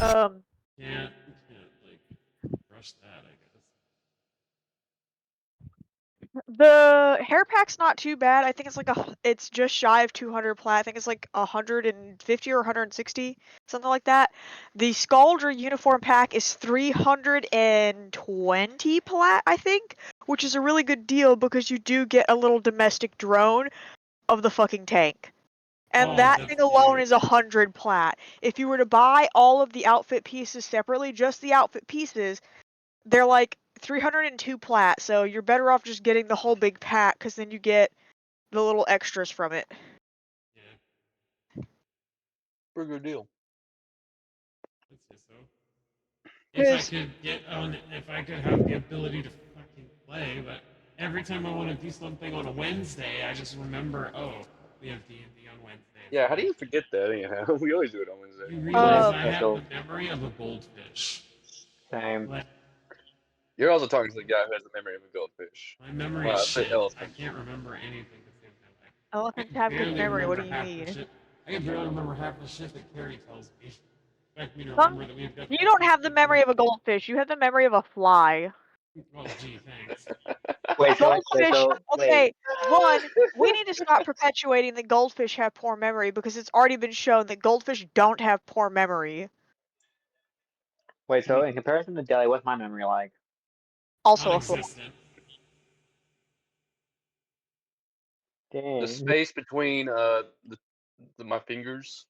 You can't like rush that, I guess. The hair pack's not too bad. I think it's like it's just shy of 200 plat. I think it's like 150 or 160, something like that. The Scaldra uniform pack is 320 plat, I think, which is a really good deal because you do get a little domestic drone of the fucking tank. And Oh, that that's thing alone is 100 plat. If you were to buy all of the outfit pieces separately, just the outfit pieces, they're like 302 plat, so you're better off just getting the whole big pack, because then you get the little extras from it. Yeah, Pretty good deal. I'd say so. If I could have the ability to fucking play, but every time I want to do something on a Wednesday, I just remember, oh, we have D&D on Wednesday. Yeah, how do you forget that anyhow? We always do it on Wednesday. You realize I have Special. the memory of a goldfish. Same. Like, You're also talking to the guy who has the memory of a goldfish. my memory Well, is I say shit. I elephant. can't remember anything the same time. I Elephants can have good barely memory, what remember do you half the mean? shit. I can barely remember half the shit that Carrie tells me. Expect me to Some, remember that we've got you fucking don't have the memory of a goldfish, you have the memory of a fly. Oh, gee, thanks. Goldfish, okay, wait. one, we need to stop perpetuating that goldfish have poor memory, because it's already been shown that goldfish don't have poor memory. Wait, so in comparison to Delhi, what's my memory like? Also a fly. Non-existent. Dang. The space between my fingers.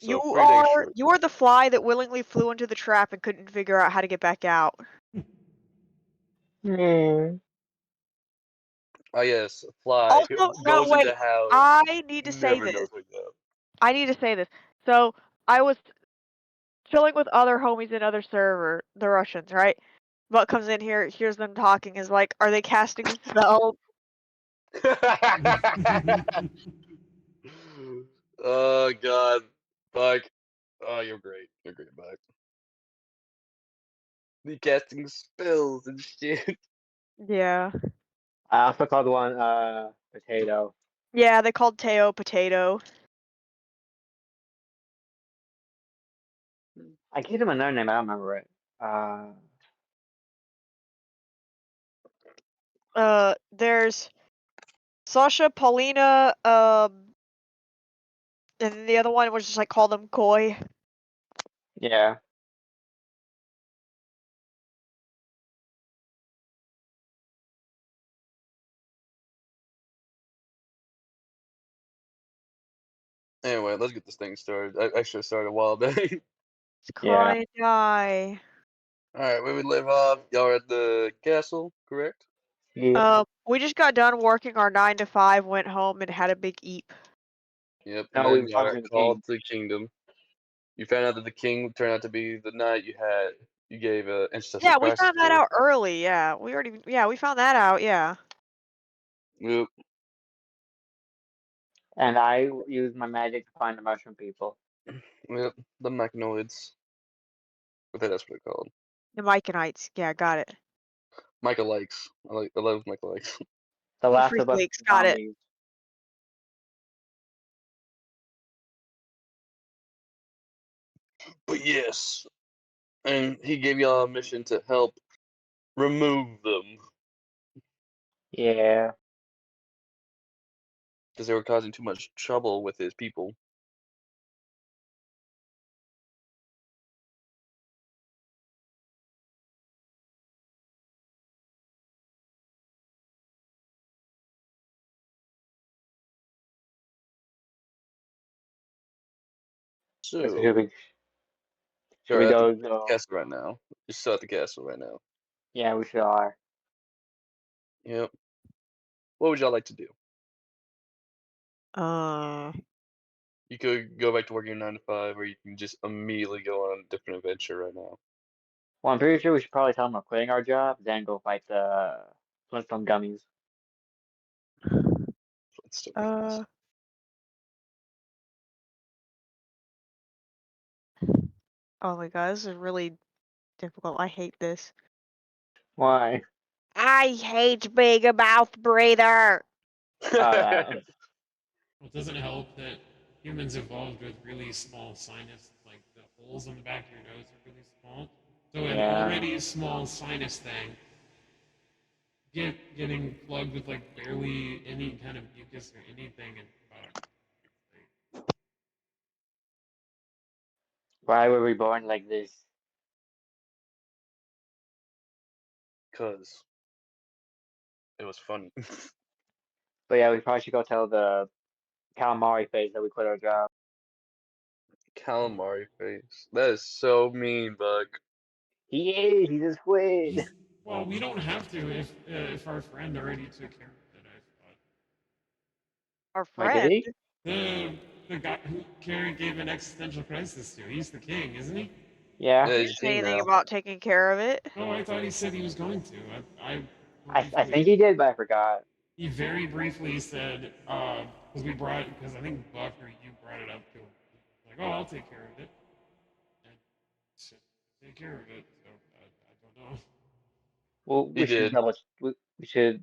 So You pretty dang are short. you are the fly that willingly flew into the trap and couldn't figure out how to get back out. Hmm. Oh yes, a fly Also, who no, goes wait. into house, I need to say never this. knows what's up. I need to say this. So, I was chilling with other homies in other server, the Russians, right? What comes in here, hears them talking, is like, are they casting spells? Oh god, Buck. Oh, you're great. You're great, Buck. The casting spells and shit. Yeah. I also called one potato. Yeah, they called Teo Potato. I gave him another name. I don't remember it. There's Sasha, Paulina, and then the other one was just like, call them Koi. Yeah. Anyway, let's get this thing started. I should have started a while back. It's cry and die. Alright, where we live off, y'all are at the castle, correct? Yeah. We just got done working our 9 to 5, went home and had a big eat. Yep, and No, we then were y'all talking got to the called king. to the kingdom. You found out that the king turned out to be the knight you gave ancestral Yeah, we prices found that for. out early, yeah. We found that out, yeah. Yep, And I used my magic to find the mushroom people. yep, the machinoids. I think that's what they're called. The Myconites, yeah, got it. Micah likes. I love Micah likes. The The last Freak of us Leaks, got it. zombies. But yes, and he gave y'all a mission to help remove them Yeah. because they were causing too much trouble with his people. So So, should you're we at the go? castle right now. You're still at the castle right now. Yeah, we sure are. Yep. What would y'all like to do? Uh, You could go back to working your 9 to 5, or you can just immediately go on a different adventure right now. Well, I'm pretty sure we should probably tell them we're quitting our job, then go fight the Flintstone gummies. Let's still uh, oh my god, this is really difficult. I hate this. Why? I hate being a mouth breather. Uh, Well, it doesn't help that humans evolved with really small sinus, like holes on the back of your nose are really small. So an Yeah. already small sinus thing, getting plugged with like barely any kind of mucus or anything, and Why were we born like this? Cause it was funny. But yeah, we probably should go tell the calamari face that we quit our job. Calamari face. That is so mean, Bug. He is. He just quit. well, we don't have to if our friend already took care of it. I Our Wait, did friend. he? thought the guy who Carrie gave an existential crisis to. He's the king, isn't he? Yeah. Yeah, He he's didn't say king anything now. about taking care of it. Oh, I thought he said he was going to. I think he did, but I forgot. He very briefly said, because I think Buck or you brought it up to him. Like, oh, I'll take care of it. And he said, take care of it. So I don't know. Well, He we should did. double. We should.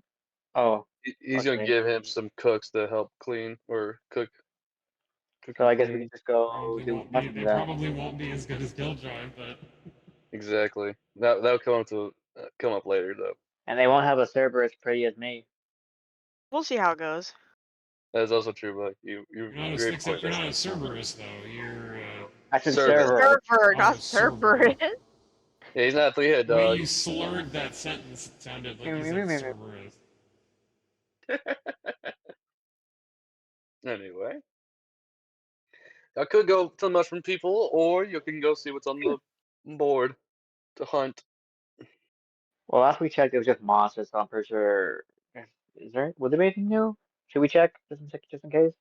Oh, He's gonna okay. give him some cooks to help clean or cook So and I guess we clean. can just go do nothing They then. probably won't be as good as Killjoy, but Exactly. That'll come up later though. And they won't have a server as pretty as me. We'll see how it goes. That is also true, Bug. You're you're not great except point you're there. not a Cerberus though. You're I said Servant. server. Server, not Cerberus. Cerberus. Yeah, he's not a three-headed The way dog. you slurred that sentence sounded like you said Cerberus. Anyway, I could go to the mushroom people, or you can go see what's on the board to hunt. Well, last we checked, it was just monsters, so I'm pretty sure. Is there? Would there be anything new? Should we check just in case?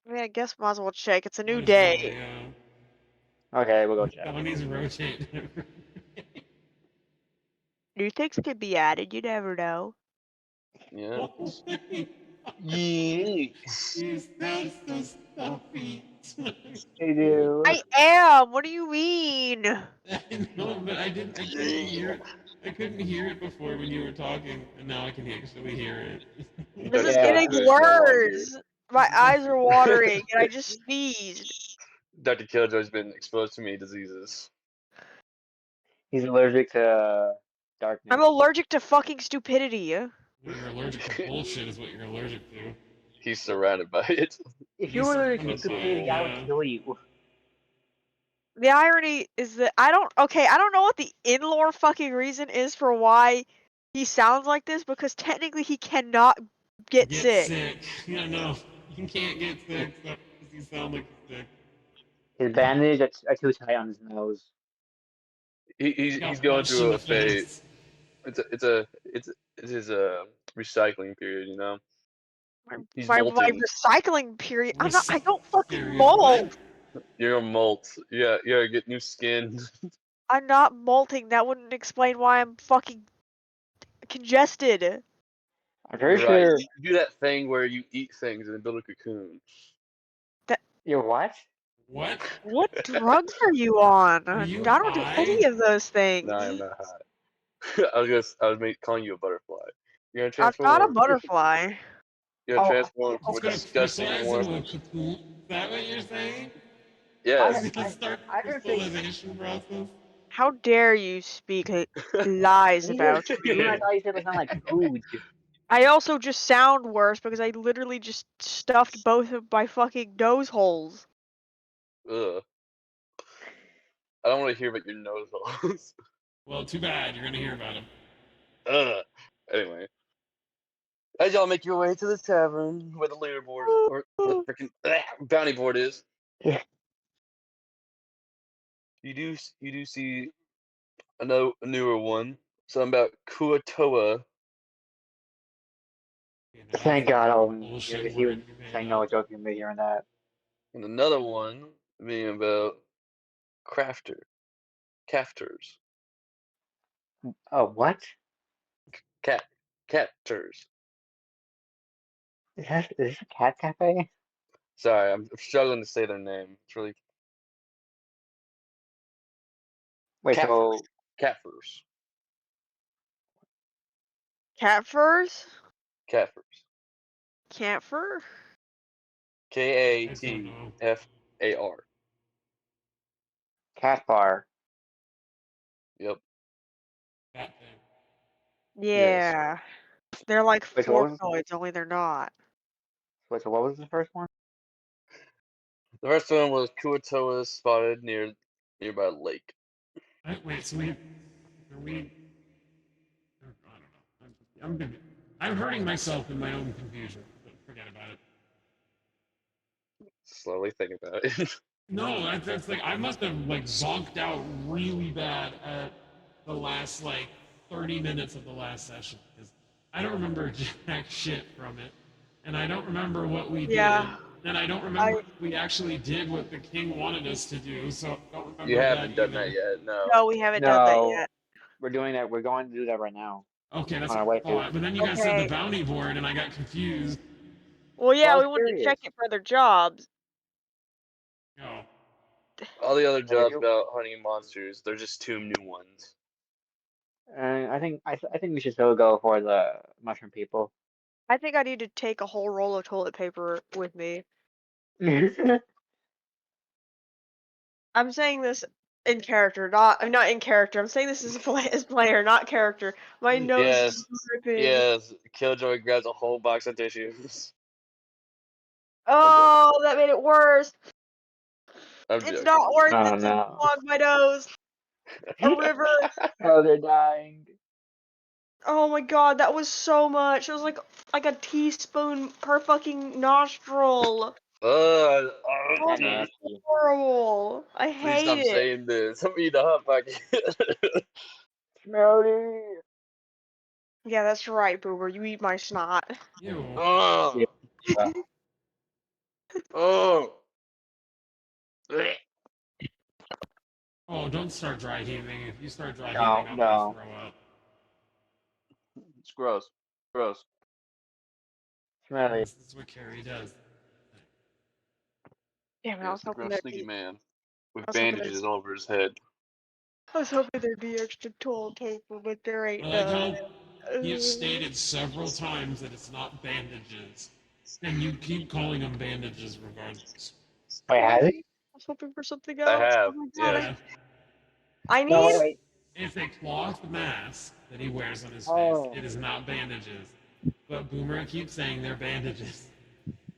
I mean, I guess might as well check. It's a new Might as day. well, yeah. Okay, we'll go check. Felonies rotate. New things could be added. You never know. Yeah. Yes. Is that so stuffy? Hey, dude. I am. What do you mean? I know, but I couldn't hear it. I couldn't hear it before when you were talking, and now I can actually hear it. This is Yeah. getting Killjoy is no longer. worse. My eyes are watering, and I just sneezed. Dr. Killjoy's been exposed to many diseases. He's allergic to darkness. I'm allergic to fucking stupidity. You're allergic to bullshit, is what you're allergic to. He's surrounded by it. If you were allergic to He's stupidity, I would yeah. kill you. The irony is that I don't know what the in-lore fucking reason is for why he sounds like this, because technically he cannot get sick. Yeah, no. You can't get sick because you sound like you're sick. His bandage are too tight on his nose. He's Got going punched in through the a phase. face. It's his recycling period, you know. He's My molting. recycling period. I don't fucking Period. molt. What? You're gonna molt. Yeah, you gotta get new skin. I'm not molting. That wouldn't explain why I'm fucking congested. I'm pretty You're right. sure. You do that thing where you eat things and build a cocoon. You're what? What? What drugs are you on? Are I you don't do high? any of those things. No, I am not high. I was calling you a butterfly. You're gonna I'm transform. not a butterfly. You're gonna Oh, transform It's with gonna disgusting crystallize warmth. into a cocoon? Is that what you're saying? Yes. Is it gonna start the I heard things. crystallization process? How dare you speak lies You about said cocoon, I me? thought you said it sounded like food. I also just sound worse because I literally just stuffed both of my fucking nose holes. Ugh. I don't want to hear about your nose holes. Well, too bad. You're gonna hear about him. Ugh. Anyway. As y'all make your way to the tavern where the leaderboard or the freaking bounty board is, Yeah. you do see a newer one. Something about Kuatoa. You know, Thank that's God, the Owen. bullshit He was word you made saying no up. joking me hearing that. And another one being about cafters. Oh, what? Catters. Is this a cat cafe? Sorry, I'm struggling to say their name. It's really Wait, Catfers. so Catfers. Cat furs? Catfers. Cat fur? I don't know. Katfar. Caspar. Yep. That thing. Yes. Yeah. They're like Wait, so what was, formoids, only they're not. wait, so what was the first one? The first one was Kuatoa spotted nearby lake. Wait, so are we? I don't know. I'm hurting myself in my own confusion. But forget about it. Slowly think about it. No, that's like I must have like zonked out really bad at the last like 30 minutes of the last session because I don't remember jack shit from it, and I don't remember what we did, Yeah. and I don't remember if we actually did what the king wanted us to do. So I don't You remember that haven't done that either. yet, no. No, we haven't done that No, yet. we're doing that. We're going to do that right now. Okay, that's On our what way I to. thought. But then you guys said the Okay. bounty board, and I got confused. Well, yeah, I we was wanted to curious. check it for their jobs. Oh, All the other Well, jobs about hunting monsters, they're just 2 new ones. I think I think we should still go for the mushroom people. I think I need to take a whole roll of toilet paper with me. I'm saying this in character, I'm not in character. I'm saying this as as player, not character. My nose Yes, is dripping. yes. Killjoy grabs a whole box of tissues. Oh, that made it worse. I'm It's joking. not worth Oh it to no. clog my nose. A river. Oh, they're dying. Oh my god, that was so much. It was like a teaspoon per fucking nostril. Uh, That was Nasty. horrible. I please hate stop it. saying this. I'm eating a hot pocket. Smelly. Yeah, that's right, Boober. You eat my snot. ew. Yeah. Oh, oh. Blech. Oh, don't start dry heaving. If you start dry No, heaving, I'm gonna no. throw up. It's gross. Gross. Smelly. That's what Carrie does. Damn it, I Yes, was the hoping gross there'd sneaky be. man with I was hoping there'd. bandages all over his head. I was hoping there'd be extra toilet paper, but there ain't I like none. how you've stated several times that it's not bandages, and you keep calling them bandages regardless. Wait, has I he? was hoping for something I else. Oh have, my god, yes. Yeah, I No, need. wait. it's a cloth mask that he wears on his face. Oh. It is not bandages. But Boomer keeps saying they're bandages.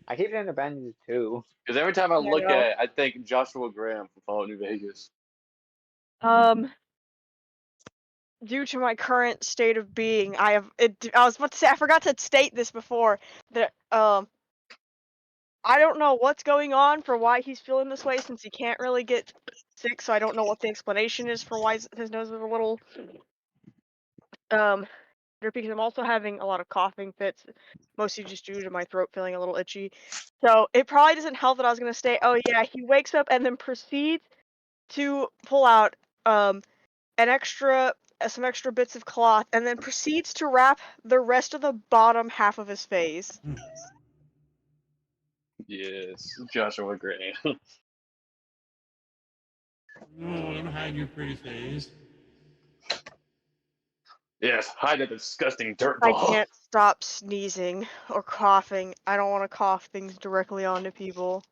I keep saying the bandages too. Because every time I Yeah, look no. at it, I think Joshua Graham from Fallout New Vegas. Due to my current state of being, I was about to say I forgot to state this before that I don't know what's going on for why he's feeling this way since he can't really get sick, so I don't know what the explanation is for why his nose is a little drippy, because I'm also having a lot of coughing fits, mostly just due to my throat feeling a little itchy. So it probably doesn't help that I was gonna say, oh yeah, he wakes up and then proceeds to pull out some extra bits of cloth and then proceeds to wrap the rest of the bottom half of his face. Yes, Joshua Graham. No, don't hide your pretty face. Yes, hide that disgusting dirt I ball. can't stop sneezing or coughing. I don't want to cough things directly onto people.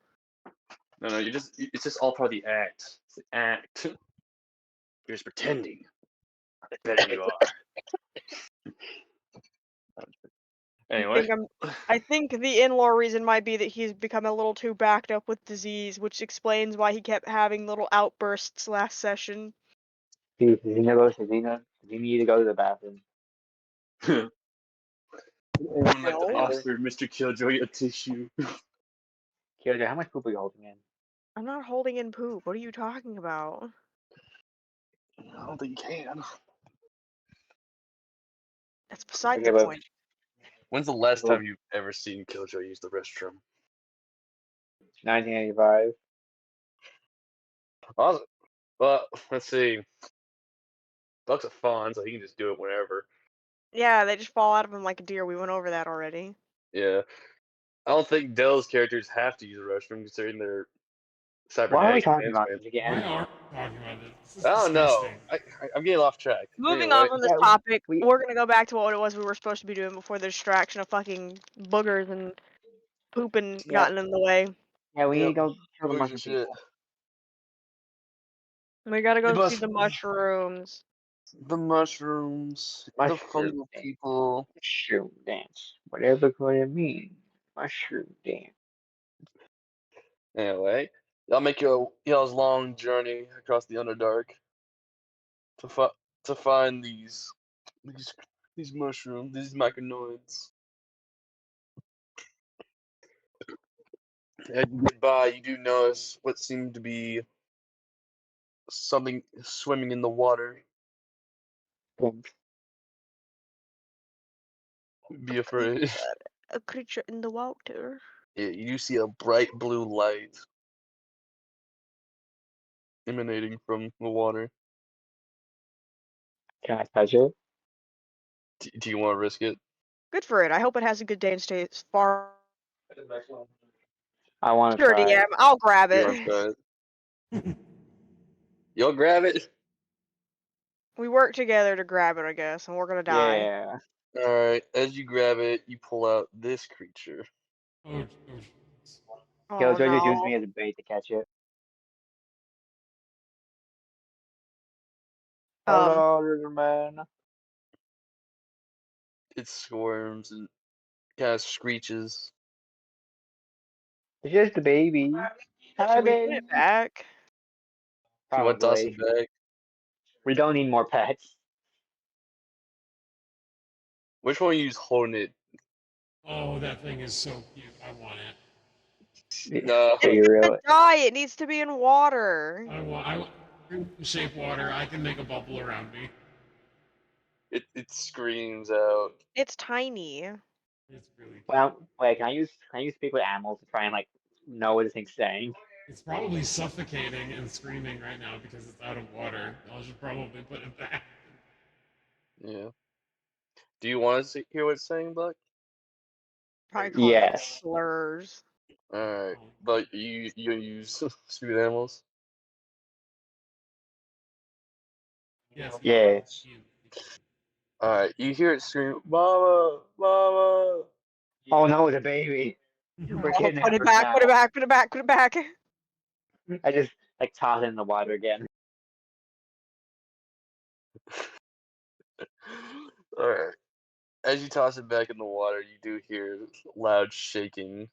No, it's just all part of the act. It's the act. You're just pretending. I bet you are. Anyway. I think the in-law reason might be that he's become a little too backed up with disease, which explains why he kept having little outbursts last session. Zena goes to Zena. You need to go to the bathroom. Would like to No. offer Mr. Killjoy a tissue. Kyoto, how much poop are you holding in? I'm not holding in poop. What are you talking about? I don't think you can. That's beside Okay, the but point. When's the last well, time you've ever seen Killjoy use the restroom? 1985. Awesome. Well, let's see. Buck's a fawn, so he can just do it whenever. Yeah, they just fall out of him like a deer. We went over that already. Yeah. I don't think Dell's characters have to use the restroom considering their Why are we cybernetic talking about advancement. this Why again? are we talking about this? This is I don't know. disgusting. I'm getting off track. Moving Anyway, on from this Yeah, topic, we we're gonna go back to what it was we were supposed to be doing before the distraction of fucking boogers and pooping yeah gotten in the way. yeah we need yep, to go kill the bugs and mushroom shit. people. We gotta You go see must- the mushrooms. The mushrooms, the Mushroom fungal dance. people. Mushroom dance. Whatever gonna mean. Mushroom dance. Anyway, y'all's long journey across the Underdark to find these mushrooms, these mechanoids. As you get by, you do notice what seemed to be something swimming in the water. Pink. Be afraid. A creature in the water. Yeah, you do see a bright blue light emanating from the water. Can I touch it? Do you want to risk it? Good for it. I hope it has a good day and stays far. I want to Sure, try DM. it. I'll grab You it. want to try it? You'll grab it. We work together to grab it, I guess, and we're gonna die. Yeah. All right. As you grab it, you pull out this creature. Oh, Oh Killjoy just used no. me as a bait to catch it. Hello, little man. It squirms and kind of screeches. It's just a baby. Hi, Should we put baby. it back? Do you want to toss it Probably. back? We don't need more pets. Which one of you is holding it? oh, that thing is so cute. I want it. No, Be It's real. gonna die. It needs to be in water. I want shape water. I can make a bubble around me. it screams out. It's tiny. It's really cute. Well, wait, can you speak with animals to try and like know what this thing's saying? It's probably suffocating and screaming right now because it's out of water. I should probably put it back. Yeah. Do you want to hear what it's saying, Buck? Probably calling it Yes. slurs. All right, but you use speak with animals. Yes. Yeah. All right, you hear it scream, "Mama, mama!" Oh no, it's a baby. We're Oh, put it kidnappers back. now. Put it back. Put it back. Put it back. I just like toss it in the water again. All right. As you toss it back in the water, you do hear loud shaking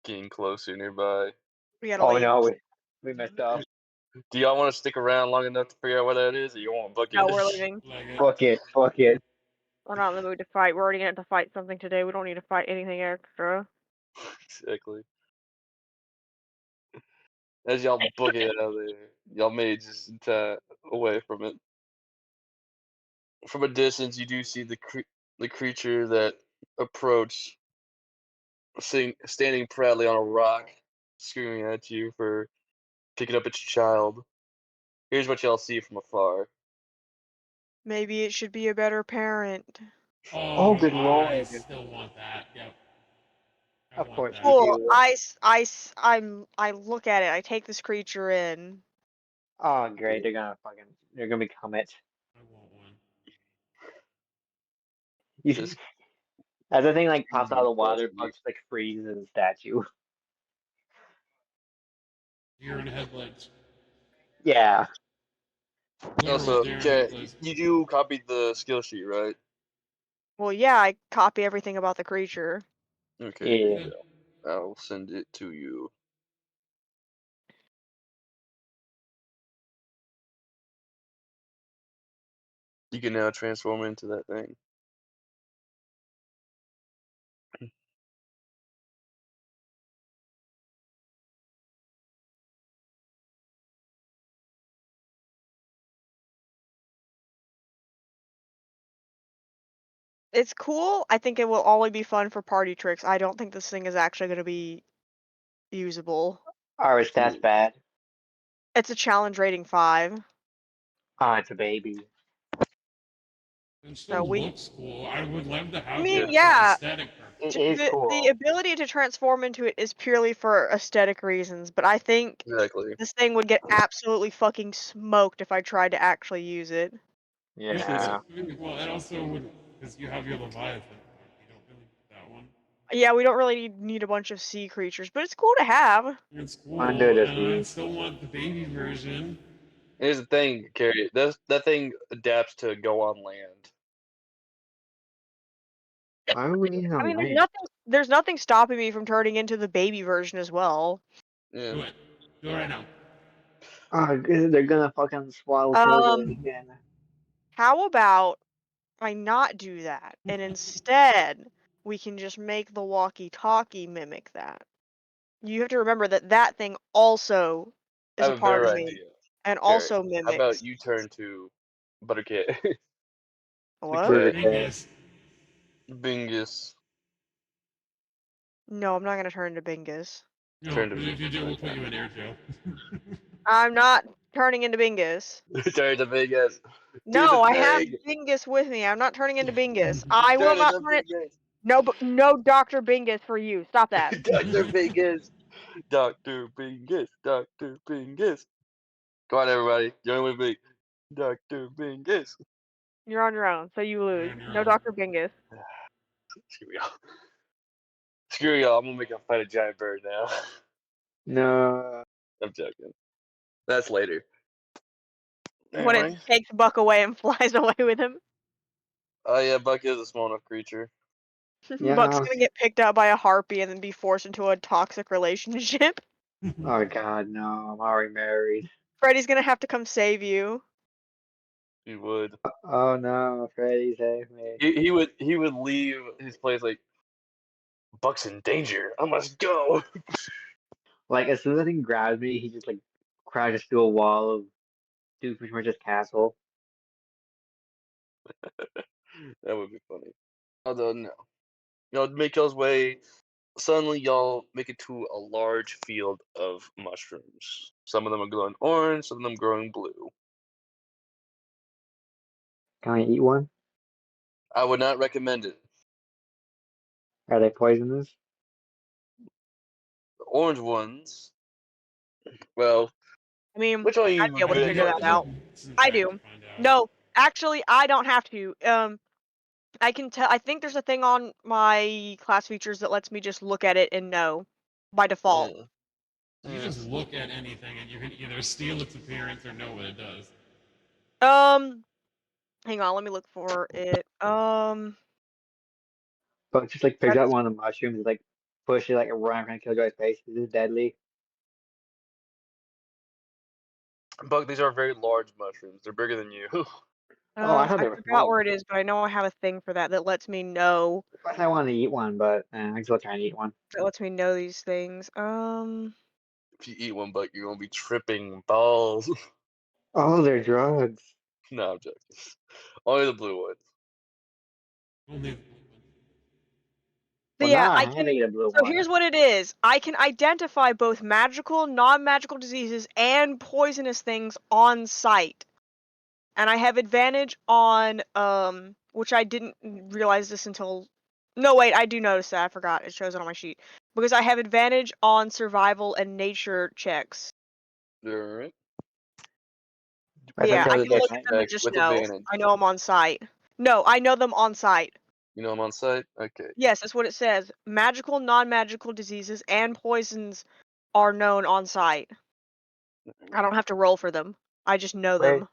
getting closer nearby. We gotta Oh leave. no, we messed up. Do y'all want to stick around long enough to figure out what that is, or you want to book it? No, we're leaving. Like it. Fuck it, fuck it. We're not in the mood to fight. We're already gonna have to fight something today. We don't need to fight anything extra. Exactly. As y'all book it out of there, y'all made it just in time away from it. From a distance, you do see the creature that approached, standing proudly on a rock, screaming at you for picking up its child. Here's what y'all see from afar. Maybe it should be a better parent. Oh, good I lord. still want that. Yep. I Of want course that. you Well, do. I look at it. I take this creature in. Oh great, they're gonna become it. I want one. You Just as the thing like pops out of the close water, to you. Bugs like freezes the statue. Deer in headlights. Yeah. Literal Also, deer in okay, headlights. you do copy the skill sheet, right? Well, yeah, I copy everything about the creature. Okay, here Yeah. you go. I'll send it to you. You can now transform into that thing. It's cool. I think it will only be fun for party tricks. I don't think this thing is actually going to be usable. Are its stats bad? It's a challenge rating 5. Oh, it's a baby. It So still looks cool. I would love to I have mean, it for yeah, aesthetic It purposes. is the cool. ability to transform into it is purely for aesthetic reasons, but I think Exactly. this thing would get absolutely fucking smoked if I tried to actually use it. Yeah. Well, it also would, because you have your Leviathan. You don't really need that one. Yeah, we don't really need a bunch of sea creatures, but it's cool to have. It's cool, Under the and I sea. still want the baby version. Here's the thing, Carrie. That thing adapts to go on land. Why would we need it I on mean, land? there's nothing stopping me from turning into the baby version as well. Yeah. Do it. Do it right now. Oh, they're gonna fucking swallow Fergus again. How about I not do that, and instead we can just make the walkie-talkie mimic that. You have to remember that that thing also I is a have a part better of me, idea. and Carrie, also how mimics. about you turn to Buttercat? What? cat. Bingus. Bingus. No, I'm not gonna turn into Bingus. No, Turn to because if you do, we'll right put you now. in air jail. I'm not turning into Bingus. Turn to Bingus. Do No, the I have thing. Bingus with me. I'm not turning into Bingus. I will Turn not into turn it. Bingus. No, Dr. Bingus for you. Stop that. Dr. Bingus. Dr. Bingus. Dr. Bingus. Come on, everybody. Join with me. Dr. Bingus. You're on your own, so you lose. on your No own. Dr. Bingus. Screw y'all. Screw y'all. I'm gonna make him fight a giant bird now. No. I'm joking. That's later. When it Anyway. takes Buck away and flies away with him. Oh yeah, Buck is a small enough creature. Yeah. Buck's gonna get picked up by a harpy and then be forced into a toxic relationship. Oh God, no! I'm already married. Freddy's gonna have to come save you. He would. Oh no, Freddy, save me! He would leave his place like Buck's in danger. I must go. Like as soon as that thing grabs me, he just like crashes through a wall of Duke Richard's castle. That would be funny. Although no. Y'all make y'all's way. Suddenly y'all make it to a large field of mushrooms. Some of them are glowing orange, some of them glowing blue. Can I eat one? I would not recommend it. Are they poisonous? The orange ones, well, I mean, which one of I'd you be able good to at figure that guessing? out. Some I check do. to find out. No, actually, I don't have to. I can tell. I think there's a thing on my class features that lets me just look at it and know by default. You just look at anything and you can either steal its appearance or know what it does. Hang on, let me look for it. But just like picks That's, up one of the mushrooms, like push it like a run trying to kill guy's face. Is this deadly? Buck, these are very large mushrooms. They're bigger than you. Oh, I thought I they were forgot small. where it is, but I know I have a thing for that that lets me know. I want to eat one, but I still trying to eat one. That lets me know these things. If you eat one, Buck, you're gonna be tripping balls. Oh, they're drugs. No, I'm joking. Only the blue ones. Only. So Well, yeah, now I I have can. to eat a blue So one. here's what it is. I can identify both magical, non-magical diseases and poisonous things on sight. And I have advantage on which I didn't realize this until no wait, I do notice that. I forgot. It shows it on my sheet. Because I have advantage on survival and nature checks. Alright. But yeah, I Try the can look next at them and check just with know. advantage. I know them on sight. No, I know them on sight. You know I'm on site? Okay. Yes, that's what it says. Magical, non-magical diseases and poisons are known on sight. I don't have to roll for them. I just know Wait, them.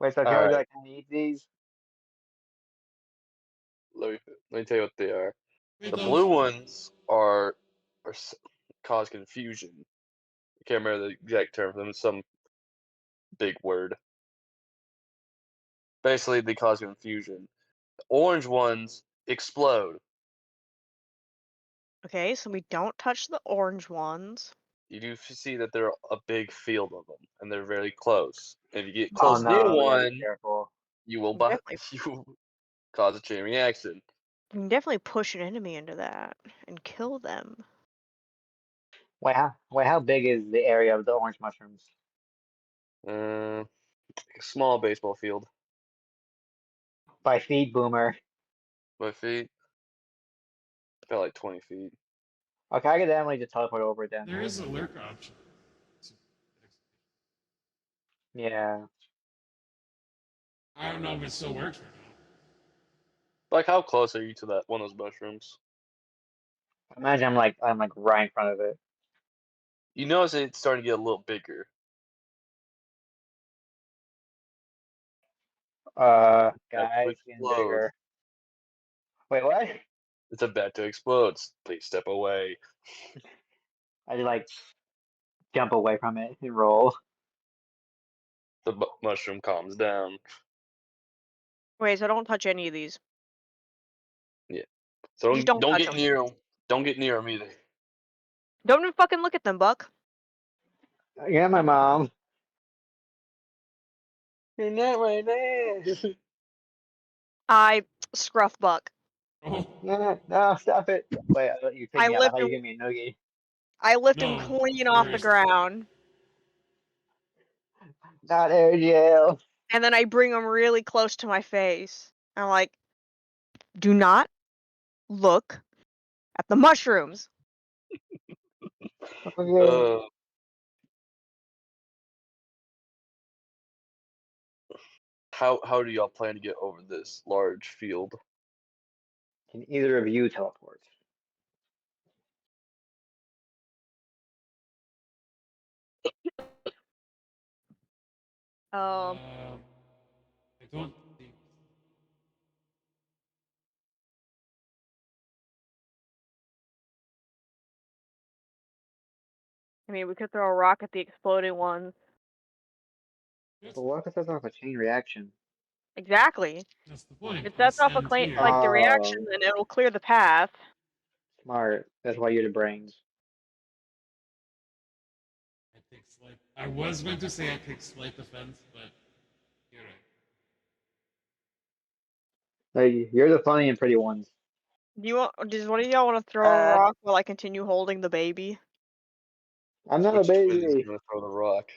wait. So Alright. can I eat these? Let me tell you what they are. Wait, The those. blue ones are cause confusion. I can't remember the exact term for them. It's some big word. Basically, they cause confusion. The orange ones explode. Okay, so we don't touch the orange ones. You do see that there are a big field of them, and they're very close. If you get Oh close near no, we gotta be one, careful. you will Definitely. you cause a chain reaction. You can definitely push an enemy into that and kill them. Wait, how big is the area of the orange mushrooms? A small baseball field. By feet, Boomer. By feet, about like 20 feet. Okay, I could definitely just teleport over it then. There is a lurk option. Yeah. I don't know if it still works or not. Like, how close are you to that one of those mushrooms? Imagine I'm like right in front of it. You notice it's starting to get a little bigger. About to Guys getting explode. bigger. Wait, what? It's about to explode. Please step away. I just like jump away from it and roll. The mushroom calms down. Wait, so don't touch any of these. So Just don't don't touch get 'em. near them. Don't get near them either. Don't even fucking look at them, Buck. Yeah, my mom. You're not right there. I scruff Buck. Oh, No, no, stop it. Wait, I thought you picked I me up. I lift thought you him. gave me a noogie. I lift him no. clean off the Worst. ground, Not air jail. and then I bring him really close to my face. I'm like, do not look at the mushrooms. Okay. uh, how do y'all plan to get over this large field? Can either of you teleport? Um, I don't think. I mean, we could throw a rock at the exploding ones. That's, But what if it sets off a chain reaction? Exactly. that's the point. It sets Let's off a end claim, here. like the Oh, reaction, and it'll clear the path. smart. That's why you're the brains. I take slight. I was going to say I take slight offense, but you're right. Like, you're the funny and pretty ones. Does one of y'all want to throw a Ah, rock while I continue holding the baby? I'm not a Which twin is baby. gonna throw the rock?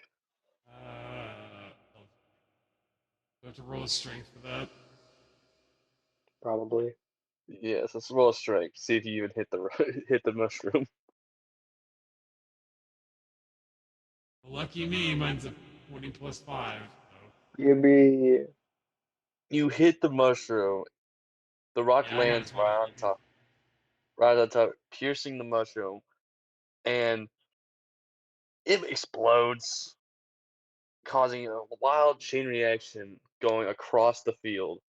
I'll have to roll a strength for that. Probably. Yes, let's roll a strength. See if you even hit the hit the mushroom. Lucky me, mine's a 20 plus 5. So. You be. You hit the mushroom. The rock Yeah, I got a lands 20. right on top, piercing the mushroom, and it explodes, causing a wild chain reaction going across the field,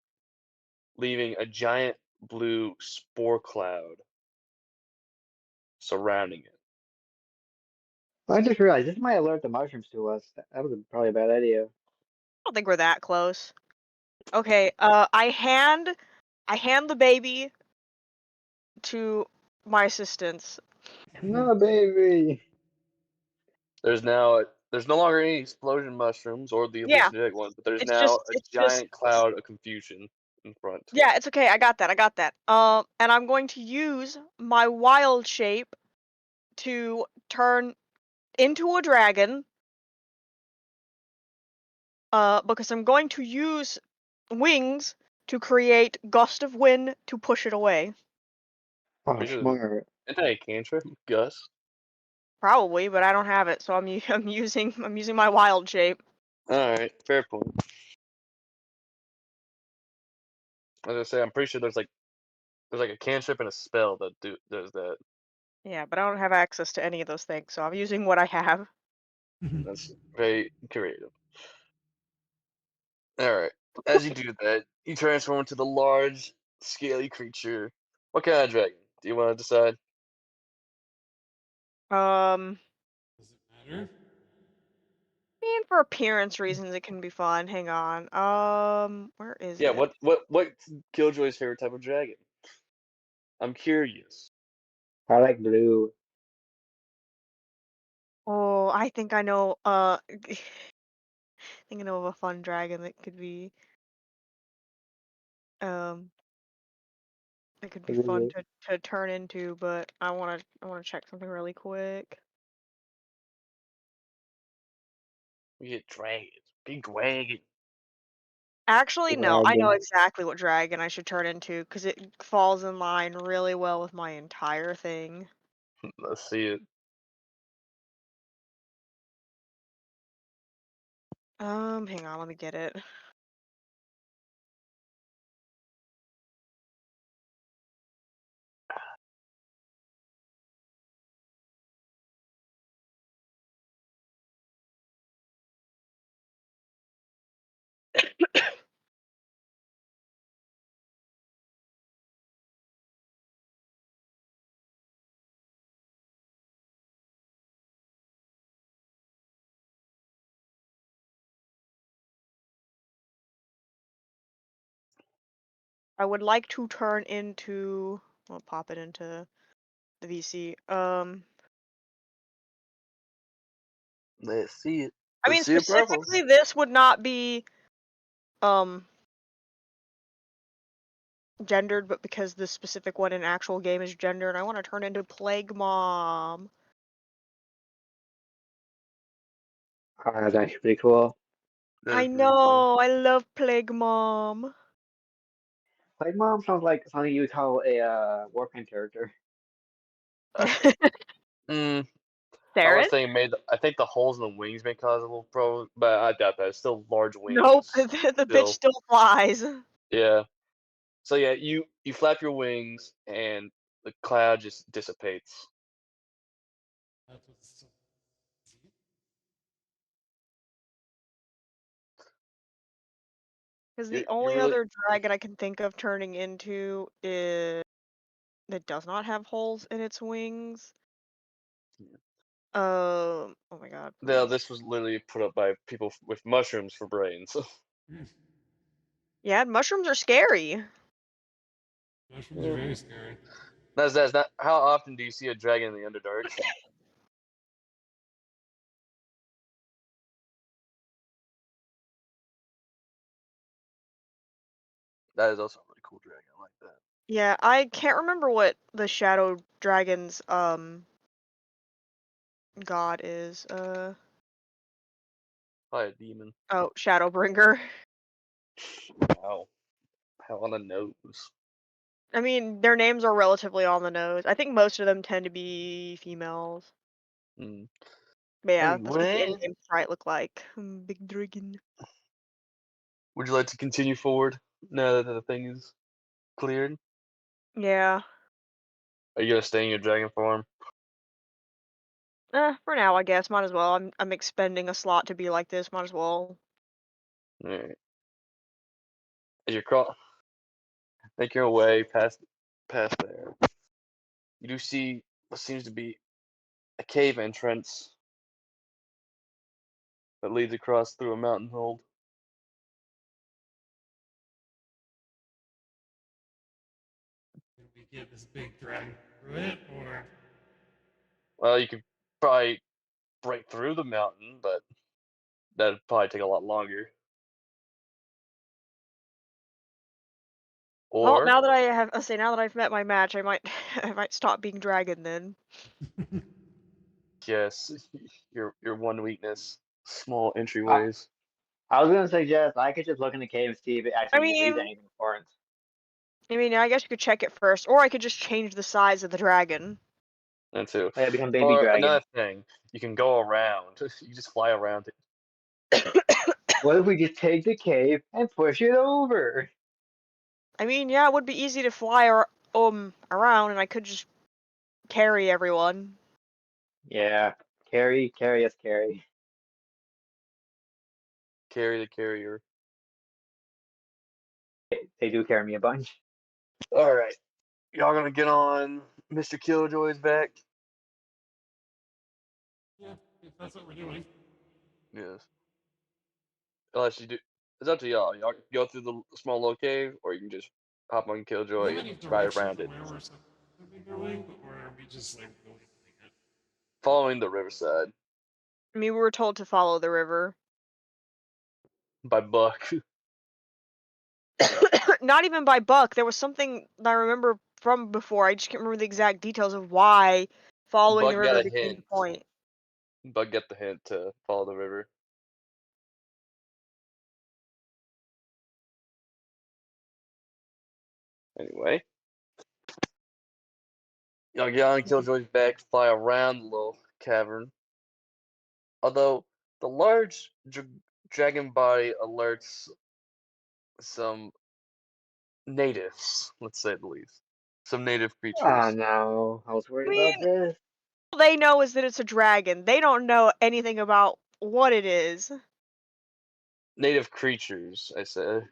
leaving a giant blue spore cloud surrounding it. I just realized this might alert the mushrooms to us. That was probably a bad idea. I don't think we're that close. Okay, I hand the baby to my assistants. I'm not a baby. There's no longer any explosion mushrooms or the Yeah, hallucinogenic ones, but there's it's now just a it's just giant cloud of confusion in front. yeah, it's okay. I got that. And I'm going to use my wild shape to turn into a dragon. Because I'm going to use wings to create gust of wind to push it away. Oh, Isn't smart. that a cantrip, Gus? Probably, but I don't have it, so I'm using my wild shape. All right, fair point. As I say, I'm pretty sure there's like a cantrip and a spell that does that. Yeah, but I don't have access to any of those things, so I'm using what I have. That's very creative. All right. As you do that, you transform into the large, scaly creature. What kind of dragon? Do you want to decide? Does it matter? I mean, for appearance reasons, it can be fun. Hang on. Where is Yeah. it? What's Killjoy's favorite type of dragon? I'm curious. I like blue. Oh, I think I know. I think I know of a fun dragon that could be um that could be What is fun it? to turn into, but I wanna check something really quick. We get dragons. Big dragon. Actually, no, I know Dragon. exactly what dragon I should turn into because it falls in line really well with my entire thing. Let's see it. Hang on, let me get it. I would like to turn into. I'll pop it into the VC. Let's see it. I Let's mean, see it purple. specifically, this would not be gendered, but because the specific one in actual game is gendered, I want to turn into Plague Mom. Oh, that's actually pretty cool. That I is pretty cool. know, I love Plague Mom. Like mom sounds like something you would call a Warpaint character. Mm, I Saren? was thinking I think the holes in the wings may cause a little problem, but I doubt that. It's still large Nope, wings. the bitch Still, still flies. yeah. So yeah, you flap your wings and the cloud just dissipates. That's what's so. See? Because You the only really other dragon I can think of turning into is that does not have holes in its wings. Oh my god, no, please. this was literally put up by people with mushrooms for brains. Yeah, mushrooms are scary. Mushrooms are very scary. That's not. How often do you see a dragon in the Underdark? That is also a really cool dragon. I like that. Yeah, I can't remember what the shadow dragon's god is. Probably a demon. Oh, Shadowbringer. Wow. How on the nose. I mean, their names are relatively on the nose. I think most of them tend to be females. Mm. But yeah, that's what the Anyway, in-game sprite look like. Big dragon. would you like to continue forward now that the thing is cleared? Yeah. Are you gonna stay in your dragon form? For now, I guess. Might as well. I'm expending a slot to be like this. Might as well. Alright. As you make your way past there, you do see what seems to be a cave entrance that leads across through a mountain hold. Can we get this big dragon through it, or Well, you could probably break through the mountain, but that'd probably take a lot longer. Well, Or now that now that I've met my match, I might, I might stop being dragon then. yes, your one weakness, small I, entryways. I was gonna suggest I could just look in the cave and see if it I actually leads mean, anything important. I guess you could check it first, or I could just change the size of the dragon. And two. Oh yeah, become baby Or dragon. another thing, you can go around. You just fly around it. What if we just take the cave and push it over? I mean, yeah, it would be easy to fly around, and I could just carry everyone. Yeah, carry us, carry. Carry the carrier. They do carry me a bunch. Alright. Y'all gonna get on Mr. Killjoy's back? yeah, if that's what we're doing. Yes. Unless you do. It's up to y'all. Y'all can go through the small little cave, or you can just hop on Do we have Killjoy and any ride direction around for it. where we're supposed to be going, or are we just like going it? Following the riverside I mean, we were told to follow the river. by Buck. Not even by Buck. There was something that I remember from before. I just can't remember the exact details of why following the Buck got river a became the hint. point. Buck got the hint to follow the river. Anyway, y'all get on Killjoy's back, fly around the little cavern. Although the large dragon body alerts some natives, let's say the least. Some native Oh creatures. no, I was I worried mean, about this. all they know is that it's a dragon. They don't know anything about what it is. Native creatures, I said.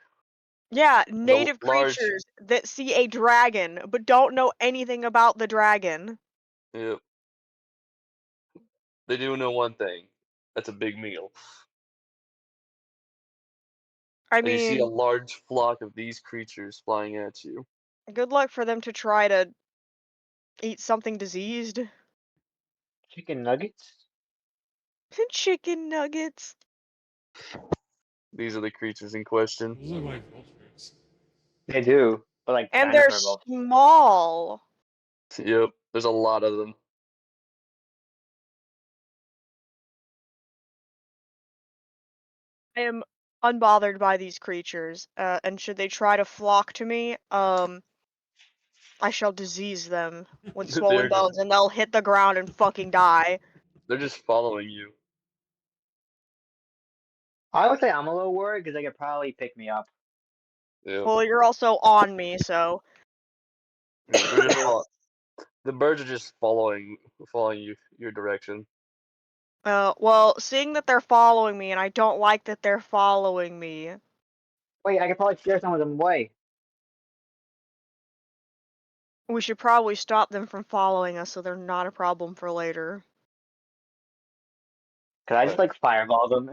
Yeah, The native large. creatures that see a dragon but don't know anything about the dragon. Yep. They do know one thing. That's a big meal. I And you see a mean, large flock of these creatures flying at you. good luck for them to try to eat something diseased. Chicken nuggets? Chicken nuggets. These are the creatures in question. Those look like vultures. They do, but like And they're dinosaur vultures. small. Yep, there's a lot of them. I am unbothered by these creatures, and should they try to flock to me, I shall disease them with swollen they're bones, and they'll hit the ground and fucking die. they're just following you. I would say I'm a little worried because they could probably pick me up. Yep. Well, you're also on me, so Yep, they're just the birds are just following you your direction. well, seeing that they're following me, and I don't like that they're following me. Wait, I could probably scare some of them away. We should probably stop them from following us so they're not a problem for later. Could I just like fireball them?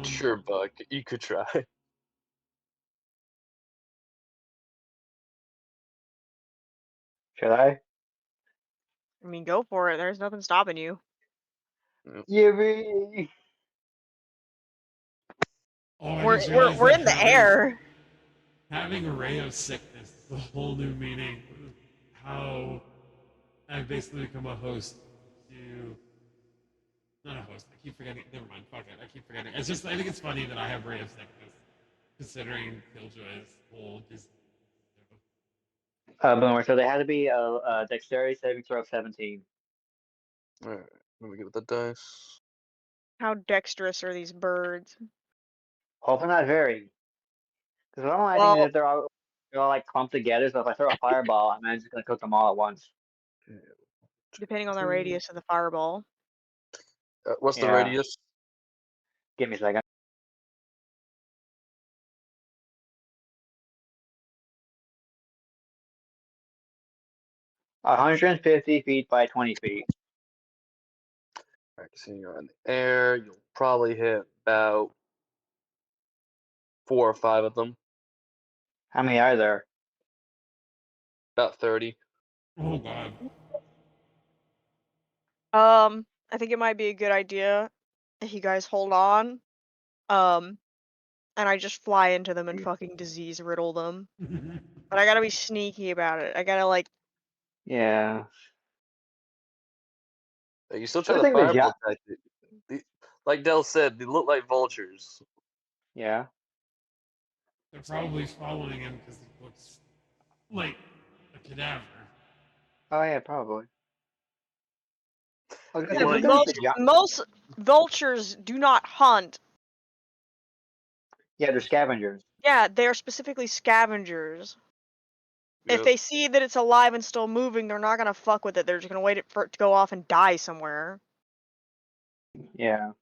Sure, Buck, you could try. Should I? I mean, go for it. There's nothing stopping you. Yippee! Oh, I We're just we're realized we're that in the air. having a ray of sickness is a whole new meaning. How I've basically become a host to. Not a host. I keep forgetting. Never mind. Fuck it. I keep forgetting. It's just. I think it's funny that I have ray of sickness, considering Killjoy's whole disease. Boomer. So they had to be a dexterity saving throw of 17. Alright, let me get the dice. How dexterous are these birds? Hopefully not very. Because what I'm imagining is Well, if they're all like clumped together. So if I throw a fireball, I'm just gonna cook them all at once. depending on the radius of the fireball. What's the Yeah. radius? Give me a second. 150 feet by 20 feet. Alright, so you're in the air. You'll probably hit about 4 or 5 of them. How many are there? About 30. Oh god. I think it might be a good idea if you guys hold on. And I just fly into them and fucking disease riddle them. But I gotta be sneaky about it. I gotta like. Yeah. You still try Good the thing the fireball tactic. Like Dell said, they look like vultures. Yeah. They're probably following him because he looks like a cadaver. Oh yeah, probably. I was gonna say, Well, good thing it's the Most vultures do not hunt. Yeah, they're scavengers. Yeah, they are specifically scavengers. If Yep. they see that it's alive and still moving, they're not gonna fuck with it. They're just gonna wait for it to go off and die somewhere. Yeah.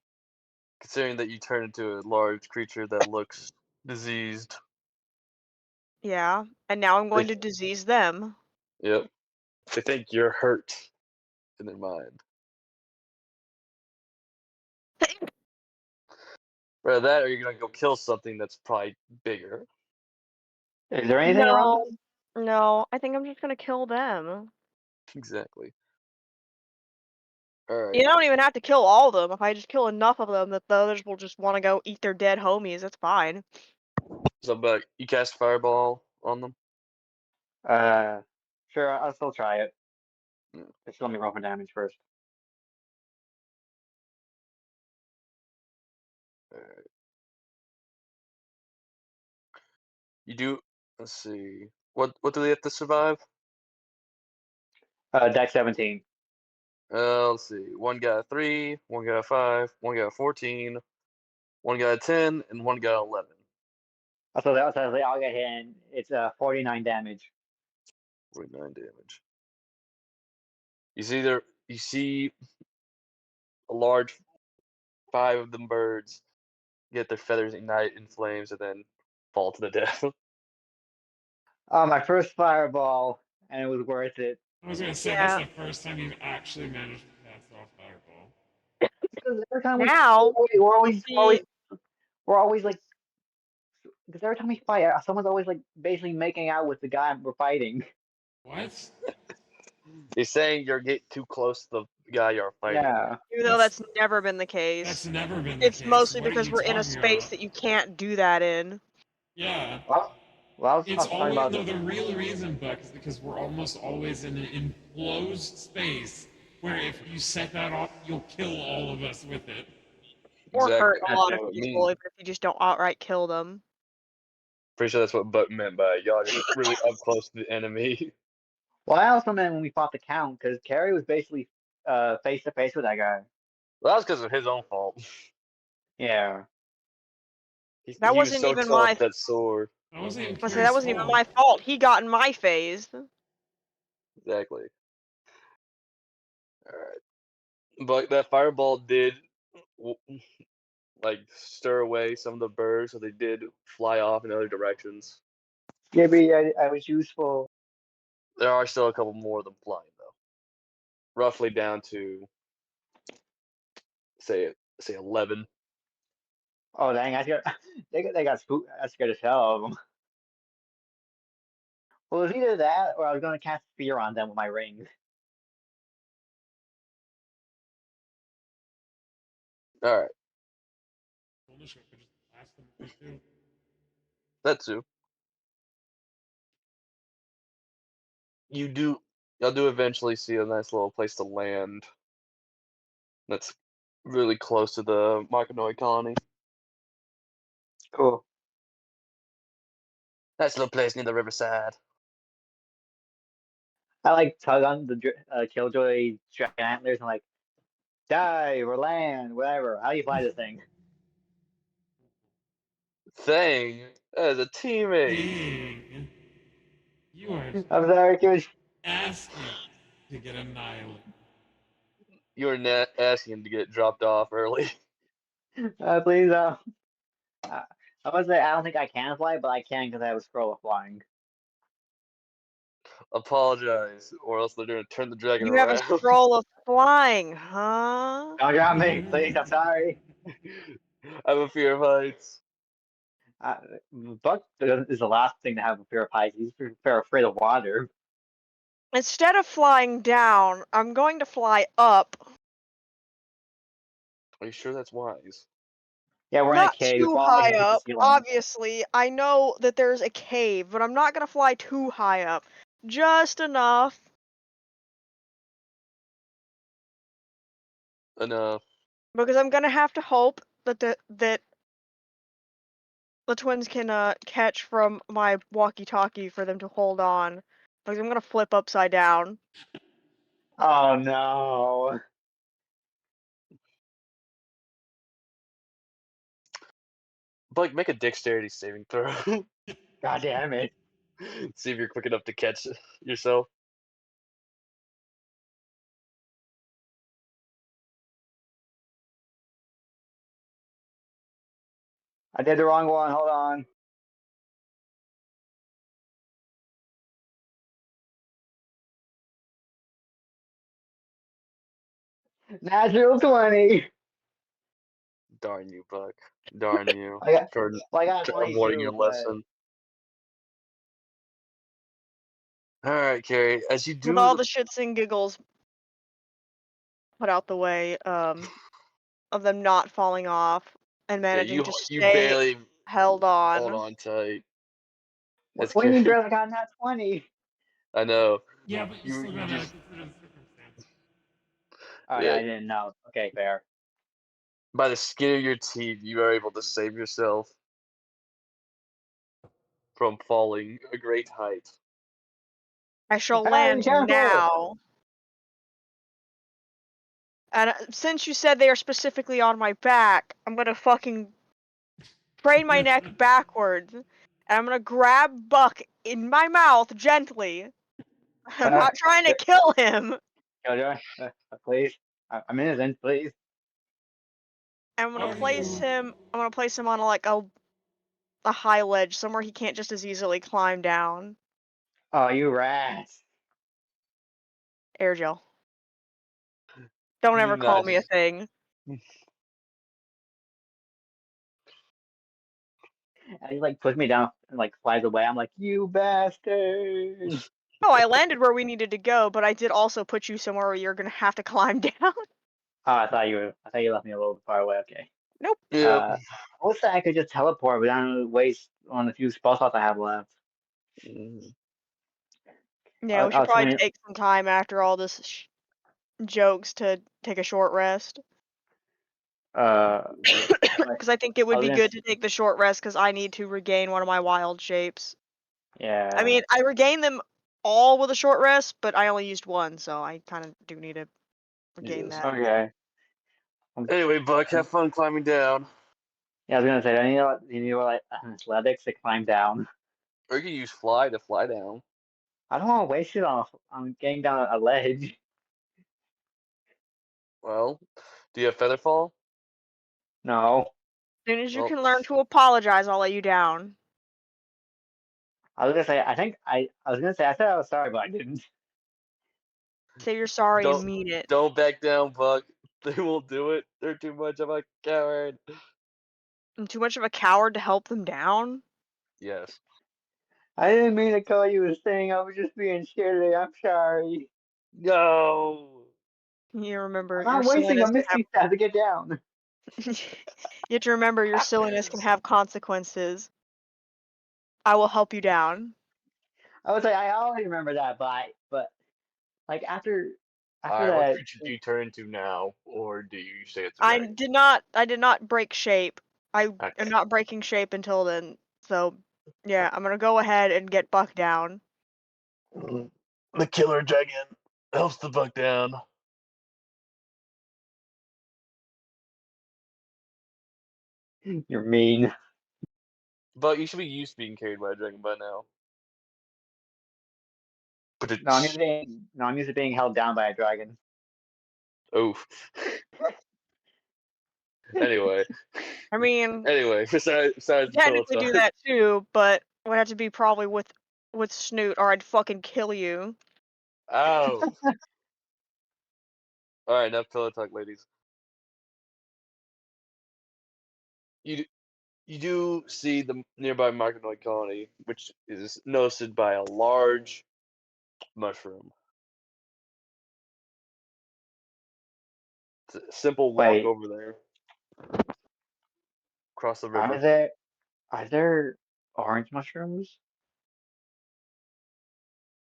Considering that you turn into a large creature that looks diseased. Yeah, and now I'm going to disease them. Yep. They think you're hurt in their mind. Rather that, or you're gonna go kill something that's probably bigger. Is there anything around No, them? no, I think I'm just gonna kill them. Exactly. Alright. You don't even have to kill all of them. If I just kill enough of them that the others will just want to go eat their dead homies, that's fine. So, but you cast fireball on them? Sure, I'll still try it. Yeah. Just let me roll for damage first. Alright. You do. Let's see. What do they have to survive? Dex 17. Let's see. One got a 3, one got a 5, one got a 14, one got a 10, and one got 11. So they all get hit, and it's 49 damage. 49 damage. You see a large 5 of them birds get their feathers ignite in flames and then fall to the death. My first fireball, and it was worth it. I was gonna say Yeah. that's the first time you've actually managed to cast off fireball. Because every time Now, we're always see, we're always like, because every time we fight, someone's always like basically making out with the guy we're fighting. What? You're saying you're getting too close to the guy you're fighting. Yeah. Even though that's never been the case. That's never been the It's case. mostly What are because you we're in a talking space about? that you can't do that in. Yeah. Well, I was It's talking always about no. The real reason, Buck, is because we're almost always in an enclosed space where if you set that off, you'll kill all of us with it. Or hurt Exactly. a lot of That's what I people, mean. even if you just don't outright kill them. Pretty sure that's what Buck meant by y'all just really up close to the enemy. Well, I also meant when we fought the Count, because Carrie was basically face to face with that guy. Well, that was because of his own fault. Yeah. That He was wasn't so even tall my. with that sword. That wasn't even I say that Carrie's wasn't even fault. my fault. He got in my phase. Exactly. Alright. But that fireball did, like, stir away some of the birds, so they did fly off in other directions. Maybe I was useful. There are still a couple more of them flying, though. Roughly down to, say 11. Oh dang! I got they got spooked. I scared as hell of them. Well, it was either that or I was going to cast fear on them with my ring. Alright, Ownership could just blast them away too. that too. Y'all do eventually see a nice little place to land that's really close to the Makanoid colony. Cool. Nice little place near the riverside. I like tug on the Killjoy dragon antlers and like dive or land, whatever. How do you fly this thing? Thing as a teammate. Dang. You are I'm sorry, Killjoy. asking to get annihilated. You were asking to get dropped off early. Please. I must say I don't think I can fly, but I can because I have a scroll of flying. Apologize, or else they're gonna turn the dragon You have a around. scroll of flying, huh? Don't drop me, please. I'm sorry. I have a fear of heights. Buck is the last thing to have a fear of heights. He's afraid of water. Instead of flying down, I'm going to fly up. Are you sure that's wise? Yeah, we're in a Not cave. We too fall high and hit the up. ceiling. Obviously, I know that there's a cave, but I'm not gonna fly too high up. Just enough. Enough. Because I'm gonna have to hope that the twins can catch from my walkie-talkie for them to hold on. Because I'm gonna flip upside down. Oh no. But make a dexterity saving throw. God damn it. See if you're quick enough to catch yourself. I did the wrong one. Hold on. Natural 20. Darn you, Buck. Darn you. I got, For, well, I got for avoiding your 22, but lesson. Alright, Carrie. As you With all do the shits and giggles put out the way, of them not falling off and yeah, managing to you stay barely held hold on. on tight. what As do you mean, Carrie, girl? I got not 20. I know. Yeah, but you You still you gotta just consider the circumstance. Oh yeah, yeah. I didn't know. Okay, fair. By the skin of your teeth, you are able to save yourself from falling a great height. I shall Hey, be land careful! now. And since you said they are specifically on my back, I'm gonna fucking crane my neck backwards, and I'm gonna grab Buck in my mouth gently. I'm not trying to kill him. Killjoy, please. I'm innocent, please. I'm gonna Are place you? him. I'm gonna place him on a high ledge somewhere he can't just as easily climb down. Oh, you rats. Air gel. Don't You ever do call not me a just thing. And he like pushed me down and like flies away. I'm like, you bastard! Oh, I landed where we needed to go, but I did also put you somewhere where you're gonna have to climb down. Oh, I thought you left me a little far away. Okay. Nope. Yep. I wish that I could just teleport, but I don't waste on the few spell slots I have left. Mm. Yeah, we should I'll probably turn it. take some time after all this jokes to take a short rest. Like, Because I think it I would was be gonna. good to take the short rest because I need to regain one of my wild shapes. Yeah. I mean, I regained them all with a short rest, but I only used one, so I kind of do need to regain Yes. that. Okay. Anyway, Buck, have fun climbing down. Yeah, I was gonna say, you need like athletics to climb down. Or you can use fly to fly down. I don't want to waste it on getting down a ledge. Well, do you have feather fall? No, As soon as you Well, can learn to apologize, I'll let you down. I was gonna say, I was gonna say, I said I was sorry, but I didn't. Say you're sorry and don't mean it. don't back down, Buck. They won't do it. They're too much of a coward. I'm too much of a coward to help them down. Yes. I didn't mean to call you a thing. I was just being silly. I'm sorry. No. You remember I'm your not wasting silliness a can mystic stat to get down. have. You have to remember your silliness can have consequences. I will help you down. I was like, I always remember that, but like after Alright, what that, creature do you turn into now? Or do you say it's a I dragon? did not break shape. I am Okay. not breaking shape until then. So yeah, I'm gonna go ahead and get Buck down. The killer dragon helps the Buck down. you're mean. But you should be used to being carried by a dragon by now. But No, it's I'm used to being held down by a dragon. oof. Anyway. I mean, Besides the pillow technically do talk. that too, but it would have to be probably with Snoot, or I'd fucking kill you. Ow. Alright, enough pillow talk, ladies. You do see the nearby Markanoid colony, which is noticed by a large mushroom. It's a simple walk Wait, over there, across the are river. there are there orange mushrooms?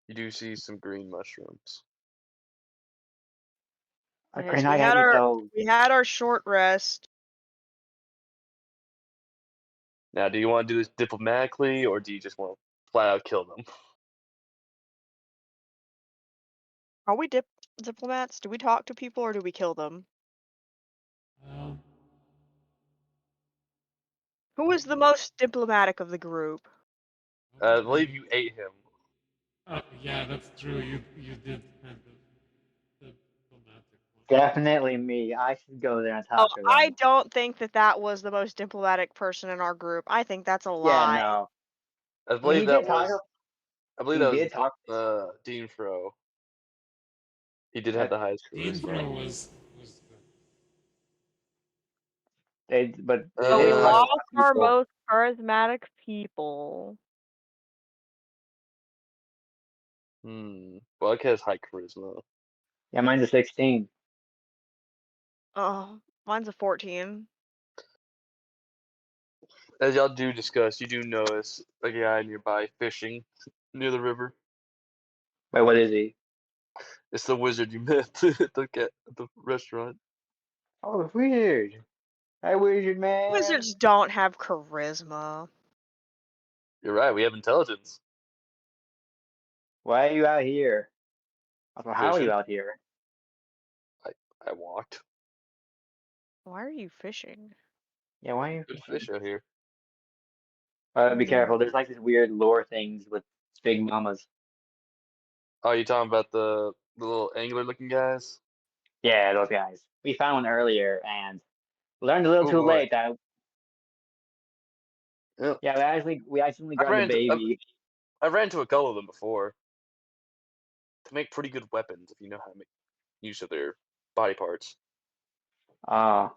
You do see some green mushrooms. I Okay, could so not have those. we had our short rest. Now, do you want to do this diplomatically, or do you just want to flat out kill them? Are we diplomats? Do we talk to people or do we kill them? Well, Who is the most diplomatic of the group? I believe you ate him. yeah, that's true. You did kind of the diplomatic one. Definitely me. I should go there and Oh, talk to I them. don't think that was the most diplomatic person in our group. I think that's a Yeah, lie. no. I I mean, believe that was. I believe he that did talk. was Dean Fro. He did have Uh, the highest Dean charisma. Fro was good. but they So we did talk to a Uh, lot lost of our people. most charismatic people. Buck has high charisma. Yeah, mine's a 16. Oh, mine's a 14. As y'all do discuss, you do notice a guy nearby fishing near the river. Wait, what is he? It's the wizard you met at the restaurant. Oh, weird. Hi, wizard man. Wizards don't have charisma. You're right. We have intelligence. Why are you out here? Also, how are you Fishing. out here? I walked. Why are you fishing? Yeah, why are you Good fishing? fish out here. Be careful. There's like these weird lore things with big mamas. Oh, you talking about the little angler looking guys? Yeah, those guys. We found one earlier and learned a little Oh too boy. late that Yeah. yeah, we accidentally I grabbed the ran into baby. I ran into a couple of them before. To make pretty good weapons if you know how to make use of their body parts. Oh,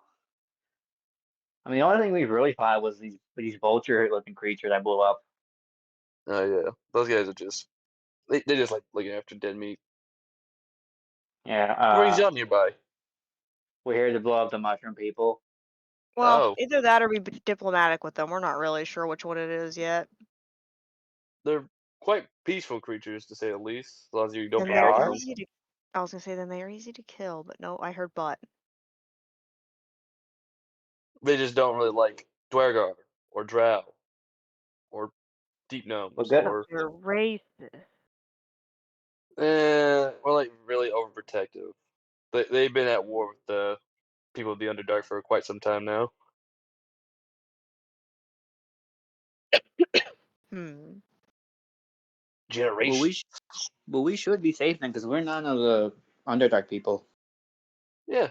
I mean, the only thing we really fought was these vulture-looking creatures that blew up. Oh yeah, those guys are just they just like looking after dead meat. Yeah. What brings y'all nearby? We're here to blow up the mushroom people. Well, Oh, either that or be diplomatic with them. We're not really sure which one it is yet. they're quite peaceful creatures to say the least, as long as you don't And They they're provoke are? them. easy to. I was gonna say then they are easy to kill, but no, I heard but. They just don't really like Dwergar or Drow or deep Well, gnomes good. or You're racist. we're like really overprotective. They've been at war with the people of the Underdark for quite some time now. Hmm. Well, we Generations. sh well, we should be safe then, because we're none of the Underdark people. Yeah,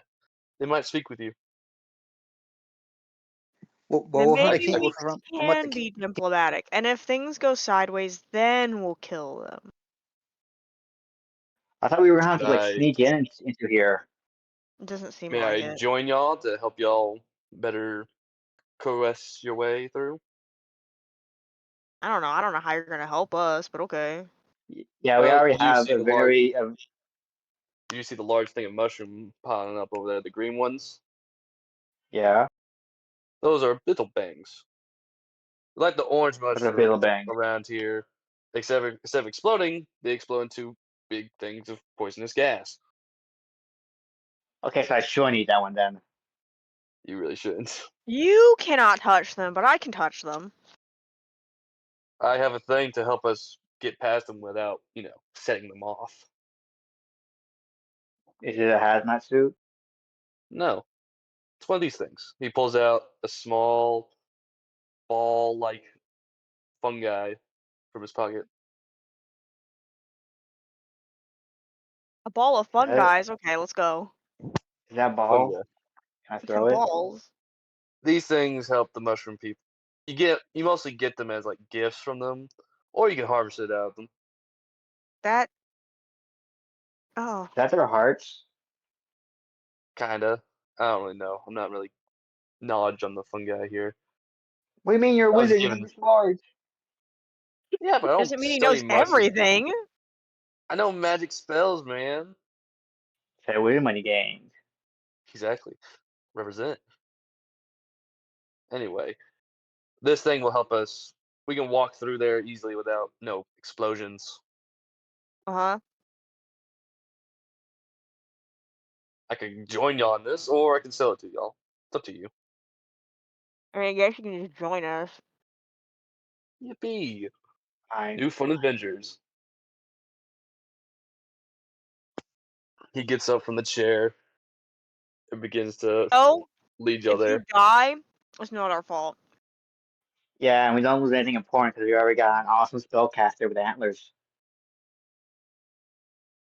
they might speak with you. Then I maybe think we from what can be diplomatic, and if things go sideways, then we'll kill them. I thought we were gonna have to like I sneak in into here. It doesn't seem may like I it. join y'all to help y'all better coerce your way through? I don't know. I don't know how you're gonna help us, but okay. Yeah, we Well, already have a very do you see the large thing of mushroom piling up over there, the green ones? yeah, Those are little bangs. Like the orange with a bill mushrooms bang. around here, except instead of exploding, they explode into big things of poisonous gas. Okay, so I shouldn't eat that one then. You really shouldn't. You cannot touch them, but I can touch them. I have a thing to help us get past them without, setting them off. Is it a hazmat suit? No, it's one of these things. He pulls out a small ball-like fungi from his pocket. A ball of fun, Is guys. Okay, let's go. that ball? Fungi. Can I We throw have it? balls. These things help the mushroom people. You mostly get them as like gifts from them, or you can harvest it out of them. That. Oh. Is that their hearts? Kinda. I don't really know. I'm not really knowledge on the fungi here. What do you mean you're a I was wizard? You given. know smart. Yeah, but I don't Doesn't mean he study knows mushrooms. everything. I know magic spells, man. Say win money games. Exactly. Represent. Anyway, this thing will help us. We can walk through there easily without no explosions. Uh-huh. I can join y'all on this, or I can sell it to y'all. It's up to you. I mean, I guess you can just join us. Yippee! I New fun adventures. He gets up from the chair and begins to Oh, lead y'all if you there. die, it's not our fault. yeah, and we don't lose anything important because we already got an awesome spellcaster with antlers.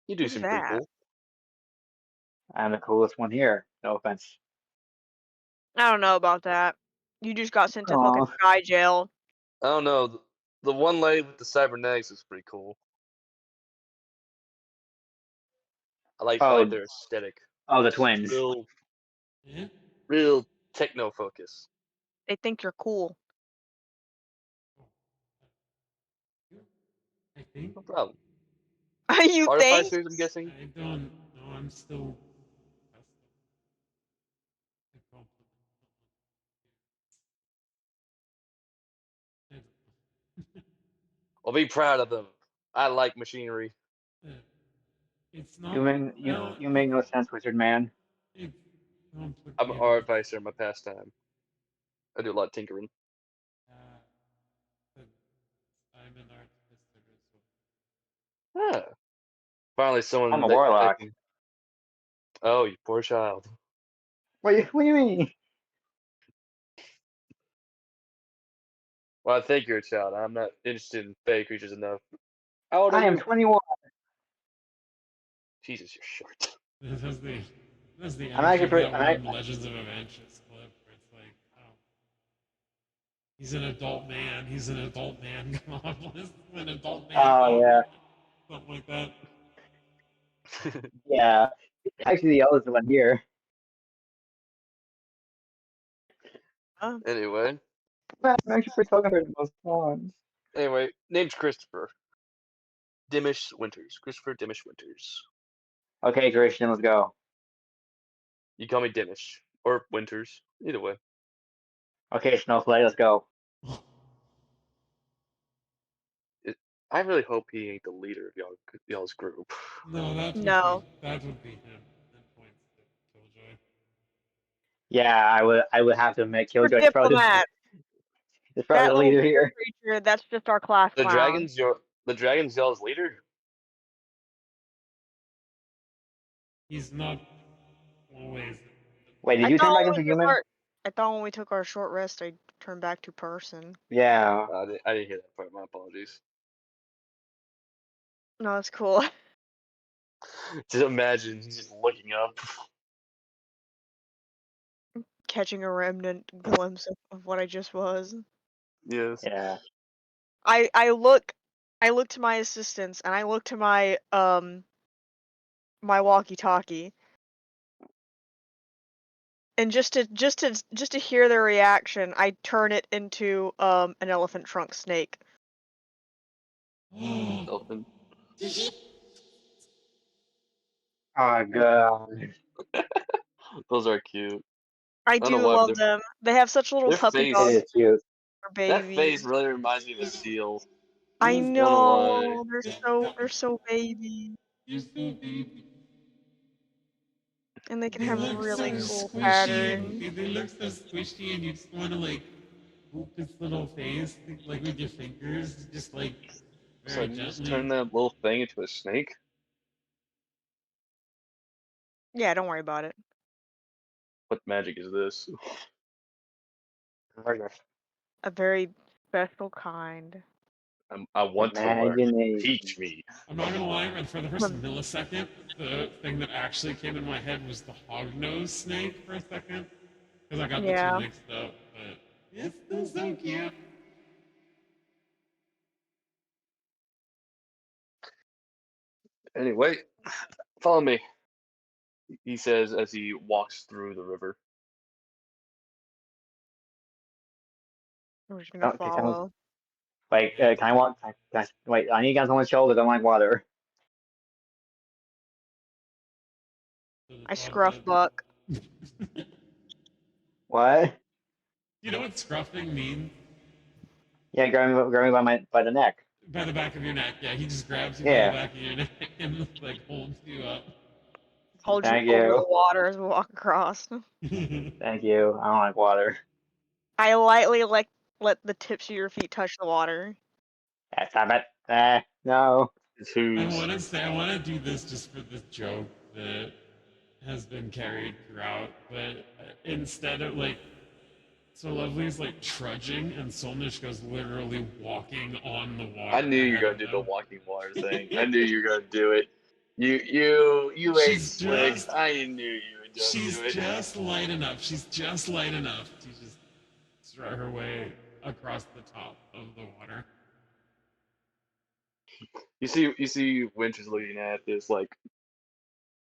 You do Who's seem pretty that? cool. I'm the coolest one here. No offense. I don't know about that. You just got sent to fucking Aw. sky jail. I don't know. The one lady with the cybernetics is pretty cool. I like Oh, their aesthetic. oh, the It's twins. real Yeah. real techno focus. They think you're cool. I think. No problem. You think? Artificers, I'm guessing. I don't know. I'm still. I compliment someone. I'll be proud of them. I like machinery. It's You not. make Well, you make no sense, wizard man. it's I'm an complicated. artificer in my pastime. I do a lot of tinkering. But I'm an artificer as Ah, finally I'm someone a that warlock. can. Oh, you poor child. What do you mean? Well, I think you're a child. I'm not interested in fey creatures enough. How old are I am you? 21. Jesus, you're short. well. That's the I'm energy actually of pretty. that one Legends of Adventures clip where it's like, oh, he's an adult man. He's an adult man. Come on, listen, an adult man Oh yeah, talking. Something like that. yeah. Actually, the oldest one here. Anyway, I'm actually pretty talking about most ones. name's Christopher. Dimish Winters. Christopher Dimish Winters. Okay, Christian, let's go. You call me Dimish. Or Winters. Either way. Okay, Snowflake, let's go. I really hope he ain't the leader of y'all's group. No, No. That would be him. 10 points to Killjoy. Yeah, I would have to admit For Killjoy's probably diplomat, the, probably that the little leader bear here. creature, that's just our class The clown. dragon's y'all's leader? He's not always. Wait, did you turn back into human? I thought when we took our short rest, I turned back to person. Yeah. I didn't hear that part. My apologies. No, that's cool. Just imagine he's just looking up. Catching a remnant glimpse of what I just was. Yes. Yeah. I look to my assistants and I look to my my walkie-talkie. And just to hear their reaction, I turn it into an elephant trunk snake. Dolphin. Oh god. Those are cute. I don't know do why, but love them. They have such little their puppy face- It dogs is cute. for That babies. face really reminds me of a seal. I Don't know. lie. They're so baby. You're so baby. And they can They have look so really cool squishy. patterns. They look so squishy, and you just want to like boop his little face, like with your fingers, just like So very you just gently. turn that little thing into a snake? Yeah, don't worry about it. What magic is this? A very special kind. I want to learn. Imagination. Teach me. I'm not gonna lie, and for the first millisecond, the thing that actually came in my head was the hognose snake for a second, because I got the Yeah. two mixed up. But it's still so cute. Anyway, follow me. He says as he walks through the river. We're just gonna Okay, follow. Wait, can I walk? Wait, I need guys on my shoulders. I don't like water. So the I thought scruff that- buck. What? You know what scruffing means? Yeah, grab me by the neck. By the back of your neck. Yeah, he just grabs you by Yeah. the back of your neck and like holds you up. Hold Thank you over you. the water as we walk across. Thank you. I don't like water. I lightly let the tips of your feet touch the water. Stop it. No. It's I who's. want to say, I want to do this just for this joke that has been carried throughout, but instead of like, so Lovely's like trudging, and Solnish goes literally walking on the water. I knew you were ahead gonna of do the them. walking water thing. I knew you were gonna do it. You ain't She's slick. just- I knew you would just She's do it. just light enough. She's just light enough to just strut her way across the top of the water. You see Winter's looking at this like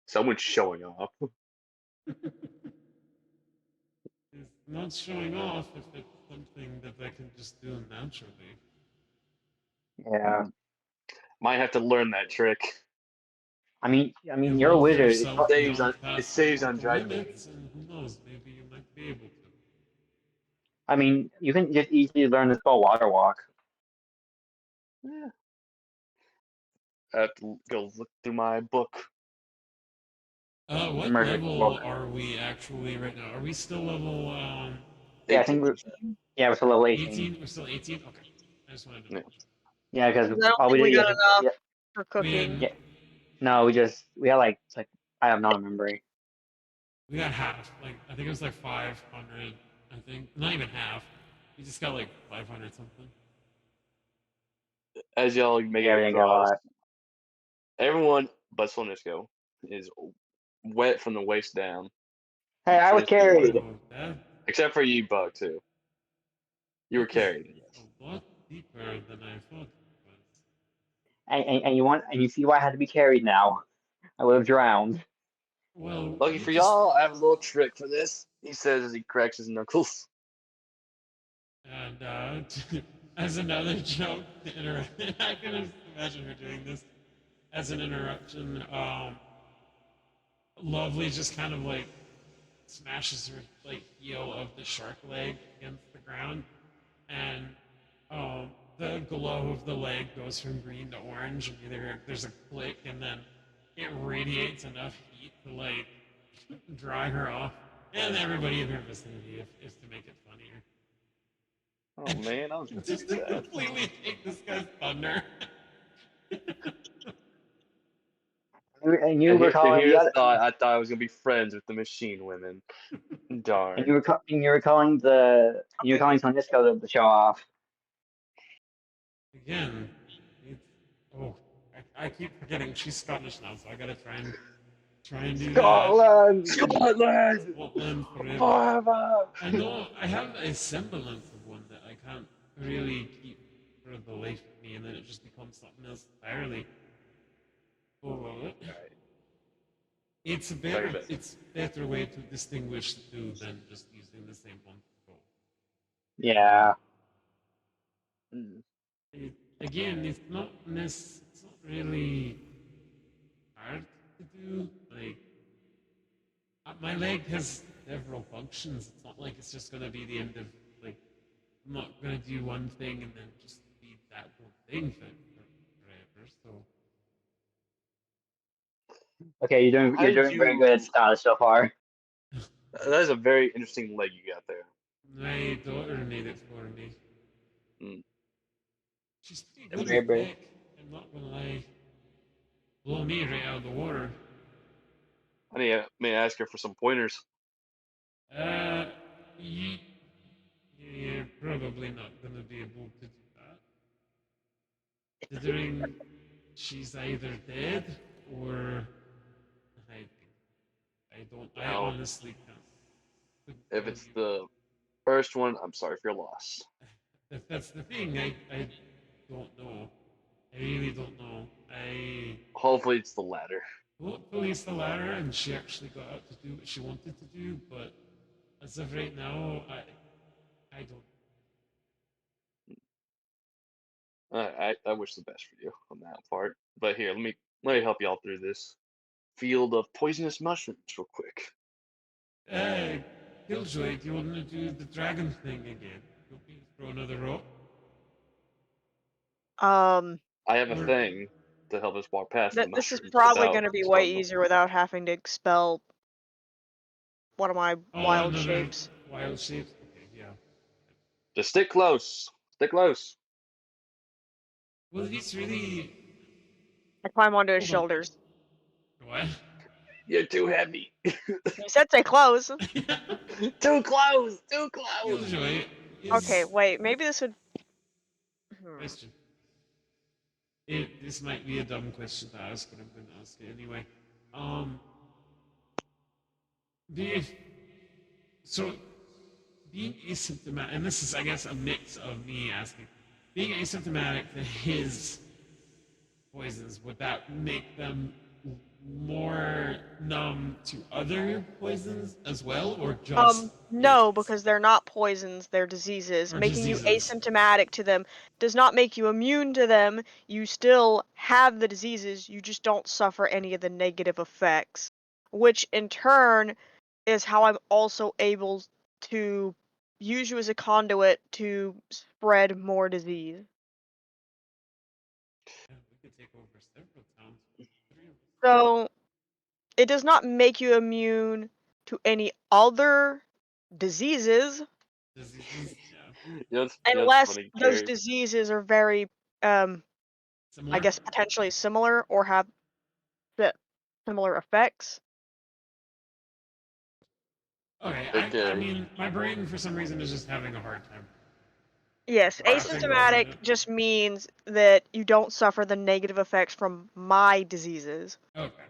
someone's showing off. It's not showing off if it's something that they can just do naturally. Yeah. Might have to learn that trick. I mean, You you're a love wizard. yourself Saves beyond on- past it saves on the dry limits, and who knows, maybe you might be able to. I mean, you can just easily learn the spell Water Walk. Yeah. I have to go look through my book. What Murder level book. are we actually right now? Are we still level Yeah, I think we're still level 18. 18? We're still 18? Okay. I just wanted to Yeah. Yeah, because I don't all think we did got enough yeah, for We cooking. had, no, we had like I have not remembering. we got half. Like, I think it was like 500. I think. Not even half. We just got like 500 something. As y'all make Yeah, we it didn't got a across, lot. everyone but Solnisco is wet from the waist down. Hey, I was carried. Oh, that Except for you, Bug, too. You were carried. a lot deeper than I thought it was. And you see why I had to be carried now. I would have drowned. Well, Lucky you for just- y'all, I have a little trick for this, he says as he cracks his knuckles. And as another joke, to interrupt, I can just imagine her doing this as an interruption. Lovely just kind of like smashes her like heel of the shark leg against the ground, and the glow of the leg goes from green to orange, and there's a click, and then it radiates enough heat to like dry her off, and everybody in her vicinity, if to make it funnier. Oh man, I was gonna Just do to that. completely take this guy's thunder. And you And were here, calling the other, I thought I was gonna be friends with the machine women. and Darn. you were calling Francisco the show off. Again, it's, oh, I keep forgetting she's Scottish now, so I gotta try and do that. Scotland. Scotland Scotland forever. forever. I know I have a semblance of one that I can't really keep for the life of me, and then it just becomes something else entirely. Oh, Very bad. it's better way to distinguish the two than just using the same one. Yeah. Again, it's not really hard to do. Like my leg has several functions. It's not like it's just gonna be the end of like I'm not gonna do one thing and then just be that one thing for forever. So Okay, How you're did doing very good at you? Scottish so far. That is a very interesting leg you got there. my daughter made it for me. Mm. She's pretty You're good very with brave. tech. I'm not gonna lie. Blow me right out of the water. May I ask her for some pointers? Uh, you, you're probably not gonna be able to do that, considering she's either dead or hiding. I Well, honestly can't. Couldn't if tell it's you. the first one, I'm sorry for your loss. If that's the thing, I don't know. I really don't know. I Hopefully, it's the latter. hopefully it's the latter, and she actually got out to do what she wanted to do. But as of right now, I don't. I wish the best for you on that part. But here, let me help you all through this field of poisonous mushrooms real quick. Killjoy, do you want to do the dragon thing again? You want me to throw another rope? Um, I have a Or, thing to help us walk past the this is mushrooms probably without going to be way expelling them. easier without having to expel one of my oh, wild another shapes. wild shape? Okay, yeah. Just stick close. Stick close. Well, he's really. I climb onto his Hold on. shoulders. What? You're too heavy. You said stay close. Too close. Too close. Killjoy Okay, is. wait, maybe this would... Question. This might be a dumb question to ask, but I'm going to ask it anyway. Um, do you, so being asymptomatic, and this is, I guess, a mix of me asking, being asymptomatic to his poisons, would that make them more numb to other poisons as well, or just No, his? because they're not poisons, they're diseases. Or Making you diseases? asymptomatic to them does not make you immune to them. You still have the diseases, you just don't suffer any of the negative effects. Which in turn is how I'm also able to use you as a conduit to spread more disease. Yeah, we could take over several towns. Three of us. So it does not make you immune to any other diseases Diseases, yeah. You know, it's unless funny, those Carrie. diseases are very I Similar? guess potentially similar or have the similar effects. Okay, Hey, I Carrie. mean, my brain for some reason is just having a hard time Yes, wrapping around asymptomatic it. just means that you don't suffer the negative effects from my diseases. Okay.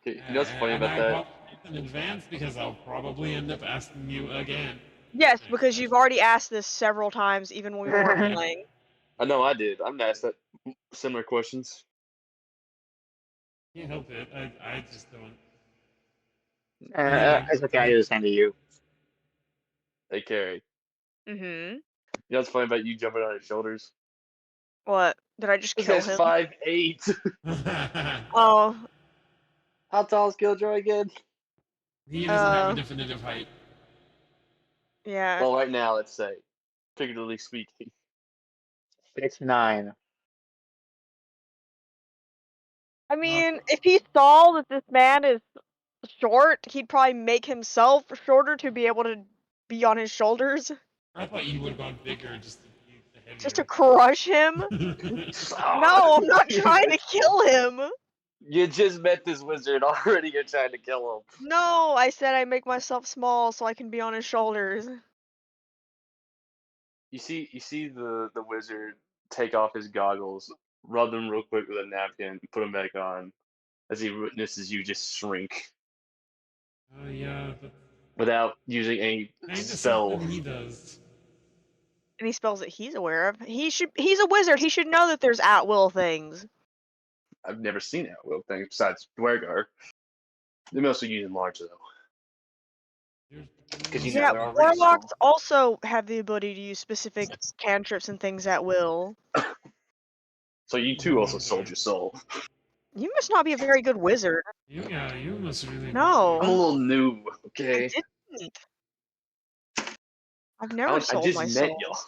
You know what's funny And about I that? apologize in advance because I'll probably end up asking you again. Yes, Next because you've session. already asked this several times, even when we weren't playing. I know I did. I'm asked that similar questions. Can't help it. I just don't. Anyway, It's okay, I do the same to you. Hey, Carrie. Mm-hmm. You know what's funny about you jumping on his shoulders? What? Did I just This kill guy's him? 5'8". Oh, How tall is Killjoy again? He doesn't have a definitive height. yeah. Well, right now, let's say, figuratively speaking. 6'9". I mean, if he saw that this man is short, he'd probably make himself shorter to be able to be on his shoulders. I thought you would have gone bigger just to be the heavier. Just to crush him? No, I'm not trying to kill him. You just met this wizard already. You're trying to kill him. No, I said I make myself small so I can be on his shoulders. You see the wizard take off his goggles, rub them real quick with a napkin, and put them back on, as he witnesses you just shrink Oh yeah, that's without using any kind of spell. something he does. Any spells that he's aware of. He's a wizard, he should know that there's at-will things. I've never seen it will things besides Dwergar. They're mostly using large though. Because you know Yeah, they're already warlocks small. also have the ability to use specific cantrips and things at will. So you too also sold your soul. You must not be a very good wizard. You must really. No. I'm a little noob, I okay? didn't. I've never I sold just my met soul. y'all.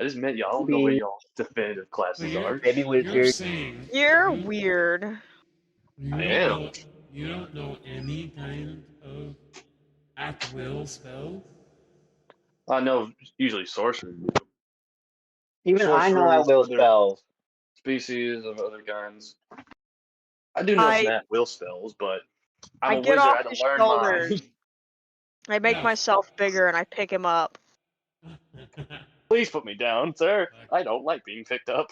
I just met y'all. I don't know what y'all definitive classes are. Baby You're wizard. saying You're you, weird. you I don't am. know you don't know any kind of at will spell. I know usually sorcerers do. Even I know Sorcerers, at-will other spells. species of other kinds. I do know some at-will spells, but I'm I a get wizard. I off had to his learn shoulders. mine. I make Yeah. myself bigger and I pick him up. Please put me down, sir. I don't like being picked up.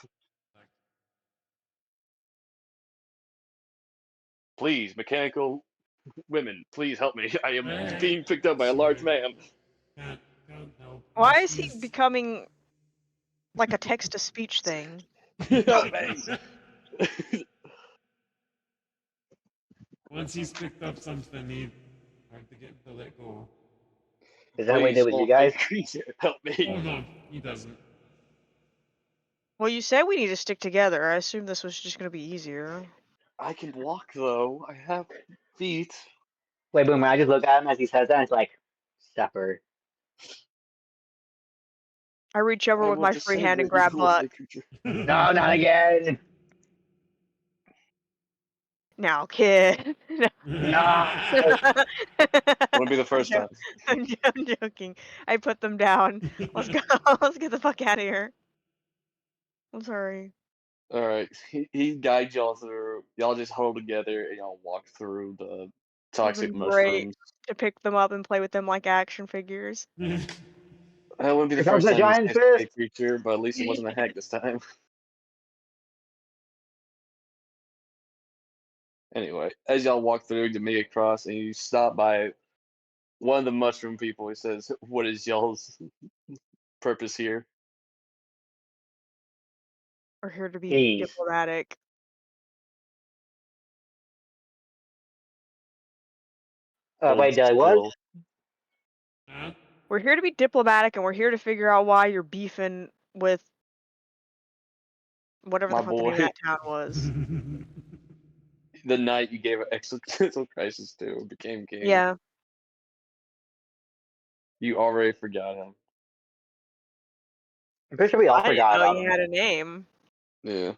Please, mechanical women, please help me. I am being picked up by a large man. Can't help. Why is he becoming like a text-to-speech thing? Help me. Once he's picked up something, he's hard to get to let go. Is that what he Please, did with you small guys? creature, help Oh me. no, he doesn't. Well, you said we need to stick together. I assume this was just gonna be easier. I can walk though. I have feet. Wait, Boomer, I just look at him as he says that and it's like, Supper. I reach over I with will my free hand and disintegrate grab you, butt. lovely creature. No, not again! Now, kid. No! Wouldn't be the first time. I'm joking. I put them down. Let's go. Let's get the fuck out of here. I'm sorry. Alright, he guides y'all through. Y'all just huddle together and y'all walk through the toxic Would've been great mushrooms. to pick them up and play with them like action figures. That wouldn't be the Here comes first the time he's giant kissed a fist! creature, but at least it wasn't a heck this time. Anyway, as y'all walk through, you make it across, and you stop by one of the mushroom people. He says, "What is y'all's purpose here?" We're here to be Peace. diplomatic. Wait, Holds Dilly, what? still. Huh? We're here to be diplomatic, and we're here to figure out why you're beefing with whatever My the fuck the name of boy, that town was. the night you gave an existential crisis to became king. Yeah. You already forgot him. I'm pretty sure we all I didn't forgot know about he him. had a name. Yeah.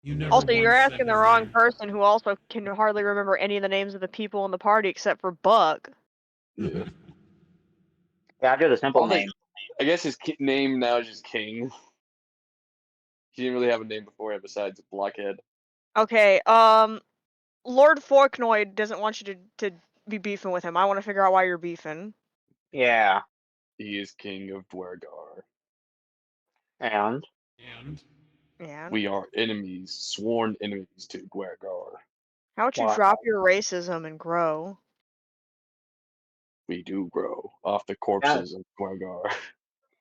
You never Also, you're once said asking the his wrong name. person who also can hardly remember any of the names of the people in the party except for Buck. Yeah. Yeah, I did a simple name. I guess his name now is just King. He didn't really have a name beforehand besides Blockhead. Okay, Lord Forknoid doesn't want you to be beefing with him. I want to figure out why you're beefing. Yeah. He is king of Dwergar. And? And Yeah. We are enemies, sworn enemies to Dwergar. How about you Wow. drop your racism and grow? We do grow off the corpses of Dwergar.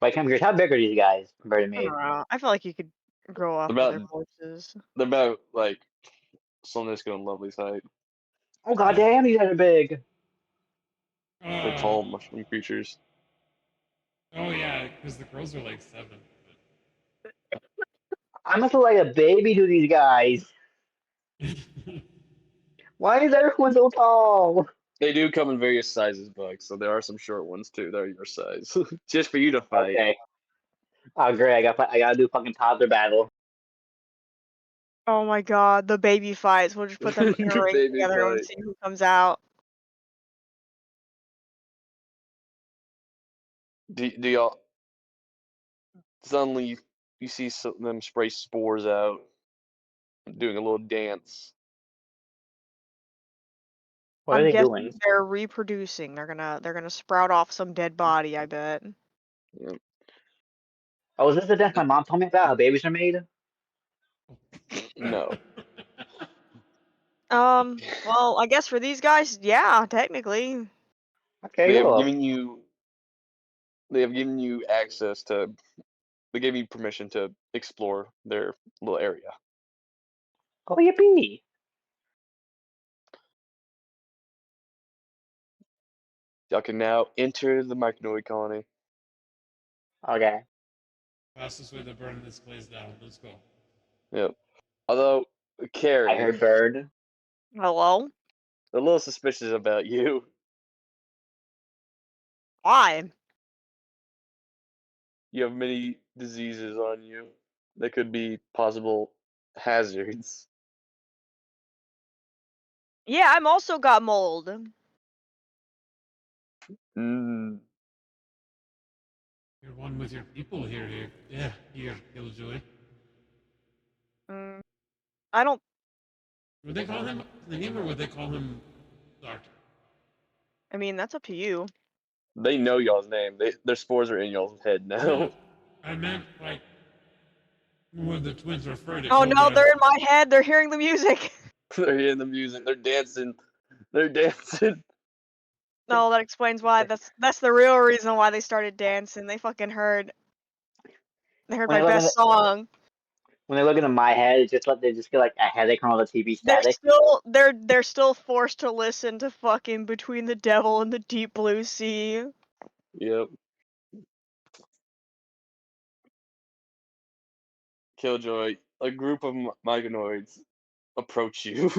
Wait, come here. How big are these guys compared to I me? don't know. I feel like you could grow off of About their voices. they're about like Solnisco and Lovely's height. Oh, goddamn, these guys are big! They're tall mushroom creatures. Oh yeah, because the girls are like 7. I must look like a baby to these guys. Why is everyone so tall? They do come in various sizes, Buck. So there are some short ones too that are your size, just for you to fight. Okay. Oh great, I gotta do fucking toddler battle. Oh my god, the baby fights. We'll just put them in a ring Baby together and fight. see who comes out. Do y'all suddenly you see some of them spray spores out, doing a little dance. What are I'm they guessing doing? they're reproducing. They're gonna sprout off some dead body, I bet. Yeah. Oh, is this the dance my mom told me about? How babies are made? No. Well, I guess for these guys, yeah, technically. Okay, They have cool. given you they have given you access to they gave you permission to explore their little area. Oh yippee! Y'all can now enter the Myconoid colony. Okay. Fastest way to burn this place down. Let's go. Yep. Although I Carrie, heard bird. Hello? a little suspicious about you. Why? You have many diseases on you that could be possible hazards. Yeah, I'm also got mold. Mm. You're one with your people here. Yeah, here, Killjoy. Mm, I don't. Would they call him the name, or would they call him Doctor? I mean, that's up to you. They know y'all's name. Their spores are in y'all's head No, now. I meant like when the twins refer to Oh no, Killjoy. they're in my head. They're hearing the music. They're hearing the music. They're dancing. They're dancing. No, that explains why. That's the real reason why they started dancing. They fucking heard. They heard When my I look best at song. when they look into my head, it's just like they just get like a headache from all the TV static. They're still forced to listen to fucking Between the Devil and the Deep Blue Sea. Yep. Killjoy, a group of Mygonoids approach you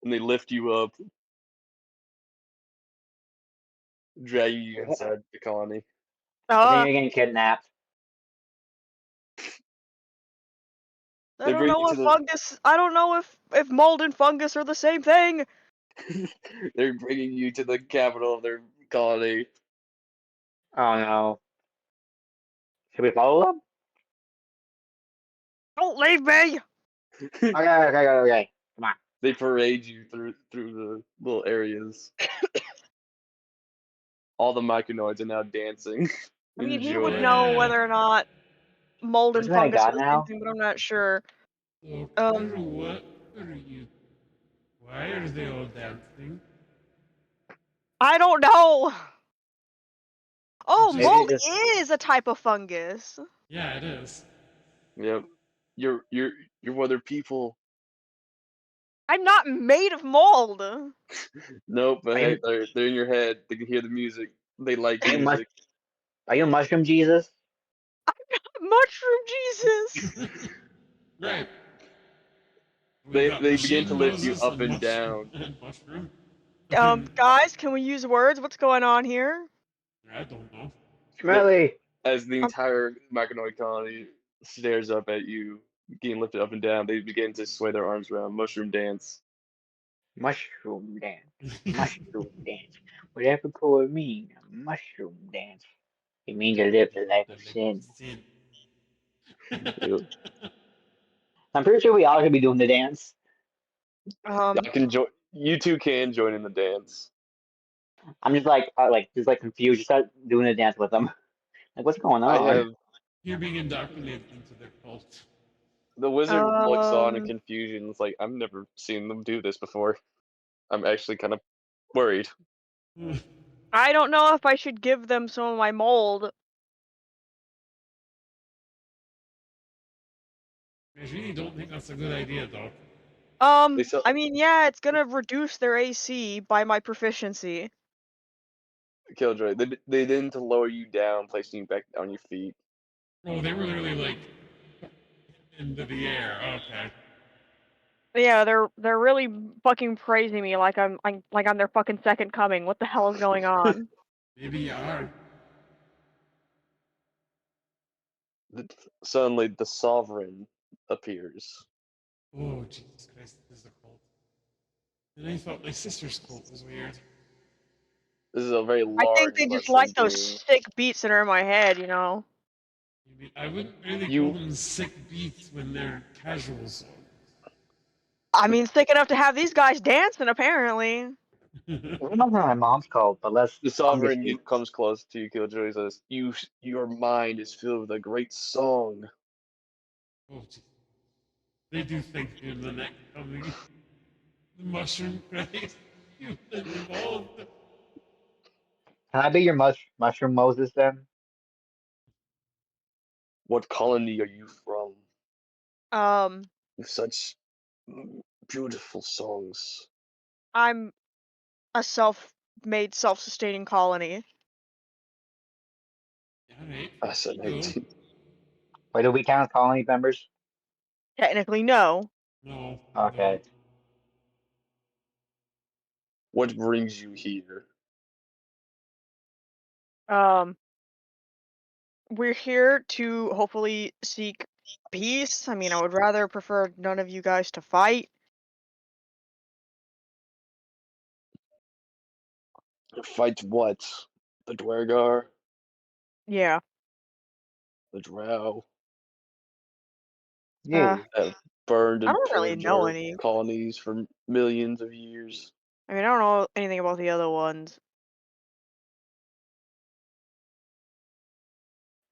and they lift you up, drag you inside the colony. I think Uh, you're getting kidnapped. I They don't bring you know to if fungus. I don't know if mold and fungus are the same thing. they're bringing you to the capital of their colony. Oh no. Should we follow them? Don't leave me. Okay. Come on. They parade you through the little areas. All the Myconoids are now dancing, I mean, he would know enjoying. whether or not mold and Isn't that a fungus are god the same now? thing, but I'm not sure. Doctor, what are you? Why are they all dancing? I don't know. Oh, Just Maybe mold it's just is a type of fungus. yeah, it is. Yep. You're other people. I'm not made of mold. Nope, but are hey, you they're in your head. They can hear the music. They like are you mush music. are you Mushroom Jesus? Mushroom Jesus. Right. We've They got they begin Machine to lift you Moses up and and Mushroom down and Mushroom. And Guys, can we use words? What's going on here? I don't know. Smelly. as the Um, entire Myconoid colony stares up at you, getting lifted up and down. They begin to sway their arms around, mushroom dance. Mushroom dance. Mushroom dance. Whatever could mean. Mushroom dance. It means to live the life The of lick sin. of sin. Yep. I'm pretty sure we all should be doing the dance. Y'all can join. You two can join in the dance. I'm just just like confused. Just start doing the dance with them. Like, what's going I on? have You're being indoctrinated into their cult. the wizard looks on in um, confusion. It's like I've never seen them do this before. I'm actually kind of worried. I don't know if I should give them some of my mold. I really don't think that's a good idea, though. They sell. I mean, yeah, it's gonna reduce their AC by my proficiency. Killjoy. They didn't lower you down, placing you back on your feet. Oh, they were literally like into the air. Okay. Yeah, they're really fucking praising me like I'm their fucking second coming. What the hell is going on? Maybe you are. Suddenly, the Sovereign appears. Oh, Jesus Christ, this is a cult. And I thought my sister's cult was weird. This is a very I think large they just mushroom like those being. sick beats that are in my head, you know. I wouldn't really You- call them sick beats when they're casual songs. I mean, sick enough to have these guys dancing, apparently. I don't know what my mom's called, but less The fungus Sovereign beat. comes close to you, Killjoy, and says, Your mind is filled with a great song. Oh, geez. They do think you're the next coming. The mushroom craze. You've been evolved. Can I be your mushroom Moses then? What colony are you from? Um, With such beautiful songs. I'm a self-made, self-sustaining colony. Alright. Fascinating. Wait, do we count as colony members? Technically, no. No. Okay. What brings you here? Um, we're here to hopefully seek peace. I mean, I would rather prefer none of you guys to fight. Fight what? The Dwergar? Yeah. The Drow? Uh, You. Have burned I and don't really pillaged know our any. colonies for millions of years. I mean, I don't know anything about the other ones.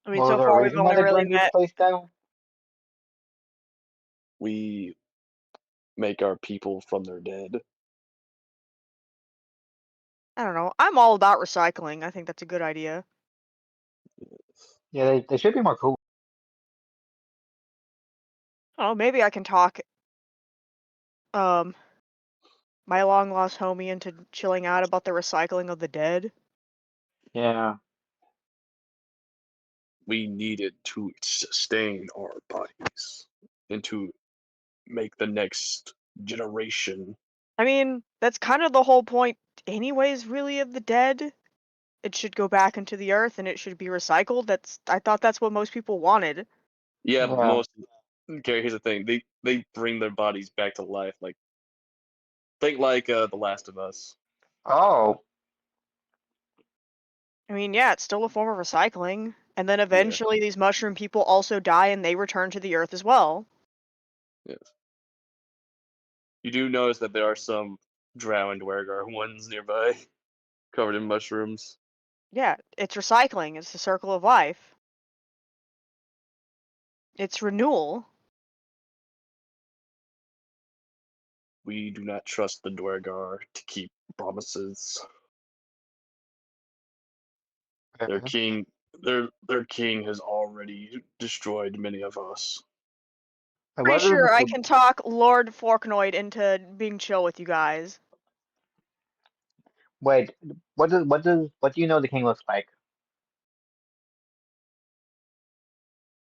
I mean, Well, so is there a far we've reason why only they really burned this met. place down? We make our people from their dead. I don't know. I'm all about recycling. I think that's a good idea. Yeah, they should be more cool. Oh, maybe I can talk um my long lost homie into chilling out about the recycling of the dead. Yeah. We need it to sustain our bodies and to make the next generation. I mean, that's kind of the whole point anyways, really, of the dead. It should go back into the earth and it should be recycled. I thought that's what most people wanted. Yeah, but Yeah. most. Okay, here's the thing. They bring their bodies back to life. Like think like The Last of Us. Oh. I mean, yeah, it's still a form of recycling. And then Yeah. eventually these mushroom people also die and they return to the earth as well. Yes. You do notice that there are some Drow and Dwergar ones nearby, covered in mushrooms. Yeah, it's recycling. It's the circle of life. It's renewal. We do not trust the Dwergar to keep promises. Their king, their king has already destroyed many of us. Pretty sure I can talk Lord Forknoid into being chill with you guys. Wait, what do you know the king looks like?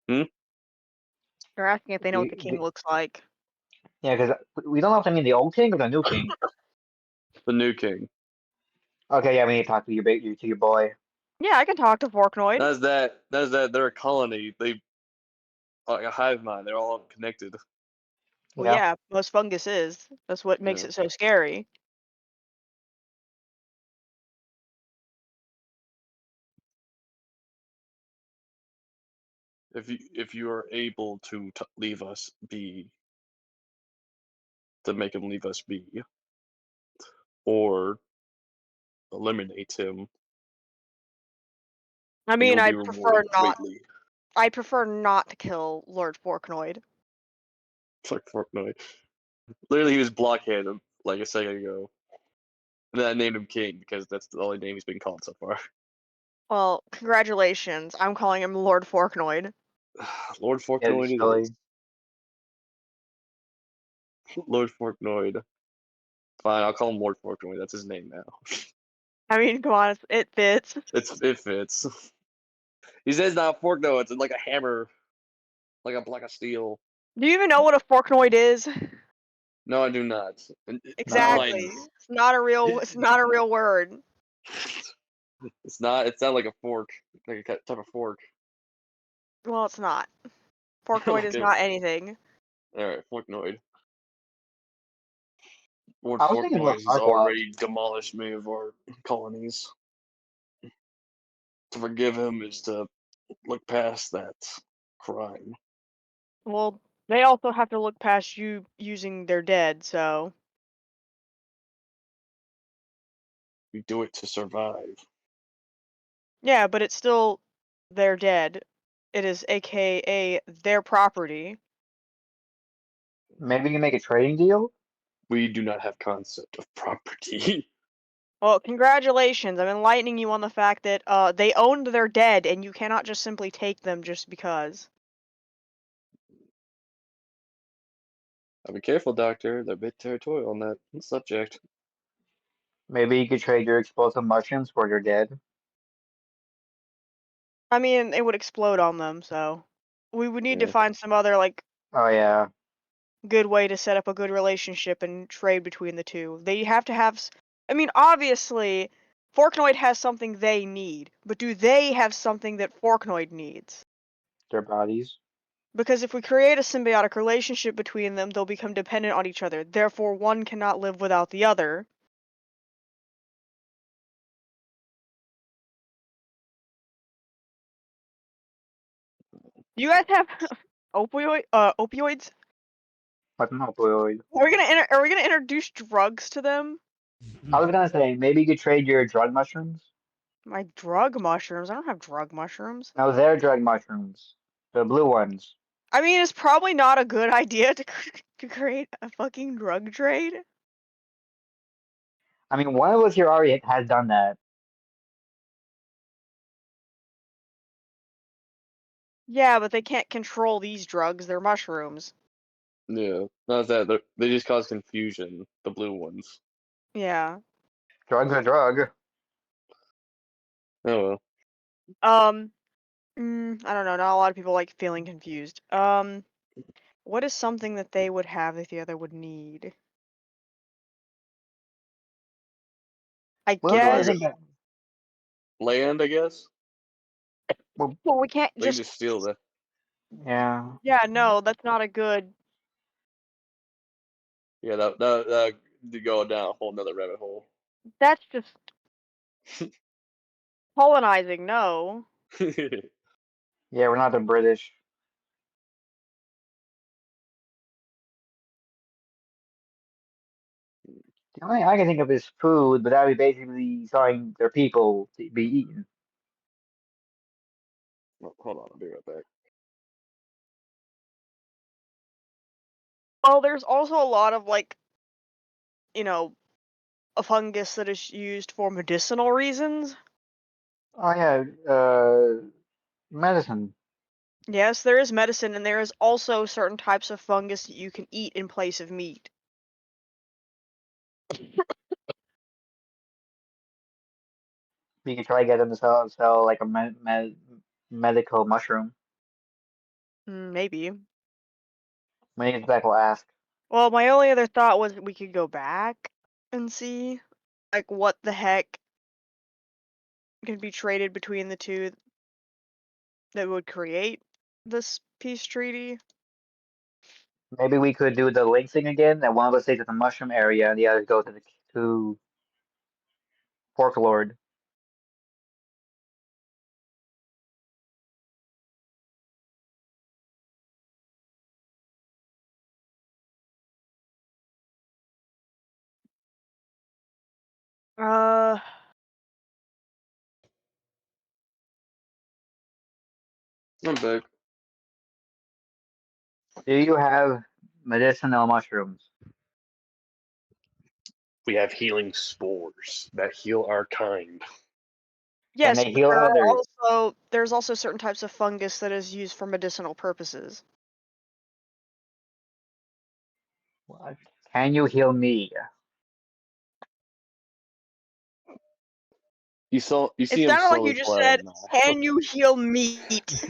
They're asking if they know what the Do, king looks like. yeah, because we don't know if I mean the old king or the new king. The new king. Okay, yeah, we need to talk to your boy. Yeah, I can talk to Forknoid. That's that. That's that. They're a colony. They like a hive mind. They're all connected. Well, Yeah. yeah, most fungus is. That's what makes Yeah. it so scary. If you are able to leave us be, to make him leave us be, or eliminate him, I you mean, will I be prefer rewarded not. greatly. I prefer not to kill Lord Forknoid. Fuck Fortnite. Literally, he was blockheaded like a second ago. And then I named him King because that's the only name he's been called so far. Well, congratulations. I'm calling him Lord Forknoid. Lord Yeah, it's Forknoid it silly. is. Lord Forknoid. Fine, I'll call him Lord Forknoid. That's his name now. I mean, come on, it fits. It fits. He says not a fork though. It's like a hammer, like a block of steel. Do you even know what a forknoid is? No, I do not. Exactly. Enlighten. It's not a real. It's not a real word. It's not. It's not like a fork, like a type of fork. Well, it's not. Forknoid is Okay. not anything. All right, forknoid. Lord I was thinking about Forknoid has Farquaad. already demolished many of our colonies. To forgive him is to look past that crime. Well, they also have to look past you using their dead, so. We do it to survive. Yeah, but it's still their dead. It is AKA their property. Maybe we can make a trading deal. We do not have concept of property. Well, congratulations. I'm enlightening you on the fact that they owned their dead and you cannot just simply take them just because. I'll be careful, Doctor. They're a bit territorial on that subject. Maybe you could trade your explosive mushrooms for your dead. I mean, it would explode on them, so we would need to Yeah. find some other like Oh yeah. good way to set up a good relationship and trade between the two. They have to have I mean, obviously Forknoid has something they need, but do they have something that Forknoid needs? Their bodies. Because if we create a symbiotic relationship between them, they'll become dependent on each other. Therefore, one cannot live without the other. You guys have opioids? But no opioid. Are we gonna introduce drugs to them? I was gonna say maybe you could trade your drug mushrooms. My drug mushrooms? I don't have drug mushrooms. No, their drug mushrooms. The blue ones. I mean, it's probably not a good idea to create a fucking drug trade. I mean, one of us here already has done that. Yeah, but they can't control these drugs. They're mushrooms. Yeah. Not that. They just cause confusion. The blue ones. Yeah. Drug's a drug. Oh well. I don't know. Not a lot of people like feeling confused. What is something that they would have that the other would need? I What else do I guess. think? Land, I guess. Well, Well, we can't They can just. just steal that. yeah. Yeah, no, that's not a good. Yeah, that to go down a whole nother rabbit hole. That's just colonizing. No. Yeah, we're not the British. The only thing I can think of is food, but that would be basically telling their people to be eaten. Oh, hold on, I'll be right back. Well, there's also a lot of like, you know, a fungus that is used for medicinal reasons. Oh yeah, medicine. Yes, there is medicine, and there is also certain types of fungus that you can eat in place of meat. We could try to get them to sell like a medical mushroom. Maybe. When he gets back, we'll ask. Well, my only other thought was we could go back and see, like, what the heck could be traded between the two that would create this peace treaty. Maybe we could do the link thing again. That one of us stays at the mushroom area and the other goes to Pork Lord. Uh, I'm back. Do you have medicinal mushrooms? We have healing spores that heal our kind. Can yes, they but heal others? there's also certain types of fungus that is used for medicinal purposes. What? Can you heal me? You see It him sounded like slowly you just play said, now. "Can you heal meat?"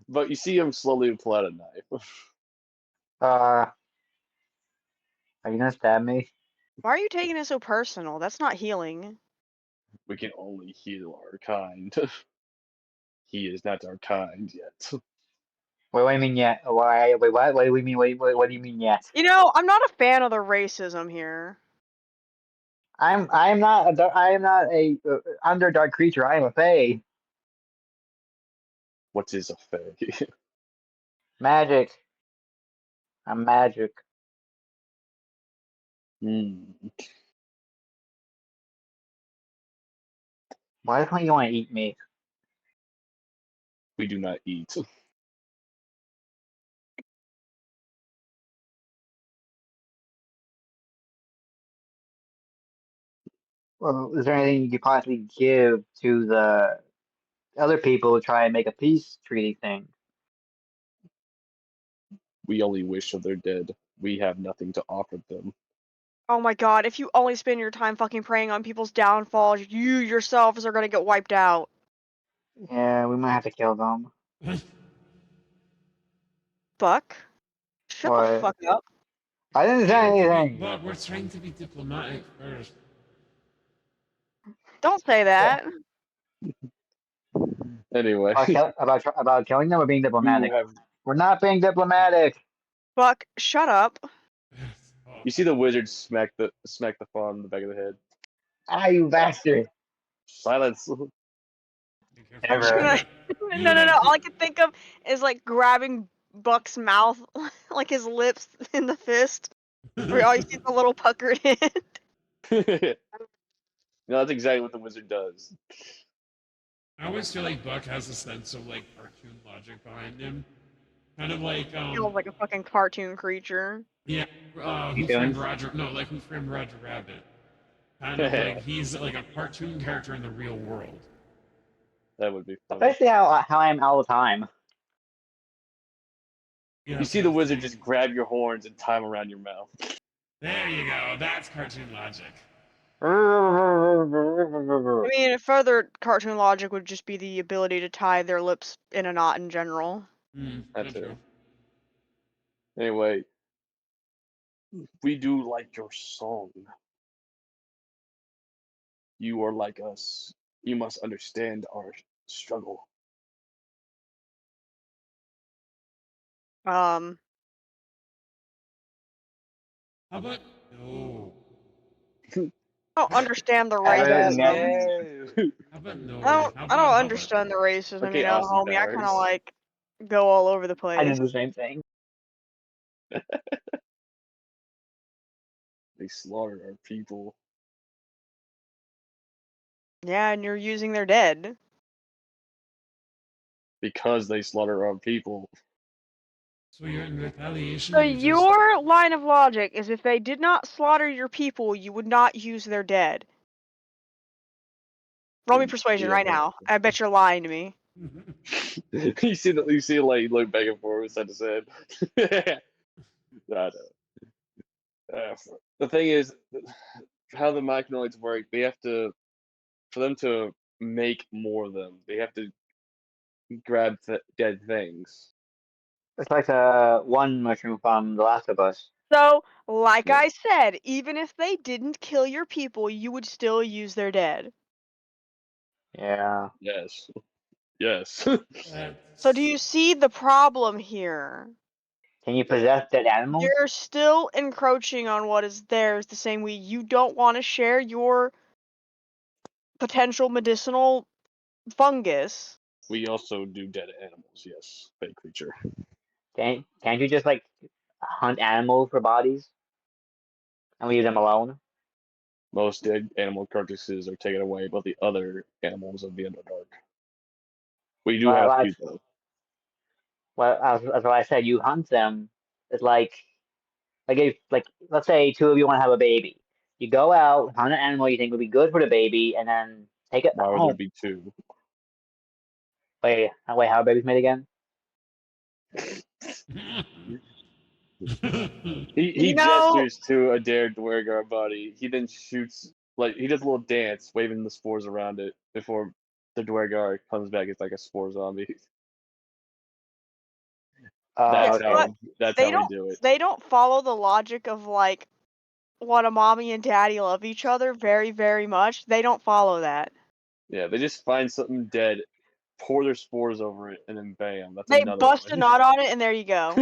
But you see him slowly pull out a knife. Are you gonna stab me? Why are you taking it so personal? That's not healing. We can only heal our kind. He is not our kind yet. What do you mean yet? Why? Wait, what? What do we mean? What do you mean yet? You know, I'm not a fan of the racism here. I am not a underdark creature. I am a fae. What is a fae? Magic. I'm magic. Hmm. Why don't you want to eat me? We do not eat. Well, is there anything you could possibly give to the other people to try and make a peace treaty thing? We only wish that they're dead. We have nothing to offer them. Oh my god, if you only spend your time fucking preying on people's downfalls, you yourselves are gonna get wiped out. Yeah, we might have to kill them. Buck? Shut the What? fuck up. I didn't say anything. But we're trying to be diplomatic first. Don't say that. Anyway, About killing them or being you diplomatic? have We're not being diplomatic. Buck, shut up. Oh, you see the wizard smack the fawn in the back of the head. Ah, you bastard. Silence. be careful. Never. No. All I can think of is like grabbing Buck's mouth, like his lips in the fist, where all you see is a little puckered head. No, that's exactly what the wizard does. I always feel like Buck has a sense of like cartoon logic behind him. Kind of like Feels like a fucking cartoon creature. yeah, You Who doing? Framed Roger? No, like Who Framed Roger Rabbit. Kind of like he's like a cartoon character in the real world. That would be funny. Especially how I am all the time. You see the wizard just grab your horns and tie them around your mouth. There you go. That's cartoon logic. I mean, further cartoon logic would just be the ability to tie their lips in a knot in general. That's True. it. Anyway, we do like your song. You are like us. You must understand our struggle. Um, How about no? I don't understand the don't racism. know. How about no? I don't understand the racism, Okay, you know, Austin homie. I kind of Powers. like go all over the I place. did the same thing. They slaughtered our people. Yeah, and you're using their dead. Because they slaughtered our people. So you're in retaliation. So you just your line of logic is if they did not slaughter your people, you would not use their dead. Roll me persuasion Yeah. right now. I bet you're lying to me. you see like look back and forth side to side. I know. The thing is, how the machinoids work, they have to, for them to make more of them, they have to grab dead things. It's like one mushroom from The Last of Us. So, like Yeah. I said, even if they didn't kill your people, you would still use their dead. Yeah. Yes. Yes. So do you see the problem here? Can you possess dead animals? You're still encroaching on what is theirs the same way you don't want to share your potential medicinal fungus. We also do dead animals, yes. Fake creature. Can't you just like hunt animals for bodies and leave them alone? Most dead animal carcasses are taken away, but the other animals of the Underdark. We do have a few though. That's what I said. You hunt them. It's if let's say two of you want to have a baby. You go out, hunt an animal you think would be good for the baby, and then take it Why would there home. be two? Wait, how are babies made again? He You know- gestures to a dead Dwergar body. He then shoots Like he does a little dance, waving the spores around it before the Dwergar comes back. It's like a spore zombie. Yeah, That's but how. That's they how we don't do it. they don't follow the logic of like what a mommy and daddy love each other very, very much. They don't follow that. Yeah, they just find something dead, pour their spores over it, and then bam, that's They another bust a one. knot on it and there you go.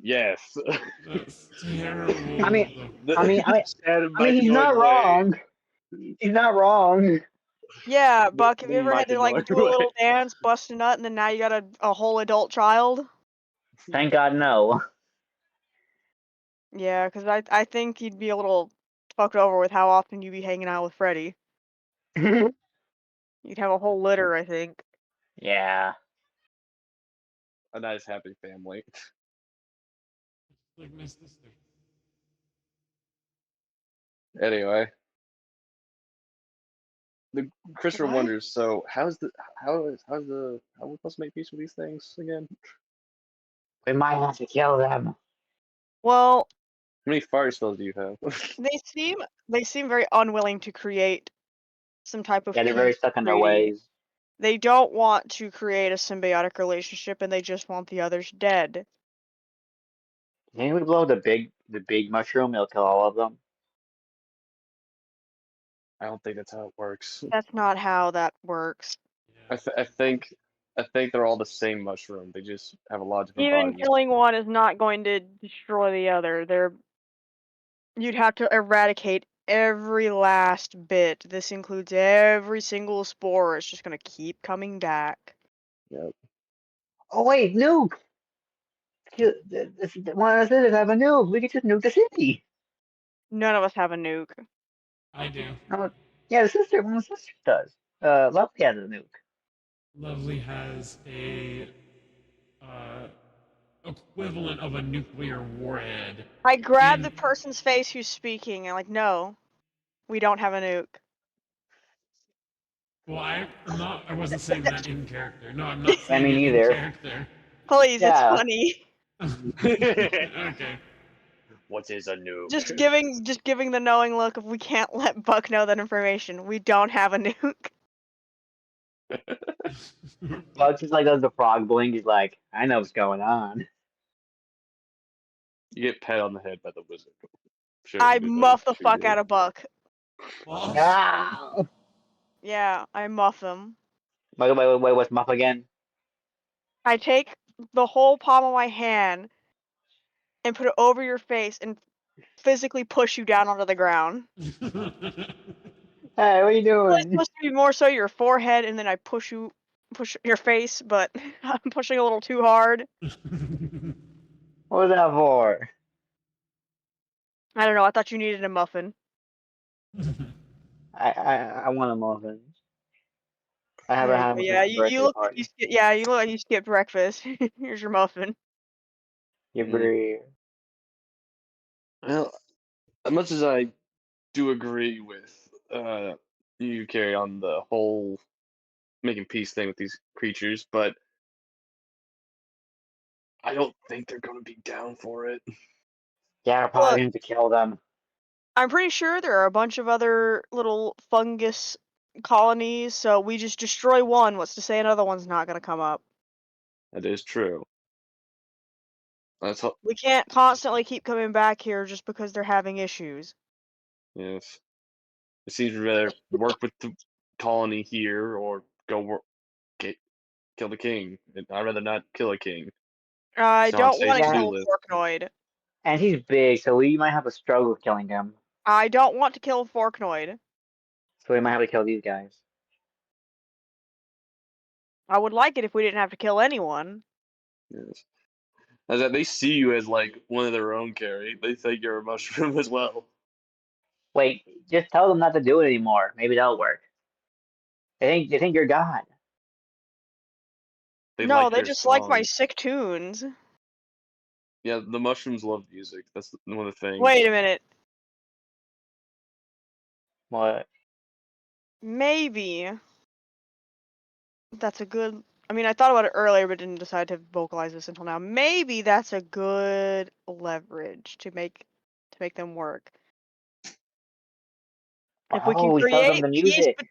Yes. That's terrible. I mean, The- I mean, I mean, Shannon I mean, might be he's going not away. wrong. He's not wrong. Yeah, Buck, have you ever Might had be to like going do a away. little dance, bust a nut, and then now you got a whole adult child? Thank God, no. Yeah, because I think you'd be a little fucked over with how often you'd be hanging out with Freddy. You'd have a whole litter, I think. Yeah. A nice happy family. Like my sister. Anyway, the Christopher What? wonders. So how are we supposed to make peace with these things again? We might have to kill them. Well, How many fire spells do you have? they seem very unwilling to create some type of Yeah, they're very peace stuck in their treaty. ways. They don't want to create a symbiotic relationship, and they just want the others dead. Think we blow the big mushroom, it'll kill all of them. I don't think that's how it works. That's not how that works. I, th- I think I think they're all the same mushroom. They just have a lot of different Even bodies. killing one is not going to destroy the other. You'd have to eradicate every last bit. This includes every single spore. It's just gonna keep coming back. Yep. Oh wait, nuke! One of the sisters have a nuke. We could just nuke the city. None of us have a nuke. I do. No, yeah, one of the sisters does. Lovely has a nuke. Lovely has a equivalent of a nuclear warhead. I grab the And person's face who's speaking and like, no, we don't have a nuke. well, I wasn't saying that in character. No, I'm not I saying mean, it in neither. character. Please, it's Yeah. funny. Okay. What is a nuke? Just giving the knowing look of we can't let Buck know that information. We don't have a nuke. Bugs just like does the frog blink. He's like, I know what's going on. You get pat on the head by the wizard. Sure, I you do muff that. the fuck out of Buck. Well, Ah! Yeah, I muff him. Wait, what's muff again? I take the whole palm of my hand and put it over your face and physically push you down onto the ground. Hey, what are you It's doing? supposed to be more so your forehead, and then I push your face, but I'm pushing a little too hard. What was that for? I don't know. I thought you needed a muffin. I want a muffin. I haven't There you had go. one since Yeah, the you birthday look like party. you look like you skipped breakfast. Here's your muffin. You Mm. breathe. Well, as much as I do agree with you, Carrie, on the whole making peace thing with these creatures, but I don't think they're going to be down for it. Yeah, we're probably Look, going to kill them. I'm pretty sure there are a bunch of other little fungus colonies, so we just destroy one. What's to say another one's not gonna come up? That is true. That's all. We can't constantly keep coming back here just because they're having issues. Yes. It seems we'd rather work with the colony here or kill the king. I'd rather not kill a king. I It's on don't want stage to Yeah. two kill list. Forknoid. And he's big, so we might have a struggle with killing him. I don't want to kill Forknoid. So we might have to kill these guys. I would like it if we didn't have to kill anyone. Yes. As that they see you as like one of their own, Carrie. They think you're a mushroom as well. Wait, just tell them not to do it anymore. Maybe that'll work. They think you're God. They No, like they your just like my songs. sick tunes. Yeah, the mushrooms love music. That's one of the things. Wait a minute. What? Maybe that's a good. I mean, I thought about it earlier, but didn't decide to vocalize this until now. Maybe that's a good leverage to make them work. If we can Oh, we sell them create the peace, music.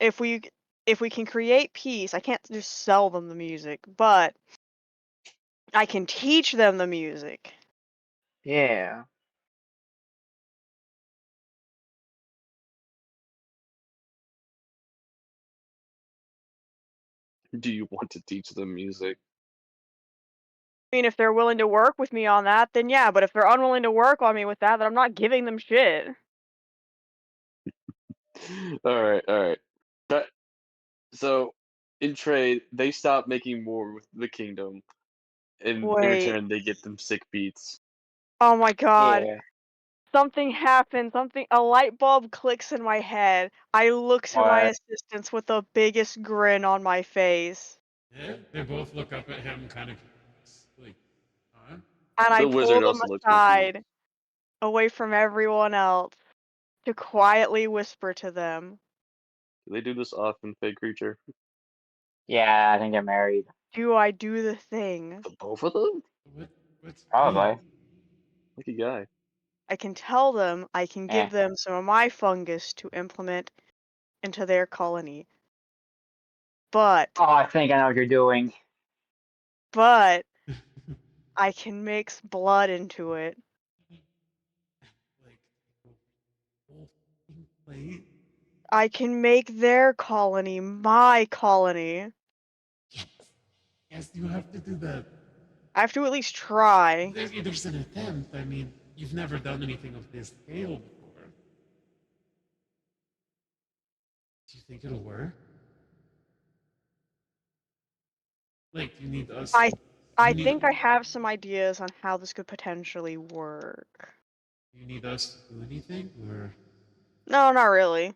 if we can create peace, I can't just sell them the music, but I can teach them the music. Yeah. Do you want to teach them music? I mean, if they're willing to work with me on that, then yeah. But if they're unwilling to work on me with that, then I'm not giving them shit. All right. That so in trade, they stop making war with the kingdom, and in Wait. return, they get them sick beats. Oh my god. Yeah. Something happened. A light bulb clicks in my head. I look to my What? assistants with the biggest grin on my face. Yeah, they both look up at him, kind of like, huh? And I The pull wizard them also looks confused. aside, away from everyone else, to quietly whisper to them, Do they do this often, fake creature? Yeah, I think they're married. "Do I do the thing? The both of them? What's Probably. Lucky guy. I can tell them I can Eh. give them some of my fungus to implement into their colony. But Oh, I think I know what you're doing. I can mix blood into it. like whole plate? I can make their colony my colony. Yes, yes, you have to do that. I have to at least try. There's an attempt. I mean, you've never done anything of this scale before. Do you think it'll work? Like, you need us. I you need, think I have some ideas on how this could potentially work. You need us to do anything, or No, not really.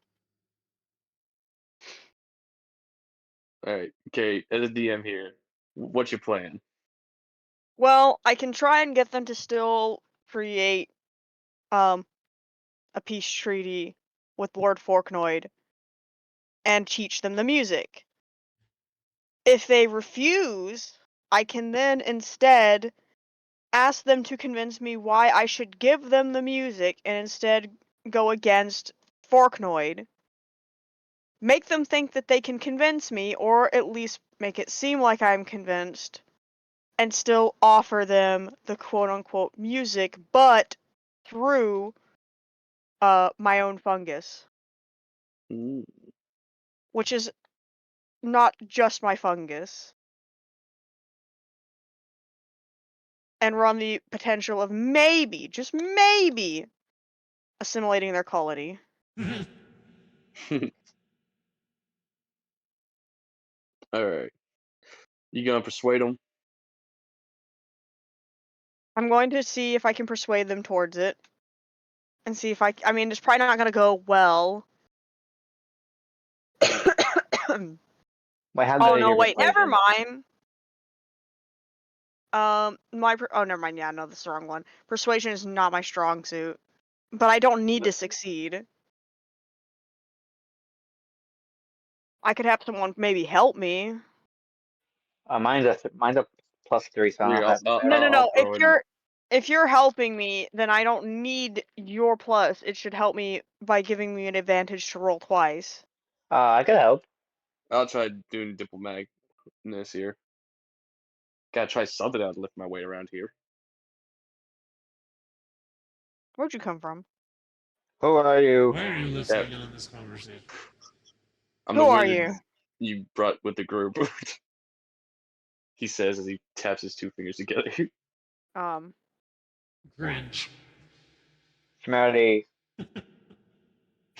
All right, okay. As a DM here, what's your plan? Well, I can try and get them to still create a peace treaty with Lord Forknoid and teach them the music. If they refuse, I can then instead ask them to convince me why I should give them the music and instead go against Forknoid. Make them think that they can convince me, or at least make it seem like I'm convinced, and still offer them the quote-unquote music, but through my own fungus, Mm. which is not just my fungus, and run the potential of maybe, just maybe, assimilating their colony. All right, you gonna persuade them? I'm going to see if I can persuade them towards it, and see if I mean, it's probably not going to go well. Wait, how Oh good is no, your wait, never persuasion? mind. Oh, never mind. Yeah, no, this is the wrong one. Persuasion is not my strong suit, but I don't need to succeed. I could have someone maybe help me. Mine's a +3, so I don't Here, know if that No, no, matters. I'll no. throw in. If you're helping me, then I don't need your plus. It should help me by giving me an advantage to roll twice. I could help. I'll try doing diplomaticness here. Gotta try something out to lift my way around here. Where'd you come from? Who are you? why are you listening in on this conversation? I'm Who the are wizard you? you brought with the group. He says as he taps his two fingers together. Grinch. Smelly.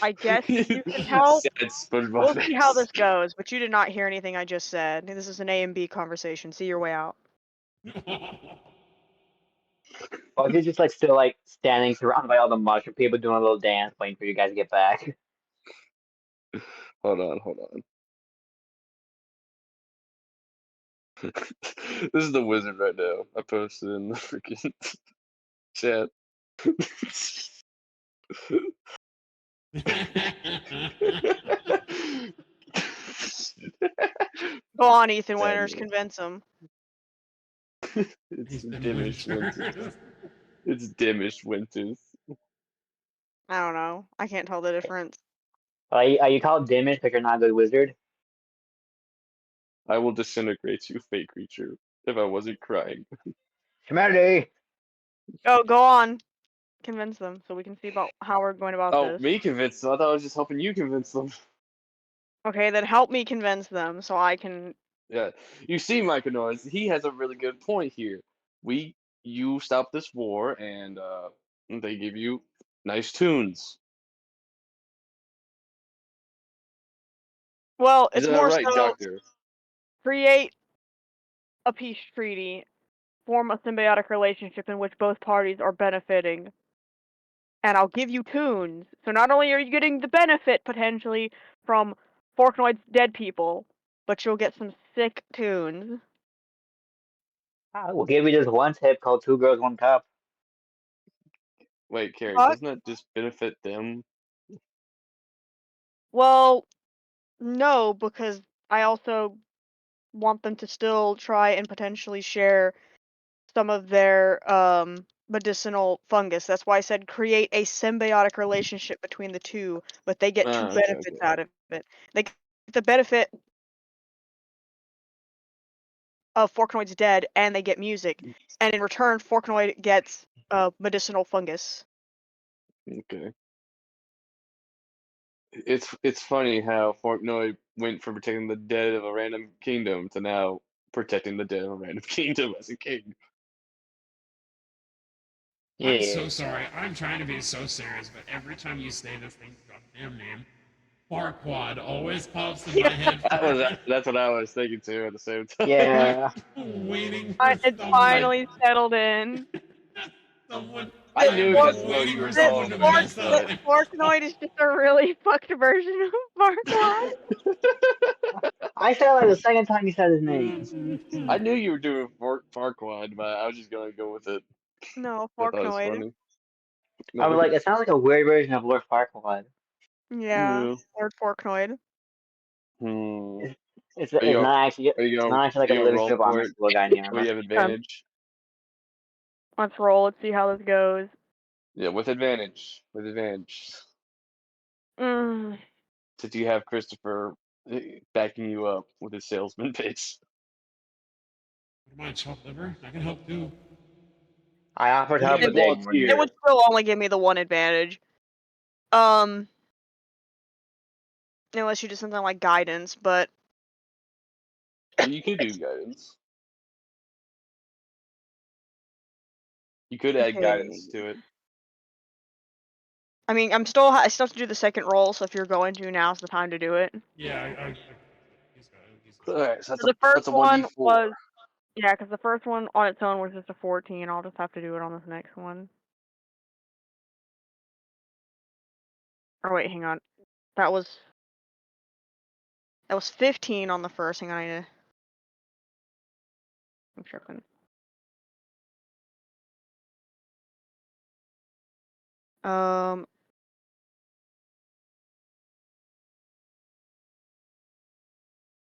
I guess you can help. Sad SpongeBob We'll see how face. this goes, but you did not hear anything I just said. This is an A and B conversation. See your way out. Or if you're just like still like standing surrounded by all the mushroom people doing a little dance, waiting for you guys to get back. Hold on. This is the wizard right now. I posted in the freaking chat. Go on, Ethan Winters. Daniel. Convince him. It's Ethan Dimish Winters. Winters. It's Dimish Winters. I don't know. I can't tell the difference. Are you called Dimmish because you're not a good wizard? I will disintegrate you, fake creature, if I wasn't crying. Humanity! Oh, go on. Convince them so we can see about how we're going about Oh, this. me convince them? I thought I was just helping you convince them. Okay, then help me convince them so I can. Yeah. You see, Mykonos, he has a really good point here. You stop this war, and they give you nice tunes. Well, it's Isn't that more right, so Doctor? create a peace treaty, form a symbiotic relationship in which both parties are benefiting, and I'll give you tunes. So not only are you getting the benefit potentially from Forknoid's dead people, but you'll get some sick tunes. We'll give you this one tip called Two Girls, One Cup. Wait, Carrie, What? doesn't that just benefit them? Well, no, because I also want them to still try and potentially share some of their medicinal fungus. That's why I said create a symbiotic relationship between the two, but they get two Okay, benefits okay. out of it. They get the benefit of Forknoid's dead, and they get music, and in return, Forknoid gets medicinal fungus. Okay. It's funny how Forknoy went from protecting the dead of a random kingdom to now protecting the dead of a random kingdom as a king. I'm Yeah. so sorry. I'm trying to be so serious, but every time you say this thing's goddamn name, Farquad always pops in my head first. That's what I was thinking too at the same time. Yeah. Waiting for It's someone. finally settled in. Someone. I That knew Fork, that's I'm what waiting you were for that someone calling to it, Fork, mess that up. but Forknoid is just a really fucked version of Farquaad. I said it like the second time you said his name. I knew you were doing Farquad, but I was just gonna go with it. No, I thought it was Forknoid. funny. I was No. like, it sounds like a weird version of Lord Farquaad. Yeah, Yeah. Lord Forknoid. Hmm. It's, it's Are you it's gonna not actually are you it's gonna not actually like are a you gonna leadership roll for armor it? school guy named Or you Armor. have advantage? Let's roll. Let's see how this goes. Yeah, with advantage. With advantage. Mm. Since you have Christopher backing you up with his salesman pitch. What am I, chopped liver? I can help too. I offered You help, need but to they It ignored volunteer. me. would still only give me the one advantage. Um, unless you do something like guidance, but You could do guidance. You could add okay. guidance to it. I mean, I still have to do the second roll, so if you're going to, now's the time to do it. Yeah, he's got it. He's got it. Alright, so So the first that's a one 1d4. was, yeah, because the first one on its own was just a 14. I'll just have to do it on this next one. Or wait, hang on. That was 15 on the first. Hang on, I'm tripping.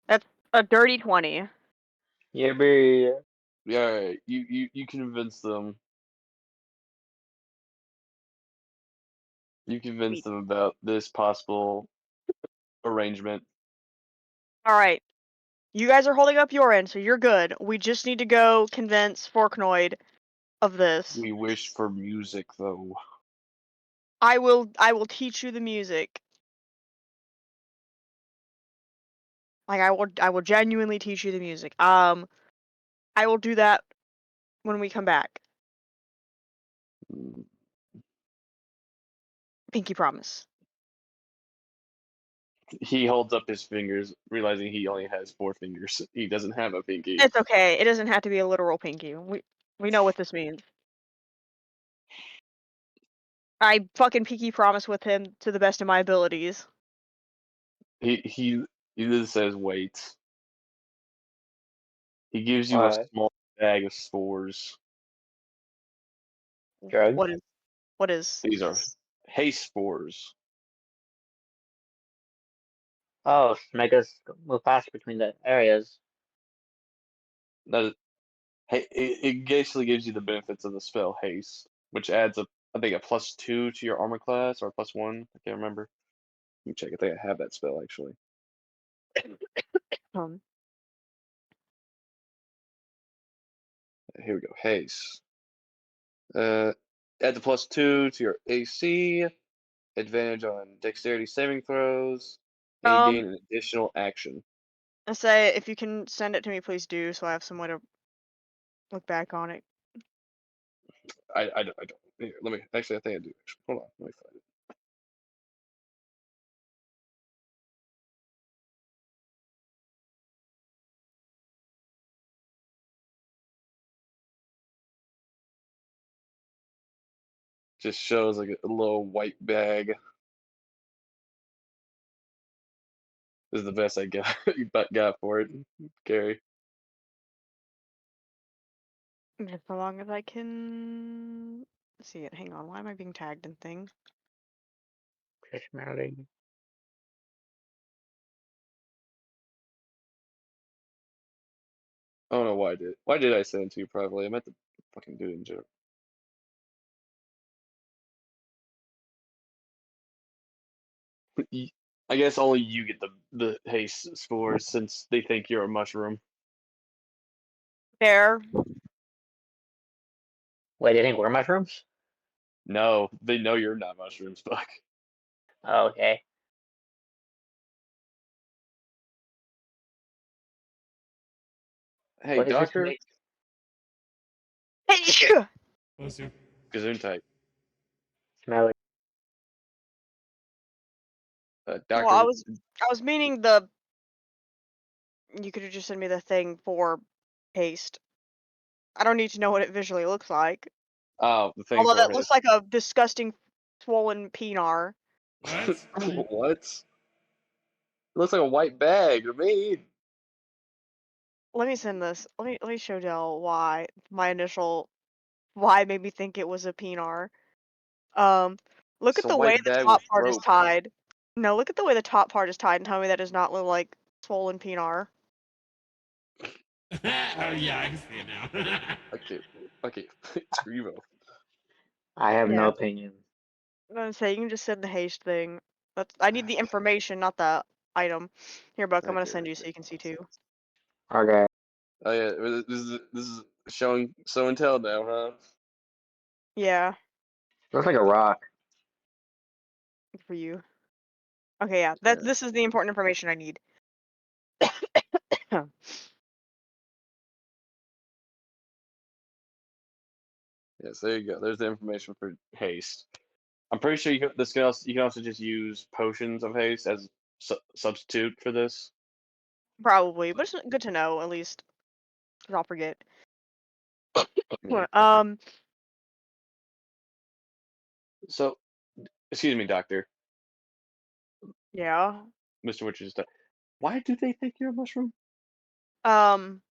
That's a dirty 20. Yeah, be Yeah, alright. You convince them. You convince Sweet. them about this possible arrangement. All right. You guys are holding up your end, so you're good. We just need to go convince Forknoid of this. We wish for music, though. I will teach you the music. Like I will genuinely teach you the music. I will do that when we come back. Mm. Pinky promise. He holds up his fingers, realizing he only has 4 fingers. He doesn't have a pinky. It's okay. It doesn't have to be a literal pinky. We know what this means. I fucking pinky promise with him to the best of my abilities. He just says wait. He gives you a what? small bag of spores. Drugs? What is? These are haste spores. Oh, to make us move faster between the areas. That is, it basically gives you the benefits of the spell haste, which adds a I think a +2 to your armor class or +1. I can't remember. Let me check. I think I have that spell actually. Um, Here we go. Haste. Add the +2 to your AC. Advantage on dexterity saving throws. And you gain um, an additional action. I say if you can send it to me, please do, so I have some way to look back on it. I don't. Here, let me. Actually, I think I do. Actually. Hold on. Let me find it. Just shows like a little white bag. This is the best I got for it, Gary. Just so long as I can see it. Hang on, why am I being tagged in things? Smelly. I don't know why I did. Why did I send it to you privately? I meant to fucking do it in general. I guess only you get the haste scores since they think you're a mushroom. There. Wait, do you think we're mushrooms? No, they know you're not mushrooms. Fuck. Oh, okay. Hey, What does this doctor. make? Hey! Close you. Gesundheit. Smelly. Well, Doctor. I was meaning you could have just sent me the thing for haste. I don't need to know what it visually looks like. Oh, the thing Although for that looks like a disgusting swollen penar. What? What? It looks like a white bag to me. Let me send this. Let me show Dell why why made me think it was a penar. Look It's at a the way white the bag top with part is rope. tied. No, look at the way the top part is tied and tell me that does not look like swollen penar. Oh yeah, I can see it now. Okay, okay. Screw you both. I have no Yeah. opinion. I'm gonna say you can just send the haste thing. I need the information, not the item. Here, Buck, I'm gonna Okay. send you so you can see too. Okay. Oh yeah, this is showing show and tell now, huh? Yeah, Looks like a rock. good for you. Okay, yeah. Yeah. This is the important information I need. Yes, there you go. There's the information for haste. I'm pretty sure you can also just use potions of haste as substitute for this. Probably, but it's good to know at least, 'cause I'll forget. Yeah. Um, So, excuse me, Doctor, yeah. Mr. Witcher's. Why do they think you're a mushroom? Um,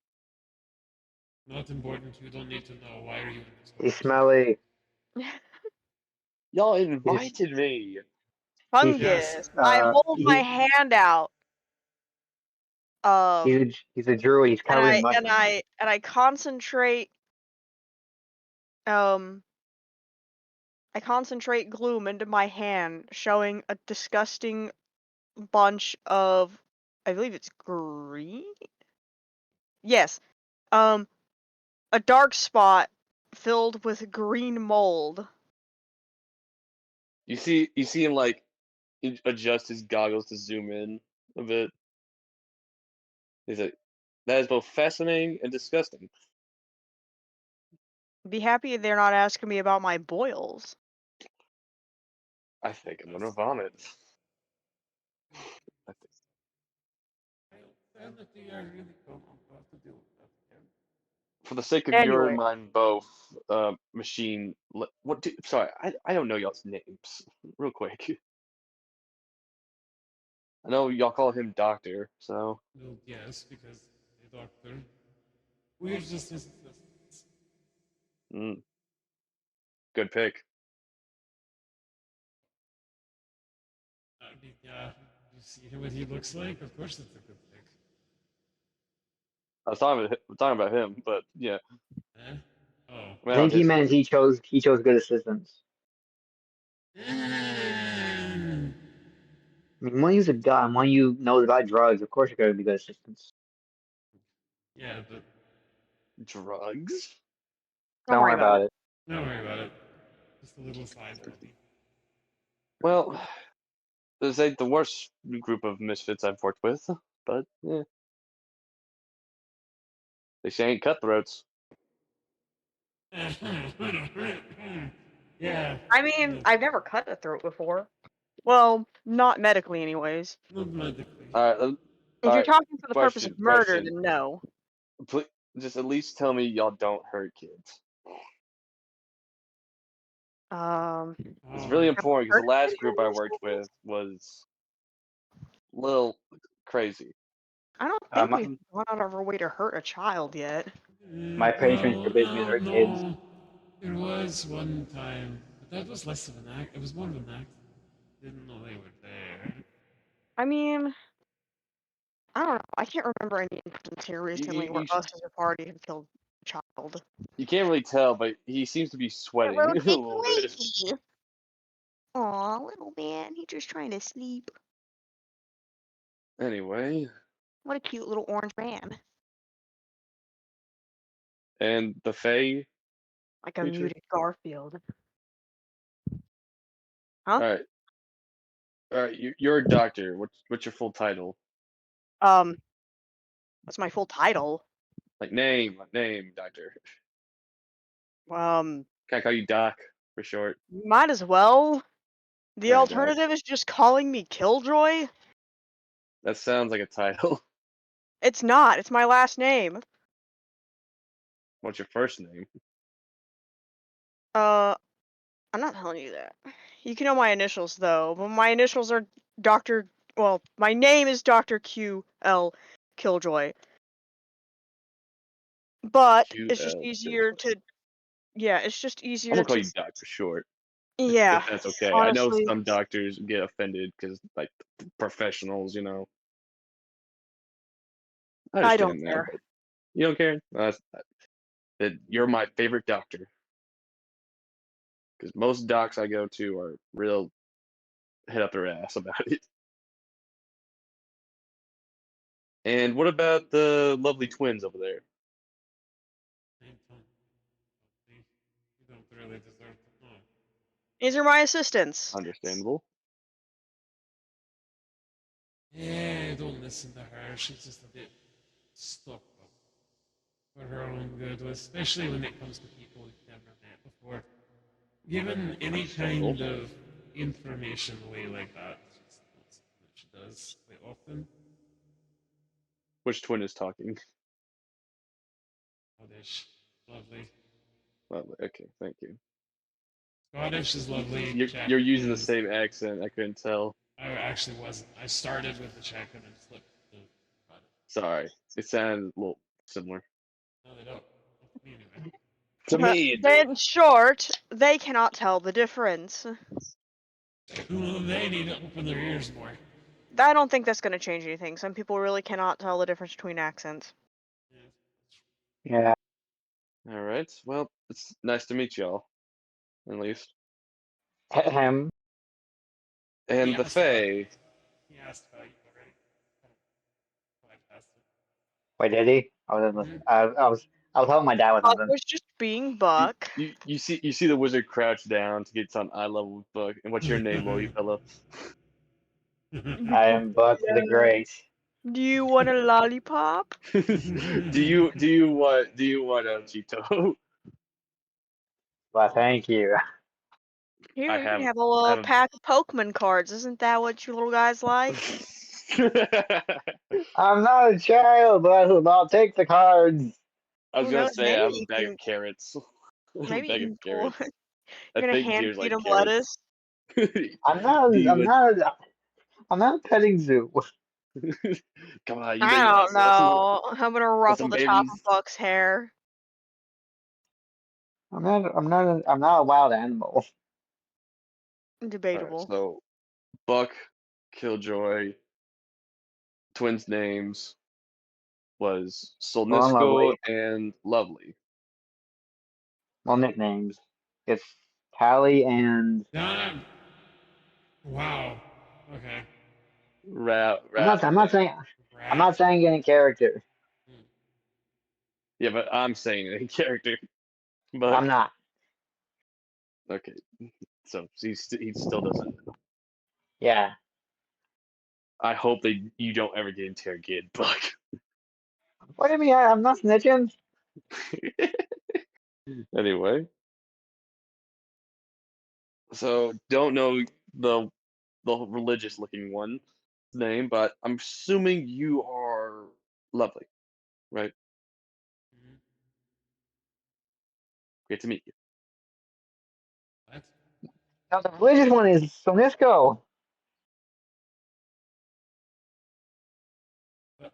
Not important. You don't need to know. Why are you in this He's conversation? smelly. Y'all He's invited me. he's Yes. fungus. I hold my he hand out. Um, he's a druid. He's and covered in mushrooms. I concentrate. Um, I concentrate gloom into my hand, showing a disgusting bunch of, I believe it's green. Yes. Um, a dark spot filled with green mold. You see him like adjust his goggles to zoom in a bit. He's like, that is both fascinating and disgusting. Be happy they're not asking me about my boils. I think I'm gonna That's vomit. I think. sanity. I really don't want to have to deal with that again. For the sake of your and Anyway, mine both, machine. What? Sorry, I don't know y'all's names. Real quick. I know y'all call him Doctor, so Well, yes, because the doctor. We're just his assistants. mm, good pick. I mean, yeah, you see what he looks like? Of course it's a good pick. I was talking about him, but yeah, Eh? Oh. I well, think he his meant he chose good assistants. Mm. I mean, one you's a gun, one you knows about drugs. Of course, you're going to be good assistants. Yeah, but Drugs? Don't worry about it. don't worry about it. Just a little side hobby. Well, this ain't the worst group of misfits I've worked with, but yeah. They ain't cutthroats. Yeah. I mean, I've never cut a throat before. Well, not medically, anyways. Not medically. Alright, If you're talking for the purpose of murder, question. then no. Please, just at least tell me y'all don't hurt kids. It's really Oh, important because the hurt last group I anyone worked recently? with was a little crazy. I don't think My, we've gone out of our way to hurt a child yet. my patron well, forbids me to hurt kids. no. There was one time, but that was less of an act. It was more of an accident. Didn't know they were there. I mean, I don't know. I can't remember any incidents here recently where You, us as a party have killed a child. you can't really tell, but he seems to be sweating a little bit. Aw, little man. He's just trying to sleep. Anyway, What a cute little orange man. and the Fae Like a creature. muted Garfield. Huh? All right. You're a doctor. What's your full title? What's my full title? Like name, doctor. Um, Can I call you Doc for short? might as well. The All right, Doc. alternative is just calling me Killjoy. That sounds like a title. It's not. It's my last name. What's your first name? I'm not telling you that. You can know my initials though, but my initials are Dr. Well, my name is Dr. QL Killjoy. But it's just QL. easier to yeah, it's just I'm easier gonna call to you Doc for short, yeah, if that's okay. I know honestly, some doctors get offended because like professionals, you know. I I don't understand that, care. but you don't care. You're my favorite doctor because most docs I go to are real head up their ass about it. And what about the lovely twins over there? You don't really deserve to know. These are my assistants. Understandable. Yeah, don't listen to her. She's just a bit stuck up for her own good, especially when it comes to people you've never met before. Given any Understandable. kind of information away like that, it's just not something that she does quite often. Which twin is talking? Scottish, lovely. Lovely. Okay, thank you. Scottish is lovely. Czech You're using the is. same accent. I couldn't tell. I actually wasn't. I started with the Czech and then flipped to Scottish. Sorry, it sounded a little similar. No, they don't. Not to me anyway. To me, it In short, they cannot tell the difference. Well, they need to open their ears more. I don't think that's going to change anything. Some people really cannot tell the difference between accents. Yeah. All right. Well, it's nice to meet y'all, at least. Ahem. And the asked about- Fae. He asked about you already. Bypassed it. Wait, did he? I was helping my dad with Buck something. was just being Buck. You see the wizard crouch down to get on eye level with Buck. And what's your name, lowly fellow? I am Buck the Great. Do you want a lollipop? do you want a Cheeto? Well, thank you. Here, I you can have have a little have pack of Pokemon cards. Isn't that what you little guys like? I'm not a child, but I'll take the cards. I was Who gonna knows? say I Maybe have a you bag of can. carrots. A Maybe bag of you can pull. carrots. I You're gonna think hand deers feed like them carrots. lettuce. I'm not. Do I'm you not. I'm not a petting zoo. come on, you know I you want don't some. know. I'm gonna Want ruffle some the top babies. of Buck's hair. I'm not. I'm not a wild animal. Alright, Debatable. so Buck, Killjoy, twins' names was Well, I'm Solnisco lovely. and Lovely. Well, nicknames. It's Callie and Donna, Wow. Okay. Rat. I'm not saying Rat. in character. Hmm. Yeah, but I'm saying it in character. But I'm not. okay, so he still doesn't. Yeah. I hope you don't ever get interrogated, Buck. What do you mean? I'm not snitching. Anyway, so don't know the religious looking one's name, but I'm assuming you are lovely, right? Mhm. Great to meet you. What? Now the religious one is Sonisco. What?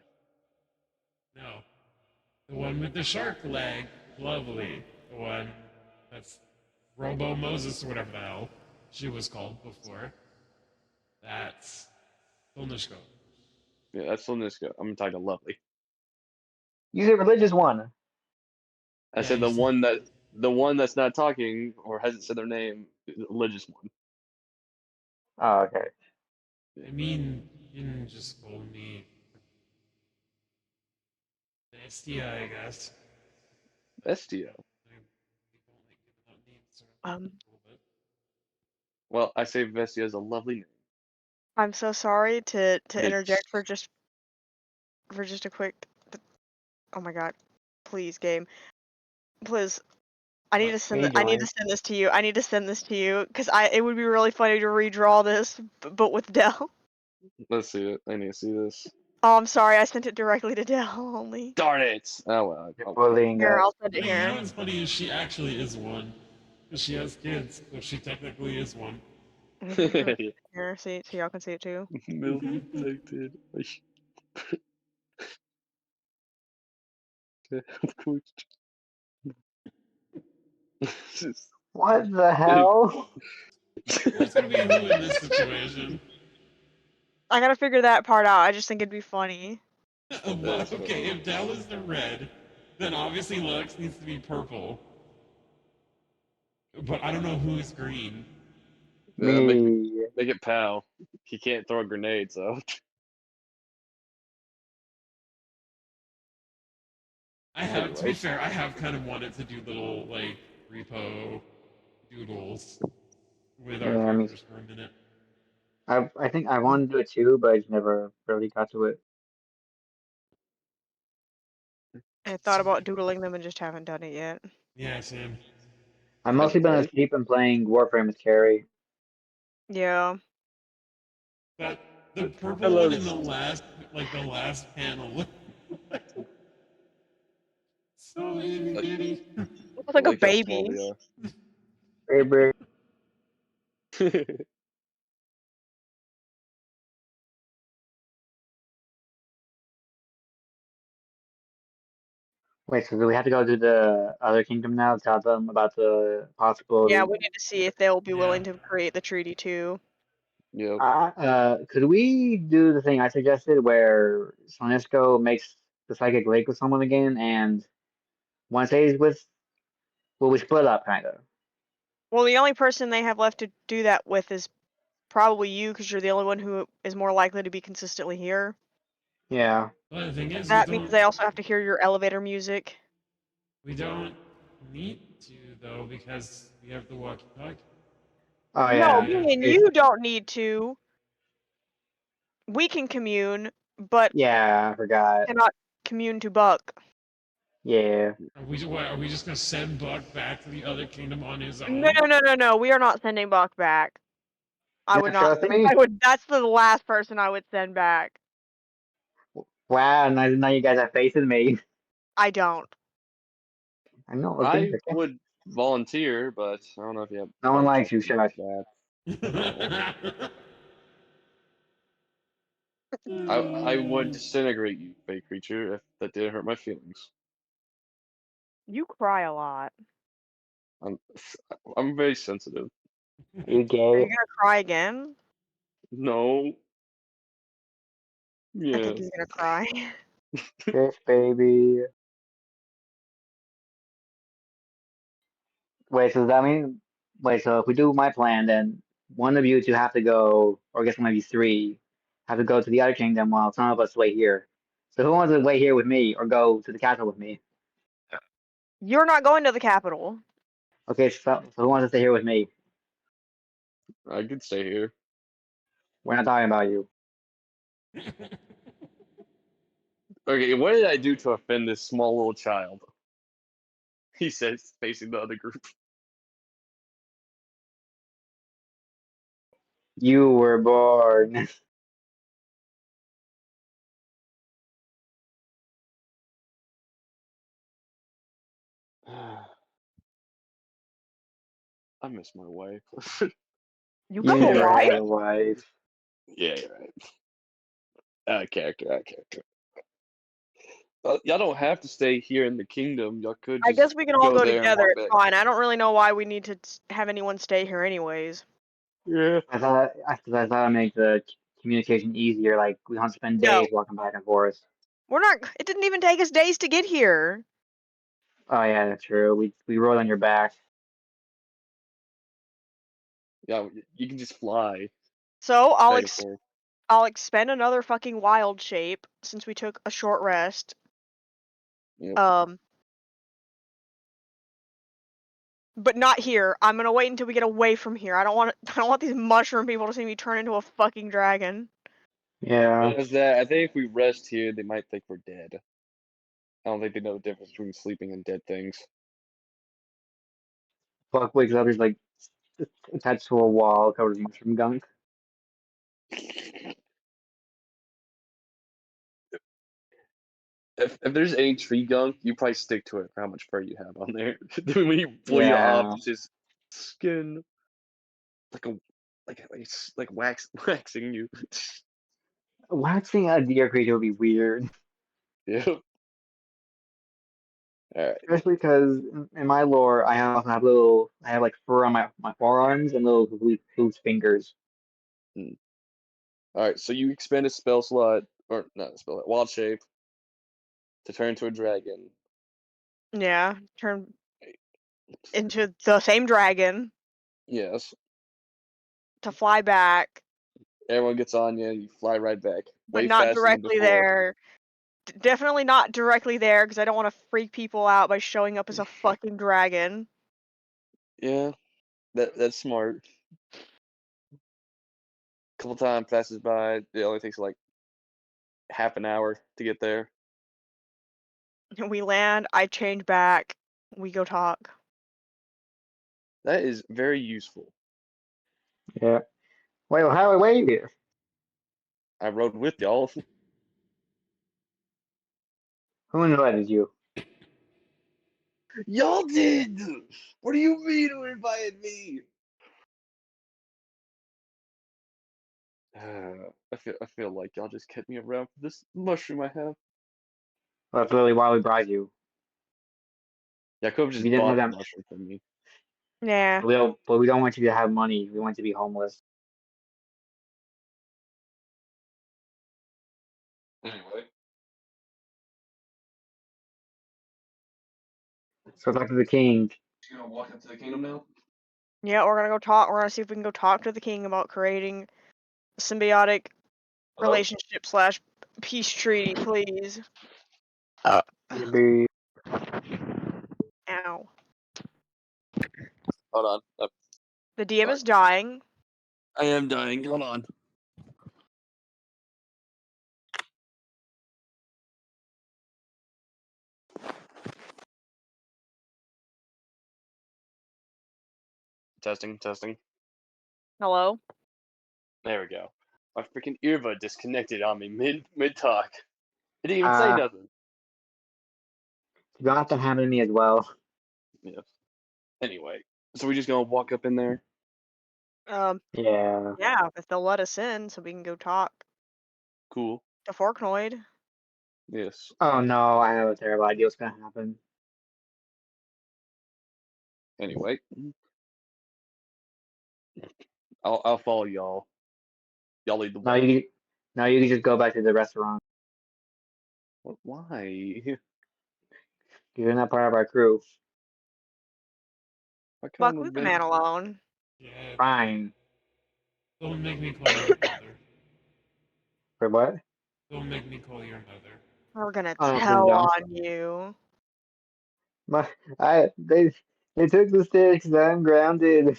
No. The one with the shark leg. Lovely. The one that's Robo Moses or whatever the hell she was called before. That's Solnishko. Yeah, that's Luniska. I'm talking lovely. You the religious one. I Yeah, said the one that's not talking or hasn't said their name, is the religious one. Oh, okay. I mean, you can just call me Bestia, I guess. Bestia. People like giving out names sort Um, a little bit. Well, I say Bestia is a lovely name. I'm so sorry to It's interject for just a quick. Oh my god, please, game, please. I need What? to send. Can you I need to join? send this to you. I need to send this to you because it would be really funny to redraw this, but with Dell. let's see it. I need to see this. Oh, I'm sorry. I sent it directly to Dell only. Darn it! Oh well. You're bullying Here, us. I'll send it You know here. what's funny is she actually is one. Because she has kids, so she technically is one. Here, see, so y'all can see it too. Milk infected. Of course. What the hell? Who's gonna be who in this situation? I gotta figure that part out. I just think it'd be funny. Well, okay, if Dell is the red, then obviously Lux needs to be purple. But I don't know who's green. Make Me. it pal. He can't throw a grenade, so To be anyway. fair, I have kind of wanted to do little, like, repo doodles with our Yeah, I mean, characters for a minute. I think I wanted to do it too, but I just never really got to it. I thought about doodling them and just haven't done it yet. Yeah, Sam. I've mostly been Anyway. asleep and playing Warframe with Carrie. Yeah. But the purple Hello. one in the last panel, so itty bitty. Looks like a Like how small baby. they Favorite. are. Wait, so do we have to go to the other kingdom now? Tell them about the Yeah, possible. we need to see if they'll be Yeah. willing to create the treaty too. Yep. Could we do the thing I suggested where Sonisco makes the psychic link with someone again, and once he's with, well, we split up kind of. Well, the only person they have left to do that with is probably you, because you're the only one who is more likely to be consistently here. Yeah. But the thing is, That means they also have to hear your elevator music. we don't need to though because we have the walkie-talkie. Oh No, yeah. me and It's, you don't need to. We can commune, but yeah, I forgot. cannot commune to Buck. Yeah. Are we just gonna send Buck back to the other kingdom on his No, own? no, no, no. We are not sending Buck back. I You would don't not. trust me? I would. That's the last person I would send back. Wow. Now you guys have faith in me. I don't. I know. I was being I sarcastic. would volunteer, but I don't know if you have No one Buck likes you, trust me like Shush. that. I would Uh, disintegrate you, fake creature, if that didn't hurt my feelings. You cry a lot. I'm I'm very sensitive. You Are you gay? gonna cry again? No. I think Yeah. he's gonna cry. Yes, baby. Wait, so does that mean? Wait, so if we do my plan, then one of you two have to go, or I guess maybe three, have to go to the other kingdom while some of us wait here. So who wants to wait here with me or go to the capital with me? You're not going to the capital. Okay, so who wants to stay here with me? I could stay here. We're not talking about you. Okay, what did I do to offend this small little child? He says, facing the other group. You were born. I miss my wife. You You got a never wife? had a wife. Yeah, you're right. Out of character, out of character. Y'all don't have to stay here in the kingdom. Y'all could I just guess we can all go go there and together. walk It's back. fine. I don't really know why we need to have anyone stay here, anyways. Yeah. I thought I'd make the communication easier. Like we don't have to spend No, days walking back and forth. we're not. It didn't even take us days to get here. Oh yeah, that's true. We rode on your back. Yeah, you can just fly So back and forth. I'll expend another fucking wild shape since we took a short rest. Yep. But not here. I'm gonna wait until we get away from here. I don't want these mushroom people to see me turn into a fucking dragon. Yeah. There's that. I think if we rest here, they might think we're dead. I don't think they know the difference between sleeping and dead things. Buck wakes up, he's like attached to a wall covered in mushroom gunk. If there's any tree gunk, you probably stick to it for how much fur you have on there. Then when you pull you off, Yeah. it's just skin, like a it's like waxing you. Waxing a deer creature would be weird. Yep. All right. Especially because in my lore, I also have I have like fur on my forearms and little loose fingers. All right. So you expend a spell slot, or not a spell, wild shape, to turn into a dragon. Yeah, turn into the same dragon Yes. to fly back, Everyone gets on you. You fly right back, but way not faster than directly before. there. Definitely not directly there because I don't want to freak people out by showing up as a fucking dragon. Yeah, that's smart. Couple times passes by. It only takes like half an hour to get there. We land, I change back, we go talk. That is very useful. Yeah. Wait, how do I wait here? I rode with y'all. Who invited you? Y'all did. What do you mean who invited me? I feel like y'all just kept me around for this mushroom I have. Well, that's literally why we brought you. Y'all could have If you just didn't have bought the them, mushroom from me. Yeah. but we don't want you to have money. We want you to be homeless. Anyway, So back to the king. you gonna walk up to the kingdom now? Yeah, we're gonna go talk. We're gonna see if we can go talk to the king about creating a symbiotic Hello? relationship slash peace treaty, please. Maybe. Ow. Hold on. The DM Sorry. is dying. I am dying. Hold on. Testing, testing. Hello? There we go. My freaking earbud disconnected on me mid talk. It didn't even say nothing. To be honest, that happened to me as well. Yeah. Anyway, so we just gonna walk up in there. Yeah. Yeah, if they'll let us in so we can go talk Cool. to Forknoid. Yes. Oh no, I have a terrible idea what's gonna happen. Anyway, I'll follow y'all. Y'all lead the No, way. you can just go back to the restaurant. Why? You're not part of our crew. What kind Fuck, of leave the adventure? man alone. Yeah. Fine. Don't make me call your mother. For what? Don't make me call your mother. We're gonna Oh, please tell don't. on you. My, they took the sticks. I'm grounded.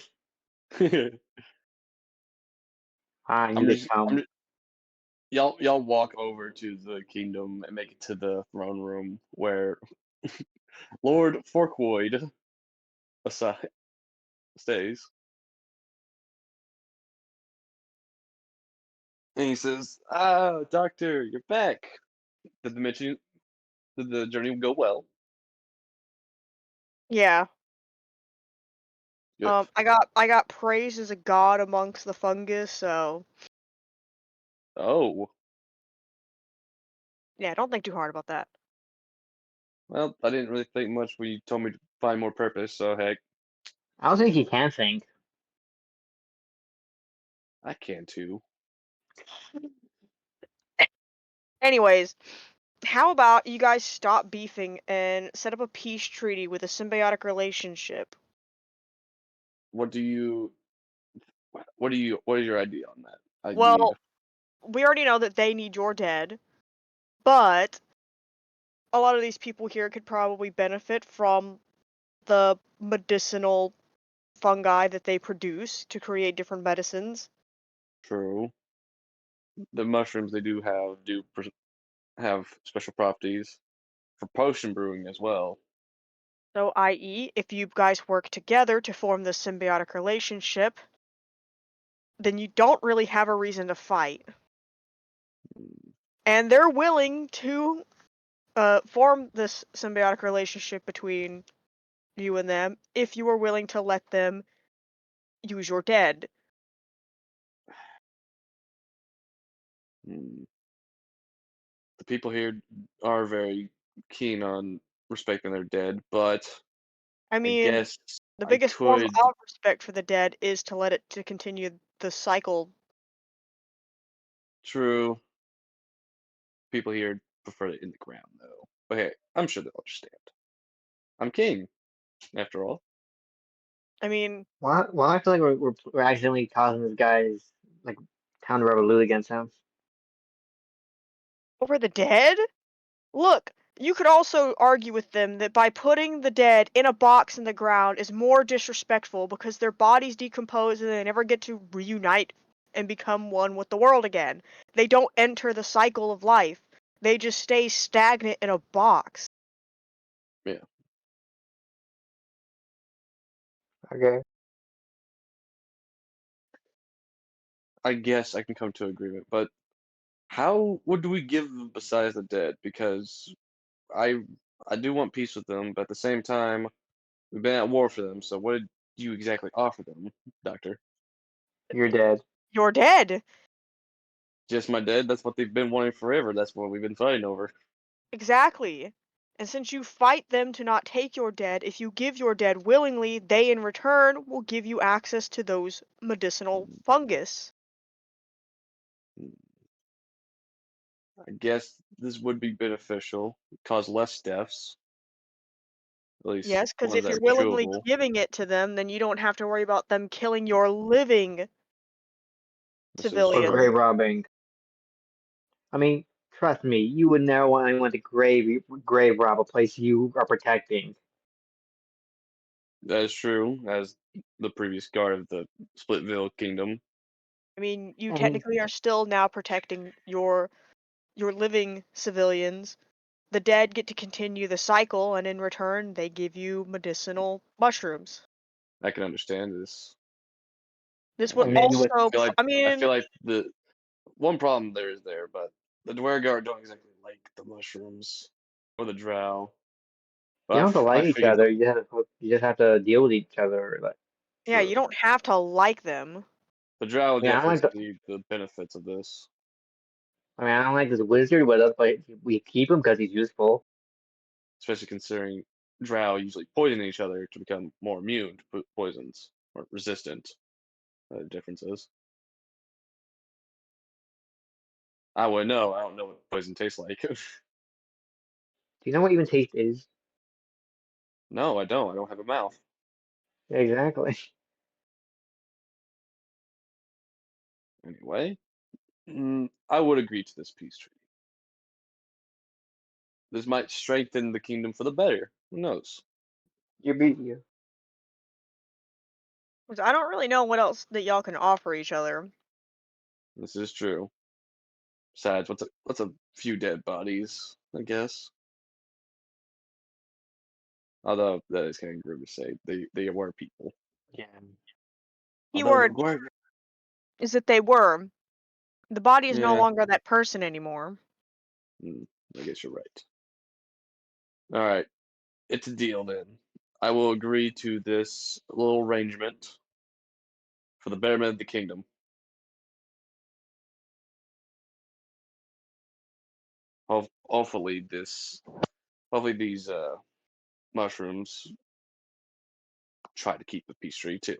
Fine, you I'm could just, I'm come. just, y'all walk over to the kingdom and make it to the throne room where Lord Forkwood aside stays. And he says, "Ah, Doctor, you're back. Did the mission, did the journey go well? Yeah. Good. I got praised as a god amongst the fungus, so Oh, yeah, don't think too hard about that. well, I didn't really think much when you told me to find more purpose, so heck, I don't think he can think. I can too." Anyways, how about you guys stop beefing and set up a peace treaty with a symbiotic relationship? What do you, what is your idea on that? I need, Well, we already know that they need your dead, but a lot of these people here could probably benefit from the medicinal fungi that they produce to create different medicines. true. The mushrooms they do have special properties for potion brewing as well. So, i.e., if you guys work together to form this symbiotic relationship, then you don't really have a reason to fight. And they're willing to form this symbiotic relationship between you and them if you are willing to let them use your dead. Hmm. The people here are very keen on respecting their dead, but I I mean, guess the I biggest form could. of respect for the dead is to let it to continue the cycle. True. People here prefer it in the ground, though. But hey, I'm sure they'll understand. I'm king, after all. I mean, Well, I feel like we're accidentally causing this guy's like town to revolute against him. over the dead? Look, you could also argue with them that by putting the dead in a box in the ground is more disrespectful because their bodies decompose and they never get to reunite and become one with the world again. They don't enter the cycle of life. They just stay stagnant in a box. Yeah. Okay. I guess I can come to agreement, but how would we give them besides the dead? Because I I do want peace with them, but at the same time, we've been at war for them. So what did you exactly offer them, Doctor? You're dead. You're dead. Just my dead? That's what they've been wanting forever. That's what we've been fighting over. Exactly. And since you fight them to not take your dead, if you give your dead willingly, they in return will give you access to those medicinal Mm, fungus. mm. I guess this would be beneficial, cause less deaths, at least Yes, because ones if that you're are willingly chewable. giving it to them, then you don't have to worry about them killing your living This is Or civilians. grave true. robbing. I mean, trust me, you would never want anyone to grave rob a place you are protecting. That is true, as the previous guard of the Splitville Kingdom. I mean, you And technically are still now protecting your living civilians. The dead get to continue the cycle, and in return, they give you medicinal mushrooms. I can understand this. This would Uh, and then with also, I I mean, feel like the one problem there is there, but the Dwergar don't exactly like the mushrooms or the Drow. you don't have to I like each figured other. You just have to deal with each other. Like, yeah, you true. don't have to like them. The Drow I would mean, I don't definitely like the. see the benefits of this, I mean, I don't like this wizard with us, but we keep him because he's useful. especially considering Drow usually poison each other to become more immune to poisons or resistant. The difference is. I would know. I don't know what poison tastes like. Do you know what even taste is? No, I don't. I don't have a mouth. Exactly. Anyway, I would agree to this peace treaty. This might strengthen the kingdom for the better. Who knows? You beat you. 'Cause I don't really know what else that y'all can offer each other. This is true. Besides, what's a few dead bodies, I guess. Although that is kind of rude to say, they were people. Yeah. Although Keyword is that they were. The body is no yeah, longer that person anymore. I guess you're right. All right, it's a deal then. I will agree to this little arrangement for the betterment of the kingdom. Hopefully these mushrooms try to keep the peace treaty too.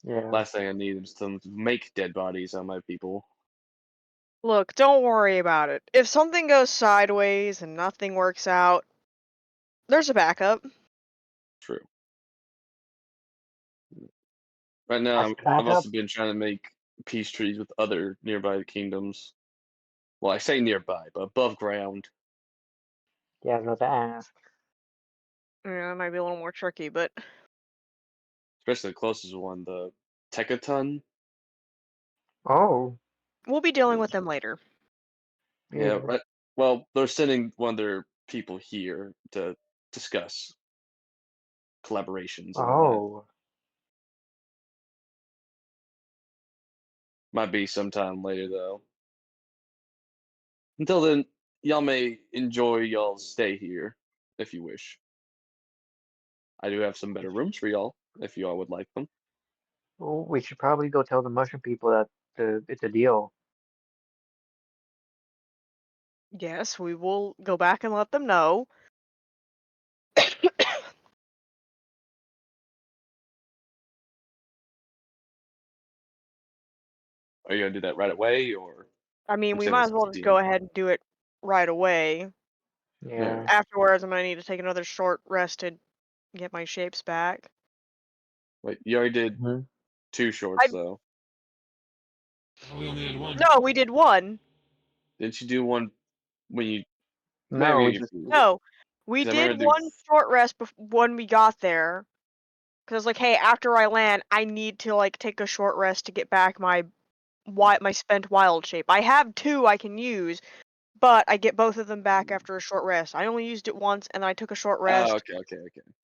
Yeah. Last thing I need is to make dead bodies on my people. Look, don't worry about it. If something goes sideways and nothing works out, there's a backup. True. Right now, That's I've backup. also been trying to make peace treaties with other nearby kingdoms. Well, I say nearby, but above ground. Yeah, I was about to ask. Yeah, it might be a little more tricky, but Especially the closest one, the Tekaton. Oh. we'll be dealing with them later. Yeah, Yeah. right. Well, they're sending one of their people here to discuss collaborations and all that. Oh. Might be sometime later though. Until then, y'all may enjoy y'all's stay here if you wish. I do have some better rooms for y'all if y'all would like them. Well, we should probably go tell the mushroom people that it's a deal. Yes, we will go back and let them know. Are you gonna do that right away, or I mean, I'm we saying might this as as well a just DM? go ahead and do it right away. Yeah. Yeah. Afterwards, I'm gonna need to take another short rest to get my shapes back. Wait, you already did Hmm. 2 shorts though. Oh, we only did one. No, we did one. Didn't you do one when you No, maybe we you're just confused. No, we 'Cause I did remember the one short rest when we got there. Cause I was like, hey, after I land, I need to like take a short rest to get back my spent wild shape. I have 2 I can use, but I get both of them back after a short rest. I only used it once, and then I took a short Oh, rest, okay.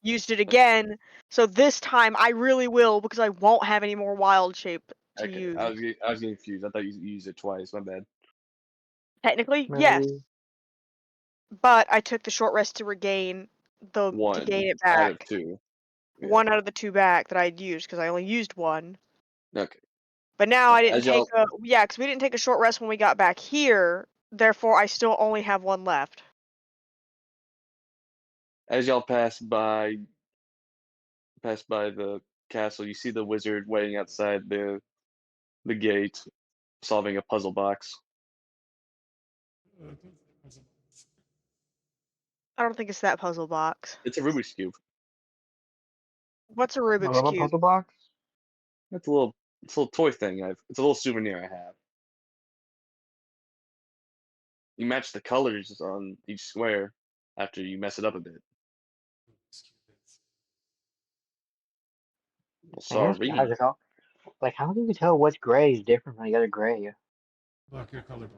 used it Okay. again. So this time I really will because I won't have any more wild shape to Okay. use. I was getting confused. I thought you used it twice. My bad. Technically, yes, maybe. but I took the short rest to regain to One gain it out of back. 2. Yeah. One out of the 2 back that I'd used because I only used one. Okay. But now I didn't As take y'all because we didn't take a short rest when we got back here. Therefore, I still only have one left. pass by the castle, you see the wizard waiting outside the gate, solving a puzzle box. I don't think it's that puzzle box. It's a Rubik's cube. What's a I Rubik's love a cube? puzzle box. It's a little toy thing. It's a little souvenir I have. You match the colors on each square after you mess it up a bit. Well, I guess guys, sorry. like how do you tell which gray is different from the other gray? Fuck, you're colorblind.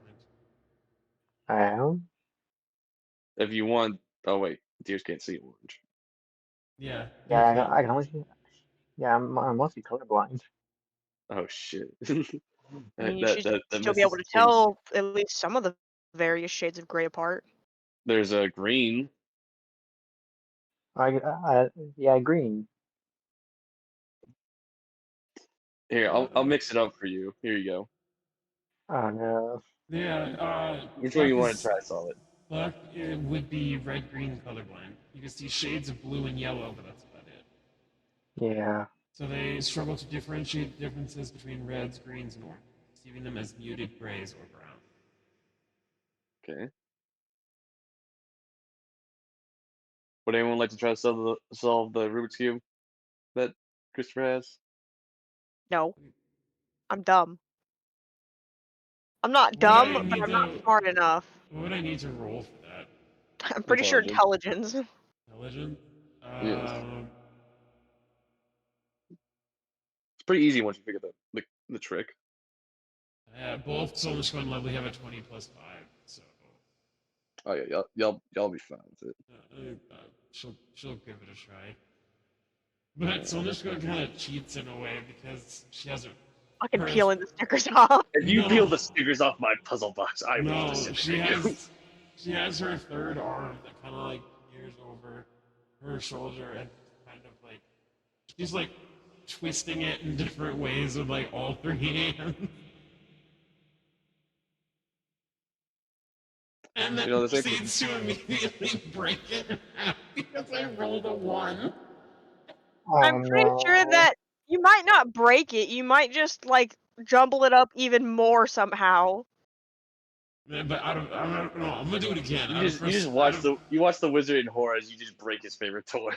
I am. If you want, oh wait, deers can't see orange. Yeah, Yeah, you can. I can only see. Yeah, I'm mostly colorblind. Oh shit. I mean, you That should that that still be able messes to things. tell at least some of the various shades of gray apart. There's a green. Yeah, green. Here, I'll mix it up for you. Here you go. Oh no. Yeah, Which one Buck you want to is try, Solid? Buck. It would be red-green colorblind. You can see shades of blue and yellow, but that's about it. Yeah. So they struggle to differentiate the differences between reds, greens, and oranges, perceiving them as muted grays or brown. Okay. Would anyone like to try to solve the Rubik's cube that Christopher has? No. I'm dumb. I'm not What do I dumb, but need I'm not to- smart enough. What would I need to roll for that? I'm pretty sure Intelligence. intelligence. Intelligence? Yes. It's pretty easy once you figure the trick. Both Solar Squad and Lovely have a 20 plus 5, so Oh yeah, y'all be fine with it. she'll give it a try. But Solar Squad kind of cheats in a way because she has a Fucking peeling the stickers off. If you No. peel the stickers off my puzzle box, I will no, disintegrate you. she has her third arm that kind of like peers over her shoulder and kind of like she's like twisting it in different ways with like all three hands. And then this proceeds to immediately break it in half because I rolled a 1. I'm pretty sure that you might not break it. You might just like jumble it up even more somehow. But I'm gonna do it again. You watch the wizard in horror as you just break his favorite toy.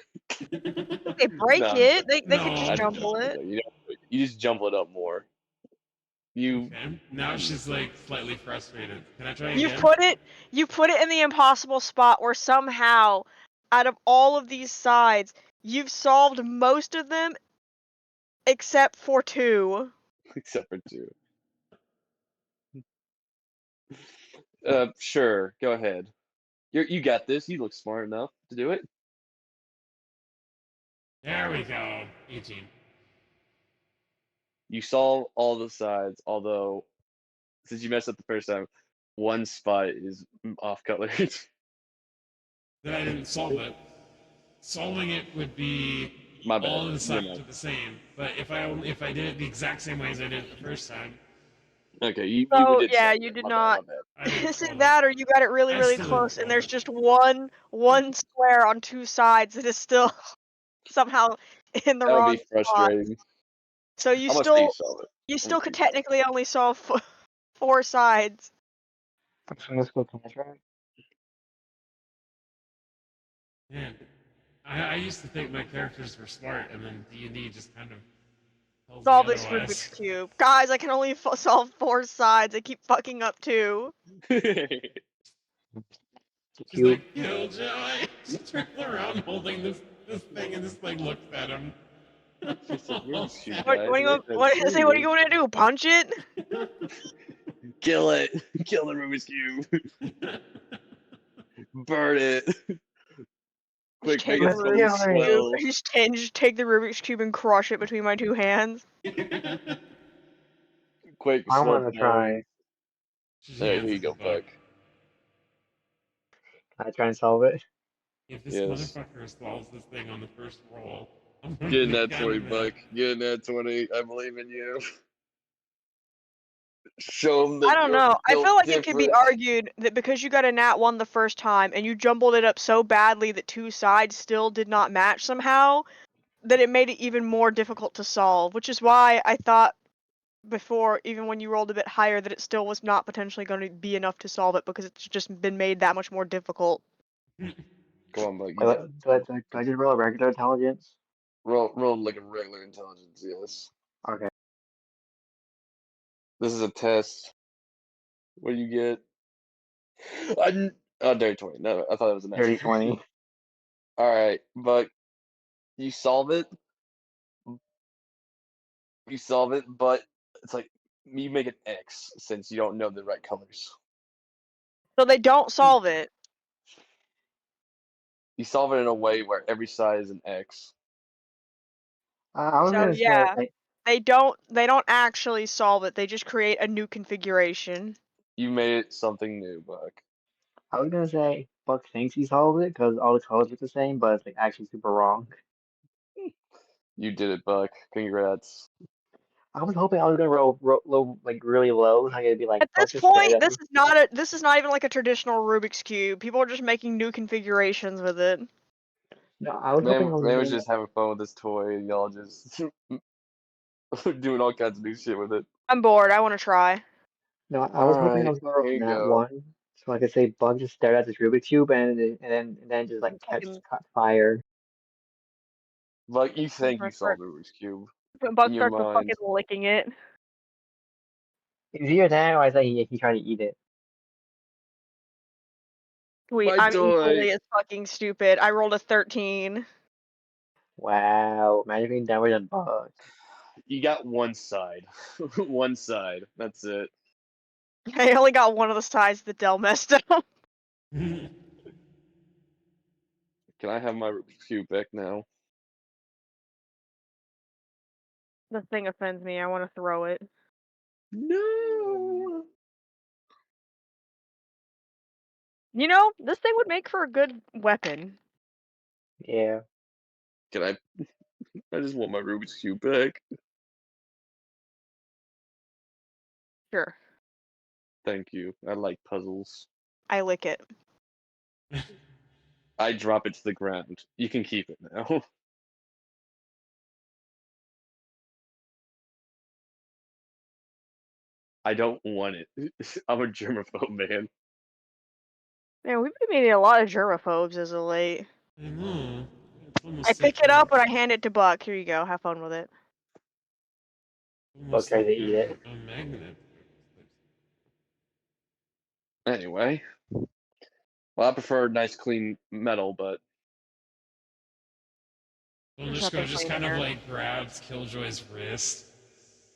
They break No, it. They No. could just jumble it. You just jumble it up more. Okay. Now she's like slightly frustrated. Can I try You again? put it in the impossible spot where somehow, out of all of these sides, you've solved most of them except for 2. Except for 2. Sure, go ahead. You got this. You look smart enough to do it. There we go. 18. You solve all the sides, although since you messed up the first time, one spot is off color. Then I didn't solve it. Solving it would be My bad. all of the sides You're are the same. But if I did it the exact same way as I did it the first time, Okay, you So did yeah, solve you it. did My not. bad. I didn't Is it solve it. that, or you got it really, I really still didn't close, and solve there's it. just one square on 2 sides that is still somehow in the That would wrong be spot. frustrating. So I'm gonna say you solve it. you still could say you solve technically only solve 4 sides. Let's go. Can I try? Man, I used to think my characters were smart, and then D&D just kind of tells Solve me this otherwise. Rubik's Cube. Guys, I can only solve 4 sides. I keep fucking up 2. it. She's like, Killjoy! She turns around holding this thing, and this thing looks at him. Rubik's Cube, What guys. do you Right? what That's say? What are serious. you going to do? Punch it? Kill it. Kill the Rubik's Cube. Burn it. Quick, make it Just slowly swell. just take the Rubik's Cube and crush it between my 2 hands. Quick, I slow want to try. There, here you go, Buck. Can I try and solve it? If this Yes. motherfucker solves this thing on the first roll, I'm Get gonna in be that kinda 20, mad. Buck. Get in that 20. I believe in you. Show them that I don't you're know. I built feel like different. it could be argued that because you got a nat 1 the first time and you jumbled it up so badly that 2 sides still did not match somehow, that it made it even more difficult to solve, which is why I thought before, even when you rolled a bit higher, that it still was not potentially going to be enough to solve it because it's just been made that much more difficult. Come on, Buck. Do I just roll a regular intelligence? Roll like a regular intelligence, yes. Okay. This is a test. What do you get? Dirty 20. No, I thought it was a Dirty natural. 20. Alright, but you solve it. But it's like you make an X since you don't know the right colors. So they don't solve it. You solve it in a way where every side is an X. I was So gonna yeah, say they don't actually solve it. They just create a new configuration. You made it something new, Buck. Buck thinks he solved it because all the colors look the same, but it's like actually super wrong. You did it, Buck. Congrats. I was hoping I was gonna roll like really low. I could be like, At Buck this just stared point, at me. this is not even like a traditional Rubik's Cube. People are just making new configurations with it. No, I was hoping I was Man was gonna. just having fun with this toy, and y'all just doing all kinds of new shit with it. I'm bored. I want to try. No, I was hoping I Alright, was gonna roll here you that go. one, so I could say Buck just stared at this Rubik's cube and then just like caught fire. Buck, you think you solved the Rubik's Cube Buck in your starts with mind. fucking licking it. Is he that, or I thought he tried to eat it? Sweet, My I'm toy. equally as fucking stupid. I rolled a 13. Wow, imagine being done with a bug. You got one side. One side. That's it. I only got one of the sides that Dell messed up. Can I have my Rubik's Cube back now? This thing offends me. I want to throw it. No. You know, this thing would make for a good weapon. Yeah. Can I? I just want my Rubik's Cube back. Sure. Thank you. I like puzzles. I lick it. I drop it to the ground. You can keep it now. I don't want it. I'm a germaphobe, man. Man, we've been meeting a lot of germaphobes as of late. I know. It's almost I pick like it up and I hand it to Buck. Here you go. Have fun with it. almost Okay, like they eat it. a magnet. Anyway. Well, I prefer nice, clean metal, but There's Wondersko nothing just clean kind of here. like grabs Killjoy's wrist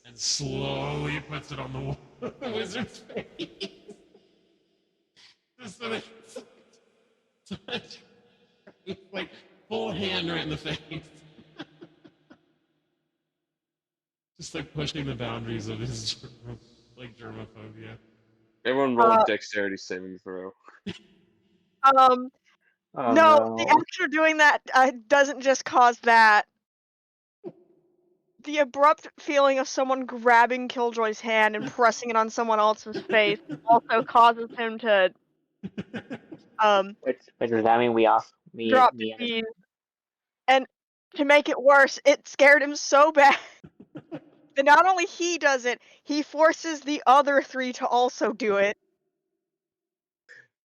and slowly puts it on the wizard's face. Just so that it's like full hand right in the face. Just like pushing the boundaries of his germophobia. everyone roll a Uh, dexterity saving throw. Um, Oh no, the no. action of doing that doesn't just cause that. The abrupt feeling of someone grabbing Killjoy's hand and pressing it on someone else's face also causes him to Which does that mean we off drop me and his disease. And to make it worse, it scared him so bad that not only he does it, he forces the other three to also do it.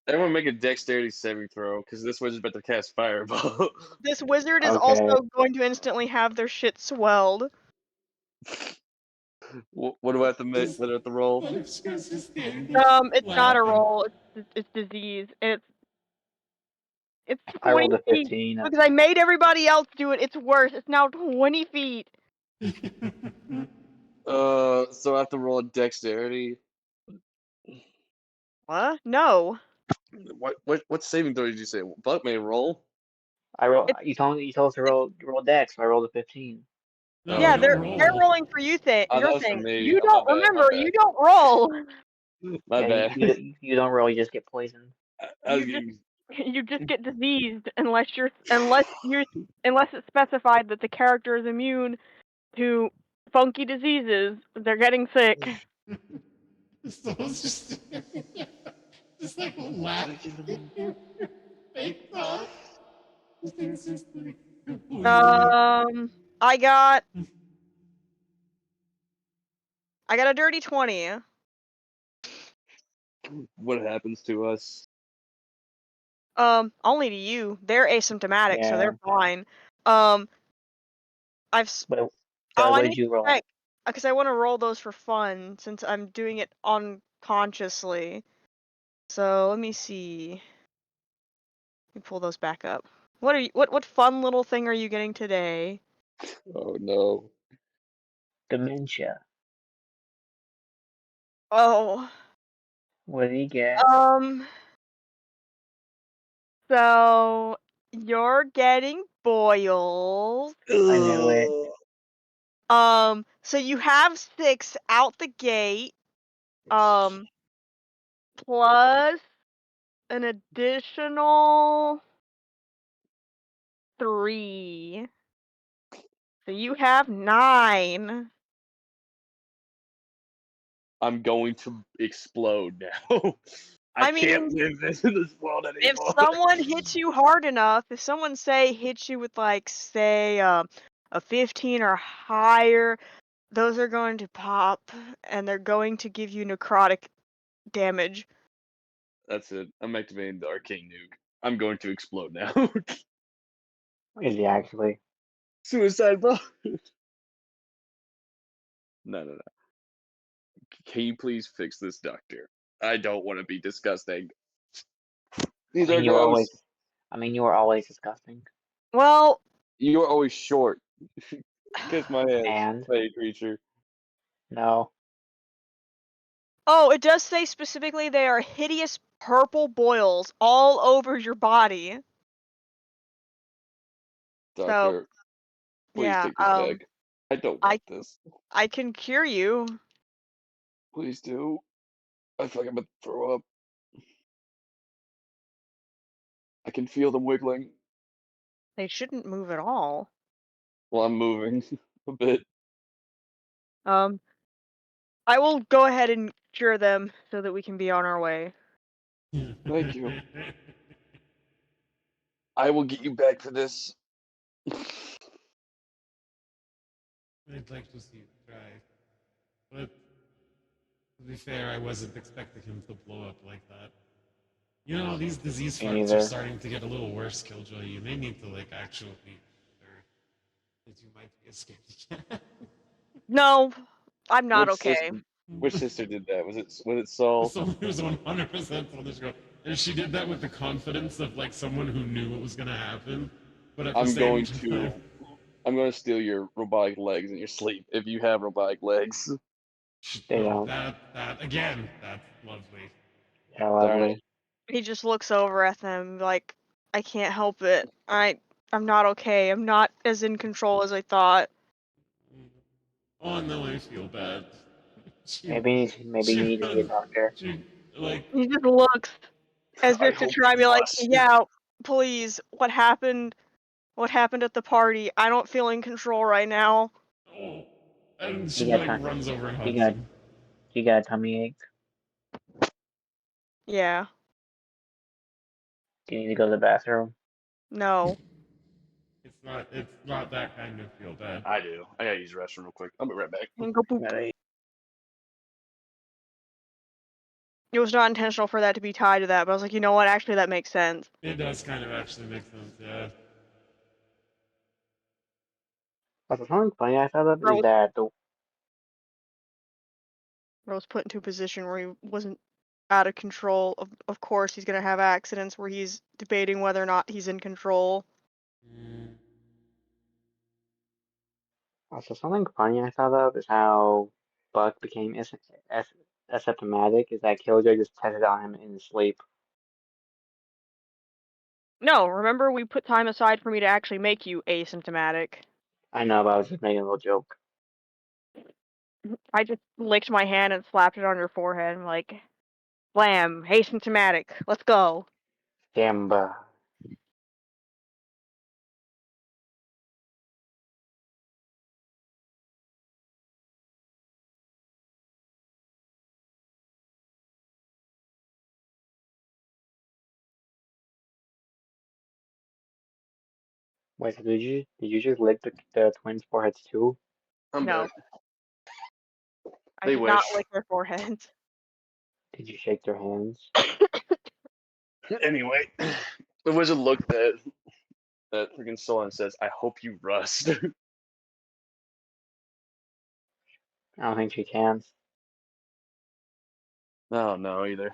Everyone make a dexterity saving throw, because this wizard's about to cast Fireball. This wizard is Okay. also going to instantly have their shit swelled. What do I have to make? What do I have to roll? It's It's not a roll. It's disease. It's I 20 rolled a feet 15. because I made everybody else do it. It's worse. It's now 20 feet. So I have to roll a dexterity. What? No. What saving throw did you say? Buck may roll. I roll. It's- You told us to roll dex, so I rolled a 15. No, Yeah, you don't they're roll. rolling for you Oh, that your was for thing. me. You Oh, my don't bad. My remember. bad. You don't roll. My Yeah, bad. you don't roll. You just get poisoned. I was You getting. You just get diseased unless it's specified that the character is immune to funky diseases. They're getting sick. Someone's just like laughing face off. It's just like, I got a dirty 20. What happens to us? Only to you. They're asymptomatic, so Yeah. they're fine. Um, I've s- But oh, what I did need you to roll? check because I want to roll those for fun since I'm doing it unconsciously. So let me see. Let me pull those back up. What fun little thing are you getting today? Oh no. Dementia. Oh, What did he get? So you're getting boils. I knew it. So you have 6 out the gate. Plus an additional 3. So you have 9. I'm going to explode now. I I can't mean, live in this world if anymore. someone hits you hard enough, if someone hits you with like say a 15 or higher, those are going to pop and they're going to give you necrotic damage. That's it. I'm activating the arcane nuke. I'm going to explode now. Is he actually? Suicide bomb. No. can you please fix this, doctor? I don't want to be disgusting. I These mean, are you were always. gross. I mean, you were always disgusting. Well, You are always short. Kiss my ass, And fey creature. no, oh, it does say specifically they are hideous purple boils all over your body. So, Doctor, please yeah, take this back. I don't want this. I can cure you. Please do. I feel like I'm gonna throw up. I can feel them wiggling. They shouldn't move at all. Well, I'm moving a bit. I will go ahead and cure them so that we can be on our way. Thank you. I will get you back for this. I'd like to see it try. But to be fair, I wasn't expecting him to blow up like that. You know, these disease Me farts are neither. starting to get a little worse, Killjoy. You may need to, like, actually be sure that you might be a scaredy cat. No, I'm not Which okay. sister? Which sister did that? Was it Saul? Someone who's 100% on this girl. And she did that with the confidence of, like, someone who knew what was going to happen. But at the I'm same going time, to. I'm going to steal your robotic legs in your sleep if you have robotic legs. They no, don't. that, again, that's lovely. Yeah, All lovely. right. He just looks over at them like, I can't help it. I'm not okay. I'm not as in control as I thought. Oh no, I feel bad. She, Maybe you need to see a doctor. she, like, He just looks as I if to hope try to you be like, must. yeah, please, what happened? What happened at the party? I don't feel in control right now. oh, and she, You got like, time. runs over and You hugs got him. you got a tummy ache. Yeah, Do you need to go to the bathroom? no. It's not that kind of feel bad. I do. I gotta use the restroom real quick. I'll be right back. And go poop. Maybe. It was not intentional for that to be tied to that, but I was like, you know what? Actually, that makes sense. It does kind of actually make sense, yeah. But something funny I thought of Bro is was, that the bro was put into a position where he wasn't out of control. Of course, he's gonna have accidents where he's debating whether or not he's in control. also something funny I thought of is how Buck became asymptomatic. Is that Killjoy just tested on him in his sleep? No, remember we put time aside for me to actually make you asymptomatic. I know, but I was just making a little joke. I just licked my hand and slapped it on your forehead. I'm like, blam, asymptomatic. Let's go. Gamba. Wait, so did you just lick the twins' foreheads too? I'm No, back. I They did not wish. lick their foreheads. Did you shake their hands? Anyway, the wizard looked at that freaking soul and says, "I hope you rust." I don't think she can. I don't know either.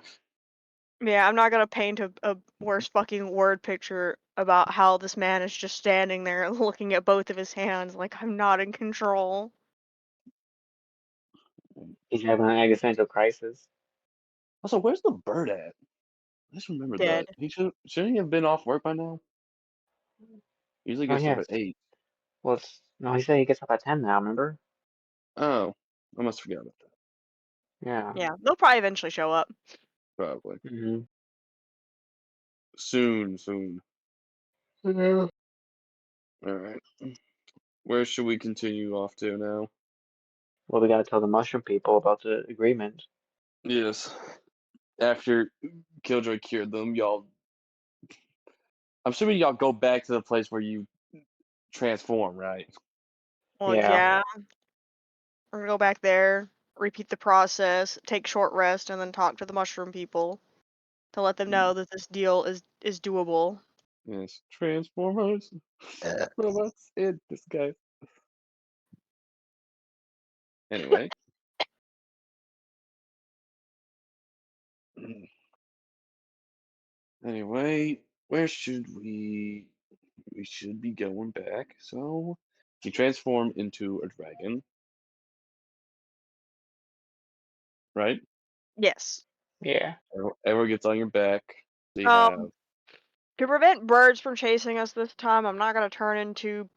Yeah, I'm not gonna paint a worse fucking word picture about how this man is just standing there looking at both of his hands like I'm not in control. He's having an existential crisis. Also, where's the bird at? I just remembered Dead. that. Shouldn't he have been off work by now? He usually Oh gets off yes. at 8. Well, no, he said he gets up at 10 now. Remember? Oh, I must forget about that. Yeah. Yeah, they'll probably eventually show up. Probably. Mm-hmm. Soon. Yeah. Alright. Where should we continue off to now? Well, we gotta tell the mushroom people about the agreement. Yes. After Killjoy cured them, y'all. I'm assuming y'all go back to the place where you transform, right? Well, Yeah. yeah, we're gonna go back there, repeat the process, take short rest, and then talk to the mushroom people to let them know that this deal is doable. Yes. Transformers. Robots in disguise. Anyway. Anyway, where should we? We should be going back. So, you transform into a dragon, right? Yes. Yeah. Everyone gets on your back. They Um, have. To prevent birds from chasing us this time, I'm not gonna turn into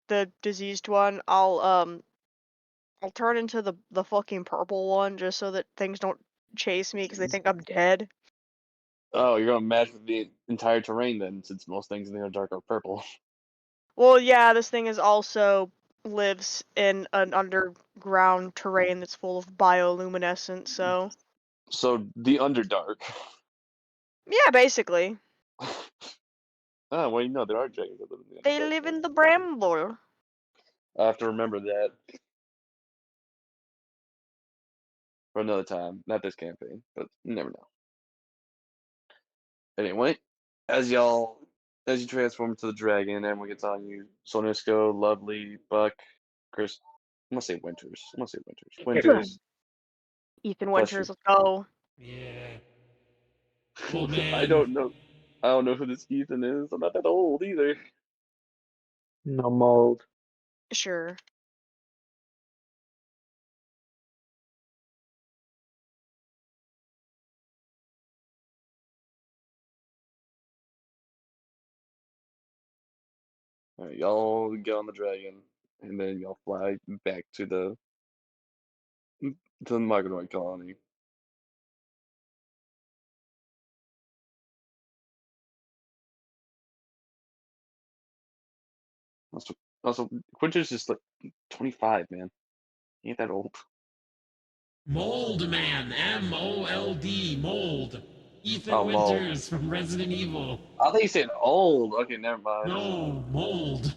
the diseased one. I'll turn into the fucking purple one just so that things don't chase me because they think I'm dead. Oh, you're gonna match with the entire terrain then, since most things in there are dark or purple. Well, yeah, this thing is also lives in an underground terrain that's full of bioluminescence, so So the Underdark. yeah, basically. Ah, well, you know there are dragons that live in the They Underdark. live Then. in the bramble. I have to remember that for another time. Not this campaign, but you never know. Anyway, as you transform into the dragon, everyone gets on you. Sonisco, Lovely, Buck, Chris. I'm gonna say Winters. I'm gonna say Winters. Winters. Ethan Bless you. Winters, let's go. Yeah. Old I man. don't know. I don't know who this Ethan is. I'm not that old either. No mold. Sure. All right, y'all get on the dragon, and then y'all fly back to the Micronoid colony. Also, Quinter's just like 25, man. He ain't that old. Mold Man. MOLD. Mold. Ethan Oh, Mold. Winters from Resident Evil. I thought you said old. Okay, never mind. No, Mold.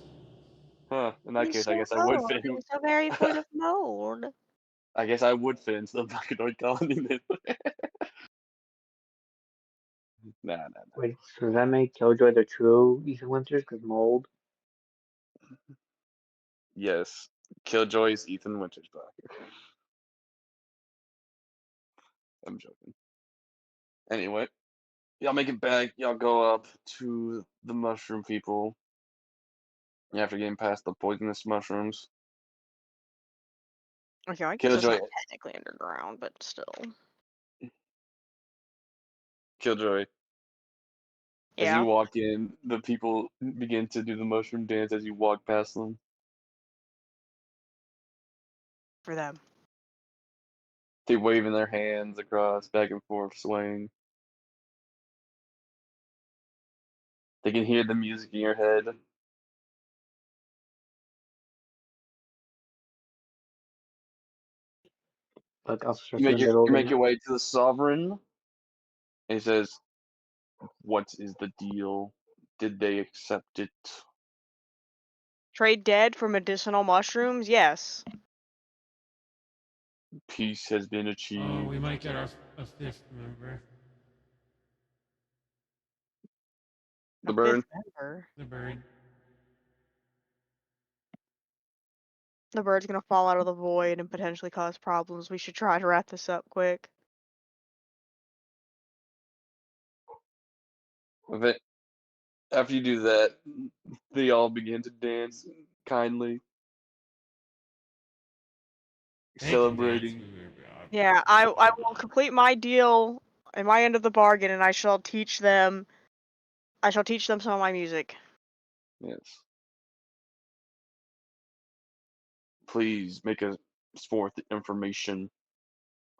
Huh. In that He's case, I so guess I would old. fit. He's so very full of mold. I guess I would fit into the Micronoid colony then. Nah. Wait, so does that make Killjoy the true Ethan Winters? Because mold? Yes. Killjoy's Ethan Winters back. I'm joking. Anyway, y'all make it back. Y'all go up to the mushroom people. After getting past the poisonous mushrooms. Okay, I guess it's Killjoy. not technically underground, but still. Killjoy. As you Yeah, walk in, the people begin to do the mushroom dance as you walk past them. for them. They waving their hands across, back and forth, swaying. They can hear the music in your head. Like I'll You start to make a bit older your now. way to the sovereign, and he says, "What is the deal? Did they accept it?" Trade dead for medicinal mushrooms? Yes. Peace has been Oh, achieved. we might get a fifth member. The A bird. fifth member. The bird. The bird's gonna fall out of the void and potentially cause problems. We should try to wrap this up quick. After you do that, they all begin to dance kindly, They can dance. celebrating. Yeah, I will complete my deal and my end of the bargain, and I shall teach them. I shall teach them some of my music. Yes. Please make us forth the information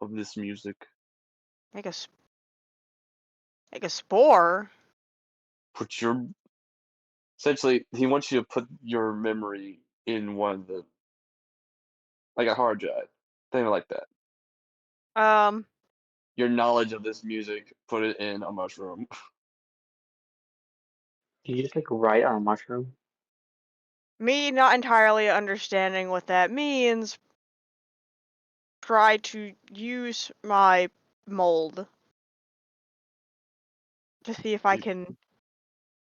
of this music. Make a make a spore. Put your essentially he wants you to put your memory in one of the like a hard drive, thing like that. Um, Your knowledge of this music, put it in a mushroom. Do you just like write on a mushroom? me not entirely understanding what that means. Try to use my mold to see if I You, can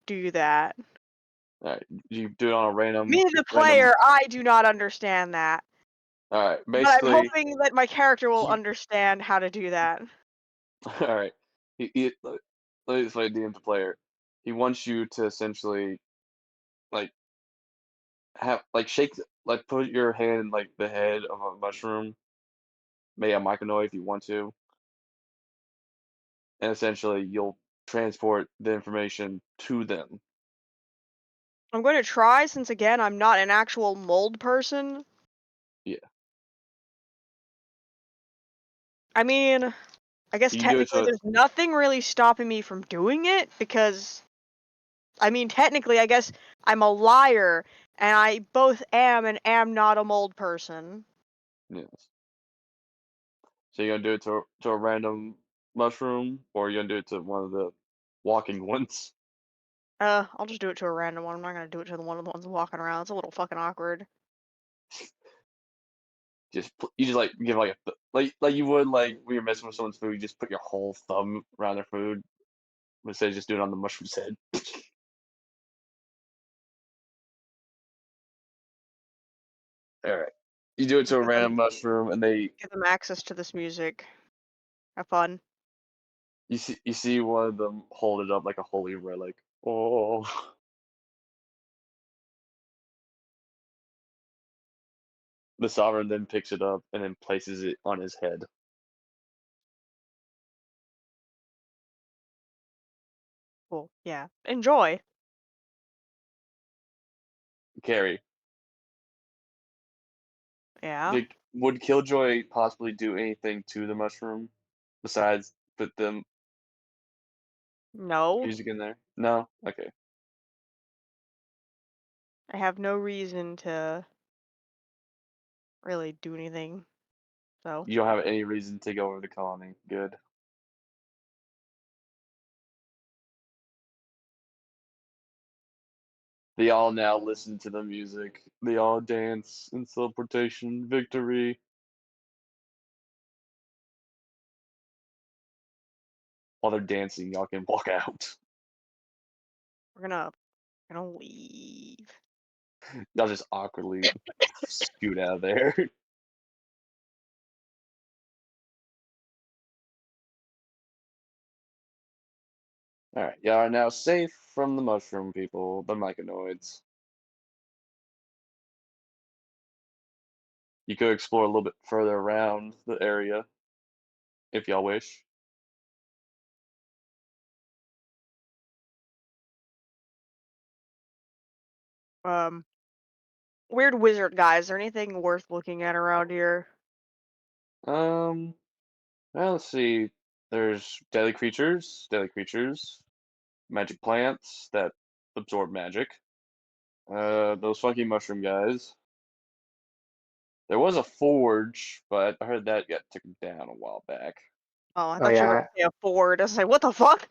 do that. you do it on a Me, the random. player, I do not understand that. All right, But I'm basically, hoping that my character will you, understand how to do that. all right. let me explain DM to player. He wants you to essentially like shake put your hand in like the head of a mushroom, maybe a myconoid if you want to, and essentially you'll transport the information to them. I'm going to try since again I'm not an actual mold person. Yeah. I mean, I guess You can do it technically to there's nothing really stopping me from doing it because, I mean, technically I guess I'm a liar and I both am and am not a mold person. yes. So you're gonna do it to a random mushroom, or you're gonna do it to one of the walking ones. I'll just do it to a random one. I'm not gonna do it to one of the ones walking around. It's a little fucking awkward. You just like give like like you would like when you're messing with someone's food. You just put your whole thumb around their food instead of just doing it on the mushroom's head. All right. You do it to a Give them, random mushroom, and give them access to this music. Have fun. you see one of them hold it up like a holy relic. Oh. The sovereign then picks it up and then places it on his head. Cool. Yeah. Enjoy. Carrie, Yeah. would Killjoy possibly do anything to the mushroom besides put the No. music in there? No? Okay. I have no reason to really do anything. So. You don't have any reason to go over the colony. Good. They all now listen to the music. They all dance in celebration, victory. While they're dancing, y'all can walk out. We're gonna leave. Y'all just awkwardly scoot out of there. Alright, y'all are now safe from the mushroom people, the myconoids. You could explore a little bit further around the area, if y'all wish. Weird wizard guy. Is there anything worth looking at around here? Well, let's see. There's deadly creatures, magic plants that absorb magic. Those funky mushroom guys. There was a forge, but I heard that got taken down a while back. Oh, I Oh thought you were yeah, gonna say a Ford. I was like, what the fuck?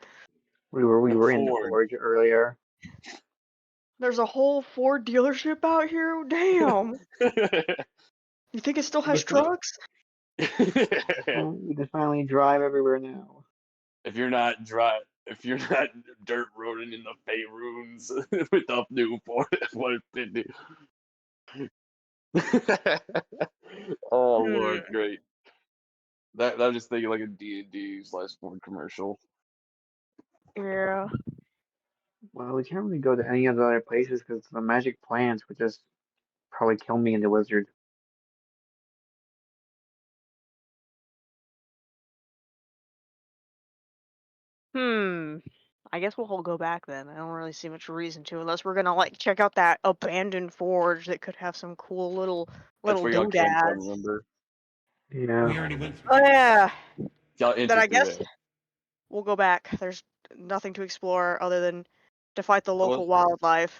we The were in the forge. forge earlier. There's a whole Ford dealership out here? Damn. You think it still has trucks? We can finally drive everywhere now. if you're not dirt roading in the Feyrunes with the new Ford F-150. Oh Lord, great. That I'm just thinking like a D&D / Ford commercial. Yeah. Well, we can't really go to any of the other places because the magic plants would just probably kill me and the wizard. I guess we'll go back then. I don't really see much reason to, unless we're gonna like check out that abandoned forge that could have some cool little That's where y'all came from, doodads. remember? Yeah. We already went through. Oh yeah. Y'all Then entered I through guess there. we'll go back. There's nothing to explore other than to fight the Well, local wildlife.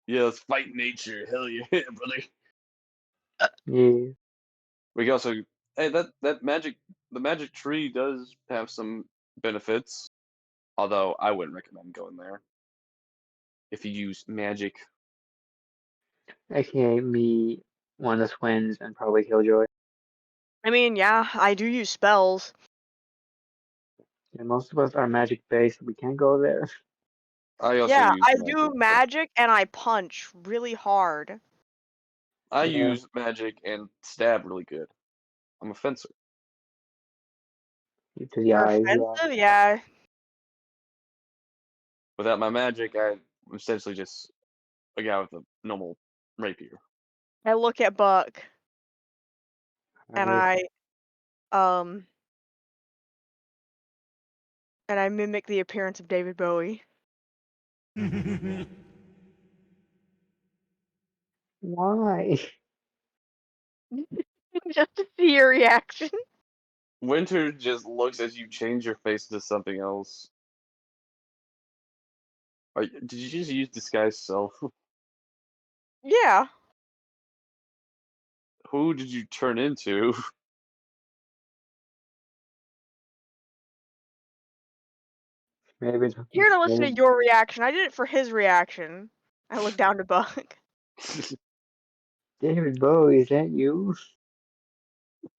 yeah, let's fight nature. Hell yeah, brother. Yeah. We can also hey that magic the magic tree does have some benefits. Although I wouldn't recommend going there. If you use magic. AKA me, one of the twins, and probably Killjoy. I mean, yeah, I do use spells. Yeah, most of us are magic based. We can't go there. I also Yeah, use I do magic, but magic and I punch really hard. I Yeah. use magic and stab really good. I'm a fencer. To the For eyes, yeah. offensive, yeah. Without my magic, I'm essentially just a guy with a normal rapier. I look at Buck and Alright. um I mimic the appearance of David Bowie. Why? Just to see your reaction. Winter just looks as you change your face to something else. Did you just use disguise self? Yeah. Who did you turn into? Maybe it's Here to listen to maybe your reaction. I did it for his reaction. I look down to Buck. David Bowie, is that you?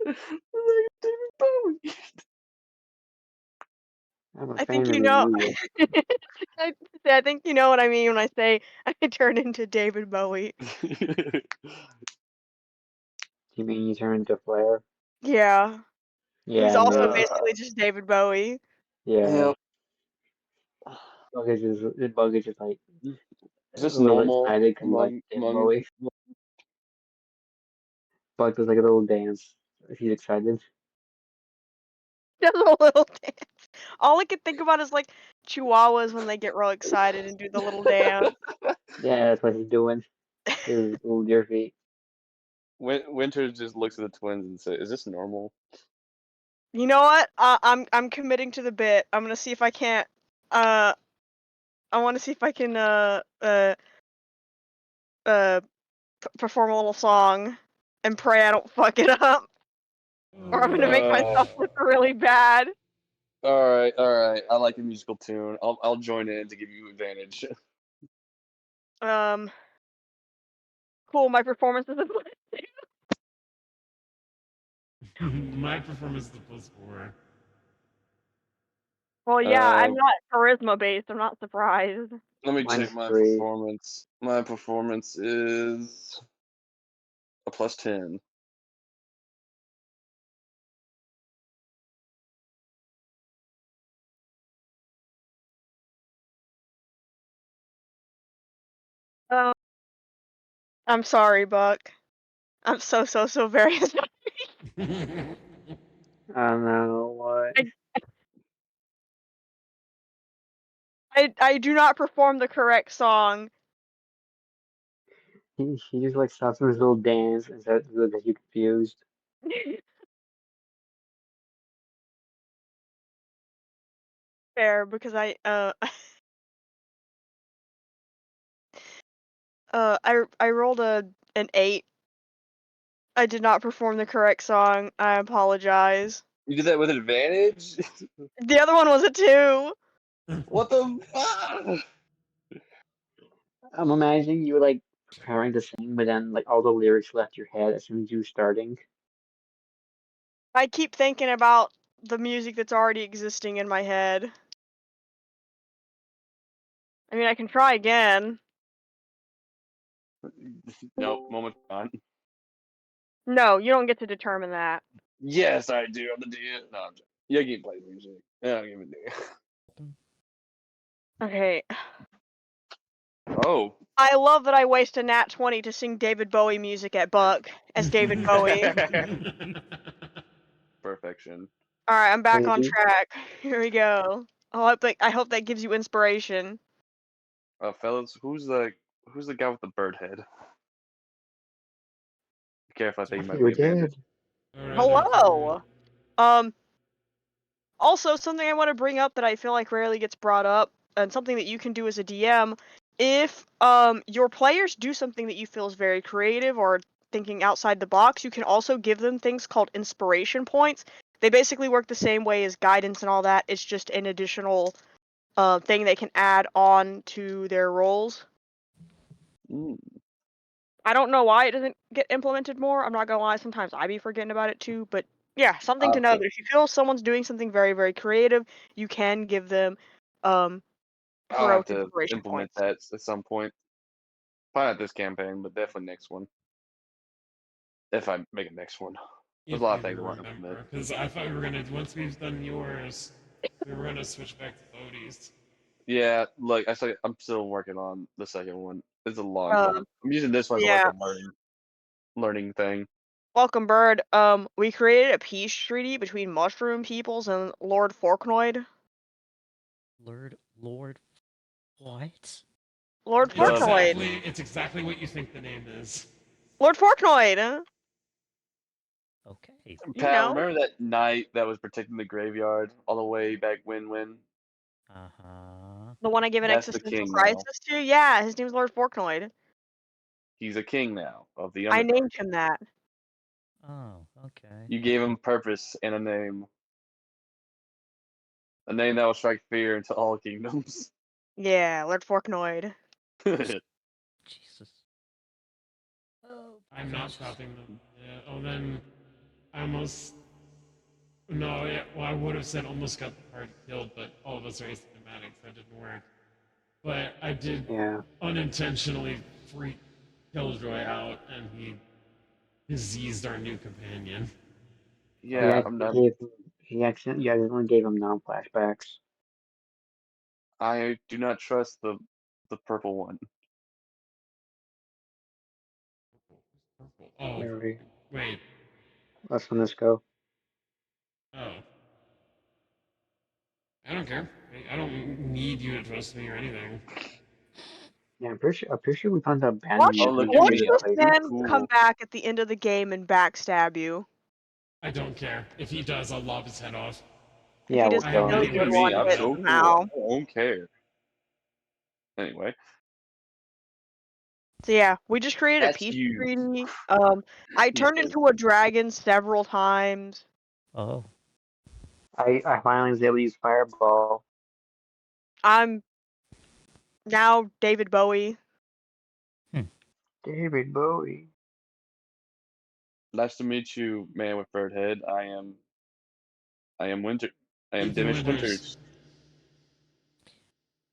David Bowie. I'm a I fan think you of his know. music. I think you know what I mean when I say I turned into David Bowie. You mean you turn into Flair? Yeah. He's Yeah, also no. basically just David Bowie. Yeah. Yeah. Bug is just like Is a this little normal excited because he likes among David among? Bowie. Bug does like a little dance if he's excited. Does a little dance. All I can think about is like chihuahuas when they get real excited and do the little dance. Yeah, that's what he's doing. His little deer feet. Winter just looks at the twins and says, "Is this normal?" You know what? I'm committing to the bit. I'm gonna see if I can't. I want to see if I can perform a little song and pray I don't fuck it up, or I'm gonna make myself look really bad. All right. I like the musical tune. I'll join in to give you advantage. Um, cool. My performance is a My performance is the +4. Well, yeah, I'm Um, not charisma based. I'm not surprised. Let me check Minus my 3. performance. My performance is a +10. Um, I'm sorry, Buck. I'm so very sorry. I don't know what. I do not perform the correct song. He just like stops with his little dance and starts to look at you confused. Fair, because I rolled an 8. I did not perform the correct song. I apologize. You did that with advantage? The other one was a 2. What the fuck? I'm imagining you were like preparing to sing, but then like all the lyrics left your head as soon as you were starting. I keep thinking about the music that's already existing in my head. I mean, I can try again. Nope, moment gone. No, you don't get to determine that. Yes, I do. I'm the DM. No, I'm joking. Yeah, gameplay music. Yeah, I don't even do. Okay. Oh. I love that I waste a nat 20 to sing David Bowie music at Buck as David Bowie. Perfection. Alright, I'm back on Maybe. track. Here we go. I hope that gives you inspiration. Fellas, who's the guy with the bird head? Be careful, I think he might You be were a bandit. dead. Hello! Um, Also, something I want to bring up that I feel like rarely gets brought up, and something that you can do as a DM, if your players do something that you feel is very creative or thinking outside the box, you can also give them things called inspiration points. They basically work the same way as guidance and all that. It's just an additional thing they can add on to their roles. Mm. I don't know why it doesn't get implemented more. I'm not gonna lie, sometimes I be forgetting about it too, but yeah, something to know that if you feel someone's doing something very, very creative, you can give them I'll have heroic to inspiration implement points. that at some point. Probably not this campaign, but definitely next one. If I make a next one. There's If a lot you of things I want to remember, implement. because I thought we were gonna once we've done yours, we were gonna switch back to Bodhi's. Yeah, like I said, I'm still working on the second one. It's a long Um, time. I'm using this one as yeah. like a learning thing. Welcome, Bird. We created a peace treaty between mushroom peoples and Lord Forknoid. Lord, what? Lord It's Forknoid. exactly what you think the name is. Lord Forknoid. Okay. You Pal, know. remember that knight that was protecting the graveyard all the way back when? Uh-huh. The one I give an That's the existential king now. crisis to? Yeah, his name's Lord Forknoid. He's a king now of the I Underdark. named him that. Oh, okay. You gave him purpose and a name. A name that will strike fear into all kingdoms. Yeah, Lord Forknoid. Jesus. Oh, I'm not stopping them. Yeah. Oh, then I almost. No, yeah. Well, I would have said almost got the party killed, but all of us are asymptomatic, so it didn't work. But I did Yeah. unintentionally freak Killjoy out, and he diseased our new companion. Yeah, I'm not. He accidentally gave him non-flashbacks. I do not trust the purple one. Purple. Oh, Maybe. wait. Let's let this go. Oh. I don't care. I don't need you to trust me or anything. Yeah, I'm pretty sure we found out Watch, Oh, abandonment look in at watch me. previous I'm this too playthroughs. man come cool. back at the end of the game and backstab you. I don't care. If he does, I'll lob his head off. If Yeah, he we'll doesn't I have kill know many him. you Look at would ways to me. one do I'm hit that. so somehow. cool. I don't care. Anyway, So yeah, we just created a that's peace you. treaty. I turned Yes. into a dragon several times. Oh. I finally was able to use Fireball. I'm now David Bowie. David Bowie. Nice to meet you, man with bird head. I am Winter. I am Ethan Dimish Winters. Winters.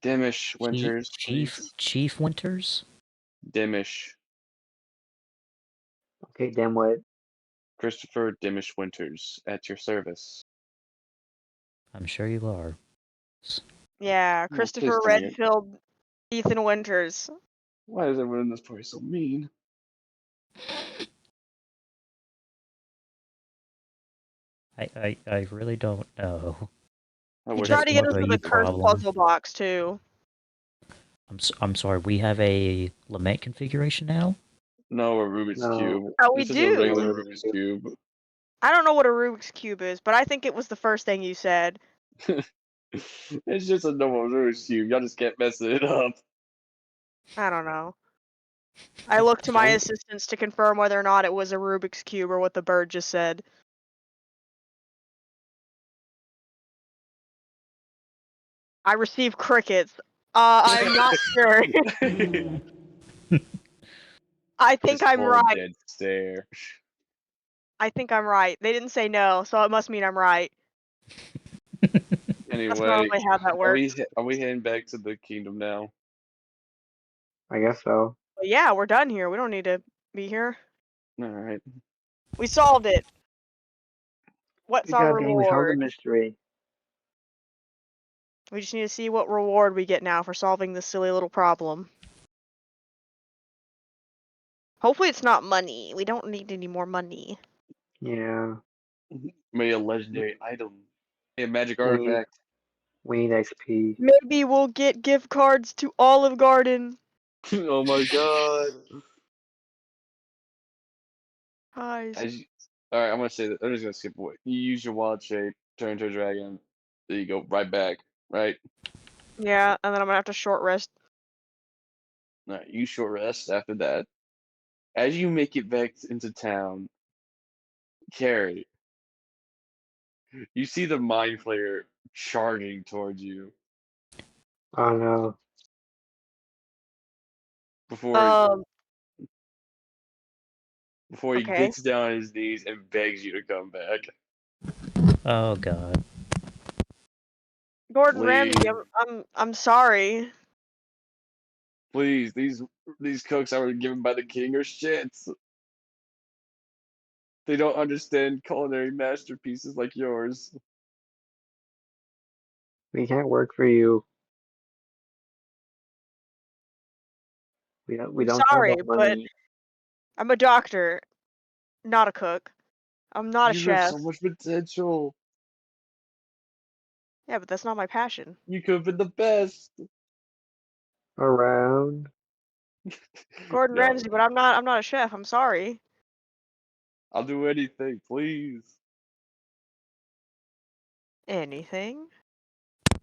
Dimish Winters, please. Chief Winters? Dimish. Okay, then what? Christopher Dimish Winters at your service. I'm sure you are. Yeah, Oh, please Christopher tell me. Redfield, Ethan Winters. Why is everyone in this party so mean? I really don't know. I He wish tried I to could get more us of a with you a cursed problem. puzzle box too. I'm sorry, we have a lament configuration now? No, a Rubik's No. Cube. Oh, we This is a do. regular Rubik's Cube. I don't know what a Rubik's Cube is, but I think it was the first thing you said. It's just a normal Rubik's Cube. Y'all just can't mess it up. I don't know. I looked to my Don't- assistants to confirm whether or not it was a Rubik's Cube or what the bird just said. I received crickets. I'm not sure. I think Just I'm full right. dead stare. I think I'm right. They didn't say no, so it must mean I'm right. That's Anyway, probably how that works. are we heading back to the kingdom now? I guess so. But yeah, we're done here. We don't need to be here. All right. We solved it. What's Good our job, gang. We solved the reward? mystery. We just need to see what reward we get now for solving this silly little problem. Hopefully it's not money. We don't need any more money. Yeah. Maybe a legendary item. A magic We need, artifact. we need XP. Maybe we'll get gift cards to Olive Garden. Oh my god. Guys. Alright, I'm gonna say that. I'm just gonna skip away. You use your wild shape, turn into a dragon. There you go, right back. Right? Yeah, and then I'm gonna have to short rest. Alright, you short rest after that. As you make it back into town, Carrie, you see the mind flayer charging towards you Oh no. before he Okay. gets down on his knees and begs you to come back. Oh god. Gordon Please. Ramsay, I'm sorry. Please, these cooks I were given by the king are shits. They don't understand culinary masterpieces like yours. We can't work for you. We I'm don't care sorry, about but money. I'm a doctor, not a cook. I'm not a You have chef. so much potential. Yeah, but that's not my passion. You could have been the best. Around. Gordon No, Ramsay, but I'm not a chef. I'm sorry. I'll do anything, please. Anything?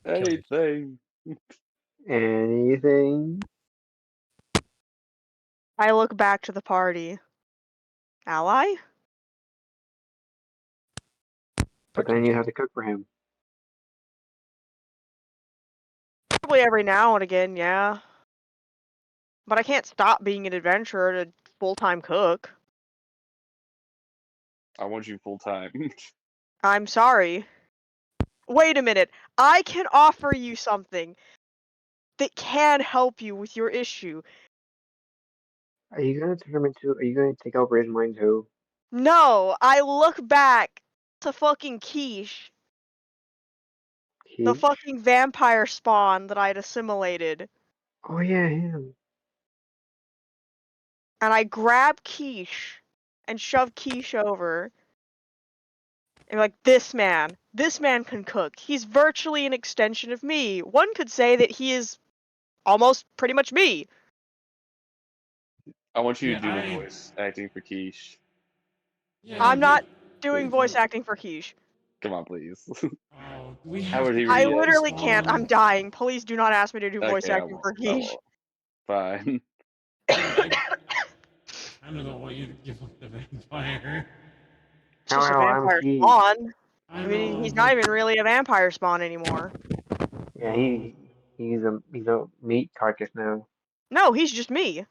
Killers. Anything. Anything. I look back to the party. Ally? But then you have to cook for him. Probably every now and again, yeah. But I can't stop being an adventurer to full-time cook. I want you full time. I'm sorry. Wait a minute. I can offer you something that can help you with your issue. Are you gonna turn him into? Are you gonna take over his mind too? No, I look back to fucking Quiche, the He. fucking vampire spawn that I'd assimilated, Oh yeah, him. and I grab Quiche and shove Quiche over. And like, this man can cook. He's virtually an extension of me. One could say that he is almost pretty much me. I want you Yeah, to do the voice acting for Quiche. yeah, I'm not we doing voice can. acting for Quiche. Come on, please. Oh, we How have would to he I kill react? this literally can't. I'm spawn. dying. Please do not ask me to do voice Okay, I acting won't. for I Quiche. won't. Fine. I kind of don't want you to give up the vampire. It's How just a I'm vampire he. spawn. I I mean, know, he's not but even really a vampire spawn anymore. Yeah, oh, he's a meat carcass now. No, he's just me.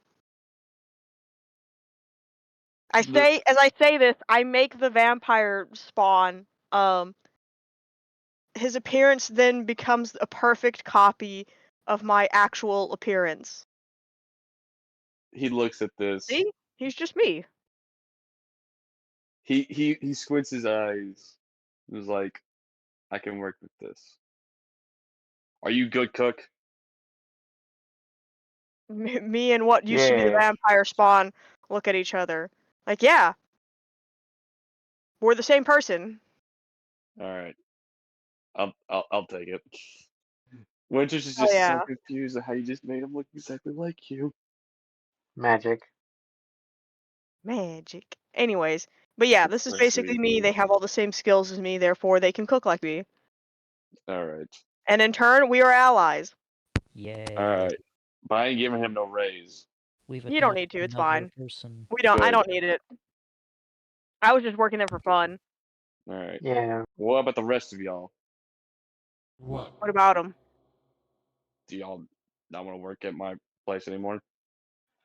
The, As I say this, I make the vampire spawn. His appearance then becomes a perfect copy of my actual appearance. he looks at this. See? He's just me. He squints his eyes. He's like, I can work with this. Are you good cook? Me and what used to be the Yeah. vampire spawn look at each other. Like, yeah, we're the same person. All right. I'll take it. Winters is Oh just so yeah. confused at how you just made him look exactly like you. Magic. Magic. Anyways, but yeah, this is So basically sweet. me. They have all the same skills as me, therefore they can cook like me. All right. And in turn, we are allies. Yay. All right. But I ain't giving him no raise. We've You don't adopted need to, it's another fine. person. I Good. don't need it. I was just working there for fun. All right. Yeah. What about the rest of y'all? what? What about him? Do y'all not want to work at my place anymore?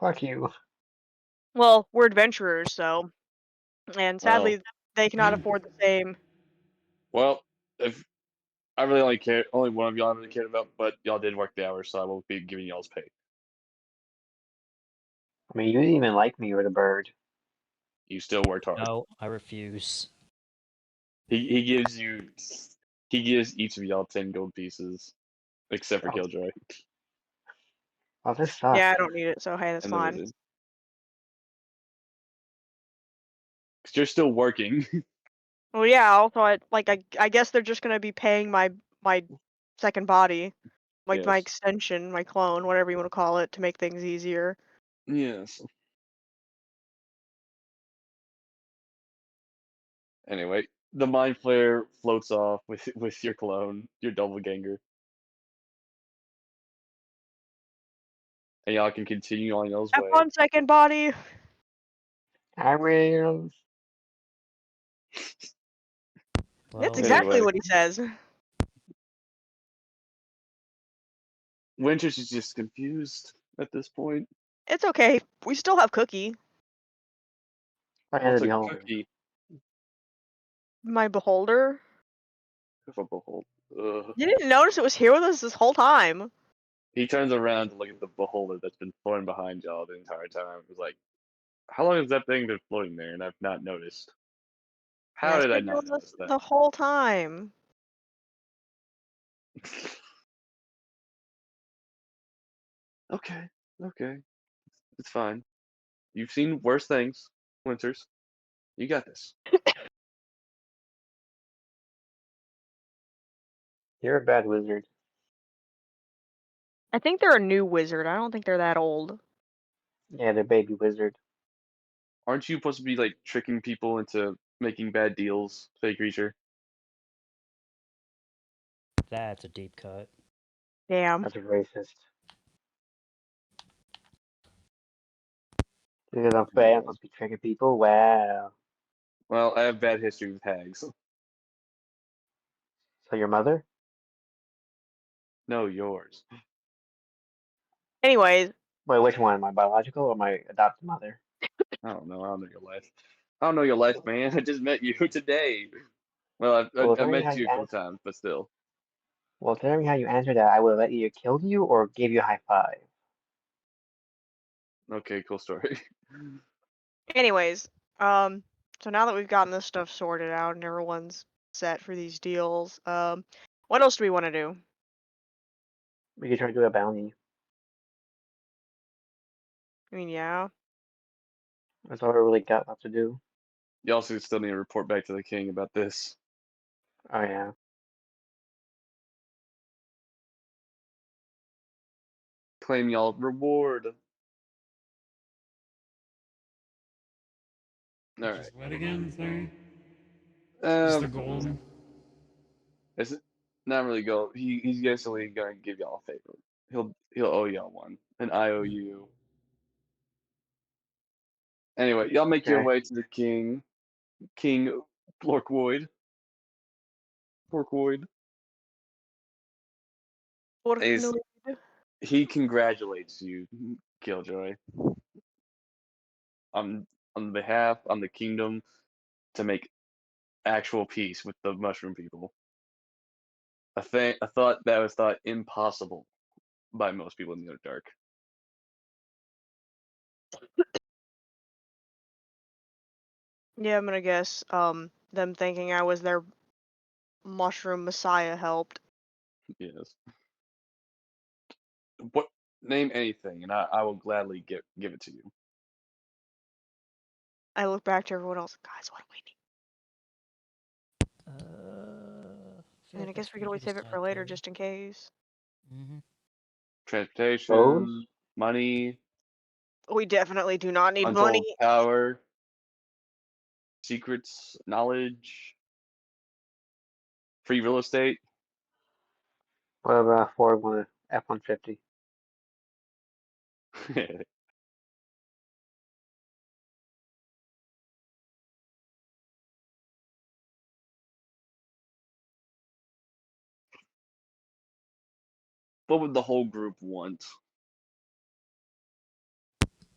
Fuck you. Well, we're adventurers, so. And Well, sadly, they cannot afford the same. well, if I really only care, only one of y'all I really cared about, but y'all did work the hours, so I won't be giving y'all's pay. I mean, you didn't even like me with a bird. You still worked hard. No, I refuse. He gives you, he gives each of y'all 10 gold pieces, except for Oh, Killjoy oh, this sucks. Yeah, I don't need it, so hey, that's and the fine. wizard. Because you're still working. Well, yeah. Also, I guess they're just gonna be paying my second body, like my Yes. extension, my clone, whatever you want to call it, to make things easier. Yes. Anyway, the mind flare floats off with your clone, your doppelganger, and y'all can continue on y'all's Have way. fun, second body. I will. That's Well, exactly Anyway, what he says. Winters is just confused at this point. It's okay. We still have Cookie, I had What's to a be home. cookie my beholder. of a behold? Ugh. You didn't notice it was here with us this whole time. He turns around to look at the beholder that's been floating behind y'all the entire time. He's like, how long has that thing been floating there? And I've not noticed. How It's did I been not doing notice this that? the whole time. Okay, okay, it's fine. You've seen worse things, Winters. You got this. You're a bad wizard. I think they're a new wizard. I don't think they're that old. Yeah, they're baby wizard. Aren't you supposed to be like tricking people into making bad deals, fake creature? That's a deep cut. Damn. That's racist. Because I'm fat, I'm supposed to be tricking people. Wow. Well, I have bad history with hags. So your mother? No, yours. Anyways, Wait, which one? My biological or my adopted mother? I don't know. I don't know your life. I don't know your life, man. I just met you today. Well, Well, I tell me how met you you a couple answer. times, but still. Well, tell me how you answer that. I would have either killed you or gave you a high five. Okay, cool story. anyways, so now that we've gotten this stuff sorted out and everyone's set for these deals, what else do we want to do? We could try to do a bounty. I mean, yeah. That's all we really got left to do. You also still need to report back to the king about this. Oh yeah. Claim y'all reward. All right. Just what again? Sorry. Just the Um, gold. it's not really go. He's basically gonna give y'all a favor. He'll owe y'all one, an IOU. Anyway, y'all make your Okay. way to the king, King Plorkwoid. Plorkwoid. Is Orknoid. he congratulates you, Killjoy, on behalf on the kingdom to make actual peace with the mushroom people. A thought that was thought impossible by most people in the Underdark. Yeah, I'm gonna guess, them thinking I was their mushroom messiah helped. Yes. What name anything, and I will gladly give it to you. I look back to everyone else, guys, what do we need? I feel And I like that's guess we could pretty always good as save it for type later code. just in case. Mm-hmm. Transportation, Bows? money, We definitely do not need untold money. power, secrets, knowledge, free real estate. What about Ford one F-150? What would the whole group want?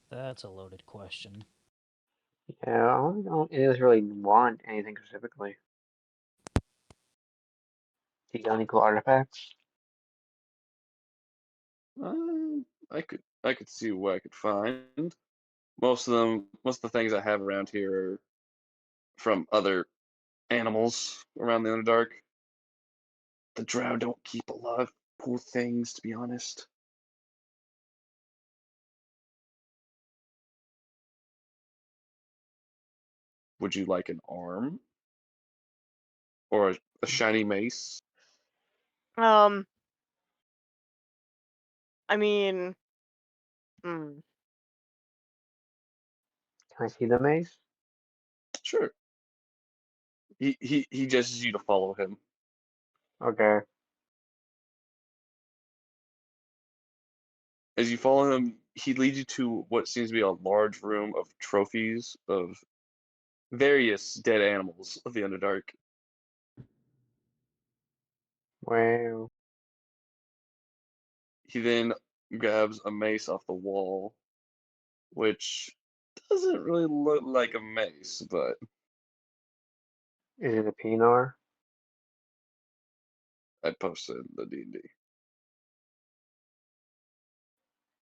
That's a loaded question. Yeah, I don't really want anything specifically. Do you got any cool artifacts? I could see what I could find. Most of the things I have around here are from other animals around the Underdark. The Drow don't keep a lot of cool things, to be honest. Would you like an arm or a shiny mace? Um, I mean, hmm. Can I see the mace? Sure. He gestures you to follow him. Okay. As you follow him, he leads you to what seems to be a large room of trophies of various dead animals of the Underdark. Wow. He then grabs a mace off the wall, which doesn't really look like a mace, but Is it a Pinar? I posted the D&D.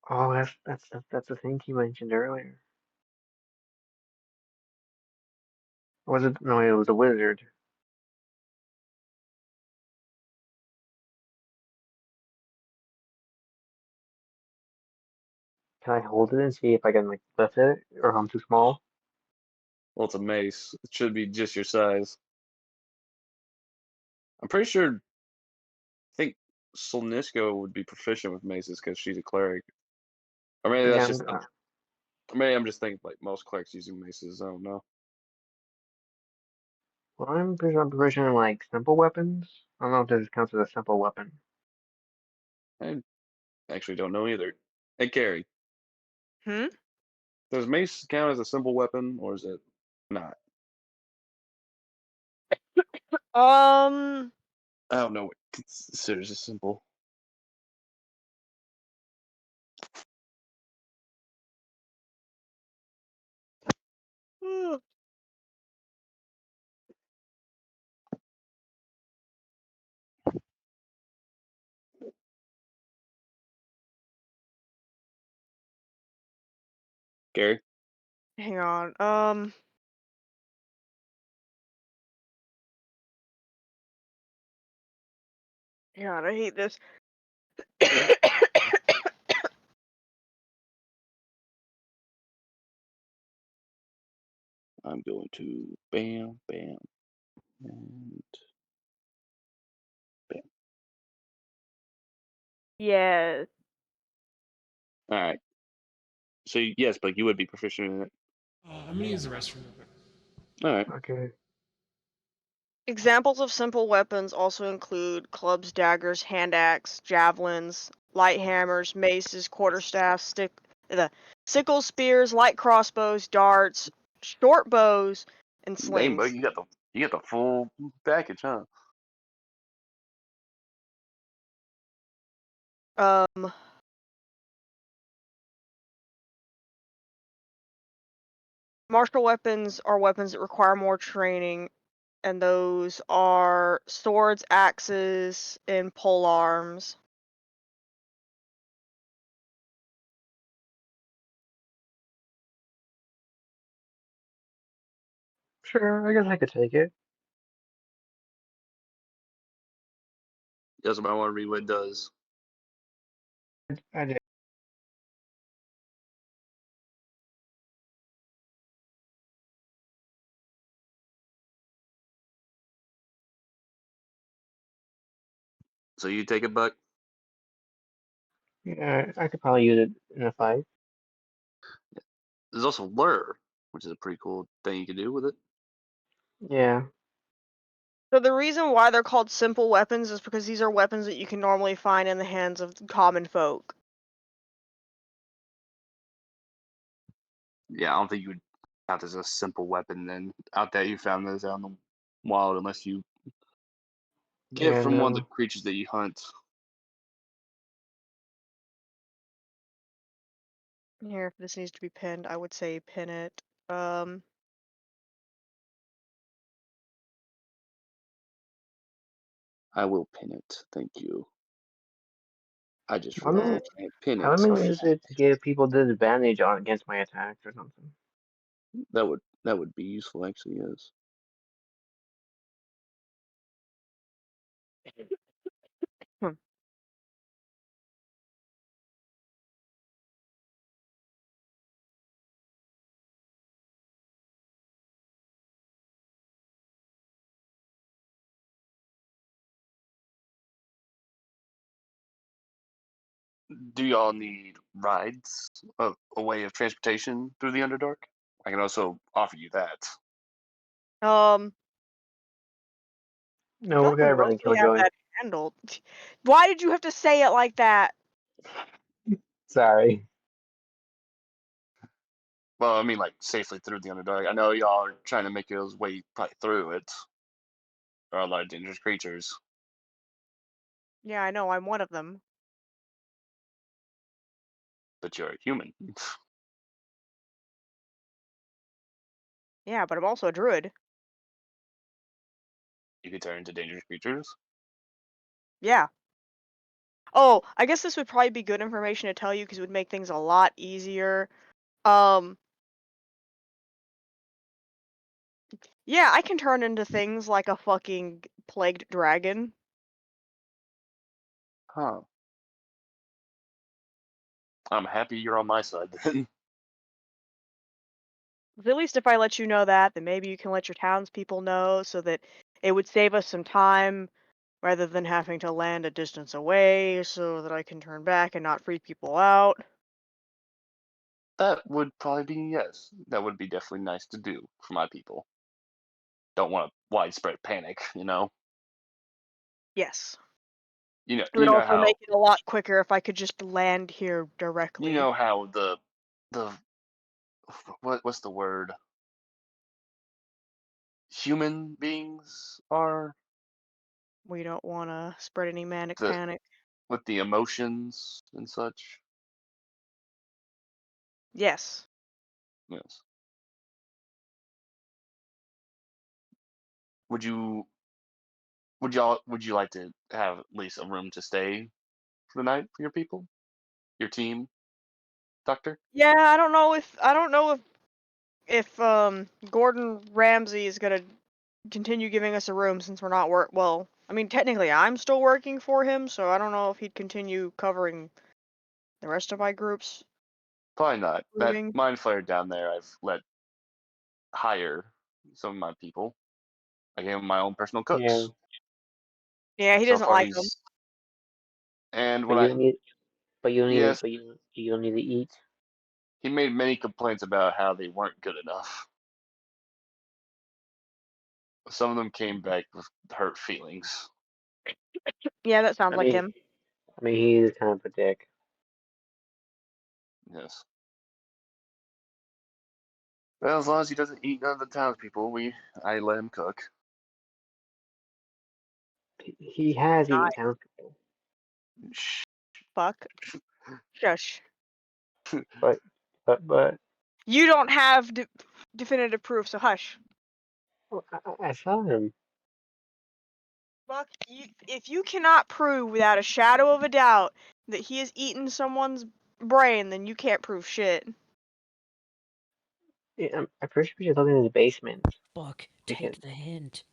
Oh, that's the thing you mentioned earlier. Or was it? No, it was a wizard. Can I hold it and see if I can like lift it, or if I'm too small? Well, it's a mace. It should be just your size. I'm pretty sure. I think Solnisko would be proficient with maces because she's a cleric. Or maybe Yeah, that's just. Maybe I'm just thinking like most clerics using maces. I don't know. well, I'm pretty sure I'm proficient in like simple weapons. I don't know if this counts as a simple weapon. I actually don't know either. Hey, Carrie, Hmm? does mace count as a simple weapon or is it not? Um, I don't know what considers as simple. Gary, hang on. God, I hate this. I'm going to bam, bam, and bam. Yes. All right. So yes, but you would be proficient in it. I'm gonna use the restroom real quick. All right. Okay. Examples of simple weapons also include clubs, daggers, hand axe, javelins, light hammers, maces, quarterstaffs, sickles, spears, light crossbows, darts, short bows, and Dang, bud, slings. you got the full package, huh? Um, martial weapons are weapons that require more training, and those are swords, axes, and pole arms. Sure, I guess I could take it. Yes, but I want to read what it does. I did. So you take it, Buck. Yeah, I could probably use it in a fight. There's also lure, which is a pretty cool thing you can do with it. Yeah. So the reason why they're called simple weapons is because these are weapons that you can normally find in the hands of common folk. Yeah, I don't think you would count as a simple weapon then. Out there, you found those out in the wild, unless you get it Yeah, from one of the no. creatures that you hunt. Here, if this needs to be pinned, I would say pin it. Um, I will pin it. Thank you. I just How realized many, I can't pin how it. many use it to give people disadvantage on against my attacks or something? That would be useful, actually. Yes. hmm. Do y'all need rides? A way of transportation through the Underdark? I can also offer you that. Um, I No, feel we like we gotta run and mostly kill have Joey. that handled. Why did you have to say it like that? Sorry. Well, I mean, like safely through the Underdark. I know y'all are trying to make your way probably through it. There are a lot of dangerous creatures, Yeah, I know, I'm one of them. but you're a human. Yeah, but I'm also a druid. You could turn into dangerous creatures. Yeah. Oh, I guess this would probably be good information to tell you because it would make things a lot easier. Um, Yeah, I can turn into things like a fucking plagued dragon. Huh. I'm happy you're on my side then. At least if I let you know that, then maybe you can let your townspeople know so that it would save us some time rather than having to land a distance away so that I can turn back and not freak people out. That would probably be yes. That would be definitely nice to do for my people. Don't want a widespread panic, you know. Yes. You know, It would you know also how make it a lot quicker if I could just land here you directly. know how the what's the word? Human beings are We don't want to spread any manic the panic. with the emotions and such. Yes. Yes. Would you would you like to have at least a room to stay for the night for your people, your team, Doctor? Yeah, I don't know if Gordon Ramsay is gonna continue giving us a room since we're not well, I mean technically I'm still working for him, so I don't know if he'd continue covering the rest of my group's Probably not. That routing. mine flare down there, I've let hire some of my people. I gave him my own personal Yeah, cooks. Yeah, he So doesn't far, like them. he's and but when I yes, you don't need to eat. he made many complaints about how they weren't good enough. Some of them came back with hurt feelings. Yeah, that sounds I like mean, him. he's kind of a dick. Yes. Well, as long as he doesn't eat none of the townspeople, I let him cook. He has eaten Nice. townspeople, Shh. Fuck. Shush. but but You don't have definitive proof, so hush. well, I saw him. Fuck, if you cannot prove without a shadow of a doubt that he has eaten someone's brain, then you can't prove shit. Yeah, I'm pretty sure he's living in his basement. Fuck, You can take the hint.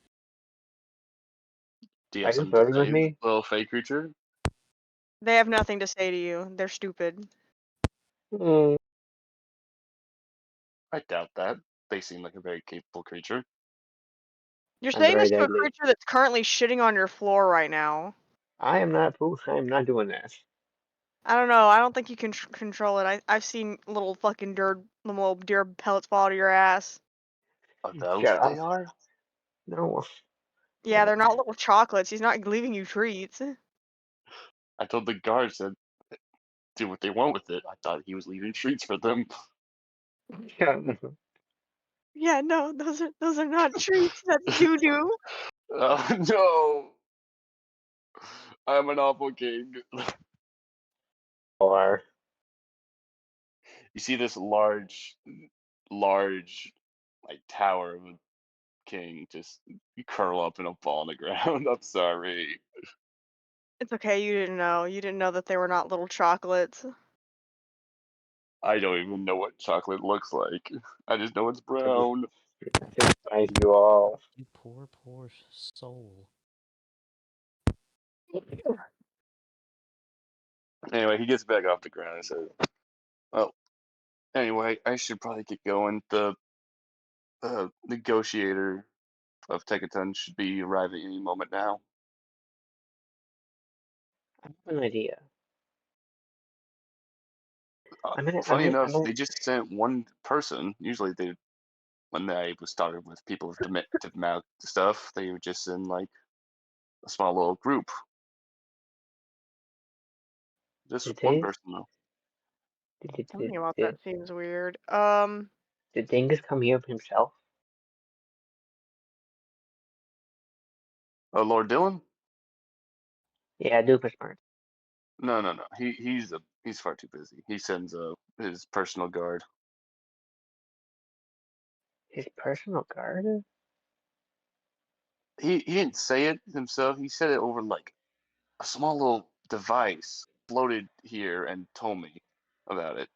Do you are have you something to flirting with say, me? little fey creature? They have nothing to say to you. They're stupid. Mm, I doubt that. They seem like a very capable creature. You're I'm saying very this to a deadly. creature that's currently shitting on your floor right now. I am not fool. I am not doing this. I don't know. I don't think you can control it. I've seen little deer pellets fall to your ass. Are those Shut what they up. are? No. Yeah, they're not little chocolates. He's not leaving you treats. I told the guards to do what they want with it. I thought he was leaving treats for them. Shut up. Yeah, no, those are not treats. That's doo doo. Oh no! I'm an awful king. Or You see this large, like tower of a king just curl up in a ball on the ground. I'm sorry. It's okay. You didn't know. You didn't know that they were not little chocolates. I don't even know what chocolate looks like. I just know it's I just brown. despise you all. You poor, poor soul. Anyway, he gets back off the ground and says, "Well, anyway, I should probably get going. The negotiator of Tekaton should be arriving any moment now." I have an idea. Funny I'm enough, gonna they just sent one person. Usually, when they was started with people with diplomatic stuff, they would just send like a small little group. Just did one they person though. Something about did that seems weird. did Dingus come here himself? Lord Dylan? Yeah, Doofus smart. No, no, no. He's far too busy. He sends his personal guard. His personal guard? He didn't say it himself. He said it over like a small little device floated here and told me about it.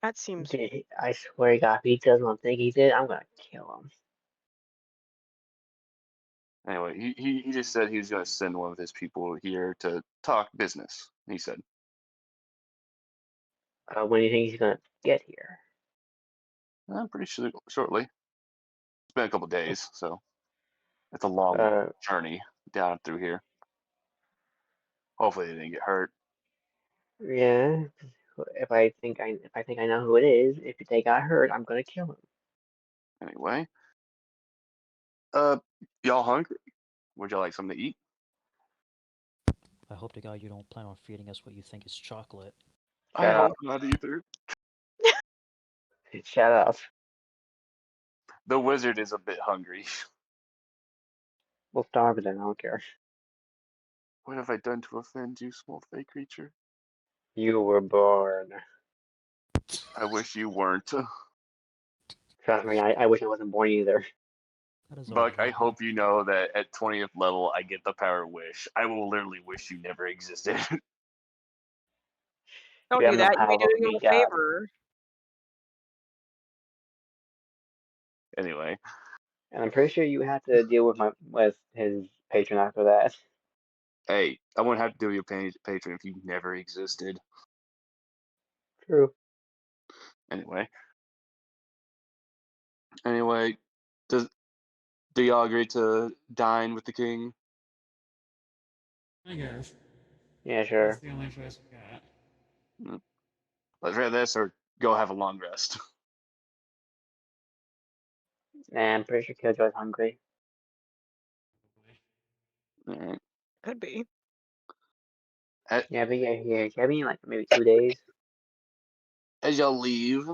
That seems. I swear to God, if he does what I think he did, I'm gonna kill him. Anyway, he just said he was going to send one of his people here to talk business. He said, When do you think he's gonna get here? I'm pretty sure shortly. It's been a couple days, so it's a long Uh, journey down through here. Hopefully they didn't get hurt. yeah. If I think I know who it is, if they got hurt, I'm gonna kill him. Anyway, y'all hungry? Would y'all like something to eat? I hope to God you don't plan on feeding us what you think is chocolate. I Shut hope up. not either. Shut up. The wizard is a bit hungry. We'll starve it then. I don't care. What have I done to offend you, small fey creature? You were born. I wish you weren't. Trust me, I wish I wasn't born either. That is Buck, I alright. hope you know that at 20th level, I get the power wish. I will literally wish you never existed. Don't You have do no that. You'd power be over doing him me, a God. favor. Anyway, And I'm pretty sure you have to deal with his patron after that. hey, I wouldn't have to do your patron if you never existed. True. Anyway, do y'all agree to dine with the king? I guess. Yeah, That's sure. the only choice we got. Let's read this or go have a long rest. And I'm pretty sure Killjoy's hungry. Alright. Could be. Yeah, but yeah, been in like maybe 2 days. As y'all leave,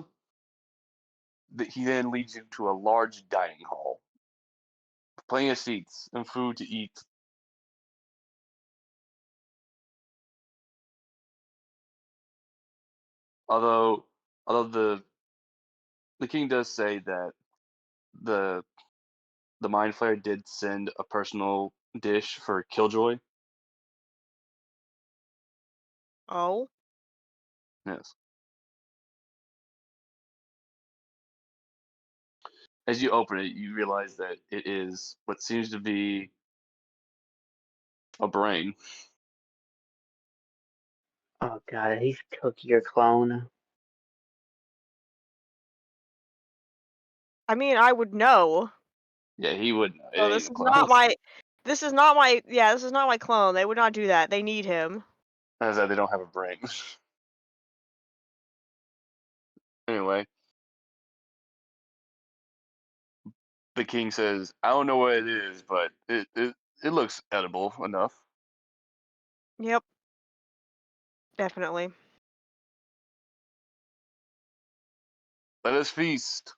he then leads you to a large dining hall. Plenty of seats and food to eat. Although the king does say that the Mind Flayer did send a personal dish for Killjoy. Oh. Yes. As you open it, you realize that it is what seems to be a brain. Oh God, he's Cookie your clone. I mean, I would know. Yeah, he would know. It So ain't this a is clone. not my. This is not my. Yeah, this is not my clone. They would not do that. They need him. As that they don't have a brain. Anyway, the king says, "I don't know what it is, but it looks edible enough." Yep. Definitely. Let us feast.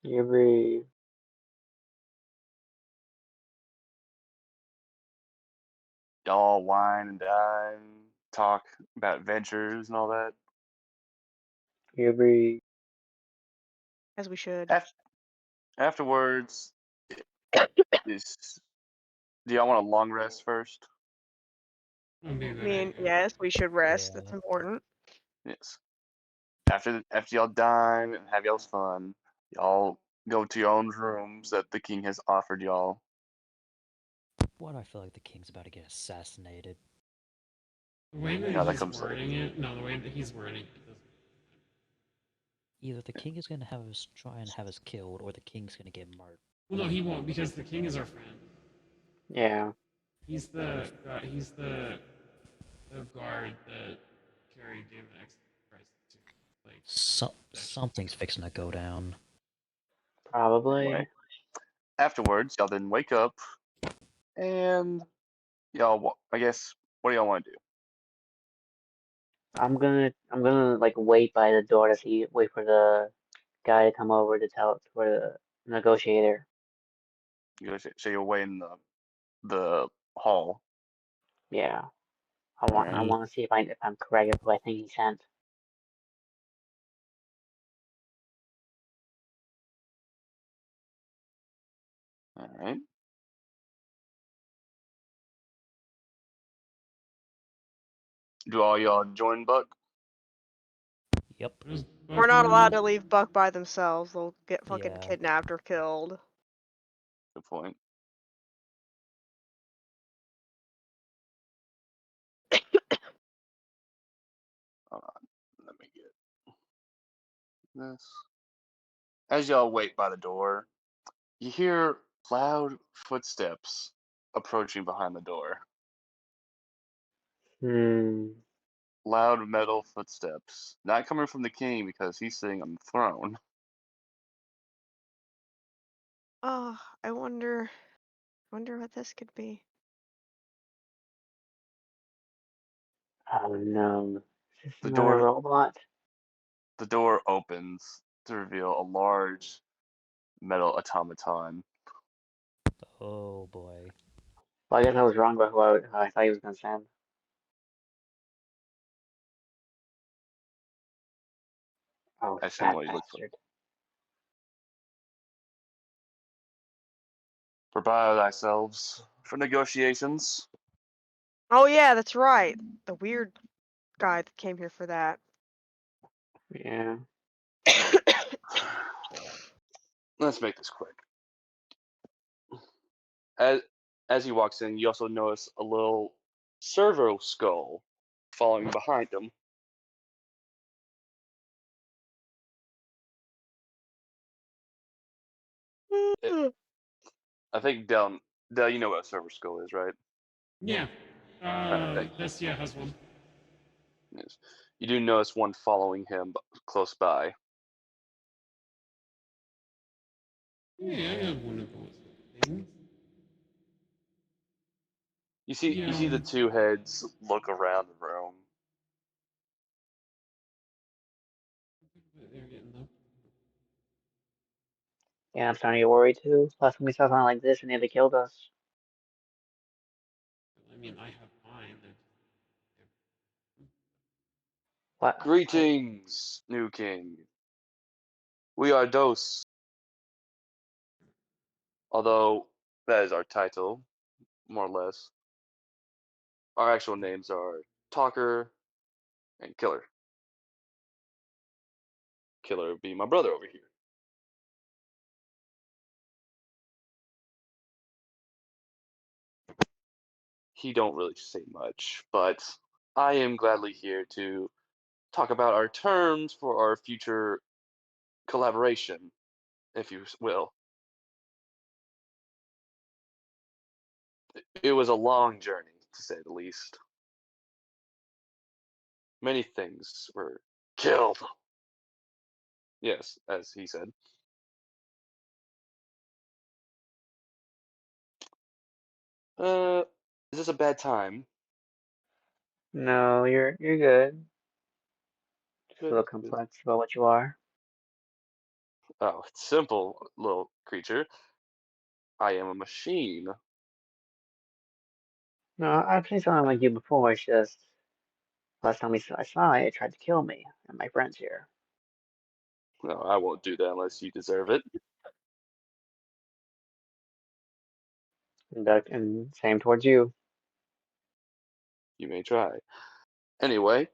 Every Y'all wine and dine, talk about adventures and all that. every As we should. Afterwards, is do y'all want a long rest first? That'd be a I good mean, idea. yes, we should rest. Yeah. That's important. Yes. After y'all dine and have y'all's fun, y'all go to your own rooms that the king has offered y'all. Why do I feel like the king's about to get assassinated? The way that Yeah, that he's comes later. wording it, no, the way that he's wording it doesn't. Either the king is gonna have us try and have us killed, or the king's gonna get murdered. Well, no, he won't because the king is our friend. yeah. He's the guard that carried DMX Christ to like Something's fixing to go down. Probably. Anyway, afterwards, y'all then wake up and y'all, I guess, what do y'all want to do? I'm gonna like wait by the door to wait for the guy to come over to tell for the negotiator. So you'll wait in the hall. Yeah. All I right. want to see if I'm correct with who I think he sent. All right. Do all y'all join Buck? Yep. Where's We're not Buck allowed now? to leave Buck by themselves. They'll get fucking Yeah. kidnapped or killed. Good point. Hold on. Let me get this. As y'all wait by the door, you hear loud footsteps approaching behind the door. Loud metal footsteps. Not coming from the king because he's sitting on the throne. Oh, I wonder what this could be. Oh no. Is this The another door robot? the door opens to reveal a large metal automaton. Oh boy. Well, I guess I was wrong about who I thought he was gonna send. Oh, I assume fat what he looks like. bastard. Prepare thyselves for negotiations. Oh yeah, that's right. The weird guy that came here for that. Yeah. Let's make this quick. As as he walks in, you also notice a little servo skull following behind him. I think Del, you know what a servo skull is, right? Yeah. Thank you. This has one. Yes. You do notice one following him close by. Yeah, I have one of those things. You see the two heads look around the room. They're getting up. Yeah, I'm starting to get worried too. Last time we saw something like this, and they killed us. I mean, I have mine. What? Greetings, new king. We are Dos. Although that is our title, more or less. Our actual names are Talker and Killer. Killer would be my brother over here. He don't really say much, but I am gladly here to talk about our terms for our future collaboration, if you will. It was a long journey, to say the least. Many things were killed. Yes, as he said. Uh, is this a bad time? No, you're good. Just a Good. little complex about what you are. Oh, it's simple, little creature. I am a machine. No, I've seen something like you before. It's just last time I saw it, it tried to kill me and my friends here. No, I won't do that unless you deserve it. And same towards you. You may try. Anyway,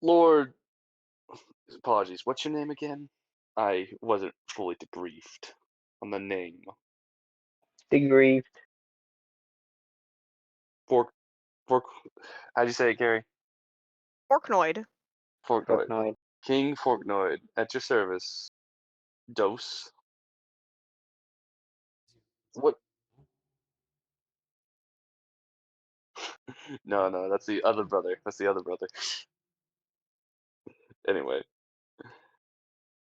Lord, apologies. What's your name again? I wasn't fully debriefed on the name. Degree. Fork, fork. How'd you say it, Gary? Orknoid. Forknoid. Orknoid. King Forknoid, at your service. Dose. What? No, that's the other brother. That's the other brother. Anyway,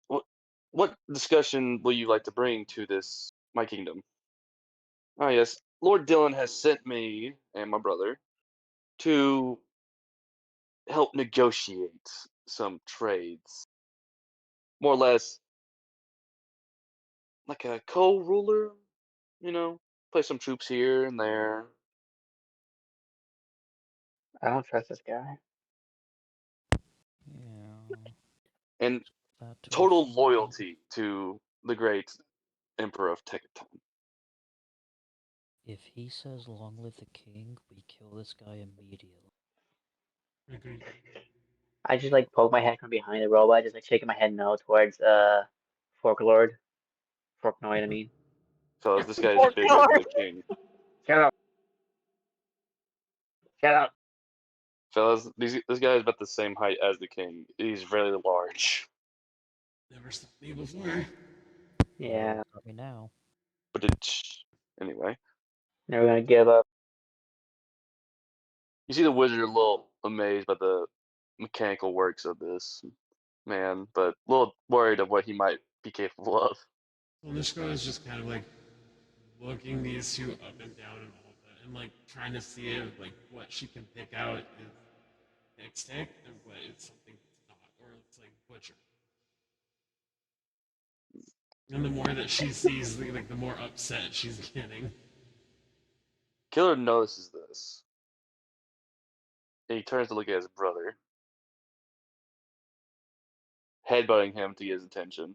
what what discussion will you like to bring to this my kingdom? Ah, yes, Lord Dylan has sent me and my brother to help negotiate some trades, more or less like a co-ruler. You know, place some troops here and there, I don't trust this guy. Yeah. and That to a total fault. loyalty to the great Emperor of Tekaton. If he says long live the king, we kill this guy immediately. Agreed. I just like poke my head from behind the robot, just like shaking my head no towards Forklord. Forknoid, I mean. Fellas, this guy is Poor bigger than guy. the king. Shut up. Shut up. Fellas, this guy is about the same height as the king. He's very large. Never stopped me before. Yeah, Got me now. But anyway, never gonna give up. you see the wizard a little amazed by the mechanical works of this man, but a little worried of what he might be capable of. Well, Nishko is just kind of like looking these two up and down and all that, and like trying to see if like what she can pick out is Tech and what is something that's not, or it's like butcher. And the more that she sees, like the more upset she's getting. Killer notices this, and he turns to look at his brother, headbutting him to get his attention.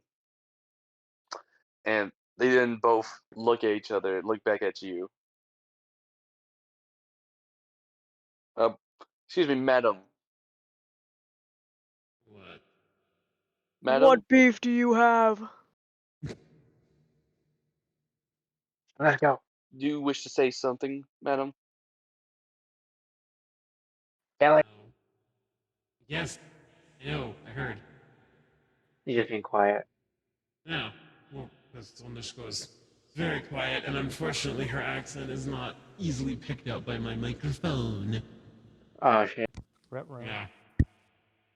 And they then both look at each other, look back at you. Excuse me, madam. What? Madam, What beef do you have? Let's go. do you wish to say something, madam? Kelly. No. Yes. No, I heard. He's just being quiet. No. Well, because Nishko is very quiet, and unfortunately her accent is not easily picked up by my microphone. Oh shit. Right. Yeah.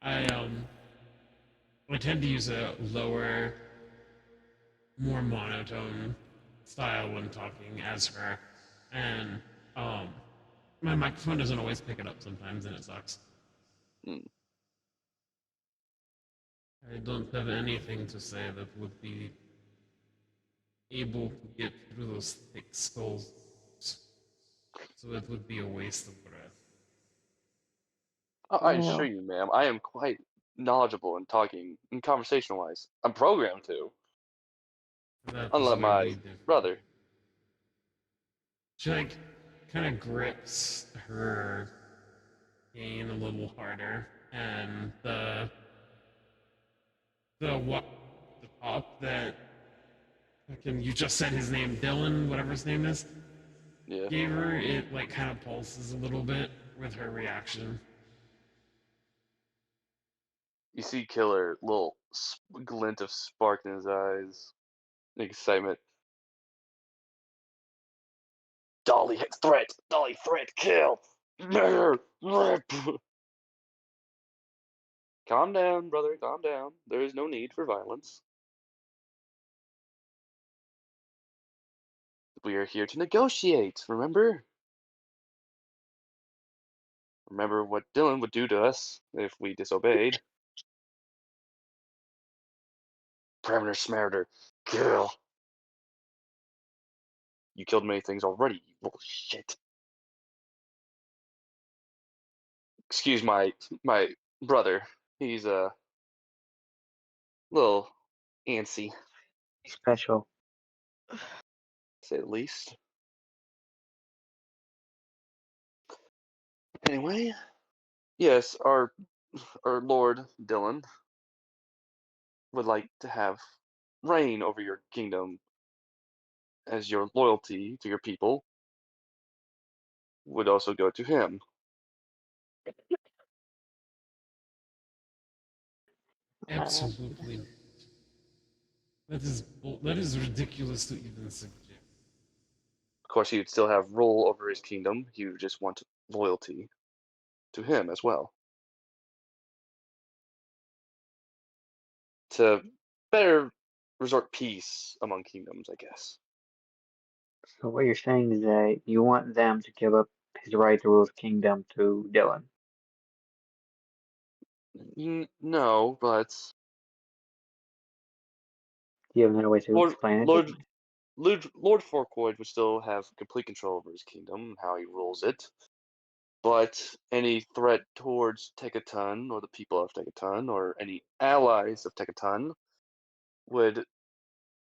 I I tend to use a lower, more monotone style when talking as her, and my microphone doesn't always pick it up sometimes, and it sucks. Hmm. I don't have anything to say that would be able to get through those thick skulls, so it would be a waste of breath. I Well, assure you, ma'am, I am quite knowledgeable in talking, in conversation-wise. I'm programmed to, That is unlike where we my differ. brother. She like kind of grips her cane a little harder, and the top that fucking you just said his name, Dylan, whatever his name is, Yeah. gave her, it like kind of pulses a little bit with her reaction. You see Killer, little glint of spark in his eyes, excitement. Dolly threat! Dolly threat! Kill! Murder! Rip! Calm down, brother, calm down. There is no need for violence. We are here to negotiate, remember? Remember what Dylan would do to us if we disobeyed. Parameter smarter. Kill. You killed many things already, you little shit. Excuse my brother. He's a little antsy, special. to say the least. Anyway, yes, our Lord Dylan would like to have reign over your kingdom as your loyalty to your people would also go to him. Absolutely. That is ridiculous to even suggest. Of course, he would still have rule over his kingdom. He would just want loyalty to him as well. To better resort peace among kingdoms, I guess. So what you're saying is that you want them to give up his right to rule the kingdom to Dylan. No, but Do you have another way to Lord explain it? Lord Lord Forkwood would still have complete control over his kingdom and how he rules it. But any threat towards Tekaton or the people of Tekaton or any allies of Tekaton would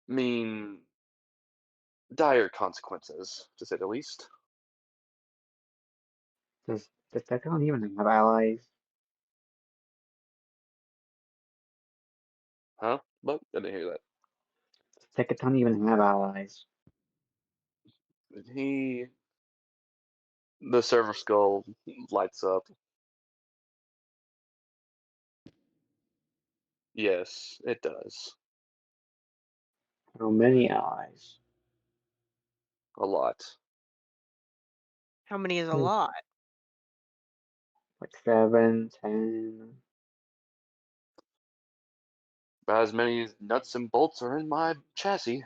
mean dire consequences, to say the least. Does Does Decathlon even have allies? Huh? But I didn't hear that. Does Decathlon even have allies? The server skull lights up. Yes, it does. How many allies? A lot. How many is a Hmm. lot? Like 7, 10. About as many nuts and bolts are in my chassis.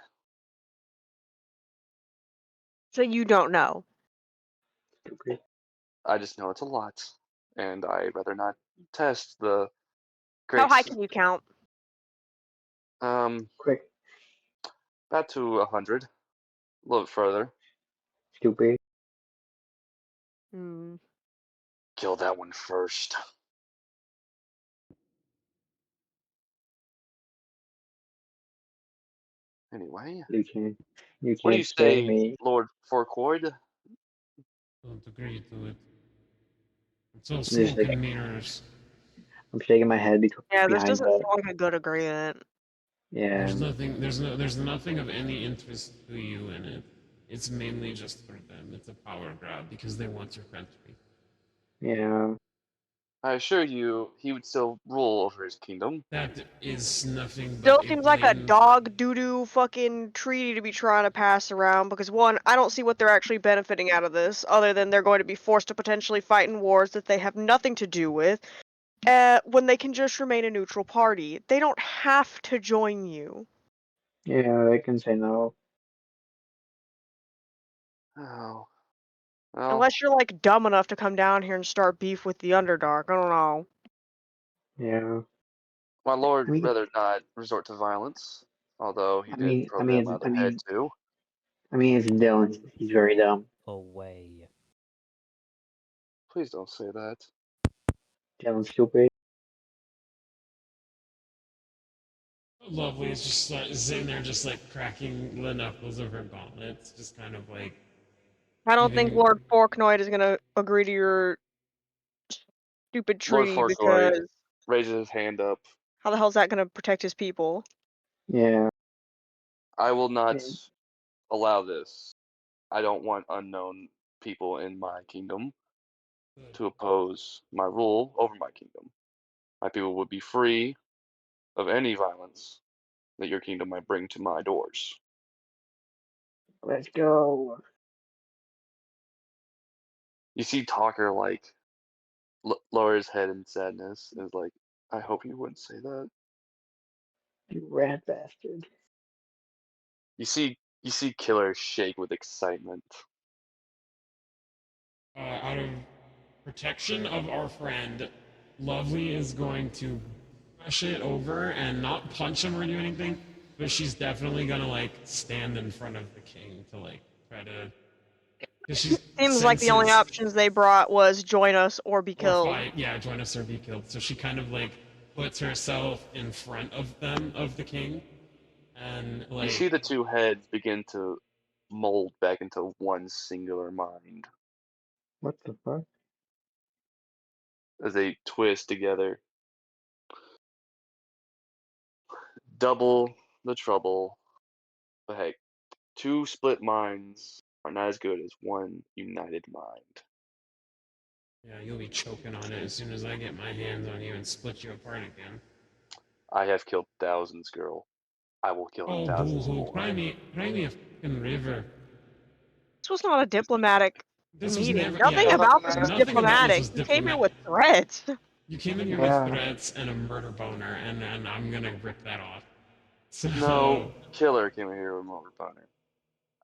So you don't know. Stupid. I just know it's a lot, and I'd rather not test the How high great. can you count? Quick. About to 100, a little bit further. Stupid. Hmm. Kill that one first. Anyway, You can't. You what do you can't scare say, me. Lord Forkoid? Don't agree to it. It's all I'm just smoke like, and mirrors. I'm shaking my head Yeah, this behind doesn't the. sound like a good agreement. Yeah. There's nothing of any interest to you in it. It's mainly just for them. It's a power grab because they want your country. Yeah. I assure you, he would still rule over his kingdom. That is nothing Still but a seems like a blatant. dog doo-doo fucking treaty to be trying to pass around because one, I don't see what they're actually benefiting out of this, other than they're going to be forced to potentially fight in wars that they have nothing to do with, when they can just remain a neutral party. They don't have to join you. Yeah, they can say no. Oh. Well, Unless you're like dumb enough to come down here and start beef with the Underdark. I don't know. Yeah. my lord I mean, rather not resort to violence, although he I did mean, I mean, program it's, out their head too. it's Dylan. He's very dumb. Away. Please don't say that. Dylan's stupid. Lovely is just like sitting there, just like cracking the knuckles of her gauntlets, just kind of like I don't think giving. Lord Forknoid is gonna agree to your stupid Lord treaty Forkoid because raises his hand up. how the hell is that gonna protect his people? Yeah. I will not And allow this. I don't want unknown people in my kingdom to oppose my rule over my kingdom. My people would be free of any violence that your kingdom might bring to my doors. let's go. You see Talker like lower his head in sadness and is like, I hope you wouldn't say that. You rat bastard. You see Killer shake with excitement. Out of protection of our friend, Lovely is going to push it over and not punch him or do anything, but she's definitely gonna like stand in front of the king to like try to, because she Seems like the only senses options they brought was join us or be or killed. fight, yeah, join us or be killed. So she kind of like puts herself in front of them, of the king, and You like see the two heads begin to mold back into one singular mind What the fuck? as they twist together. Double the trouble. But hey, two split minds are not as good as one united mind. yeah, you'll be choking on it as soon as I get my hands on you and split you apart again. I have killed thousands, girl. I will kill Oh, thousands boo-hoo, more. cry me a fucking river. This was not a diplomatic This was meeting. never, Nothing yeah, No, about nothing this was matters. nothing about this diplomatic. was You came here diplomatic. with threats. You came in here with Yeah. threats and a murder boner, and I'm gonna rip that off. So, No, Killer came in here with more opponent.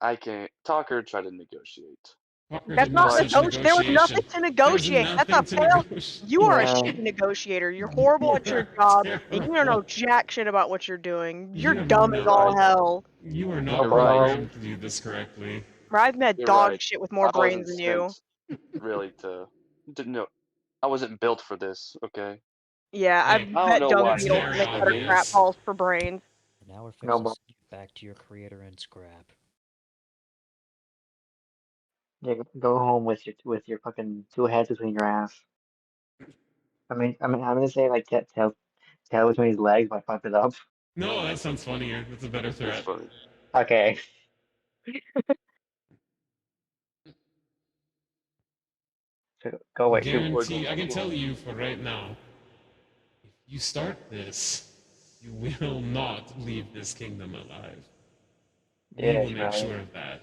I can't. Talker tried to negotiate. Walker That's did no not But such There was nothing negotiation. to There was negotiate. That's nothing a to fail. negotiate. You are a Yeah. shitty negotiator. You're horrible at your job, and you don't know Terrible. jack shit about what you're doing. You're You have dumb as you're no. all right. hell. You are not You're right. programmed to do this correctly. I've met You're dog right. shit with more I brains wasn't than you. sent really to know. I wasn't built for this. Okay. Yeah, I've Hey, I don't met know dung why it's you beetles very and they listen to better me. crap obvious. balls for brains. And now we're No, fixing to but send you back to your creator and scrap. Yeah, go home with your fucking two heads between your ass. I'm gonna say like tail between his legs, but I fucked it up. No, that sounds funnier. That's a better It's threat. funny. Okay. So go away. Shoot. I can tell you for right now, if you start this, you will not leave this kingdom alive. We Yeah, will make right. sure of that.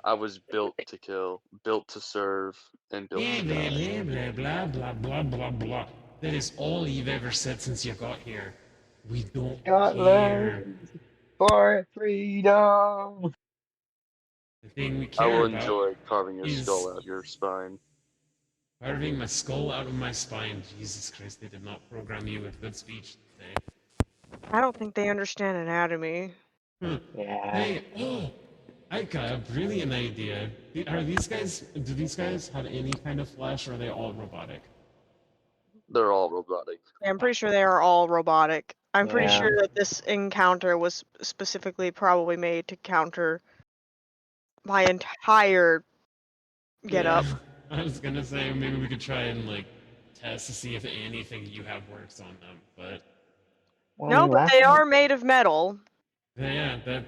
I was built to kill, built to serve, and built Blah, to blah, die. blah, blah, blah, blah, blah, blah. That is all you've ever said since you got here. We don't care. Scotland for freedom. The thing we I care will about enjoy carving your skull is out of your spine. carving my skull out of my spine. Jesus Christ, they did not program you with good speech today. I don't think they understand anatomy. Yeah. Hey, oh, I got a brilliant idea. Do these guys have any kind of flesh, or are they all robotic? They're all robotic. Yeah, I'm pretty sure they are all robotic. I'm pretty Yeah. sure that this encounter was specifically probably made to counter my entire get up. I was gonna say maybe we could try and like test to see if anything you have works on them, but Well, I No, mean, but last they time. are made of metal. yeah, they're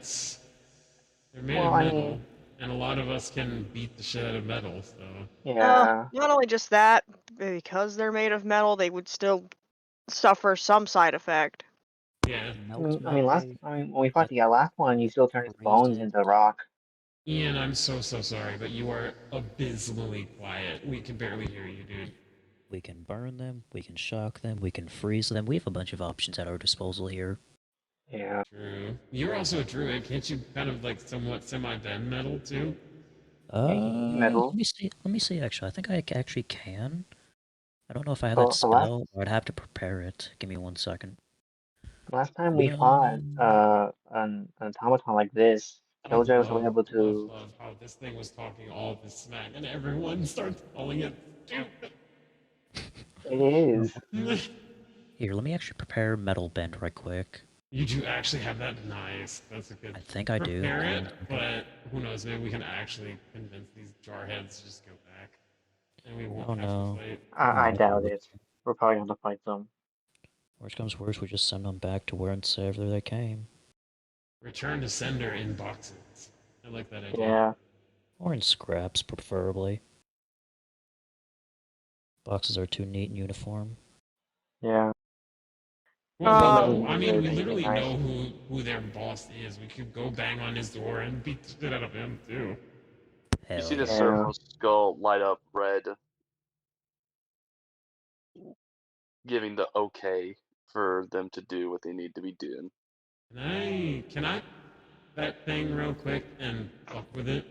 made of Well, I metal, mean, and a lot of us can beat the shit out of metal. So yeah. Not only just that, because they're made of metal, they would still suffer some side effect. yeah, Melt I mean, metal, when we fought but the last one, you still turned his freeze bones it. into rock. Ian, I'm so sorry, but you are abysmally quiet. We can barely hear you, dude. We can burn them, we can shock them, we can freeze them. We have a bunch of options at our disposal here. Yeah. True. You're also a druid. Can't you kind of like somewhat semi-bend metal too? He's metal. Let me see. Let me see. Actually, I think I actually can. I don't know if I have that So spell, or I'd have to prepare it. Give me 1 second. last time we fought an automaton like this, I Killjoy was able to. love how this thing was talking all this smack, and everyone starts calling it stupid. It is. Here, let me actually prepare metal bend right quick. You do actually have that? Nice. That's a good. I think I do. Prepare Give me it, 1 second. but who knows? Maybe we can actually convince these jarheads to just go back, and we won't Oh have to no. fight. I No. doubt it. We're probably gonna fight them. Worst comes worst, we just send them back to wherever they came. Return to sender in boxes. I like that idea. Yeah. Or in scraps, preferably. Boxes are too neat and uniform. Yeah. Well, I mean, we Anything literally nice. know who their boss is. We could go bang on his door and beat the shit out of him too. You Hell see the yeah. servo skull light up red, giving the okay for them to do what they need to be doing. Can I that thing real quick and fuck with it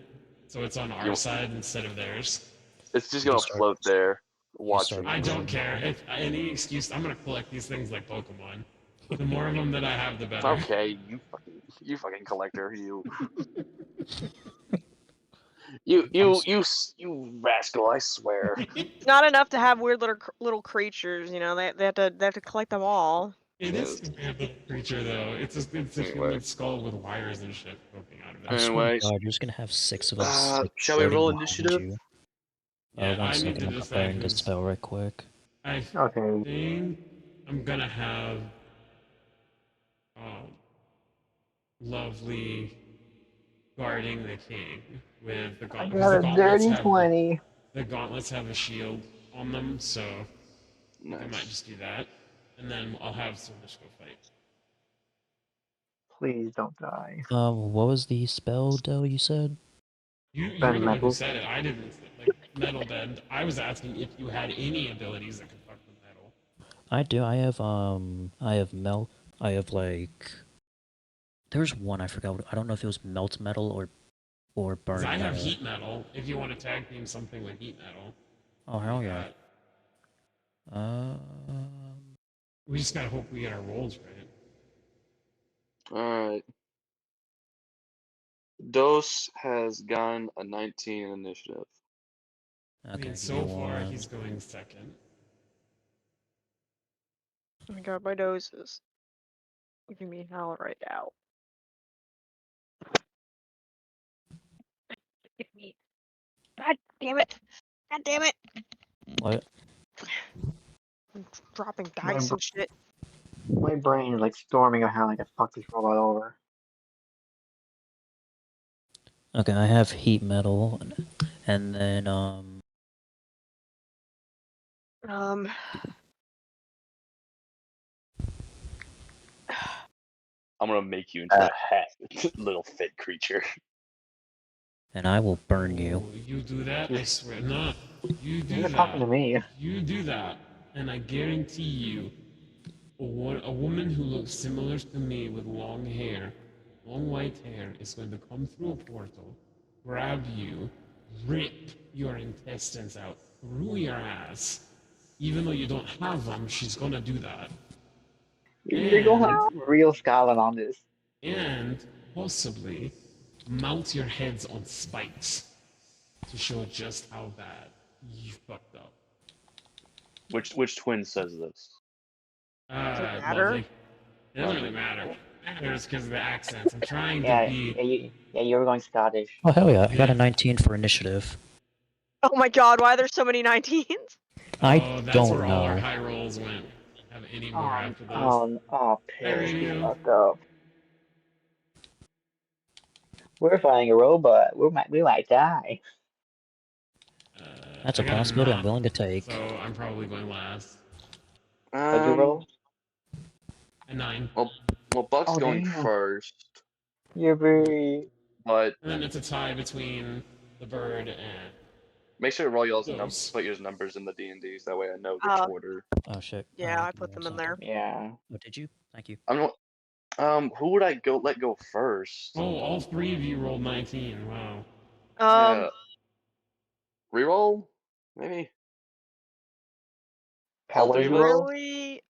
so it's on our You, side instead of theirs? it's just You gonna can start. float there, You start watching. I don't moving. care. If any excuse, I'm gonna collect these things like Pokemon. The more of them that I have, the better. Okay, you fucking collector, you rascal! I swear. It's not enough to have weird little creatures, you know. They have to collect them all. It is a weird little creature though. It's a Anyway. human skull with wires and shit poking out of it. I swear to Anyways, God, you're just gonna have 6 of them shall we floating roll behind initiative? you. Yeah, One I need second, to I'm decide preparing this who's. spell right quick. I Okay. think I'm gonna have um, lovely guarding the king with the I gauntlet because got a dirty 20. the gauntlets have a shield on them, so I might Nice. just do that, and then I'll have Servish go fight. Please don't die. What was the spell, Del, you said? You're Bend the one who metal. said it. I didn't like metal bend. I was asking if you had any abilities that could fuck with metal. I do. I have melt. I have like. There's one I forgot. I don't know if it was melt metal or burn 'Cause I metal. have heat metal. If you want to tag team something with heat metal. Oh hell yeah. That. We just gotta hope we get our rolls right. Alright. Dos has gotten a 19 initiative. I Okay. mean, so far he's going second. Oh my god, my nose is giving me hell right now. God damn it! God damn it! What? I'm dropping My dice br- and shit. My brain is like storming of how I can fuck this robot over. Okay, I have heat metal, and then Um. I'm gonna make you into a hat, little fit creature. and I will burn you. Oh, you do that? I swear not. You do You're talking to that. me. You do that, and I guarantee you, a woman who looks similar to me with long hair, long white hair, is going to come through a portal, grab you, rip your intestines out through your ass. Even though you don't have them, she's gonna do that. You're going And real Scotland on this. and possibly mount your heads on spikes to show just how bad you fucked up. Which twin says this? Doesn't Well, matter. it doesn't really matter. It's because of the accents. I'm trying to Yeah, be. you were going Scottish. Oh hell yeah! I got a 19 for initiative. Oh my god, why are there so many 19s? I Oh, that's don't where all our know. high rolls went. Have any more Oh, after this? piss. We Radio. fucked up. We're fighting a robot. We might die. That's I a got a possibility I'm 9, willing to take. so I'm probably going last. What'd you roll? A 9. Well, Buck's Oh, going damn. first, You're very. but And then it's a tie between the bird and make sure to roll y'all's those. put your numbers in the D&Ds. That way I know which Uh, order. Oh shit. yeah, I Give me put 1 them in second. there. Yeah. Oh, did you? Thank you. I'm not. Who would I let go first? Oh, all 3 of you rolled 19. Wow. Yeah. Reroll? Maybe? All What three did of you us? roll? Really?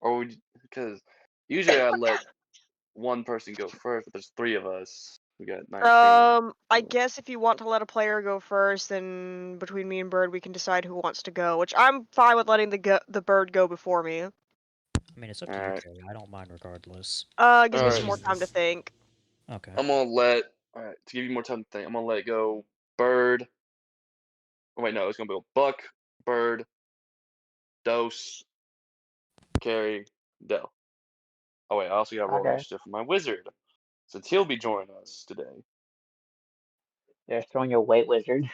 Or would because usually I let one person go first, but there's 3 of us. We got 19. I guess if you want to let a player go first, then between me and Bird, we can decide who wants to go. Which I'm fine with letting the bird go before me. I mean, it's up to you, Alright. Carrie. I don't mind regardless. Gives me some Alright. more time to Jesus. think. Okay. I'm gonna let. Alright, to give you more time to think, I'm gonna let go Bird. Oh, wait, no, it's gonna be Buck, Bird, Dose, Carrie, Dell. Oh, wait, I also got roll Okay. initiative for my wizard, since he'll be joining us today. They're throwing your weight wizard.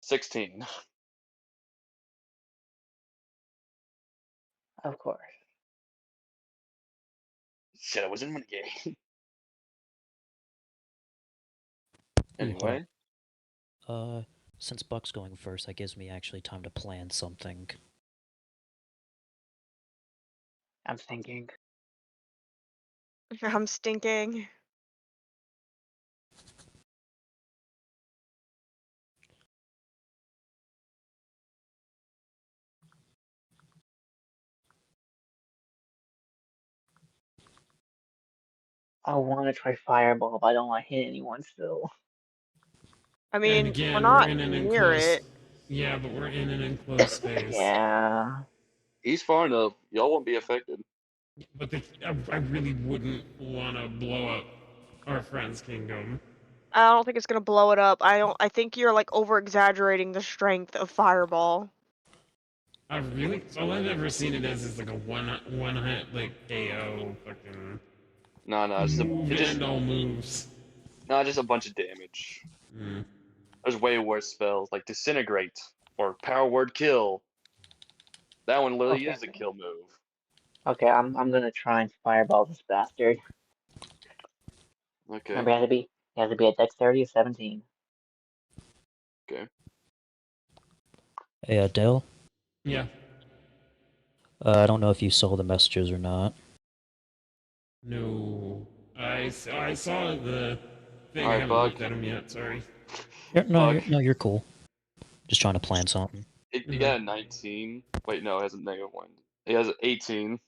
16. Of course. Shit, I was in one game. Ooh, hold Anyway, on. Since Buck's going first, that gives me actually time to plan something. I'm thinking. I'm stinking. I want to try fireball, but I don't want to hit anyone still. I And mean, again, we're we're not in an near enclosed. it. Yeah, but we're in an enclosed space. Yeah. he's far enough. Y'all won't be affected. But I really wouldn't want to blow up our friend's kingdom. I don't think it's gonna blow it up. I think you're like over exaggerating the strength of fireball. I really. All I've ever seen it as is like a one hit like KO fucking No, move it to just end all moves. just a bunch of damage. Mm. There's way worse spells like disintegrate or power word kill. That one literally Okay. is a kill move. Okay, I'm gonna try and fireball this bastard. Okay. Remember, it has to be a dexterity of 17. Okay. Hey, Dale? Yeah. I don't know if you saw the messages or not. No. I saw the thing. I Alright, haven't Buck. looked at them yet. Sorry. Buck. You're cool. Just trying to plan something. He got a 19. Wait, no, it has a -1. He has an 18.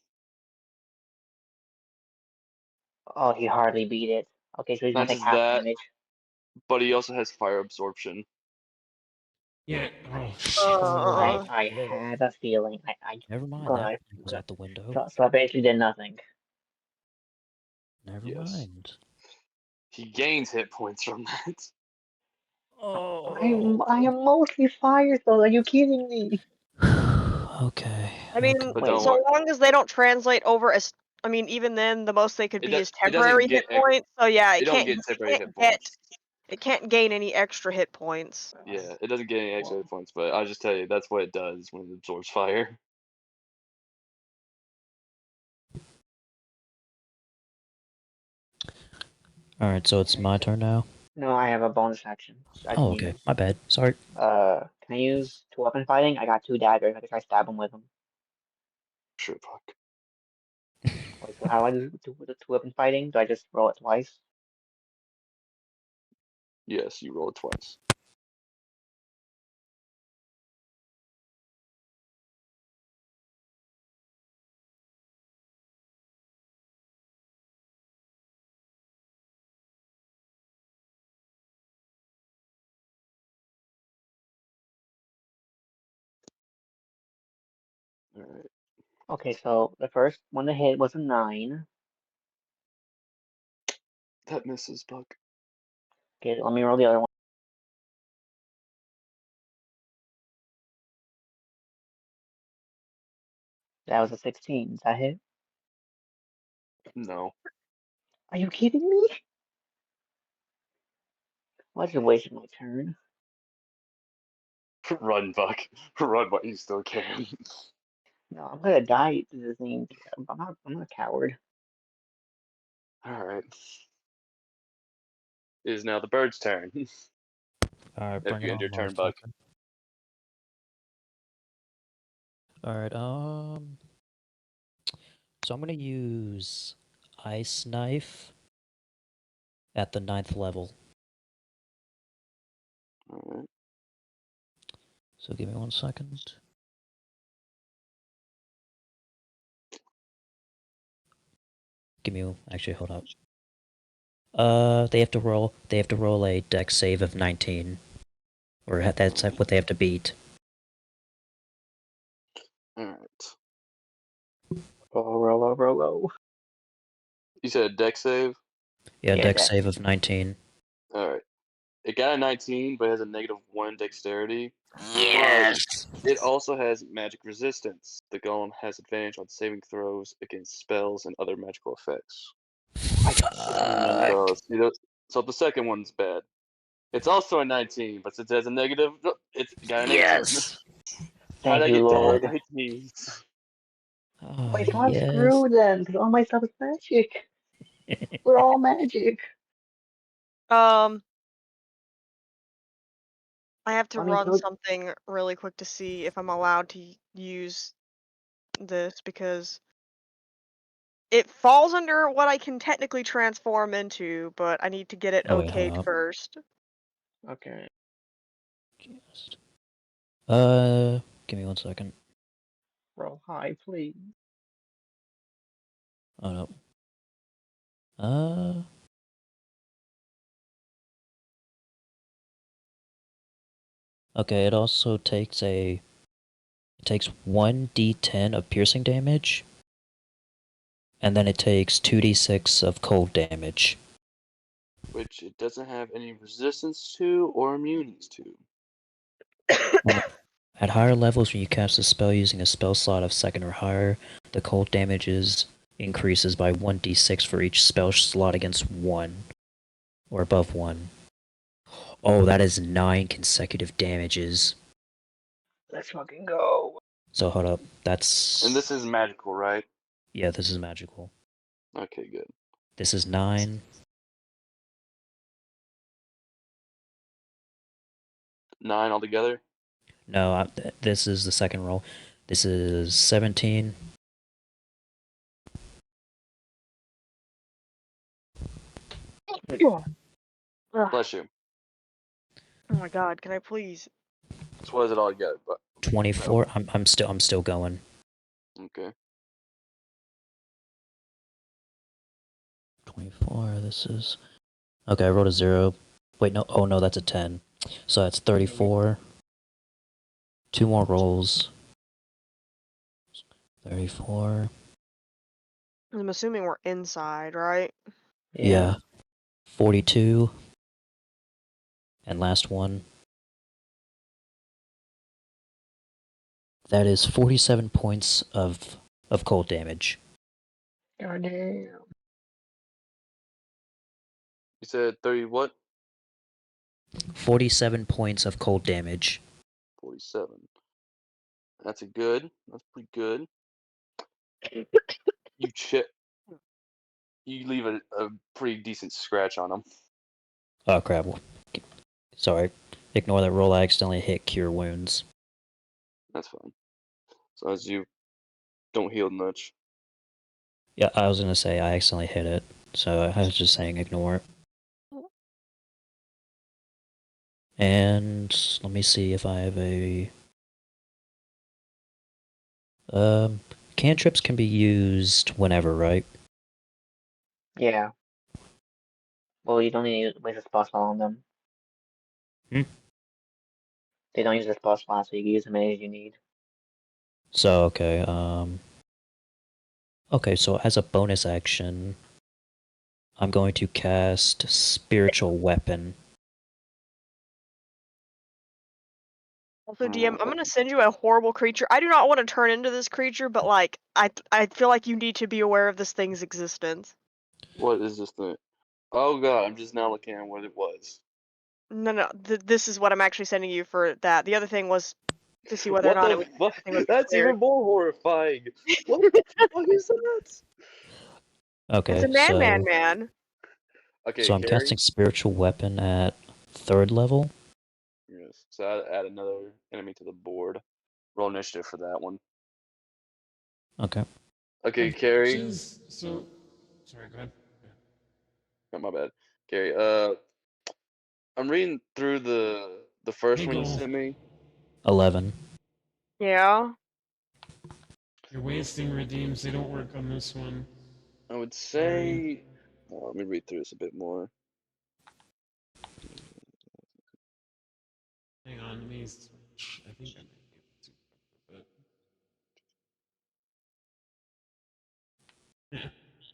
Oh, he hardly beat it. Okay, so he's gonna Not take just half that, damage. but he also has fire absorption. Yeah. Oh shit. I had a feeling. Never mind, that God. was out the window. So I basically did nothing. Never Yes. mind. He gains hit points from that. Oh. I am mostly fire though. Are you kidding me? Okay. I mean, okay. But Wait, don't so worry. long as they don't translate over as, I mean, even then, the most they could be is It doesn't temporary get hit points. So yeah, it don't get temporary hit points. it can't gain any extra hit points. Yeah, it doesn't get any extra hit points, but I'll just tell you that's what it does when it absorbs fire. All right, so it's my turn now. no, I have a bonus action. I can Oh, okay. use. My bad. Sorry. Can I use two weapon fighting? I got 2 daggers. I can try stab him with them. Sure, fuck. Wait, so how do I do the 2 weapon fighting? Do I just roll it twice? Yes, you roll it twice. Alright. Okay, so the first one to hit was a 9. That misses, Buck. Okay, let me roll the other one. That was a 16. Does that hit? No. Are you kidding me? Why just wasted my turn? Run, Buck. Run while you still can. No, I'm gonna die to this thing. I'm not a coward. Alright. It is now the bird's turn. All right, If bring it you end on, your turn, Buck. motherfucker. All right. So I'm gonna use ice knife at the 9th level. Alright. So give me 1 second. Actually, hold up. They have to roll. They have to roll a dex save of 19, or that's what they have to beat. Alright. Roll. You said a deck save? Yeah, Yeah, dex dex. save of 19. Alright. It got a 19, but has a -1 dexterity. Yes. But it also has magic resistance. The golem has advantage on saving throws against spells and other magical effects. So, so the second one's bad. It's also a 19, but since it has a negative, it's got an 18. Yes. How'd Thank I you, get double Lord. 19s? Oh, Wait, so I'm yes. screwed then, because all my stuff is magic. We're all magic. I have to I mean, run so something really quick to see if I'm allowed to use this because it falls under what I can technically transform into, but I need to get it Oh wait, hold okayed up. first. okay. Just- give me 1 second. Roll high, please. Oh no. Uh. Okay, it also takes it takes 1d10 of piercing damage, and then it takes 2d6 of cold damage. Which it doesn't have any resistance to or immunities to. At higher levels, when you cast a spell using a spell slot of 2nd or higher, the cold damages increases by 1d6 for each spell slot against 1 or above 1. Oh, that is 9 consecutive damages. Let's fucking go. So hold up, that's... And this is magical, right? Yeah, this is magical. Okay, good. This is 9. 9 altogether? No, this is the second roll. This is 17. Ugh. Bless you. Oh my god, can I please? So what is it all together? But 24. I'm still going. okay. 24. This is okay. I wrote a 0. Wait, no. Oh no, that's a 10. So that's 34. 2 more rolls. 34. I'm assuming we're inside, right? Yeah. 42. And last one. That is 47 points of cold damage. Goddamn. You said 30 what? 47 points of cold damage. 47. That's good. That's pretty good. You you leave a pretty decent scratch on him. Oh crap. Sorry. Ignore that roll. I accidentally hit cure wounds. That's fine. As long as you don't heal much. Yeah, I was gonna say I accidentally hit it. So I was just saying ignore it. And let me see if I have a... cantrips can be used whenever, right? Yeah. Well, you don't need to waste a spell slot on them. Hmm? They don't use a spell slot, so you can use as many as you need. So, okay, okay, so as a bonus action, I'm going to cast Spiritual Weapon. Also, DM, I'm gonna send you a horrible creature. I do not want to turn into this creature, but like, I feel like you need to be aware of this thing's existence. What is this thing? Oh god, I'm just now looking at what it was. No, this is what I'm actually sending you for that. The other thing was to see whether or What not the it was fuck? everything was That's cleared. even more horrifying. What the fuck is that? Okay, It's a man. Okay, so I'm Carrie. casting Spiritual Weapon at 3rd level. Yes. So I add another enemy to the board. Roll initiative for that one. Okay. Okay, Carrie. So, sorry, go ahead. Oh, my bad. Carrie, I'm reading through the first one you Hegel. sent me. 11. Yeah. You're wasting redeems. They don't work on this one. I would Sorry. say. Oh, let me read through this a bit more. Hang on, let me switch. I think I might be able to. But...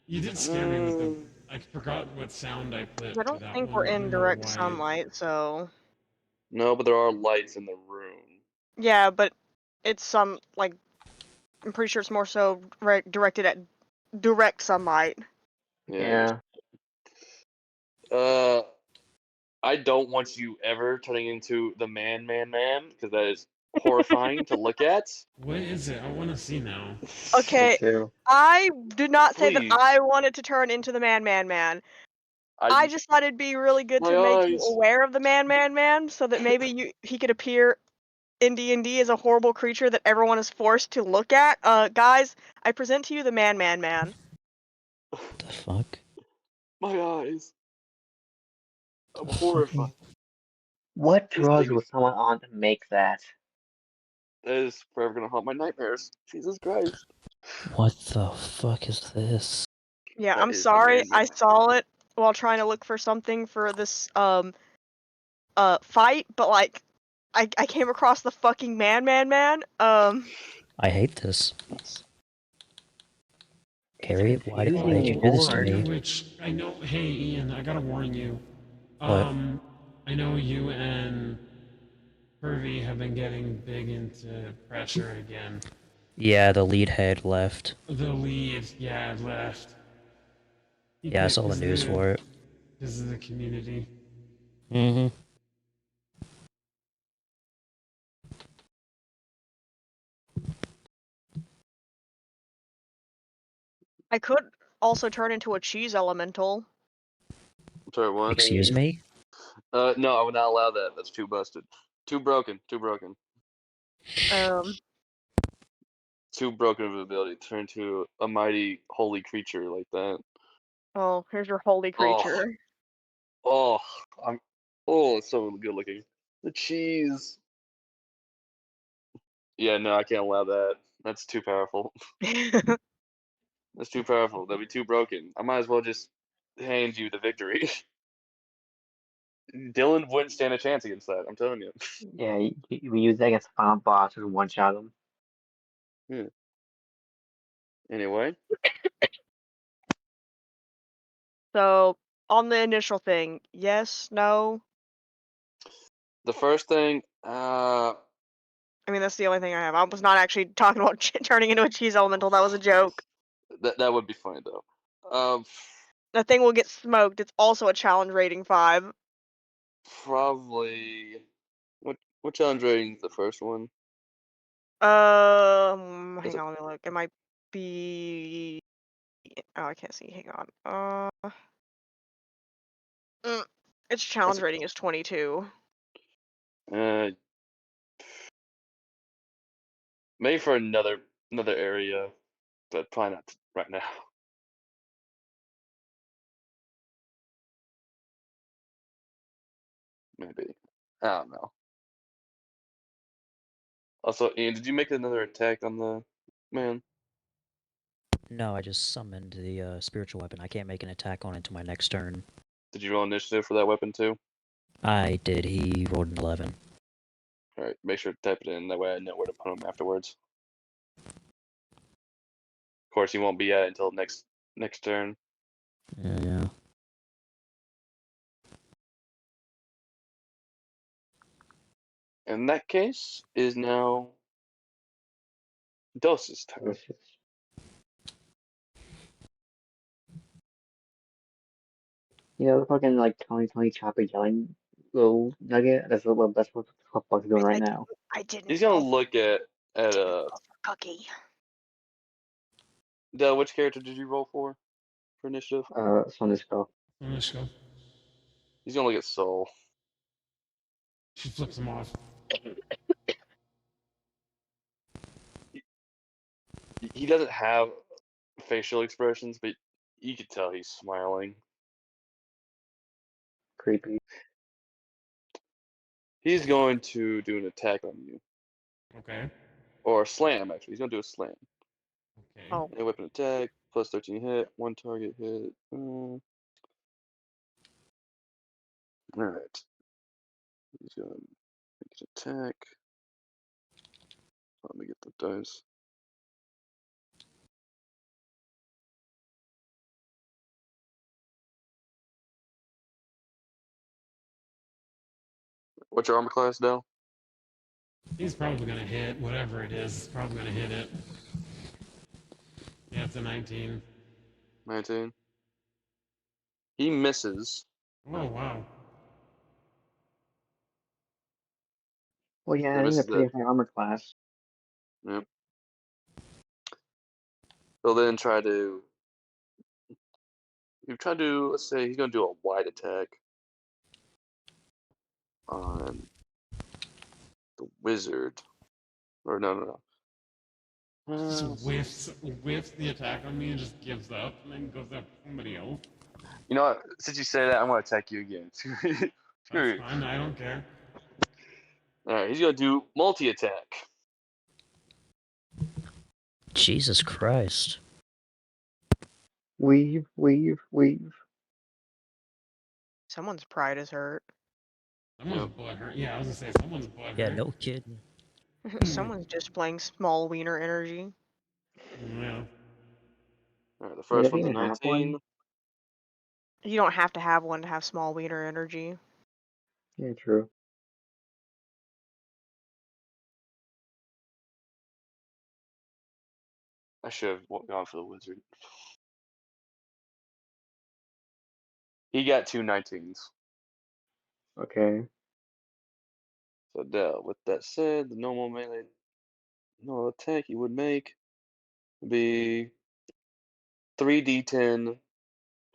You did scare me with the. I forgot what sound I put I to don't that think one. we're I in don't know direct why. sunlight, so No, but there are lights in the room. yeah, but it's some like I'm pretty sure it's more so directed at direct sunlight. Yeah. I don't want you ever turning into the man, because that is horrifying to look at. What is it? I want to see now. Okay, too. I did not say that Please. I wanted to turn into the man. I just thought it'd be really good My to make you eyes. aware of the man, so that maybe he could appear in D&D as a horrible creature that everyone is forced to look at. Guys, I present to you the man. What the fuck? My eyes. I'm horrified. What This drugs thing was someone on to make that? is forever gonna haunt my nightmares. Jesus Christ. What the fuck is this? Yeah, That I'm is the sorry. man. I saw it while trying to look for something for this fight, but like I came across the fucking man. I hate this. Carrie, why did confusing you me do this to more. me? Which I know. Hey, Ian, I gotta warn you. What? I know you and Hervey have been getting big into pressure again. Yeah, the lead head left. The lead, yeah, left. Yeah, I saw the news for it. This is the community. Mm-hmm. I could also turn into a cheese elemental. I'm sorry, what? Excuse me? No, I would not allow that. That's too busted. Too broken. Too broken. Too broken of an ability to turn into a mighty holy creature like that. Oh, here's your holy creature. Oh, it's so good looking. The cheese. Yeah, no, I can't allow that. That's too powerful. That's too powerful. That'd be too broken. I might as well just hand you the victory. Dylan wouldn't stand a chance against that. I'm telling you. Yeah, we use that against the final boss and one shot him. Anyway, So on the initial thing, yes, no. The first thing, I mean, that's the only thing I have. I was not actually talking about turning into a cheese elemental. That was a joke. that would be funny though. That thing will get smoked. It's also a challenge rating 5. Probably. What challenge rating is the first one? Hang Is it- on, let me look. It might be. Oh, I can't see. Hang on. Its challenge rating is 22. Maybe for another area, but probably not right now. Maybe. I don't know. Also, Ian, did you make another attack on the man? No, I just summoned the spiritual weapon. I can't make an attack on it until my next turn. Did you roll initiative for that weapon too? I did. He rolled an 11. Alright, make sure to type it in, that way I know where to put him afterwards. Of course, he won't be at it until next turn. Yeah. In that case, is now Dos's turn. You know, the fucking like Tony Chopper yelling little nugget. That's what the fuck's doing right now. I didn't. He's gonna look at Cookie. Del, which character did you roll for initiative? So let's go. Let's go. He's gonna look at Soul. She flips him off. He doesn't have facial expressions, but you could tell he's smiling. Creepy. He's going to do an attack on you. Okay. Or a slam, actually. He's going to do a slam. Okay. Oh. A weapon attack, plus 13 hit, 1 target hit. Alright. He's going to make an attack. Let me get the dice. What's your armor class, Del? He's probably gonna hit whatever it is. He's probably gonna hit it. Yeah, it's a 19. 19. He misses. Oh wow. Well, yeah, That he's a misses pretty it. high armor class. Yep. He'll then try to. Let's say he's going to do a wide attack on the wizard. Or no. Just whiffs the attack on me and just gives up and then goes after somebody else. You know what? Since you say that, I'm going to attack you again. That's fine. I don't care. Alright, he's going to do multi-attack. Jesus Christ. Weave. Someone's pride is hurt. Someone's butt hurt. Yeah, I was gonna say someone's butt hurt. Yeah, no kidding. Someone's displaying small wiener energy. Yeah. Alright, the Wait, first does he one's a even have 19. one? You don't have to have one to have small wiener energy. Yeah, true. I should have gone for the wizard. He got 2 19s. Okay. So, Del, with that said, the normal melee attack you would make would be 3d10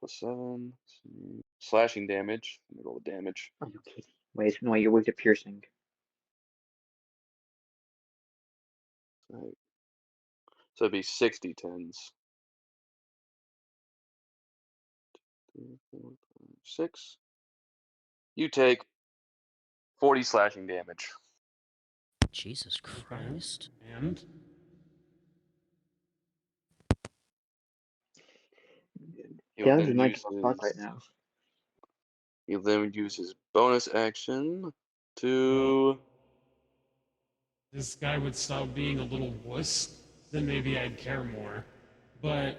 plus 7 slashing damage. Let me roll the damage. Are you kidding? Wait, no, you're with the piercing. So it'd be 6d10s. 3, 4, 5, 6. You take 40 slashing damage. Jesus Christ. And He'll Dale then does not use give a fuck right now. He'll then use his bonus action to. this guy would stop being a little wuss, then maybe I'd care more. But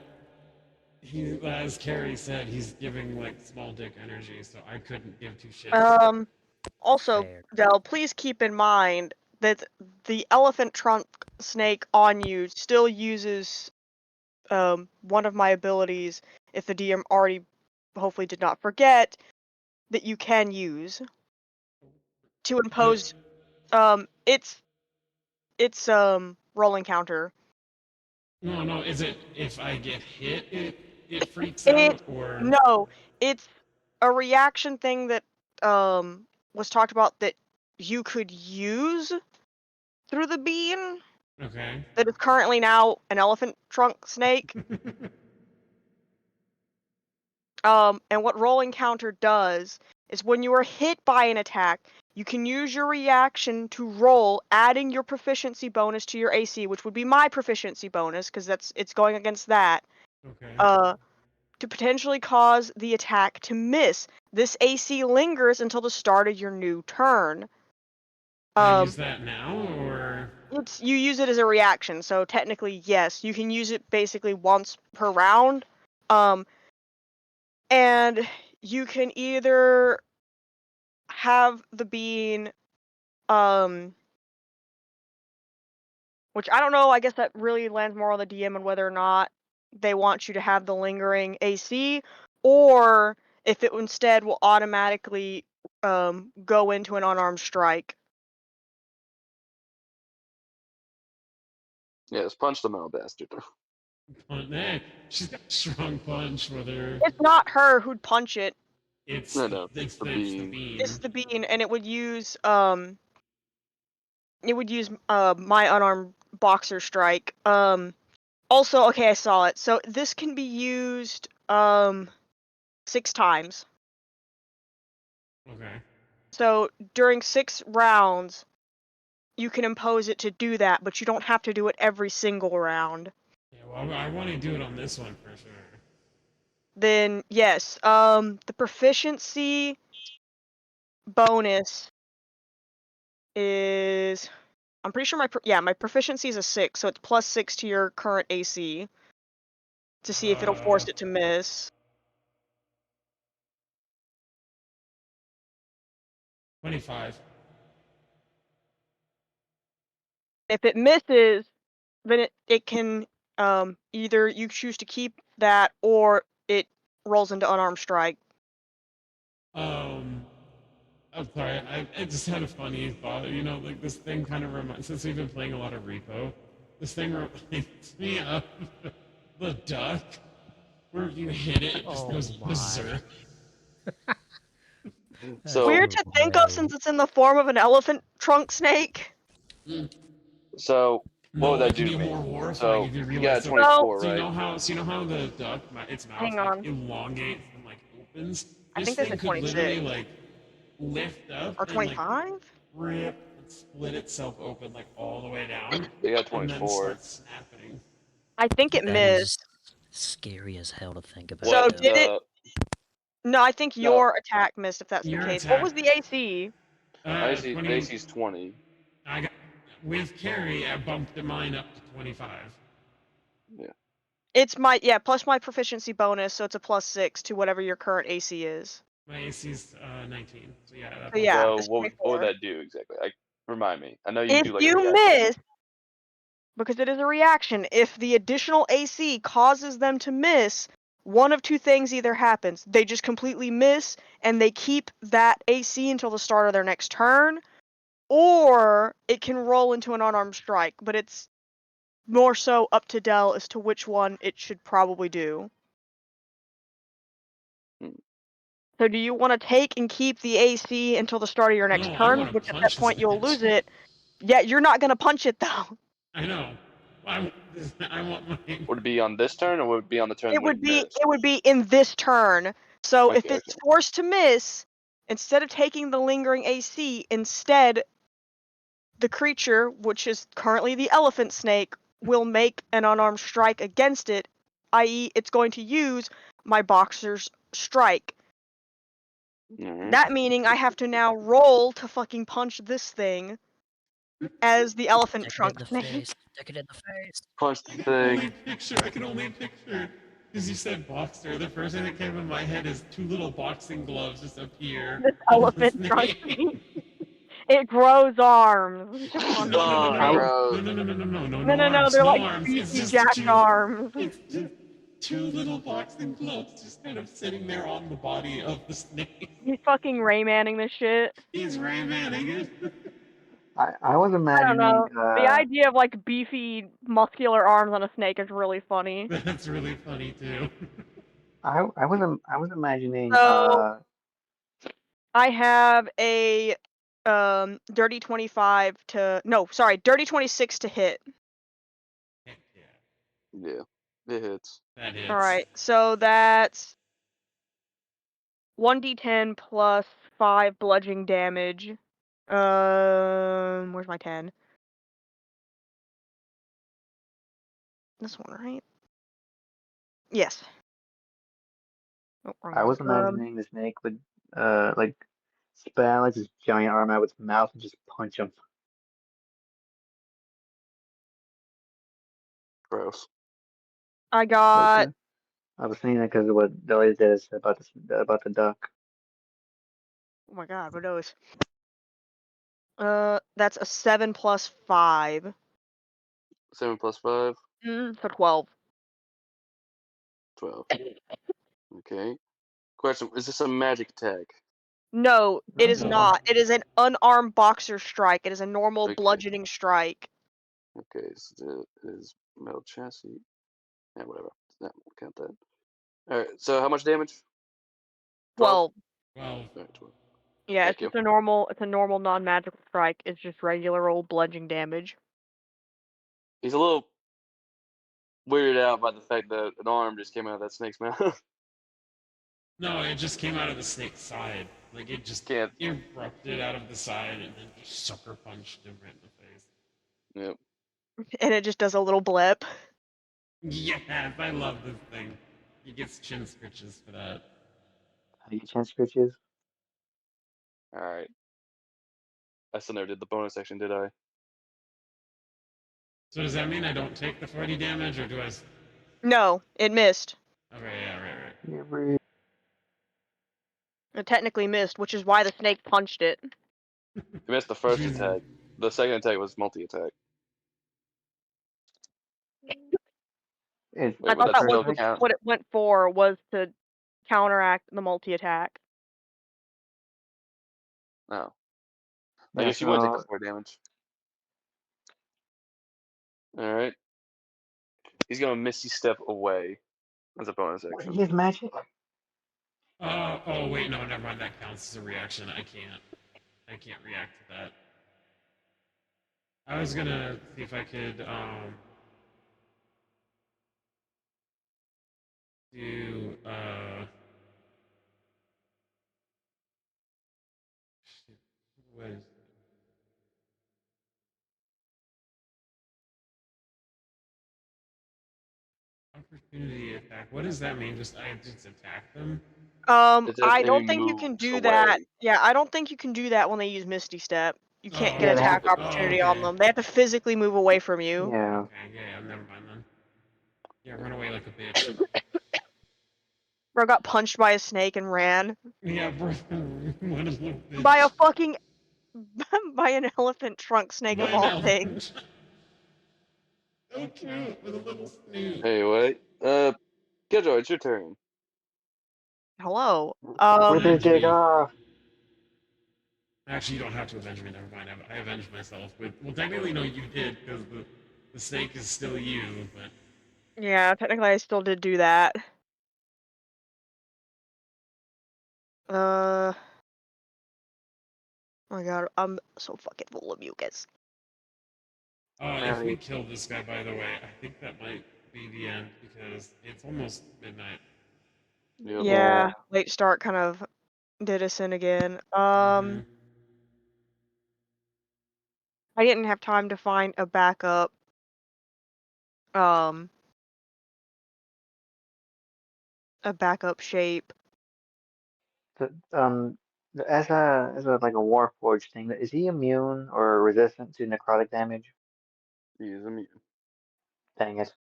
he, as Carrie said, he's giving like small dick energy, so I couldn't give two shits. Also, Fair. Del, please keep in mind that the elephant trunk snake on you still uses one of my abilities, if the DM already hopefully did not forget, that you can use to impose its rolling counter. No. Is it if I get hit, it freaks It out, or no, it's a reaction thing that was talked about that you could use through the bean okay? that is currently now an elephant trunk snake. And what rolling counter does is when you are hit by an attack, you can use your reaction to roll, adding your proficiency bonus to your AC, which would be my proficiency bonus because it's going against that. Okay. To potentially cause the attack to miss. This AC lingers until the start of your new turn. Can I use that now, or You use it as a reaction, so technically yes, you can use it basically once per round. And you can either have the bean, which I don't know, I guess that really lands more on the DM and whether or not they want you to have the lingering AC, or if it instead will automatically go into an unarmed strike. Yes, punch the metal bastard. she's got a strong punch. Whether It's not her who'd punch it. it's No, the, no, it's the the, it's the bean. bean. It's the bean, and it would use my unarmed boxer strike. Also, okay, I saw it. So this can be used 6 times. Okay. So during 6 rounds, you can impose it to do that, but you don't have to do it every single round. Yeah, well, I want to do it on this one for sure. Then yes, the proficiency bonus is, I'm pretty sure my proficiency is a 6, so it's +6 to your current AC to see if it'll force it to miss. 25. If it misses, then it can either you choose to keep that or it rolls into unarmed strike. I'm sorry. I just had a funny thought. You know, like this thing kind of reminds. Since we've been playing a lot of Repo, this thing reminds me of the duck, where if you hit it, it just Oh goes my. berserk. So, Weird to think of since it's in the form of an elephant trunk snake. so what No, would that it can do be to me? more horrifying So if you you realize. got a 24, So you right? know how the duck, its mouth Hang like on. elongates and like opens. I This think they thing said could 26 literally like lift up or and like 25. rip and split itself open like all the way down, They got and then 24. start snapping. I think it That missed. is scary as hell to think about. So What did it? No, I think No. your attack missed. If that's the Your case, what attack. was the AC? AC, 20. the AC's 20. I got with carry. I bumped mine up to 25. Yeah. It's plus my proficiency bonus, so it's a +6 to whatever your current AC is. My AC's 19. So yeah. So yeah, So it's what would 24. that do exactly? Remind me. I know you If do like a you reaction. miss, because it is a reaction, if the additional AC causes them to miss, one of two things either happens. They just completely miss, and they keep that AC until the start of their next turn, or it can roll into an unarmed strike, but it's more so up to Dell as to which one it should probably do. Hmm. So do you want to take and keep the AC until the start of your next No, I turn, wanna which at that punch this point you'll bitch. lose it? Yeah, you're not going to punch it, though. I know. I want my. Would it be on this turn or would it be on the turn It when would you be missed? it would be in this turn. So if Okay, it's forced to miss, instead of taking the lingering AC, instead the creature, which is currently the elephant snake, will make an unarmed strike against it, i.e. it's going to use my boxer's strike. Alright. That meaning I have to now roll to fucking punch this thing as the elephant Stick it in trunk the snake. face. Stick it in the face. Punch the I thing. can only picture. Because you said boxer, the first thing that came in my head is 2 little boxing gloves just appear. This on the elephant trunk snake. It grows arms. Just No, punch no, no, it. no, Oh, no, gross. No, arms, they're no like arms. It's beefy just jacked two. arms. It's just two little boxing gloves just kind of sitting there on the body of the snake. He's fucking Raymanning this shit. He's Raymanning it. I was I don't imagining know. The idea of like beefy, muscular arms on a snake is really funny. That's really funny too. I was imagining So I have a dirty 25 to dirty 26 to hit. Heck yeah, Yeah, it hits. that hits. All right, so that's 1d10 plus 5 bludgeoning damage. Where's my 10? This one, right? Yes. Oh, wrong I one. was imagining the snake would like span like this giant arm out with its mouth and just punch him. Gross. I got Okay. I was thinking that because of what the lady said about the duck. oh my god, what those? That's a 7 plus 5. 7 plus 5, So 12. 12. Okay. Question: is this a magic attack? No, it is No. not. It is an unarmed boxer strike. It is a normal Okay. bludgeoning strike. Okay, so it is metal chassis. Yeah, whatever. That won't count that. Alright, so how much damage? 12. Well, Alright, 12. Yeah, Thank it's just a normal non-magical strike. It's just regular old bludgeoning damage. He's a little weirded out by the fact that an arm just came out of that snake's mouth. no, it just came out of the snake's side. Like it just Can't. erupted out of the side and then just sucker punched him right in the face. Yep. And it just does a little blip. Yes, I love this thing. He gets chin scratches for that. How do you chance scritches? Alright. I still never did the bonus section, did I? So does that mean I don't take the 40 damage, or do I? No, it missed. Okay, yeah, right. Yeah, really. It technically missed, which is why the snake punched it. You missed the first Jesus. attack. The second attack was multi-attack. It's Wait, I would thought that that still was count? what it went for, was to counteract the multi-attack. No. I Yeah, guess you would take the so 4 damage. Alright. He's gonna Misty Step away as a bonus what, action. he has magic? Oh wait, no, never mind. That counts as a reaction. I can't react to that. I was gonna see if I could do what is opportunity attack? What does that mean? I just attack them? It says I don't enemy think you can moves do away. that. Yeah, I don't think you can do that when they use Misty Step. You can't Oh, get Yeah, they have attack to- opportunity on okay. them. They have to physically move away from you. Yeah. Okay, yeah, never mind then. Yeah, run away like a bitch. Bro got punched by a snake and ran. Yeah, bro. What a little bitch. By a fucking by an elephant trunk snake By of an all elephant. things. So cute with a little snoot. Anyway, Killjoy, it's your turn. Hello. Rip his dick me. off. Actually, you don't have to avenge me. Never mind. I avenged myself. Well, technically, no, you did because the snake is still you. But Yeah, technically I still did do that. Oh my god, I'm so fucking full of mucus. if we kill this guy, by the way, I think that might be the end because it's almost midnight. Yep. Yeah, late start kind of did us in again. Mhm. I didn't have time to find a backup. A backup shape. As a like a Warforged thing, is he immune or resistant to necrotic damage? He is immune. Dang it.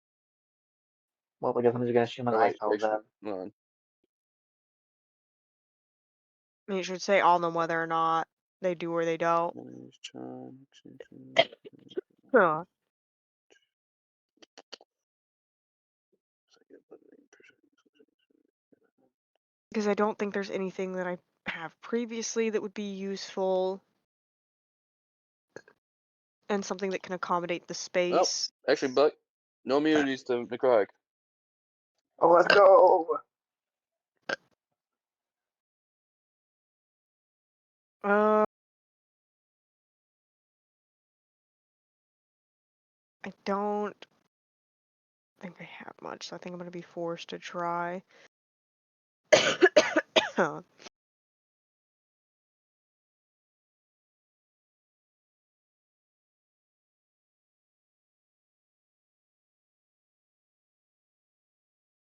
Well, I guess I'm just gonna shoot my Oh, ice wait, all actually, then. hold on. You should say on them whether or not. they do or they don't. Nice charm, Huh. Because I don't think there's anything that I have previously that would be useful. And something that can accommodate the space. Actually, Buck, no immunities to necrotic. Oh, let's go. I don't think I have much, so I think I'm gonna be forced to try. Huh.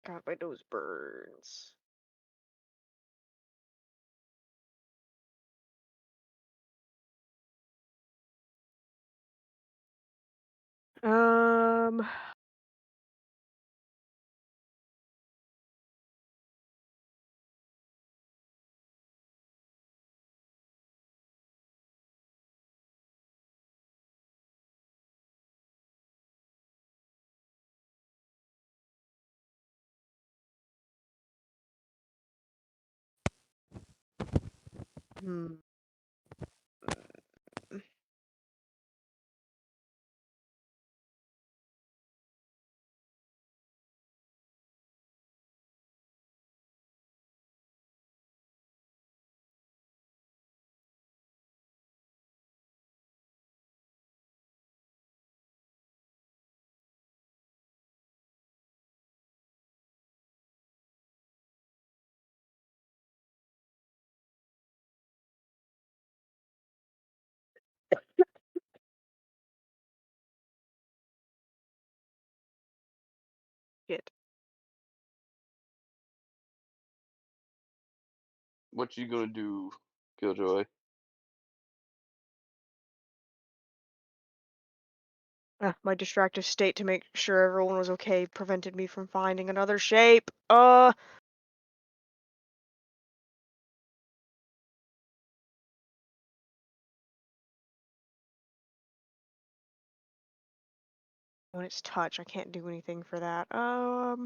God, my nose burns. Um. Hmm. Shit. What you gonna do, Killjoy? My distractive state to make sure everyone was okay prevented me from finding another shape. When it's touch, I can't do anything for that. Oh,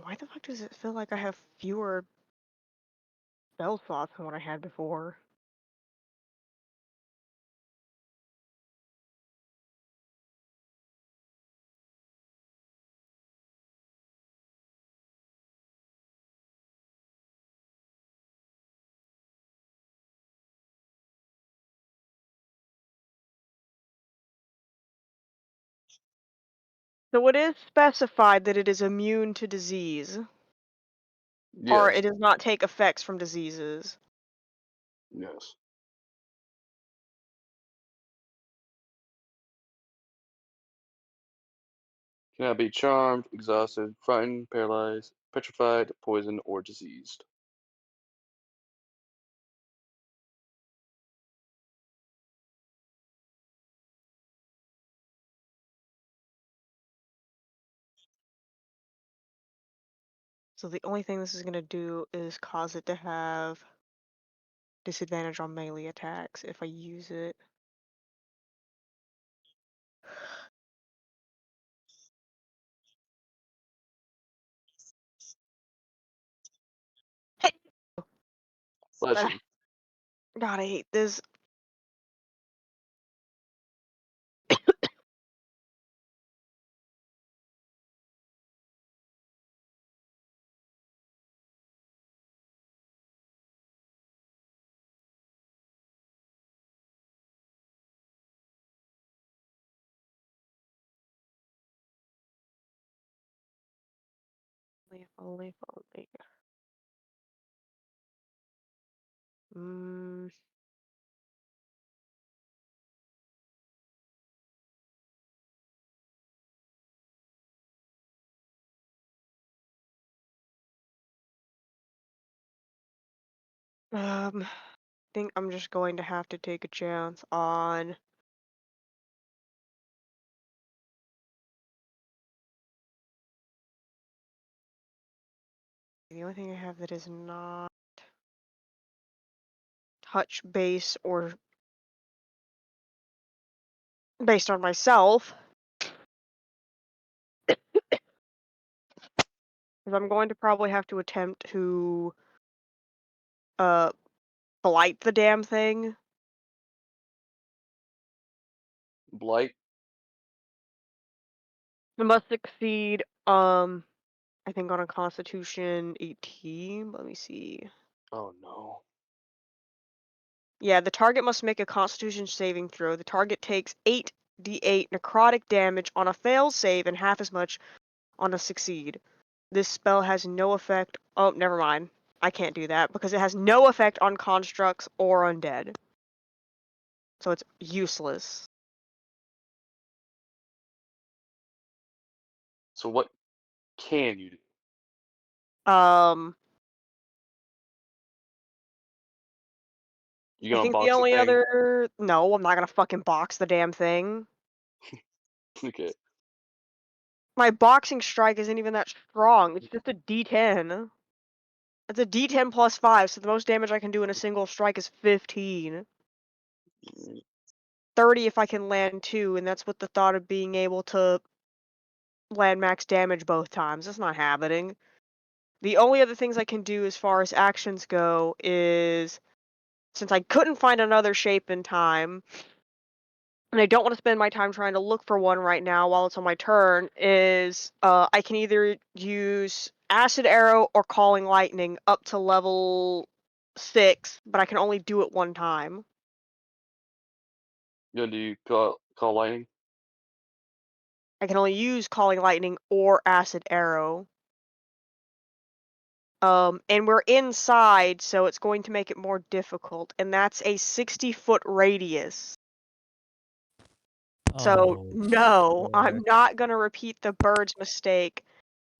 why the fuck does it feel like I have fewer spell slots than what I had before? So it is specified that it is immune to disease, or Yes. it does not take effects from diseases. Yes. Cannot be charmed, exhausted, frightened, paralyzed, petrified, poisoned, or diseased. So the only thing this is gonna do is cause it to have disadvantage on melee attacks if I use it. Bless Ah, you. God, I hate this. Only. Mm. Um. think I'm just going to have to take a chance on. The only thing I have that is not touch base or based on myself. Because I'm going to probably have to attempt to blight the damn thing. Blight. I must succeed, I think on a Constitution 18. Let me see. Oh no. Yeah, the target must make a Constitution saving throw. The target takes 8d8 necrotic damage on a fail save and half as much on a succeed. This spell has no effect. Oh, never mind. I can't do that because it has no effect on constructs or undead. So it's useless. So what can you do? Um, You I gonna think the box the only thing? other. No, I'm not gonna fucking box the damn thing. Okay. My boxing strike isn't even that strong. It's just a D10. It's a D10 plus 5, so the most damage I can do in a single strike is 15. 30 if I can land 2, and that's with the thought of being able to land max damage both times. That's not happening. The only other things I can do as far as actions go is, since I couldn't find another shape in time, and I don't want to spend my time trying to look for one right now while it's on my turn, is I can either use Acid Arrow or Calling Lightning up to level 6, but I can only do it one time. You gonna do call lightning? I can only use Calling Lightning or Acid Arrow. And we're inside, so it's going to make it more difficult, and that's a 60-foot radius. So, Oh, no, I'm frick. not going to repeat the bird's mistake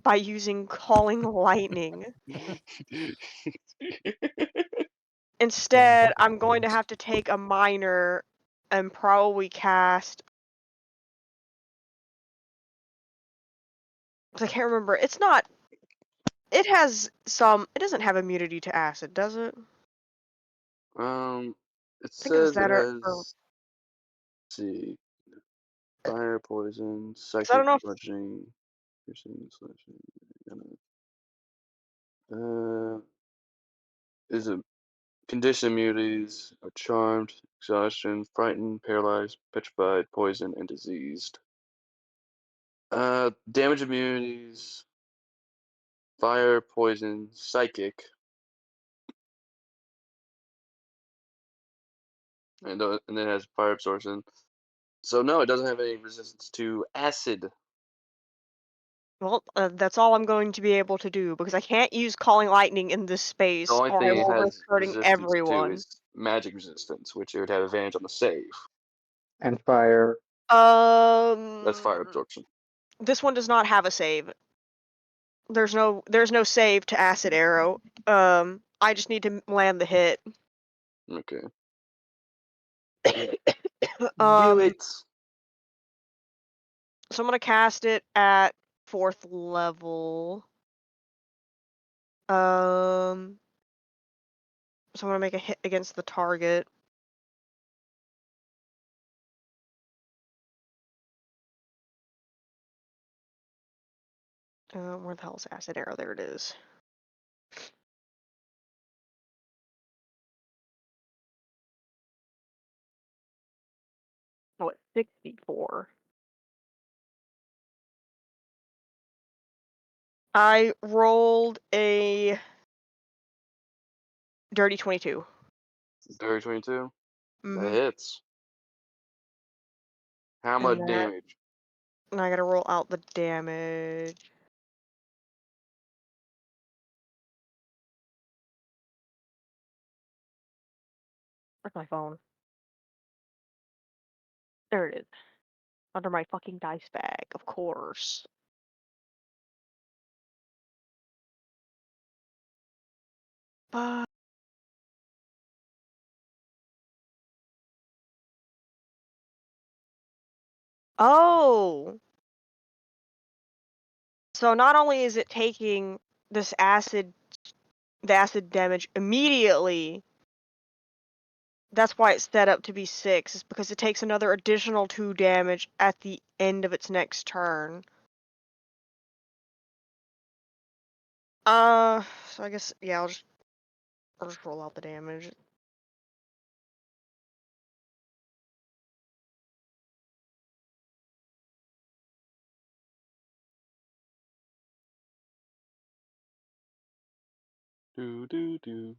by using Calling Lightning. Instead, I'm going to have to take a minor and probably cast. 'Cause I can't remember. It's not. It has some. It doesn't have immunity to acid, does it? It I think it was says it that has. or Let's see, fire, poison, 'cause I don't psychic, know if bludgeoning, piercing, slashing. Is it condition immunities are charmed, exhaustion, frightened, paralyzed, petrified, poisoned, and diseased. Damage immunities, fire, poison, psychic, and then it has fire absorption. So no, it doesn't have any resistance to acid. well, that's all I'm going to be able to do because I can't use Calling Lightning in this The space, only or I thing it will risk has hurting resistance to everyone. is magic resistance, which it would have advantage on the save. And fire. That's fire Um, absorption. this one does not have a save. There's no save to Acid Arrow. I just need to land the hit. Okay. Do Um, it. so I'm gonna cast it at 4th level. So I'm gonna make a hit against the target. Where the hell is Acid Arrow? There it is. Oh, it's 64. I rolled a dirty 22. Dirty 22. That Mm-hmm. hits. How much damage? And I gotta roll out the damage. Where's my phone? There it is. Under my fucking dice bag, of course. But Oh. So not only is it taking this the acid damage immediately, that's why it's set up to be 6, is because it takes another additional 2 damage at the end of its next turn. So I guess, yeah, I'll just roll out the damage. Do.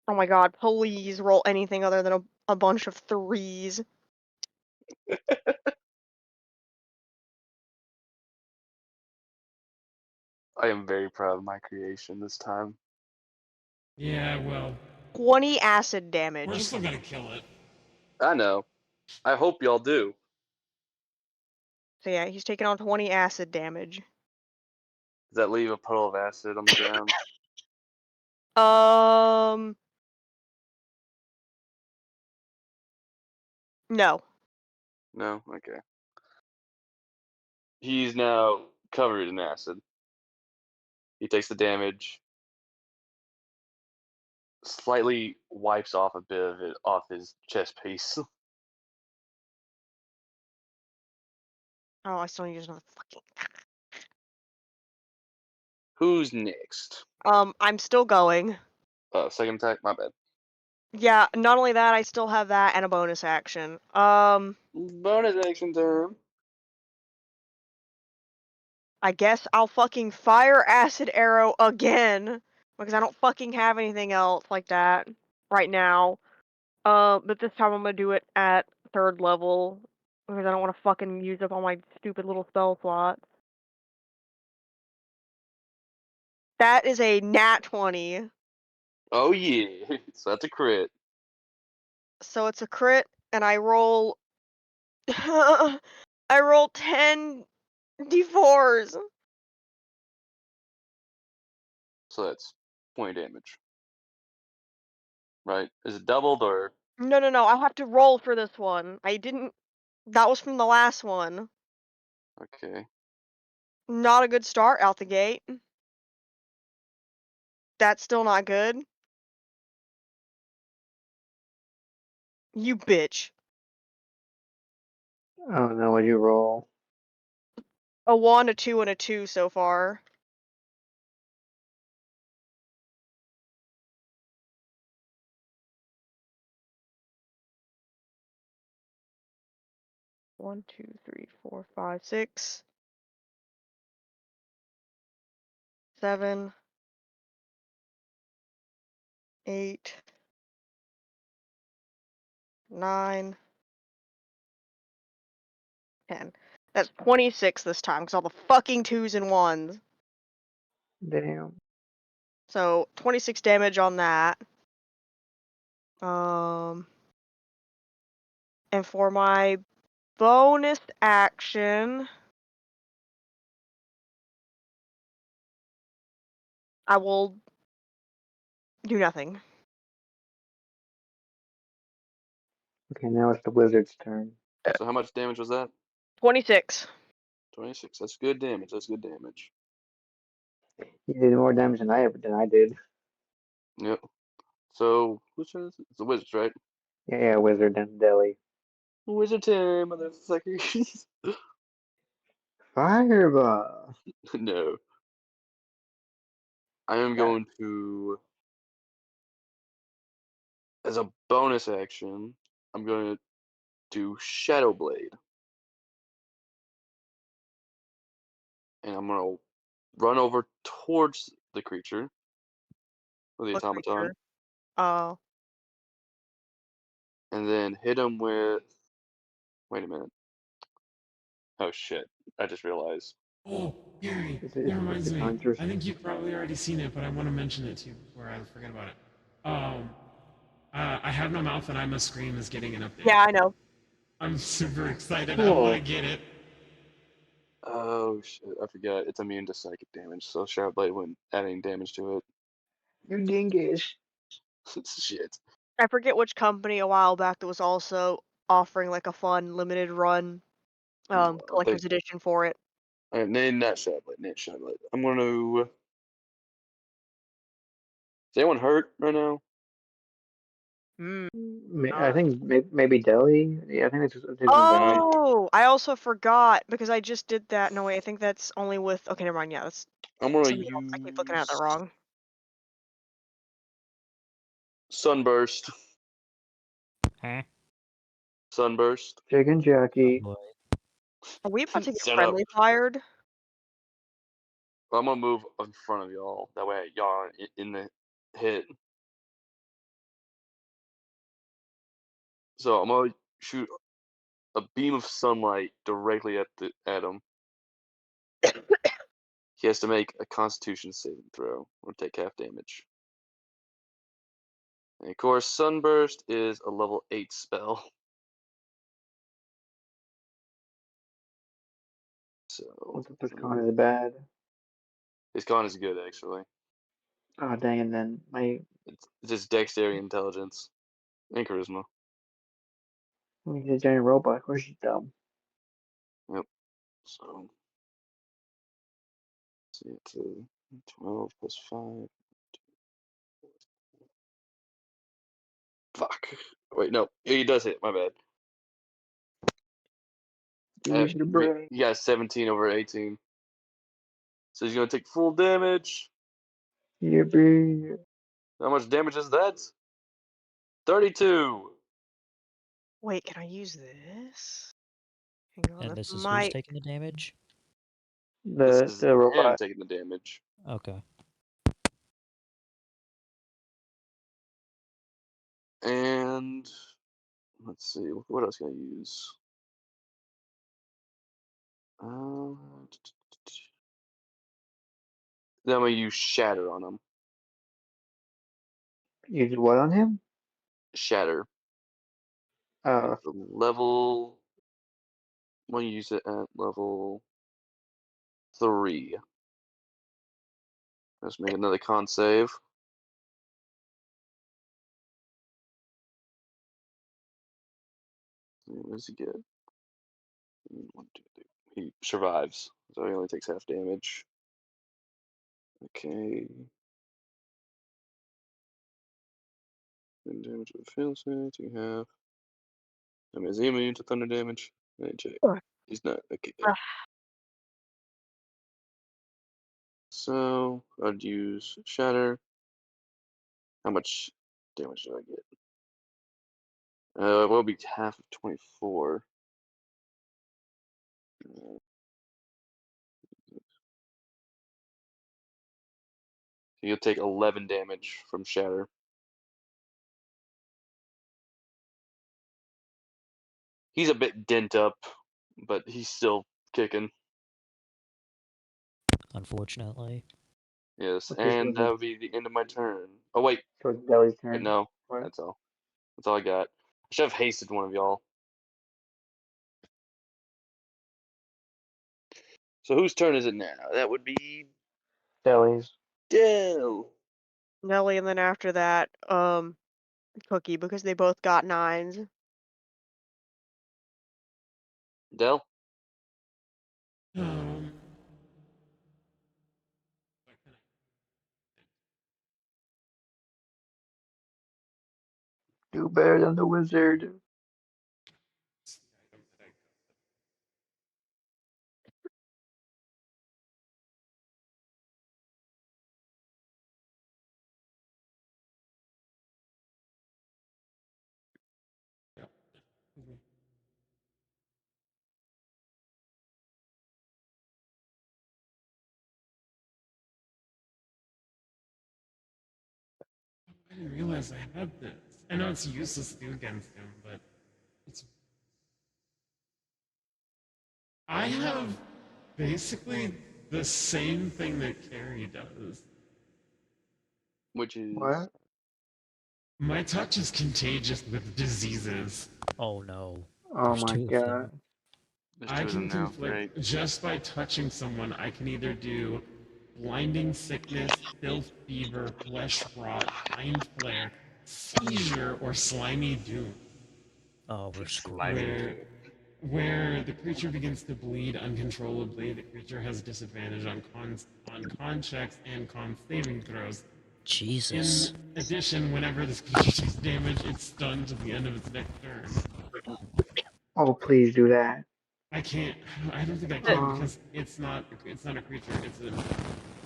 Oh my god, please roll anything other than a bunch of 3s. I am very proud of my creation this time. Yeah, well, 20 acid we're damage. still gonna kill it. I know. I hope y'all do. So yeah, he's taking on 20 acid damage. Does that leave a puddle of acid on the ground? No. No? Okay. He's now covered in acid. He takes the damage, slightly wipes off a bit of it off his chest piece. Oh, I still need to use another fucking. Who's next? I'm still going. Second attack? My bad. Yeah, not only that, I still have that and a bonus action. Bonus action time. I guess I'll fucking fire acid arrow again because I don't fucking have anything else like that right now. But this time I'm gonna do it at 3rd level because I don't want to fucking use up all my stupid little spell slots. That is a nat 20. Oh yeah. So that's a crit. So it's a crit, and I roll. I roll 10 d4s. So that's 20 damage. Right? Is it doubled or? No. I have to roll for this one. I didn't. That was from the last one. Okay. Not a good start out the gate. That's still not good. You bitch. Oh no, what'd you roll? A 1, a 2, and a 2 so far. One, 2, 3, 4, 5, 6, 7, 8, 9, 10. That's 26 this time because all the fucking 2s and 1s. Damn. So 26 damage on that. And for my bonus action, I will do nothing. Okay, now it's the wizard's turn. So how much damage was that? 26. 26. That's good damage. That's good damage. He did more damage than I did. Yep. So which one is it? It's the wizards, right? Yeah, wizard and deli. Wizard time, motherfuckers. Fireball. No. I am going to, as a bonus action, I'm going to do Shadow Blade. And I'm going to run over towards the creature, or the What automaton, creature? Oh. and then hit him with. Wait a minute. Oh shit. I just realized. Oh, Gary, Is that reminds it me. Hunter's? I think you've probably already seen it, but I want to mention it to you before I forget about it. I Have No Mouth and I Must Scream is getting an update. Yeah, I know. I'm super excited. I Cool. want to get it. Oh shit. I forgot. It's immune to psychic damage, so Shadow Blade wouldn't add any damage to it. You dingus. Shit. I forget which company a while back that was also offering like a fun limited run collector's edition for it. Alright, name that Shablet. I'm gonna. Is anyone hurt right now? Mm. I think maybe Delhi. Yeah, I think it's bad. Oh, I also forgot because I just did that. No, wait, I think that's only with. Okay, never mind. Yeah, that's I'm gonna something else. I keep looking at it use wrong. Sunburst. Huh? Sunburst. Chicken Oh Jackie. boy. Are we about to get Shut up. friendly fired? I'm gonna move in front of y'all. That way y'all aren't in the hit. So I'm gonna shoot a beam of sunlight directly at him. He has to make a Constitution saving throw or take half damage. And of course, Sunburst is a level 8 spell. So What's up? This con is bad. his con is good actually. Oh dang! And then It's just dexterity, intelligence, and charisma. the giant robot. Of course she's dumb. Yep. So let's see, it's 12 plus 5. Fuck. Wait, no. He does hit. My bad. Use your brain. He got 17 over 18. So he's gonna take full damage. Yippee! How much damage is that? 32. Wait, can I use this? Hang on, And this this is who's might. taking the damage? This is The him robot. taking the damage. Okay. And let's see, what else can I use? Then I'm gonna use Shatter on him. Use what on him? Shatter. Uh, At the level. I'm gonna use it at level 3. Let's make another con save. What does he get? 1, 2, 3. He survives, so he only takes half damage. Okay. And damage with fail save, you have. I mean, is he immune to thunder damage? Let me check. He's not. Okay. So I'd use Shatter. How much damage do I get? It will be half of 24. So you'll take 11 damage from Shatter. He's a bit dent up, but he's still kicking. Unfortunately. Yes, Okay, so and that would be the end of my turn. Oh wait, so it's Delhi's turn. no, What? that's all. That's all I got. I should have hasted one of y'all. So whose turn is it now? That would be Delhi's. Dell. Nelly, and then after that, Cookie, because they both got 9s. Dell. Um, Do better than the wizard. I didn't realize I had this. I know it's useless to do against him, but it's. I have basically the same thing that Carrie does. Which is What? My touch is contagious with diseases. Oh no. Oh There's my 2 of god. them. there's I two of them can now. like Right. just by touching someone, I can either do blinding sickness, filth fever, flesh rot, mind flare, seizure, or slimy doom. Oh, we're screwed. Where the creature begins to bleed uncontrollably, the creature has disadvantage on con checks and con saving throws. Jesus. In addition, whenever this creature takes damage, it's stunned to the end of its next turn. Oh, please do that. I can't. I don't think I can Uh, because it's not a creature. It's a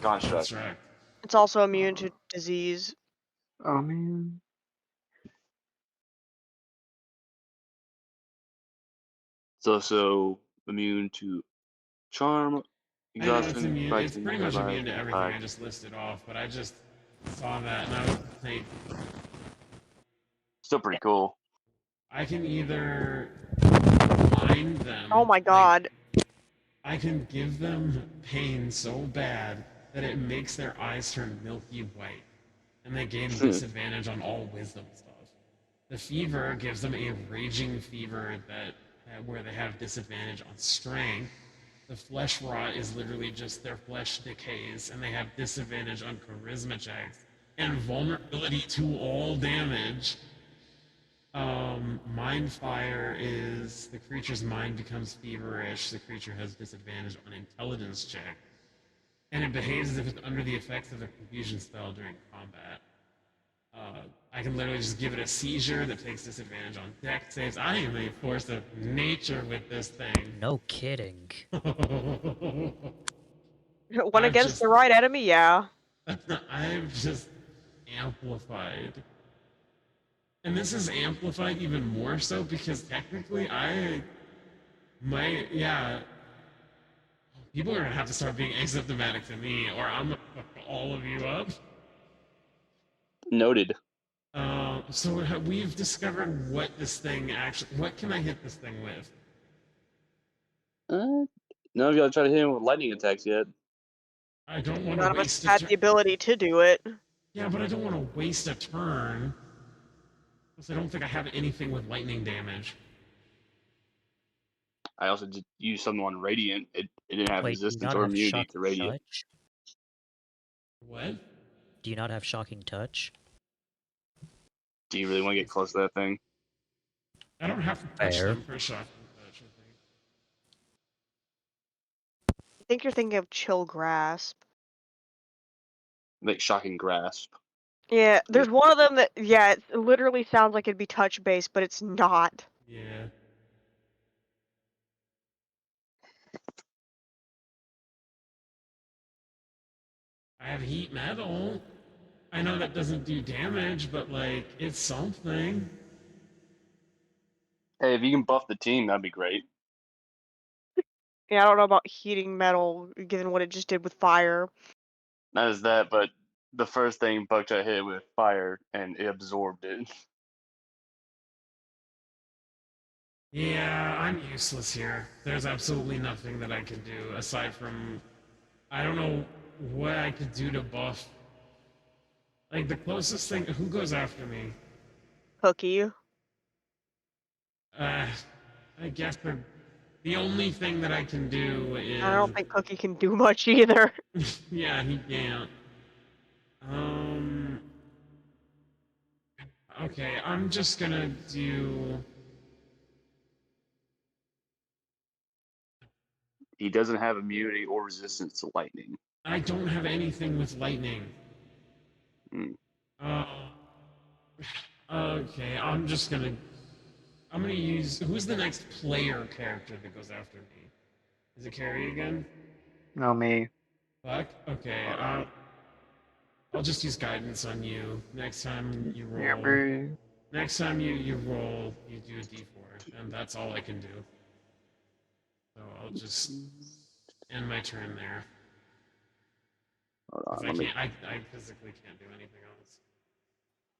Construct. construct. It's also immune to disease. oh man. It's also immune to charm, I know it's exhaustion, immune. It's biting, pretty much paralyze, immune to everything attack. I just listed off. But I just saw that and I was like, Still pretty cool. I can either blind them. Oh my like, god. I can give them pain so bad that it makes their eyes turn milky white, and they gain disadvantage on all wisdom stuff. The fever gives them a raging fever where they have disadvantage on strength. The flesh rot is literally just their flesh decays, and they have disadvantage on charisma checks and vulnerability to all damage. Mind Fire is the creature's mind becomes feverish. The creature has disadvantage on intelligence check, and it behaves as if it's under the effects of a confusion spell during combat. I can literally just give it a seizure that takes disadvantage on dex saves. I am a force of nature with this thing. No kidding. When against the right enemy, yeah. I've just amplified. And this is amplified even more so because technically people are gonna have to start being asymptomatic to me or I'm gonna fuck all of you up. Noted. So we've discovered what can I hit this thing with? None of y'all tried to hit him with lightning attacks yet. I don't want to None of us waste had the ability to do it. Yeah, but I don't want to waste a turn. Because I don't think I have anything with lightning damage. I also did use something on Radiant. It didn't have Wait, do you resistance not or have immunity shocking to Radiant. touch? What? Do you not have shocking touch? Do you really want to get close to that thing? I don't have to touch Fair. them for shocking touch, I think. I think you're thinking of Chill Grasp. Like shocking grasp. Yeah, there's one of them that, yeah, it literally sounds like it'd be touch-based, but it's not. Yeah. I have heat metal. I know that doesn't do damage, but like, it's something. Hey, if you can buff the team, that'd be great. Yeah, I don't know about heating metal, given what it just did with fire. Not as that, but the first thing Buckshot hit with fire and it absorbed it. Yeah, I'm useless here. There's absolutely nothing that I can do aside from I don't know what I could do to buff. Like the closest thing who goes after me? Cookie. I guess the only thing that I can do is I don't think Cookie can do much either. yeah, he can't. Okay, I'm just gonna do He doesn't have immunity or resistance to lightning. I don't have anything with lightning. Hmm. Okay, I'm gonna use who's the next player character that goes after me? Is it Carrie again? No, me. Fuck. Okay. I'll just use guidance on you. Next time you Yeah, roll. bro. Next time you roll, you do a d4, and that's all I can do. So I'll just end my turn there. Hold 'Cause on, I let me. can't. I physically can't do anything else.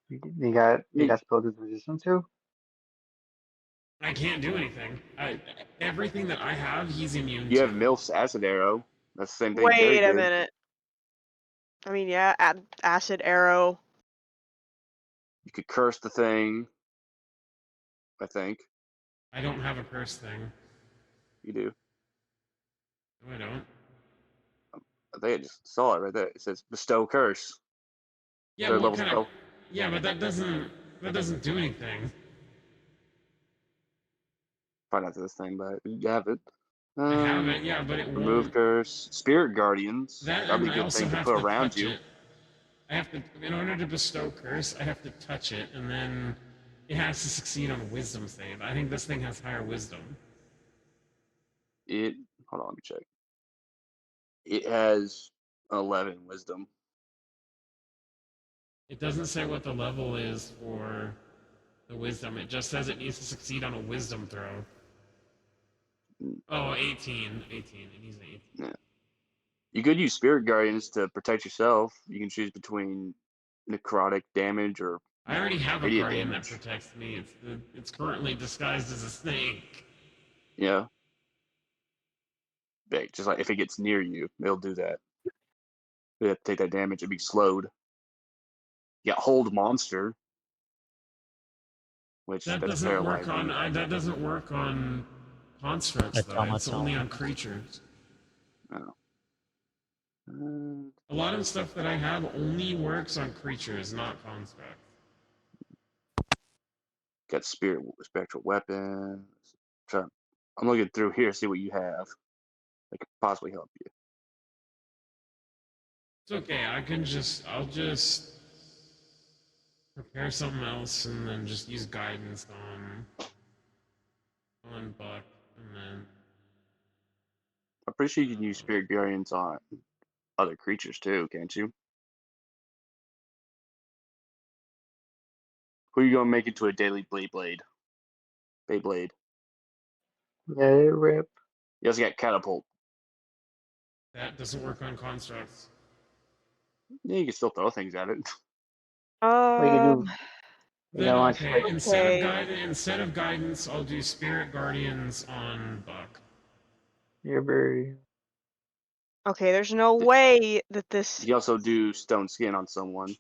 You got spells with resistance too? I can't do anything. Everything that I have, he's immune You to. have Milf's acid arrow. That's the same thing Carrie Wait a did. minute. I mean, yeah, acid arrow. You could curse the thing. I think I don't have a curse thing. you do. No, I don't. I think I just saw it right there. It says bestow curse. Yeah, Third what level kind spell. of? Yeah, but that doesn't do anything. Find out this thing, but you have it. I have it, yeah, but it Remove won't. curse. Spirit guardians. That That'd be and a I good also thing to have put to around touch you. it. I have to, in order to bestow curse, I have to touch it, and then it has to succeed on a wisdom save. I think this thing has higher wisdom. It. Hold on, let me check. It has 11 wisdom. It doesn't say what the level is for the wisdom. It just says it needs to succeed on a wisdom throw. Oh, 18. 18. It needs an 18. Yeah. You could use spirit guardians to protect yourself. You can choose between necrotic damage or I already have a radiant guardian damage. that protects me. It's currently disguised as a snake. Yeah. Just like if it gets near you, it'll do that. You have to take that damage and be slowed. You got hold monster, which That that's doesn't work paralyzing. that doesn't work on constructs though. It's only on creatures. Oh. A lot of stuff that I have only works on creatures, not constructs. Got spectral weapons. I'm looking through here, see what you have that could possibly help you. It's okay. I'll just prepare something else and then just use guidance on Buck and then I'm pretty sure you can use spirit guardians on other creatures too, can't you? Who are you gonna make into a daily Beyblade? Beyblade. Let it rip. You also got catapult. that doesn't work on constructs. Yeah, you can still throw things at it. What you can do, you Then know, it's okay, like instead of guidance, I'll do spirit guardians on Buck. your bird. Okay, there's no way that this. You can also do stone skin on someone.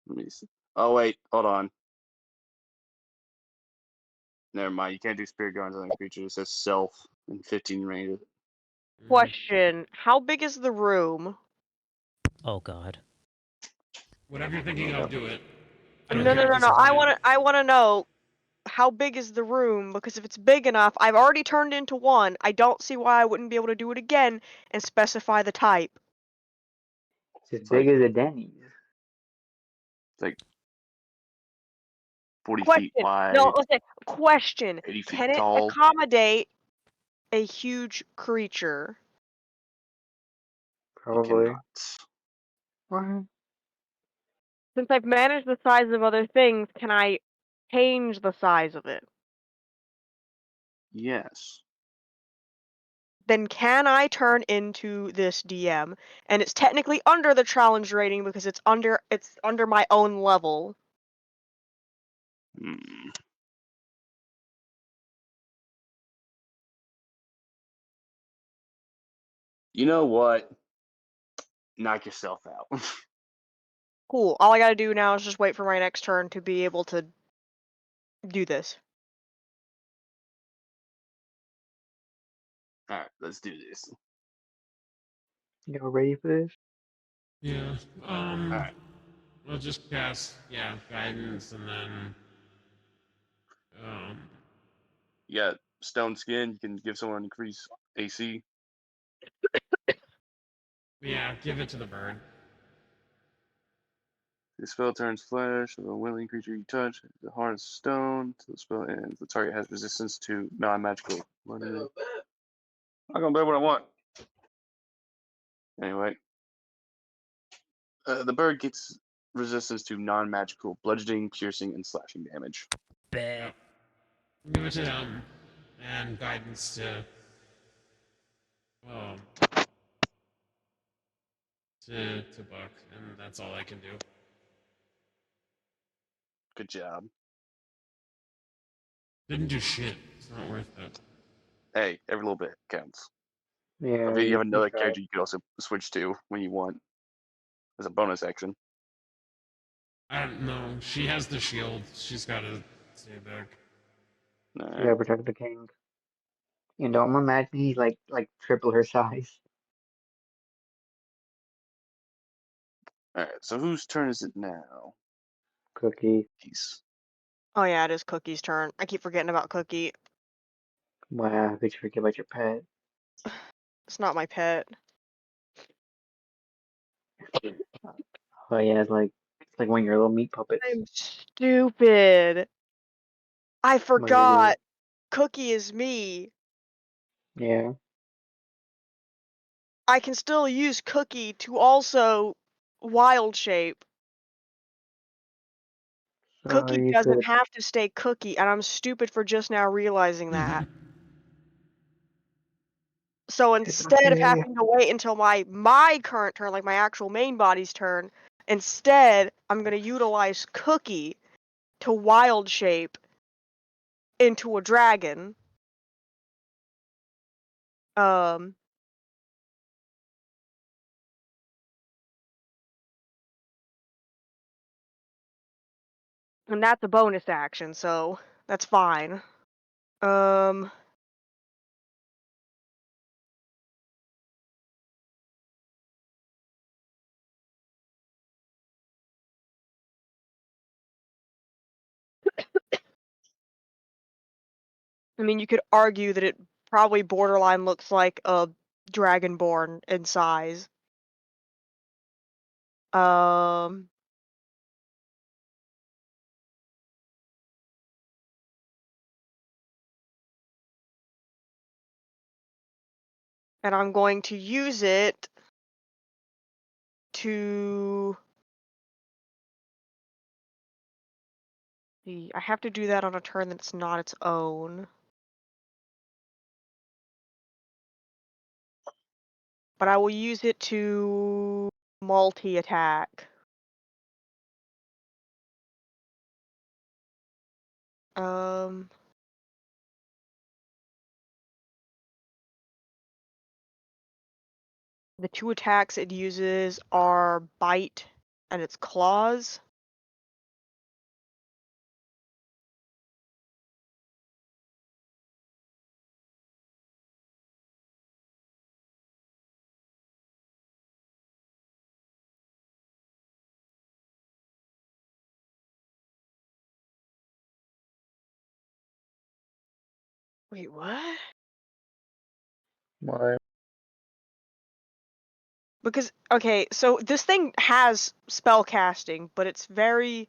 Let me see. Oh wait, hold on. Never mind. You can't do spirit guardians on a creature. It says self in 15 range. Question: how big is the room? Oh god. Whatever you're thinking of, do it. I No, don't no, care if no, this no. is I wanna know how big is the room, because if it's big enough, I've already turned into one. I don't see why I wouldn't be able to do it again and specify the type. It's as big as a Denny's. It's like 40 feet Question. wide, No, okay. Question. 80 feet Can it tall. accommodate a huge creature? You Probably. cannot. What? Since I've managed the size of other things, can I change the size of it? Yes. Then can I turn into this DM? And it's technically under the challenge rating because it's under my own level. Hmm. You know what? Knock yourself out. Cool. All I gotta do now is just wait for my next turn to be able to do this. All right, let's do this. You ready for this? Yeah. All right. I'll just cast guidance and then You got stone skin. You can give someone increase AC. give it to the bird. The spell turns flesh of a willing creature you touch. The heart is stone. Till the spell ends. The target has resistance to non-magical. I'm not gonna bet what I want. Anyway, the bird gets resistance to non-magical bludgeoning, piercing, and slashing damage. Bet. Give it to them and guidance um to Buck, and that's all I can do. Good job. Didn't do shit. It's not worth it. Hey, every little bit counts. Yeah. You have another tried. character you could also switch to when you want as a bonus action. I don't know. She has the shield. She's got to stay back. You All gotta right. protect the king. You know, I'm imagining he's like triple her size. All right. So whose turn is it now? Cookie. Peace. Oh yeah, it is Cookie's turn. I keep forgetting about Cookie. Wow, could you forget about your pet? It's not my pet. Oh yeah, it's like one of your little meat puppets. I'm stupid. I What are you forgot. Cookie is me. Yeah. I can still use Cookie to also wild shape. Cookie You doesn't could. have to stay Cookie, and I'm stupid for just now realizing that. So instead of Okay. having to wait until my current turn, like my actual main body's turn, instead I'm gonna utilize Cookie to wild shape into a dragon. Um, and that's a bonus action, so that's fine. Um, I mean, you could argue that it probably borderline looks like a dragonborn in size. Um, and I'm going to use it to see. I have to do that on a turn that's not its own. But I will use it to multi-attack. Um, the two attacks it uses are bite and its claws. Wait, what? What? Because, okay, so this thing has spell casting, but it's very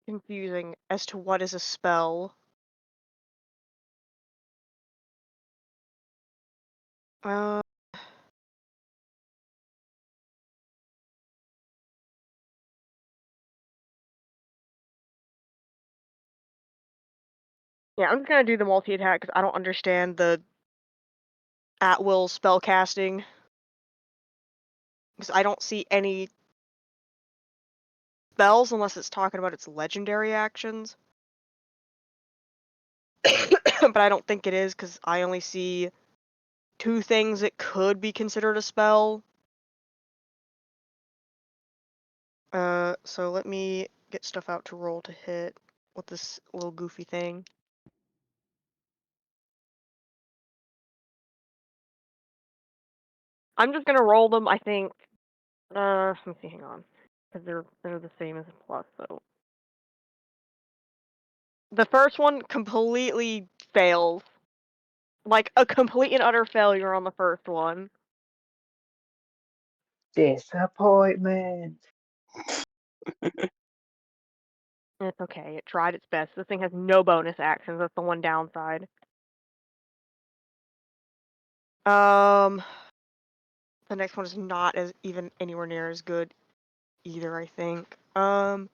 confusing as to what is a spell. Uh, yeah, I'm just gonna do the multi-attack because I don't understand the at-will spell casting. Because I don't see any spells unless it's talking about its legendary actions. But I don't think it is because I only see two things that could be considered a spell. So let me get stuff out to roll to hit with this little goofy thing. I'm just gonna roll them, I think. Let me see, hang on. Because they're the same as a plus, so. The first one completely fails. Like, a complete and utter failure on the first one. Disappointment. It's okay, it tried its best. This thing has no bonus actions, that's the one downside. The next one is not as even anywhere near as good either, I think. God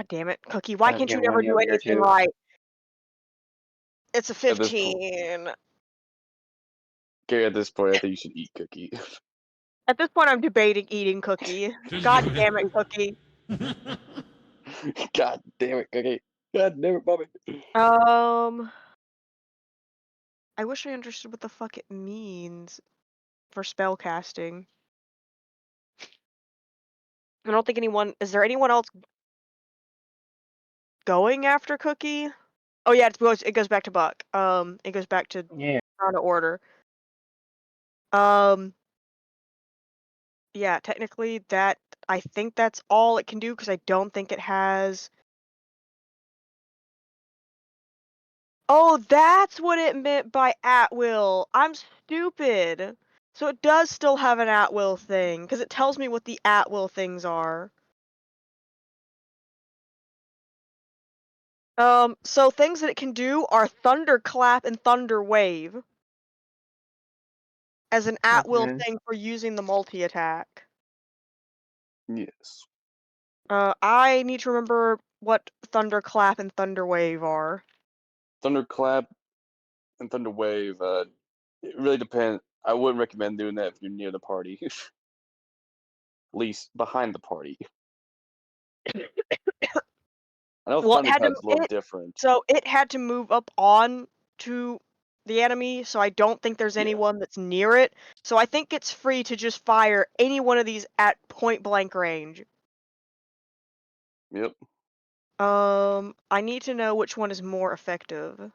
damn it, Cookie, why I was can't you gonna never run you do over here anything too. right? It's a At this point, 15. Gary, at this point, I think you should eat Cookie. At this point, I'm debating eating Cookie. Just God do it. damn it, Cookie. God damn it, Cookie. God damn it, Bobby. I wish I understood what the fuck it means for spell casting. I don't think anyone. Is there anyone else going after Cookie? Oh yeah, it goes back to Buck. It goes back to Yeah. out of order. Yeah, technically that I think that's all it can do because I don't think it has. Oh, that's what it meant by at will. I'm stupid. So it does still have an at will thing because it tells me what the at will things are. So things that it can do are Thunderclap and Thunder Wave as an at will Okay. thing for using the multi attack. Yes. I need to remember what Thunderclap and Thunder Wave are. Thunderclap and Thunder Wave. It really depends. I wouldn't recommend doing that if you're near the party. At least behind the party. I know Well, it had to. Thunderclap's a little different. So it had to move up on to the enemy, so I don't think there's Yeah. anyone that's near it. So I think it's free to just fire any one of these at point blank range. Yep. I need to know which one is more effective.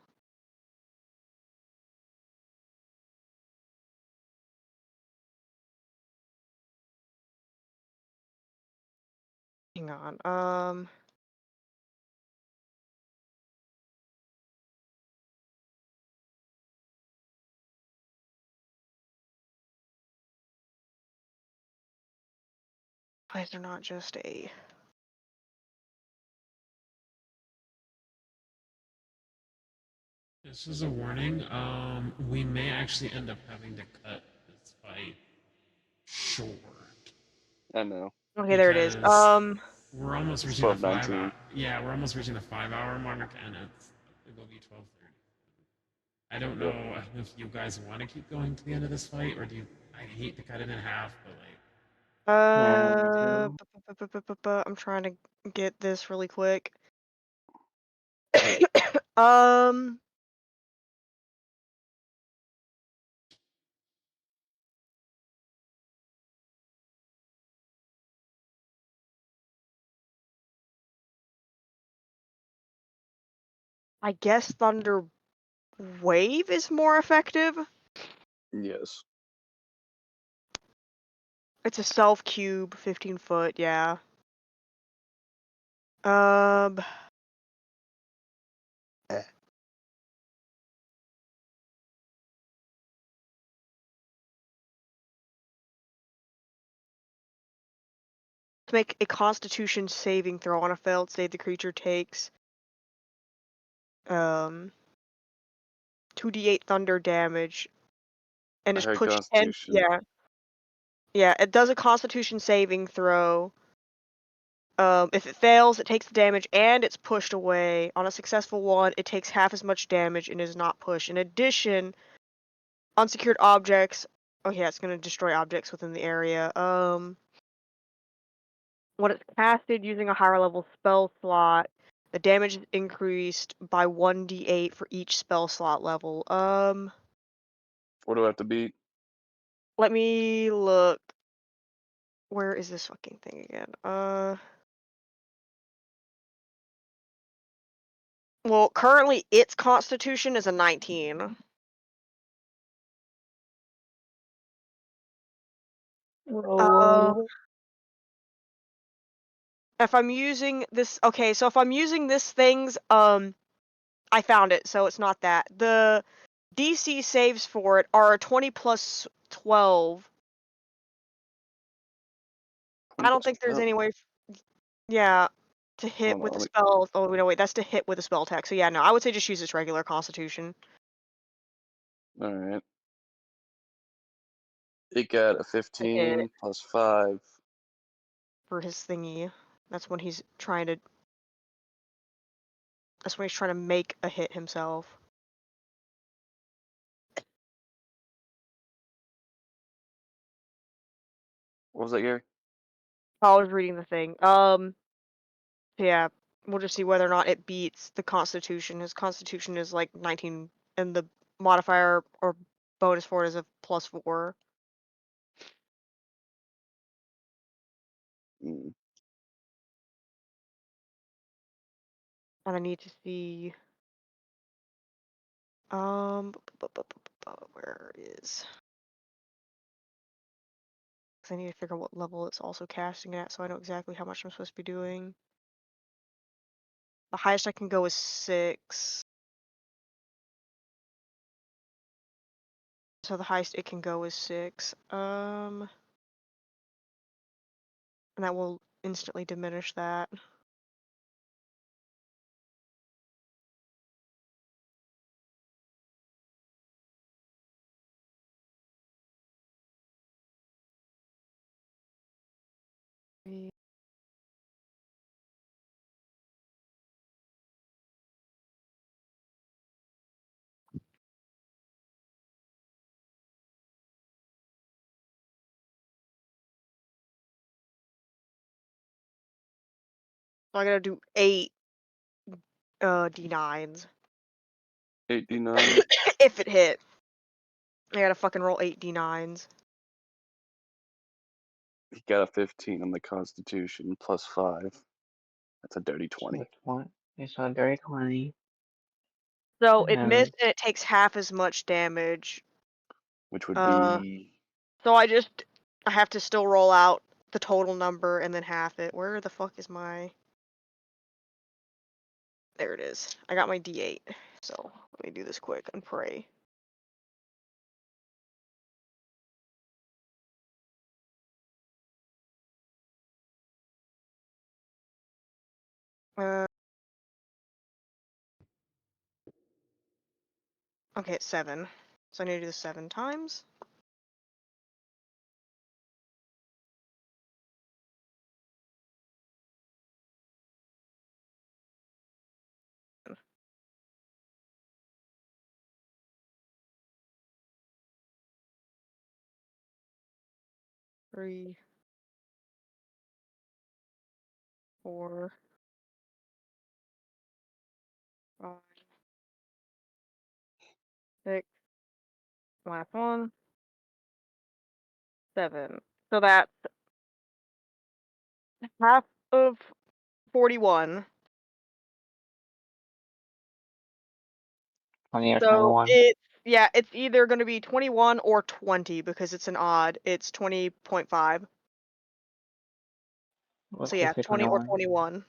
Hang on. Why is there not just a... This is a warning. We may actually end up having to cut this fight short. I know. Okay, there it is. Because we're almost reaching the 12:19. Yeah, we're almost reaching the 5-hour mark, and it'll be 12:30. I don't know if you guys want to keep going to the end of this fight, or do you? I hate to cut it in half, but like. I'm trying to get this really quick. I guess Thunder Wave is more effective. Yes. It's a self cube, 15 foot, yeah. To make a Constitution saving throw on a failed save, the creature takes 2d8 thunder damage and I is heard pushed 10. Constitution. Yeah, it does a Constitution saving throw. If it fails, it takes the damage and it's pushed away. On a successful one, it takes half as much damage and is not pushed. In addition, unsecured objects. Oh yeah, it's gonna destroy objects within the area. When it's casted using a higher level spell slot, the damage is increased by 1d8 for each spell slot level. What do I have to beat? Let me look. Where is this fucking thing again? Well, currently its Constitution is a 19. If I'm using this, okay, so if I'm using this thing's, I found it, so it's not that. The DC saves for it are 20 plus 12. I don't think there's any way, yeah, to hit Hold with the on, spell. Oh, no, wait, that's to hit with a spell attack. So yeah, no, I would say just use its regular Constitution. All right. It got a 15 plus 5. For his thingy. That's when he's trying to. That's when he's trying to make a hit himself. What was that, Gary? I was reading the thing. Yeah, we'll just see whether or not it beats the Constitution. His Constitution is like 19, and the modifier or bonus for it is a +4. And I need to see. Where is? Because I need to figure out what level it's also casting at, so I know exactly how much I'm supposed to be doing. The highest I can go is 6. So the highest it can go is 6. And that will instantly diminish that. So I gotta do 8 D9s. 89. If it hit. I gotta fucking roll 8 D9s. He got a 15 on the Constitution plus 5. That's a dirty So 20. it's one. It's a dirty 20. So it And missed and it takes half as much damage. Which would Uh, be. So I have to still roll out the total number and then half it. Where the fuck is my... There it is. I got my D8. So let me do this quick and pray. Okay, it's 7. So I need to do this 7 times. Three, 4, 5, 6. Last one. 7. So that's half of 41. 20 or So 21. it's either going to be 21 or 20 because it's an odd. It's 20.5. Let's So yeah, just say 20 or 21. 21.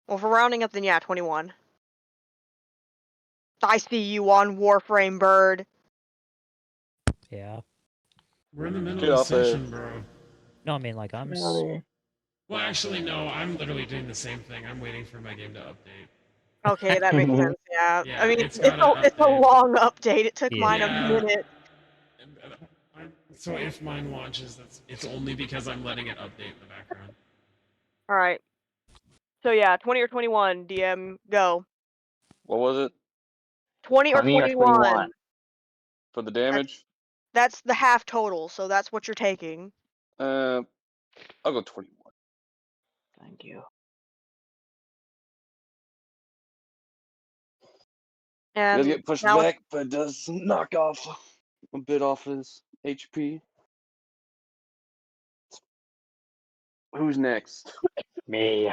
Well, for rounding up, then yeah, 21. I see you on Warframe, bird. Yeah. We're in the middle Get of the off there. session, bro. No, I mean like Really? Well, actually, no. I'm literally doing the same thing. I'm waiting for my game to update. Okay, that makes sense. Yeah. Yeah, I mean, it's gotta it's a update. long update. It took mine a Yeah. minute. So if mine launches, it's only because I'm letting it update in the background. All right. So yeah, 20 or 21. DM, go. What was it? 20 or 20 or 21. 21. For the damage? That's the half total, so that's what you're taking. I'll go 21. Thank you. He does And get pushed now back, but does knock off a bit off his HP. Who's next? Me.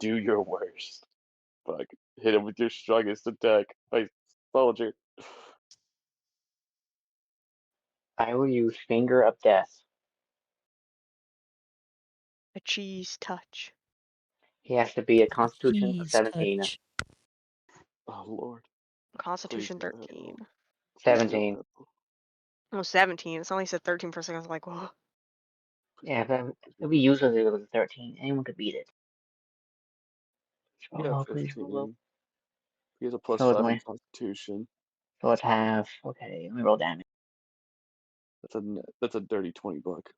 Do your worst. Fuck. Hit him with your strongest attack. I soldier. I will use Finger of Death. a cheese touch. He has to be a Constitution of Please 17. touch. Oh lord. Constitution Please let that 13. roll. Please let 17. that roll. Oh, 17. It's only said 13 for a second. I was like, whoa. Yeah, but it'll be useless if it was a 13. Anyone could beat it. He got Oh, please roll low. 15. He has a plus So is 5 in my. Constitution. So it's half. Okay, let me roll damage. That's a dirty 20 buck.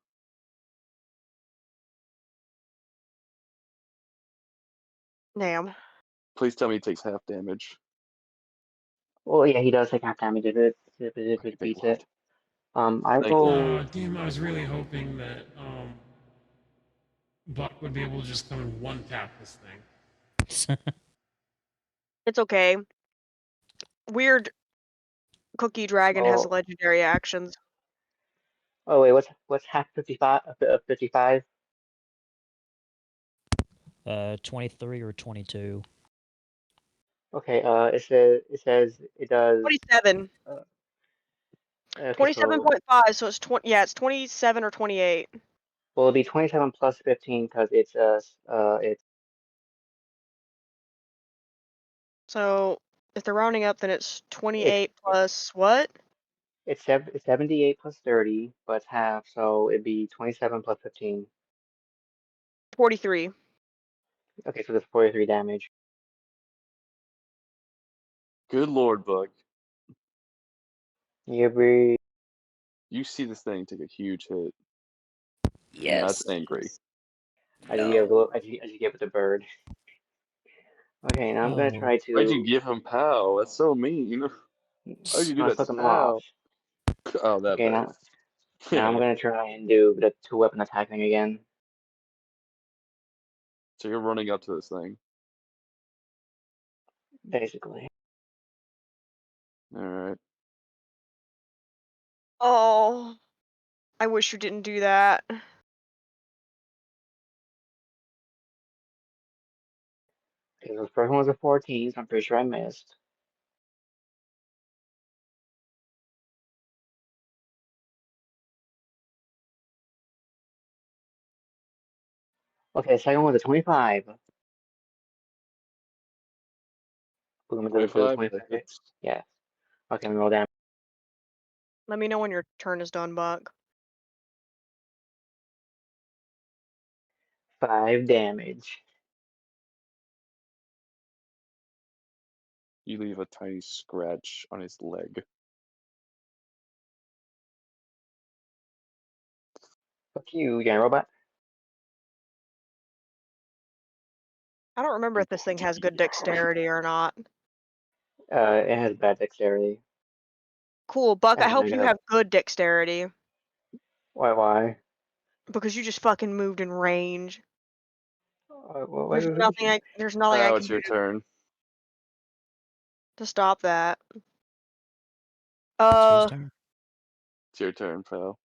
Damn. Please tell me he takes half damage. Oh yeah, he does take half damage if Okay, it thank beats Lord. it. I Thank Lord. roll. Damn, I was really hoping that Buck would be able to just come and one tap this thing. It's okay. Weird Cookie Dragon has Oh, legendary actions. Oh wait, what's half 55? 55? 23 or 22. Okay. It says it does. 27. Uh, okay, so 27.5, so it's 20. Yeah, it's 27 or 28. will it be 27 plus 15 because it's So if they're rounding up, then it's it's 28 plus what? it's 78 plus 30, but it's half, so it'd be 27 plus 15. 43. Okay, so that's 43 damage. Good lord, Buck. You breathe. You see this thing take a huge hit. And Yes. that's angry. As you give it the bird. Okay, now I'm gonna Oh. try Why'd you to. give him POW? That's so mean. Why'd you do I that took to him off. POW? Oh, that Okay, bad. now I'm gonna try and do the 2-weapon attack thing again. So you're running up to this thing. Basically. Alright. Oh, I wish you didn't do that. Okay, so the first one was a 14, so I'm pretty sure I missed. Okay, the second one was a 25. Boom, does a 25 25 hit? hits. Yeah. Okay, let me roll down. Let me know when your turn is done, Buck. 5 damage. You leave a tiny scratch on his leg. Fuck you, giant robot. I don't remember I'm if this going thing to has eat good your heart. dexterity or not. It has bad dexterity. Cool, Buck, I And hope I you got have good dexterity. why? Because you just fucking moved in range. Why? There's nothing I Now can it's do your turn. to stop that. It's whose turn? It's your turn, pal.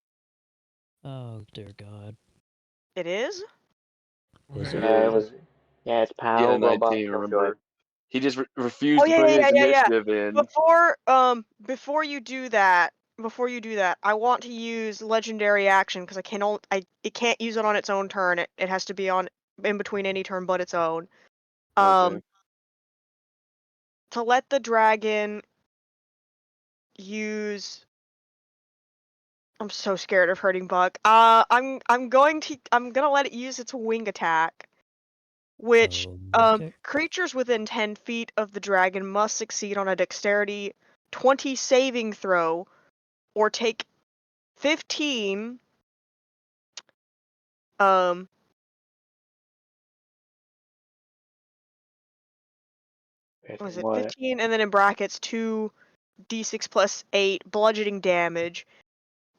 Oh, dear God. It is? Was It it? Yeah, it is. was. Yeah, it's He had a POW, robot, 19, killjoy. remember? He just Oh refused to yeah, put yeah, his yeah, yeah, yeah. initiative in. Before you do that, I want to use legendary action because it can't use it on its own turn. It has to be on in between any turn but its own. Okay. To let the dragon use. I'm so scared of hurting Buck. I'm gonna let it use its wing attack, which Okay. creatures within 10 feet of the dragon must succeed on a dexterity 20 saving throw, or take 15 was it What? 15 and then in brackets 2d6 plus 8 bludgeoning damage,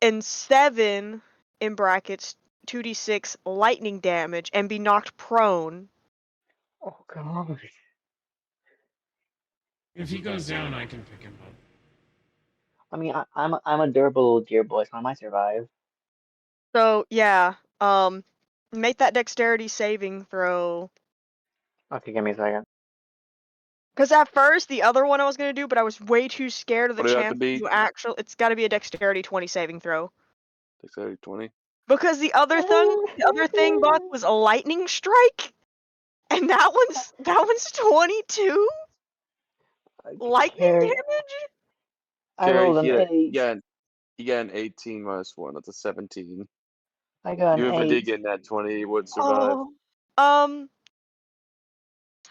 and 7 in brackets 2d6 lightning damage, and be knocked prone. Oh god. If he goes down, I can pick him up. I mean, I'm a durable deer boy, so I might survive. So yeah, make that dexterity saving throw. Okay, give me a second. Because at first the other one I was gonna do, but I was way too scared of the What do you have to chance be? you actually. It's got to be a dexterity 20 saving throw. Dexterity 20. Because the other thing, Buck, was a lightning strike, and that one's 22 lightning Carrie, damage. I Carrie, rolled an 8. he got an 18 minus 1. That's a 17. I got an Even if I 8. did get that 20, he would survive. Oh, um.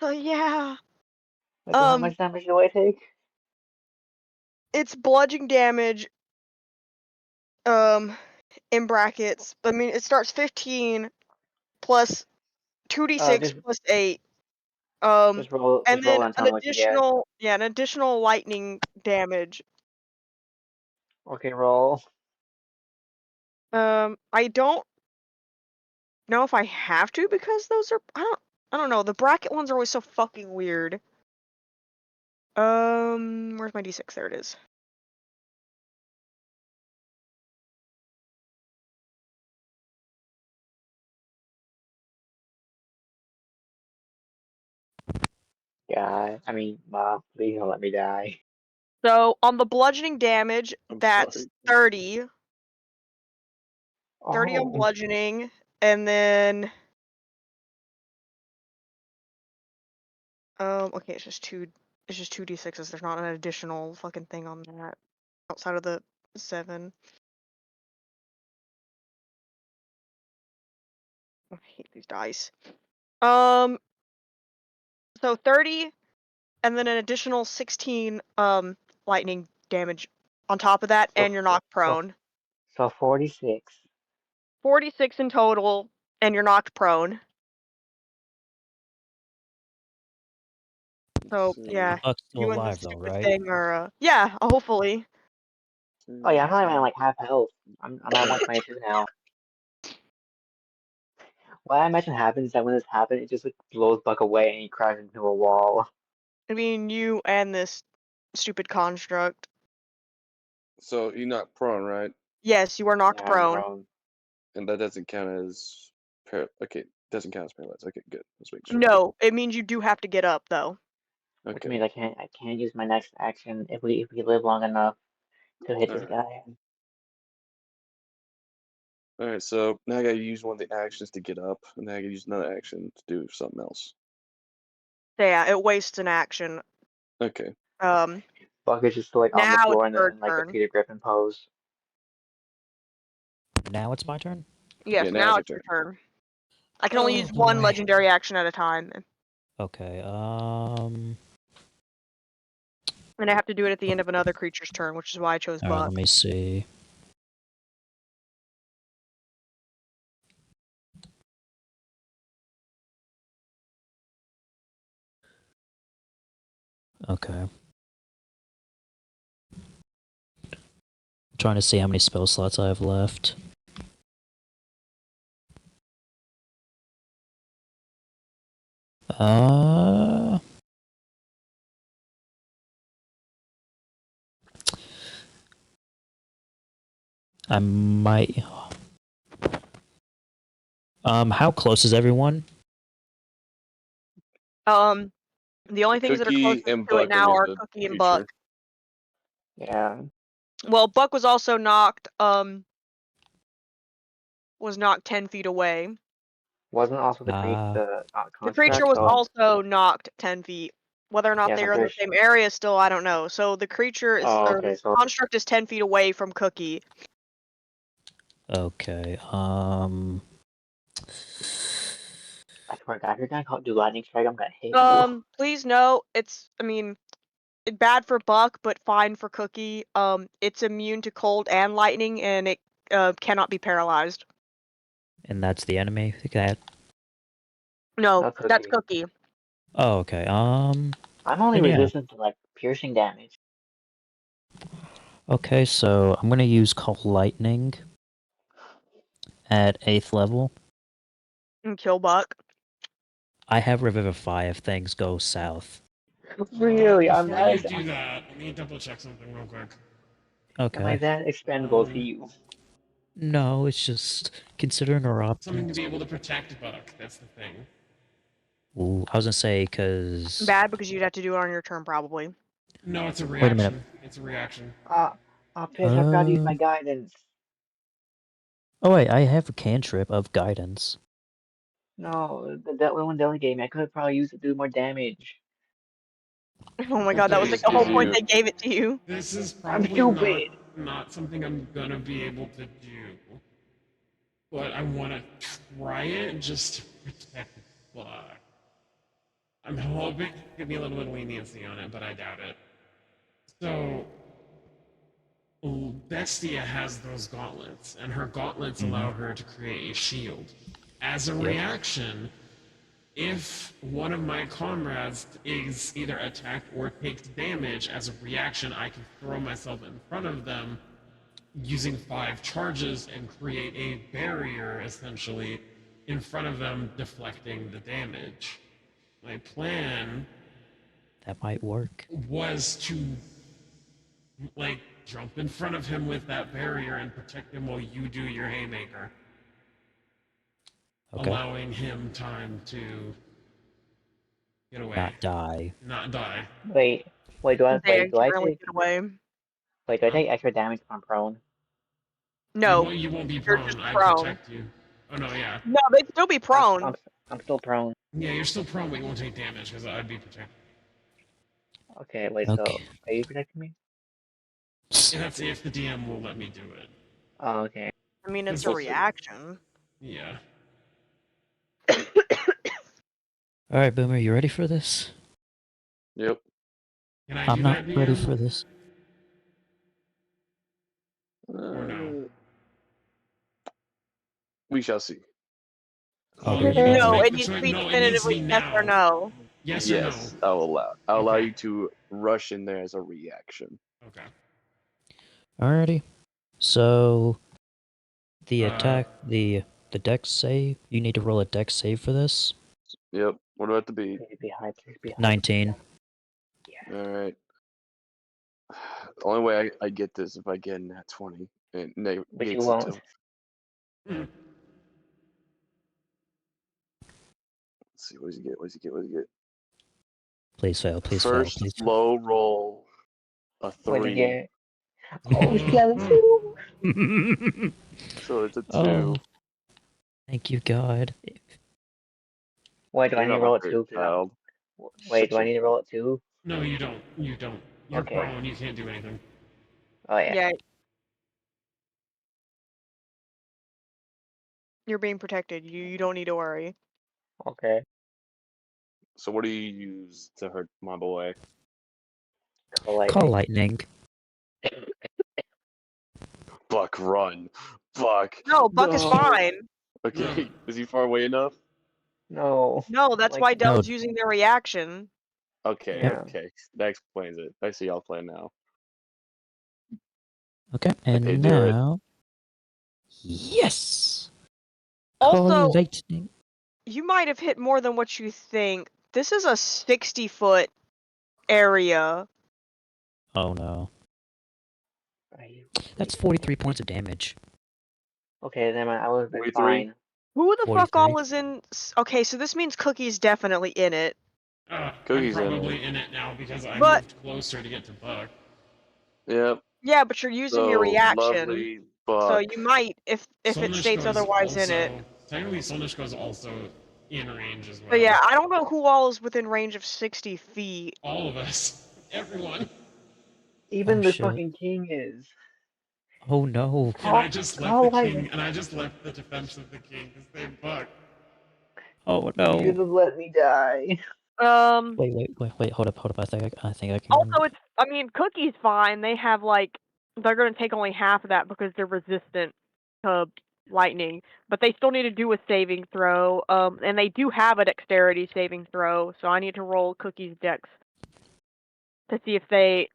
So yeah, Wait, so how much damage do I take? it's bludgeoning damage. In brackets. I mean, it starts 15 plus 2d6 Just plus 8. And just roll then and tell me what you get. an additional lightning damage. Okay, roll. I don't know if I have to because those are I don't know. The bracket ones are always so fucking weird. Where's my d6? There it is. God, I mean, Mom, please don't let me die. So on the bludgeoning damage, I'm that's sorry. 30. 30 on Oh, bludgeoning, and then okay, it's just two d6s. There's not an additional fucking thing on that outside of the 7. I hate these dice. So 30 and then an additional 16 lightning damage on top of that, So- and you're knocked prone. so 46. 46 in total, and you're knocked prone. So yeah, Buck's still you and the alive though, stupid right? thing are yeah, hopefully. Oh yeah, I'm not even at like half health. I'm at 122 now. What I imagine happens is that when this happens, it just like blows Buck away and he crashes into a wall. I mean, you and this stupid construct. So you're not prone, right? Yes, you are knocked Yeah, I'm prone. prone. And that doesn't count as okay, doesn't count as paralyzed. Okay, good. Let's make sure. No, it means you do have to get up though. Which Okay. means I can't use my next action if we live long enough to hit this Alright. guy. Alright, so now I gotta use one of the actions to get up, and then I gotta use another action to do something else. So yeah, it wastes an action. Okay. Buck is just like on the Now it's floor in, your in like a turn. Peter Griffin pose. Now it's my turn? Yes, Yeah, now now it's it's your your turn. I can only Oh, use one boy. legendary action at a time, Okay, and I have to do it at the end of another creature's turn, which is why I chose alright, Buck. let me see. Okay. Trying to see how many spell slots I have left. I might. How close is everyone? The only things that are Cookie closest and to it Buck are now near are the Cookie and creature. Buck. Yeah. Well, Buck was also knocked 10 feet away. Wasn't also the The creature construct, was so also knocked 10 feet. Whether or not yes, they I'm are in the pretty same area still, I don't know. So the creature is, Oh, or okay, the so construct is 10 feet away from Cookie. Okay, I forgot if you're gonna do lightning strike, I'm gonna hit you. Please note, it's bad for Buck, but fine for Cookie. It's immune to cold and lightning, and it cannot be paralyzed. and that's the enemy? Okay. No, No that's Cookie. Cookie. Oh, okay, I'm only then yeah. resistant to like piercing damage. Okay, so I'm gonna use Call Lightning at 8th level. And kill Buck. I have Revivify if things go south. Really, I'm Before you that do that, let me double check something real quick. am I Okay. that expendable to you? No, it's just considering our Something to options. be able to protect Buck. That's the thing. Ooh, I was gonna say, cause... Bad because you'd have to do it on your turn, probably. No, it's a Wait a minute. reaction. It's a reaction. Piss, I forgot to use my guidance. Oh wait, I have a cantrip of guidance. No, that one delegated me. I could have probably used it to do more damage. Oh my If god, that they was like just the whole give point you they gave it to you. This is I'm probably stupid. not something I'm gonna be able to do. But I want to try it just to protect Buck. I'm hoping to give me a little bit of leniency on it, but I doubt it. So, Bestia has those gauntlets, and her gauntlets allow her to create a shield. As a reaction, if one of my comrades is either attacked or takes damage, as a reaction, I can throw myself in front of them using 5 charges and create a barrier, essentially, in front of them, deflecting the damage. My plan That might work. was to, like, jump in front of him with that barrier and protect him while you do your haymaker, Okay. allowing him time to Get away. Not die. Not die. Wait, do I They do I accidentally take get away. take extra damage if I'm prone? No, You won't be you're prone. just I prone. protect you. Oh no, yeah. No, they'd still be prone. I'm still prone. Yeah, you're still prone, but you won't take damage because I'd be protected. Okay, wait. Okay. So are you protecting me? And that's if the DM will let me do it. Oh, okay. I mean, it's It's a also- reaction. Yeah. Alright, Boomer, you ready for this? Yep. Can I I'm do not that, ready DM? for this. Or no? We shall see. Oh, Well, here you we need to go. No, make it the needs to choice. be No, it needs to be definitively yes or now. no. Yes or Yes, no? I'll allow. I'll allow Okay. you to rush in there as a reaction. Okay. Alrighty. So the Uh, attack, the dex save. You need to roll a dex save for this. Yep. What about the beat? Please be high. Please be high. 19. All right. The only way I get this if I get in that 20 and But you negates it won't. to. hmm. Let's see. What does he get? What does he get? What does he get? Please fail. Please First fail. Please low roll, a What did you 3. get? Oh, she got a two. fail. So it's a 2. Oh, thank you, God. Wait, do I You're need to not my roll a favorite 2? child. Wait, Shut do I your need to roll a 2? No, you don't. You don't. You're Okay. prone. You can't do anything. Oh yeah. Yeah. You're being protected. You don't need to worry. Okay. So what do you use to hurt my boy? Call lightning. Buck, run. Buck. No, Buck is No. fine. Okay. Is he far away enough? No. No, that's Like, why No. Dell's using their reaction. Okay. Yeah. Okay. That explains it. I see y'all playing now. Okay, Okay, and do it. now... Yes! Call Also, lightning. you might have hit more than what you think. This is a 60-foot area. Oh no. are you- That's 43 points of damage. Okay, then I was 43? fine. Who the fuck 43. all is in... Okay, so this means Cookie's definitely in it. I'm Cookies in probably it. in it now because I But- moved closer to get to Buck. Yep. Yeah, but you're using So your reaction. lovely Buck. So you might, if it states Solnishko's otherwise in it. also- Technically, Solnishko's also in range as well. But yeah, I don't know who all is within range of 60 feet. All of us. Everyone. Even Oh, the shit. fucking king is. Oh no. And I just left Call the lightning. king, and I just left the defense of the king to save Buck. Oh You no. could have let me die. Wait, hold up. I think I can... Also, it's, I mean, Cookie's fine. They have, like, they're going to take only half of that because they're resistant to lightning. But they still need to do a saving throw. And they do have a dexterity saving throw. So I need to roll Cookie's dex to see if they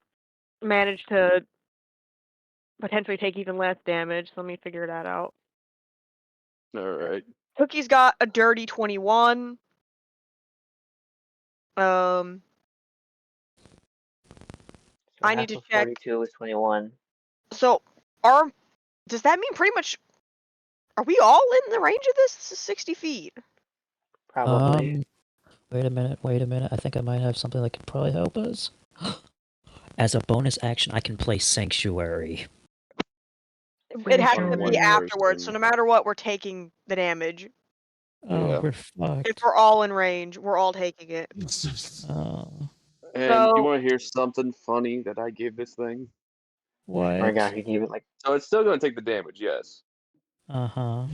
manage to potentially take even less damage. So let me figure that out. All right. Cookie's got a dirty 21. So I need half to of check. 42 is 21. So, does that mean pretty much, are we all in the range of this? This is 60 feet. Probably. Wait a minute. I think I might have something that could probably help us. As a bonus action, I can play Sanctuary. It has to On be one afterwards, so person. no matter what, we're taking the damage. Oh, Yeah. we're If fucked. we're all in range, we're all taking it. Oh, And So- you want to hear something funny that I gave this thing? Oh my what? gosh, you gave it like So it's still going to take the damage, yes. Uh-huh.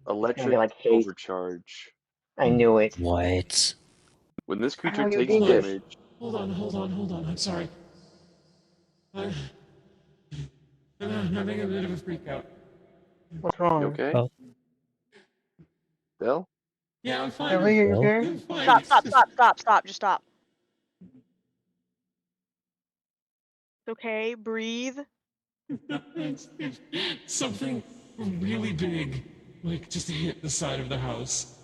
Electric like haste. overcharge. I knew it. What? When this creature you takes did this. damage, Hold on. I'm sorry. I'm having a bit of a freak out. What's wrong? you okay? Oh. Bill? Yeah, I'm fine. Are you okay? I'm fine. Stop, It's stop, just- stop, just stop. It's okay, breathe. it's something really big, like just hit the side of the house.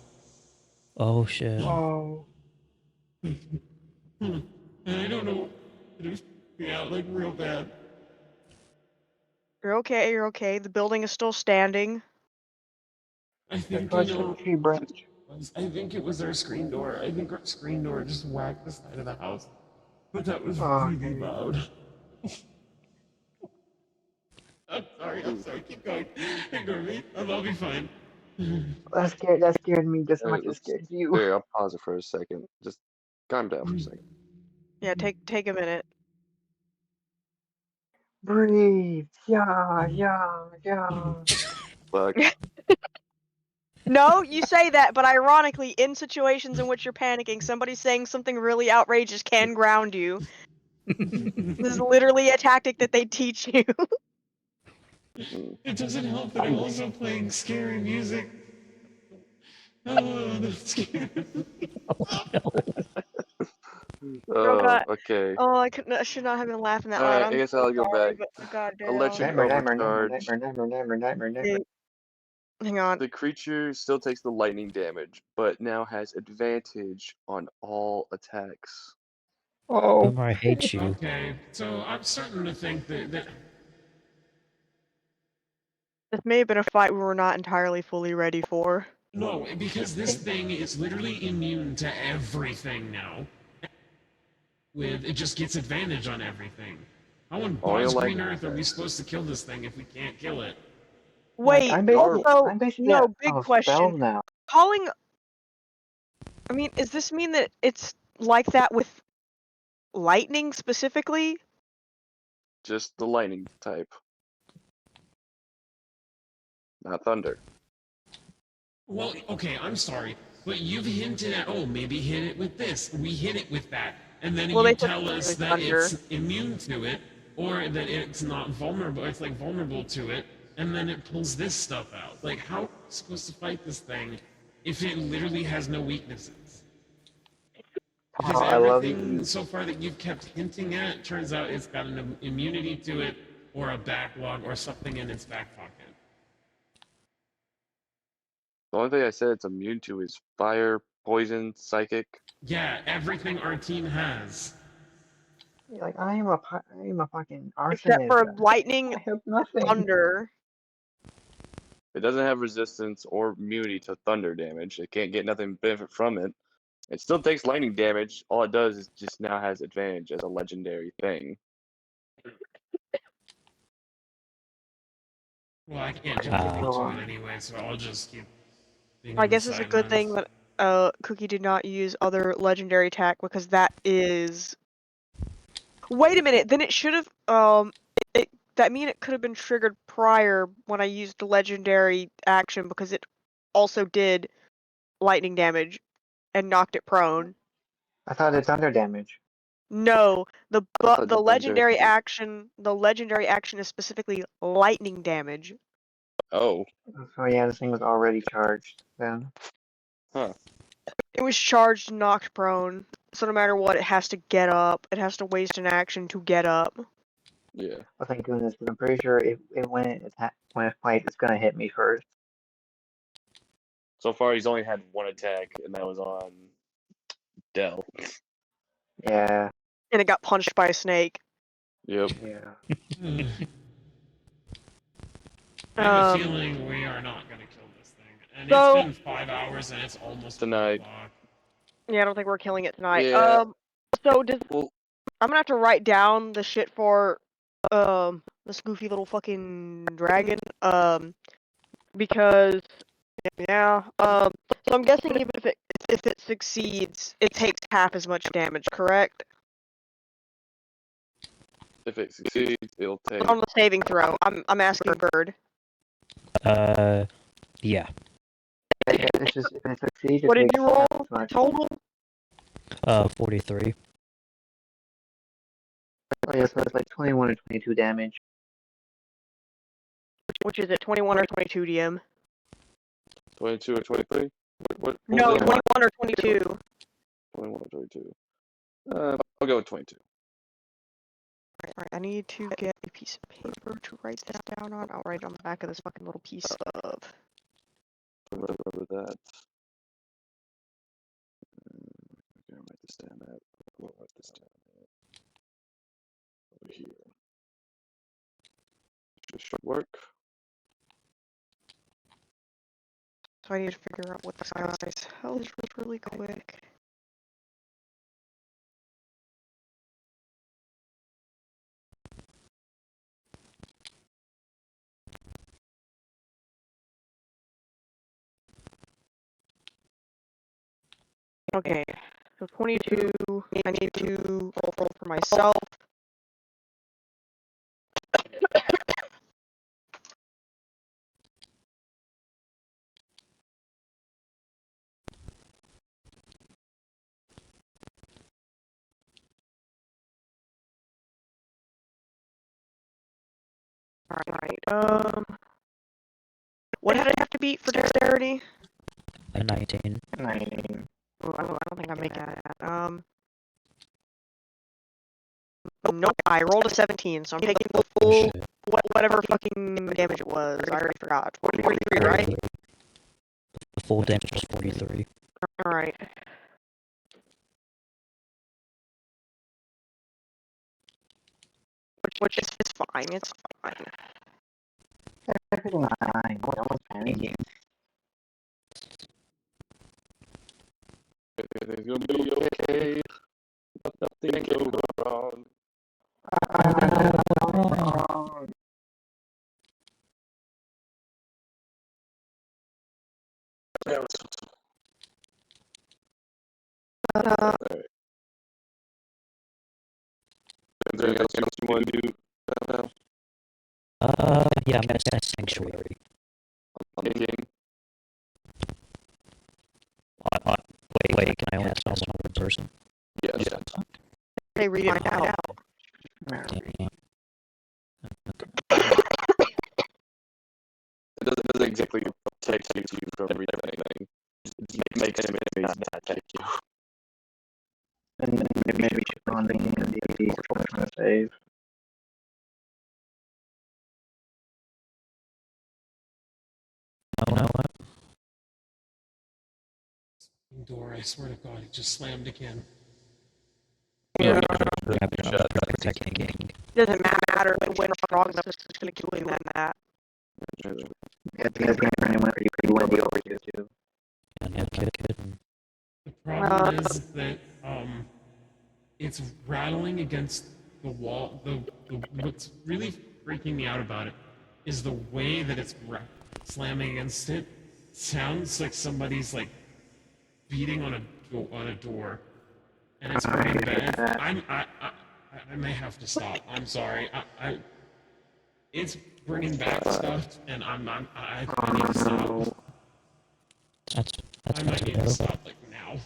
Oh shit. Oh. And I don't know. Yeah, like real bad. You're okay. The building is still standing. I think Touch you know. the tree branch. I think it was our screen door. I think our screen door just whacked the side of the house. But that was Oh, really okay. loud. I'm sorry, keep going. Ignore me. I'll be fine. That scared me just as much as it Let's, scared you. here, I'll pause it for a second. Just calm down for a second. Yeah, take a minute. Breathe. Yeah. Fuck. No, you say that, but ironically, in situations in which you're panicking, somebody saying something really outrageous can ground you. This is literally a tactic that they teach you. Mm. It doesn't help that I'm also playing scary music. Oh, that's scary. Oh god. Okay. Oh, I should not have been laughing that loud. Alright, I I'm guess so I'll go sorry, back. but goddamn. Electric Nightmare. overcharge. Hang on. The creature still takes the lightning damage, but now has advantage on all attacks. Oh. Boomer, I hate you. Okay, so I'm starting to think that This may have been a fight we were not entirely fully ready for. no, because this thing is literally immune to everything now. With it just gets advantage on everything. How on Only God's green lightning earth are we attacks. supposed to kill this thing if we can't kill it? Wait, I'm also, basically no, out big of question. spells now. Calling. I mean, does this mean that it's like that with lightning specifically? Just the lightning type. Not thunder. Well, okay, I'm sorry, but you've hinted at, oh, maybe hit it with this, we hit it with that, and then Well, you they said tell us that thunder. it's immune to it, or that it's not vulnerable, it's like vulnerable to it, and then it pulls this stuff out. Like, how are we supposed to fight this thing if it literally has no weaknesses? Because Oh, I love everything you. so far that you've kept hinting at turns out it's got an immunity to it, or a backlog, or something in its back pocket. The only thing I said it's immune to is fire, poison, psychic. Yeah, everything our team has. Like I am a fucking Except arsonist. for lightning, I have nothing. thunder. It doesn't have resistance or immunity to thunder damage. It can't get nothing benefit from it. It still takes lightning damage. All it does is just now has advantage as a legendary thing. Well, I can't do Ah. anything to it anyway, so I'll just keep being I on the guess it's a good thing sidelines. that Cookie did not use other legendary attack because that is. Wait a minute. Then it should have that mean it could have been triggered prior when I used the legendary action because it also did lightning damage and knocked it prone. I thought it's thunder damage. No, the I thought the legendary thunder- action is specifically lightning damage. Oh, So yeah, this thing was already charged then. huh. It was charged and knocked prone. So no matter what, it has to get up. It has to waste an action to get up. Yeah. I think doing this because I'm pretty sure when it fights, it's gonna hit me first. So far, he's only had one attack, and that was on Dell. Yeah. And it got punched by a snake. Yep. Yeah. I have a feeling we are not going to kill this thing. And So- it's been 5 hours and it's almost Tonight. 4 o'clock. Yeah, I don't think we're killing it tonight. Yeah. So does Well, I'm gonna have to write down the shit for this goofy little fucking dragon because yeah so I'm guessing even if it succeeds it takes half as much damage, correct? if it succeeds, it'll take. On the saving throw. I'm asking Bird. Yeah. It's just if it succeeds, it What did takes you roll half as much. total? 43. Oh yeah, so it's like 21 and 22 damage. Which is it, 21 or 22 DM? 22 or 23? What No, was it? 21 or 22. 21 or 22. I'll go with 22. Alright, I need to get a piece of paper to write that down on. I'll write it on the back of this fucking little piece of. Remember that. I'm gonna write this down. We'll write this down. Over here. This should work. So I need to figure out what this guy's health is really quick. Okay, so 22, I need to roll for myself. Alright, what did I have to beat for dexterity? A 19. 19. Oh, I don't think I'm making that. Nope, I rolled a 17, so I'm taking the Oh full, shit. whatever fucking damage it was. I already forgot. 43, right? The full damage was 43. Alright. Which is fine, it's fine. Everything's fine. No one's panicking. Everything's gonna be okay. Nothing can go wrong. Is there anything else you want to do? Yeah, I'm gonna say Sanctuary. On the game? Wait, can I only spell on one person? Yes. They read it out. Yeah. It doesn't exactly protect you from everything. It just makes enemies not attack you. And then maybe we should put on the DnD for a save. No. Door, I swear to God, it just slammed again. Yeah. Protecting the king. It doesn't matter if when strong enough, it's just gonna keep doing that. Yeah, because Graham went pretty windy over here too. Yeah, good. The problem is that it's rattling against the wall. What's really freaking me out about it is the way that it's slamming against it. Sounds like somebody's like beating on a door, and it's pretty bad. I may have to stop. I'm sorry. It's bringing back stuff, and I need to stop. That's I might need to stop like now.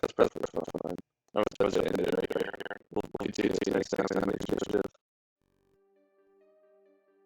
That's perfectly fine. I was end it right here. We'll continue next time.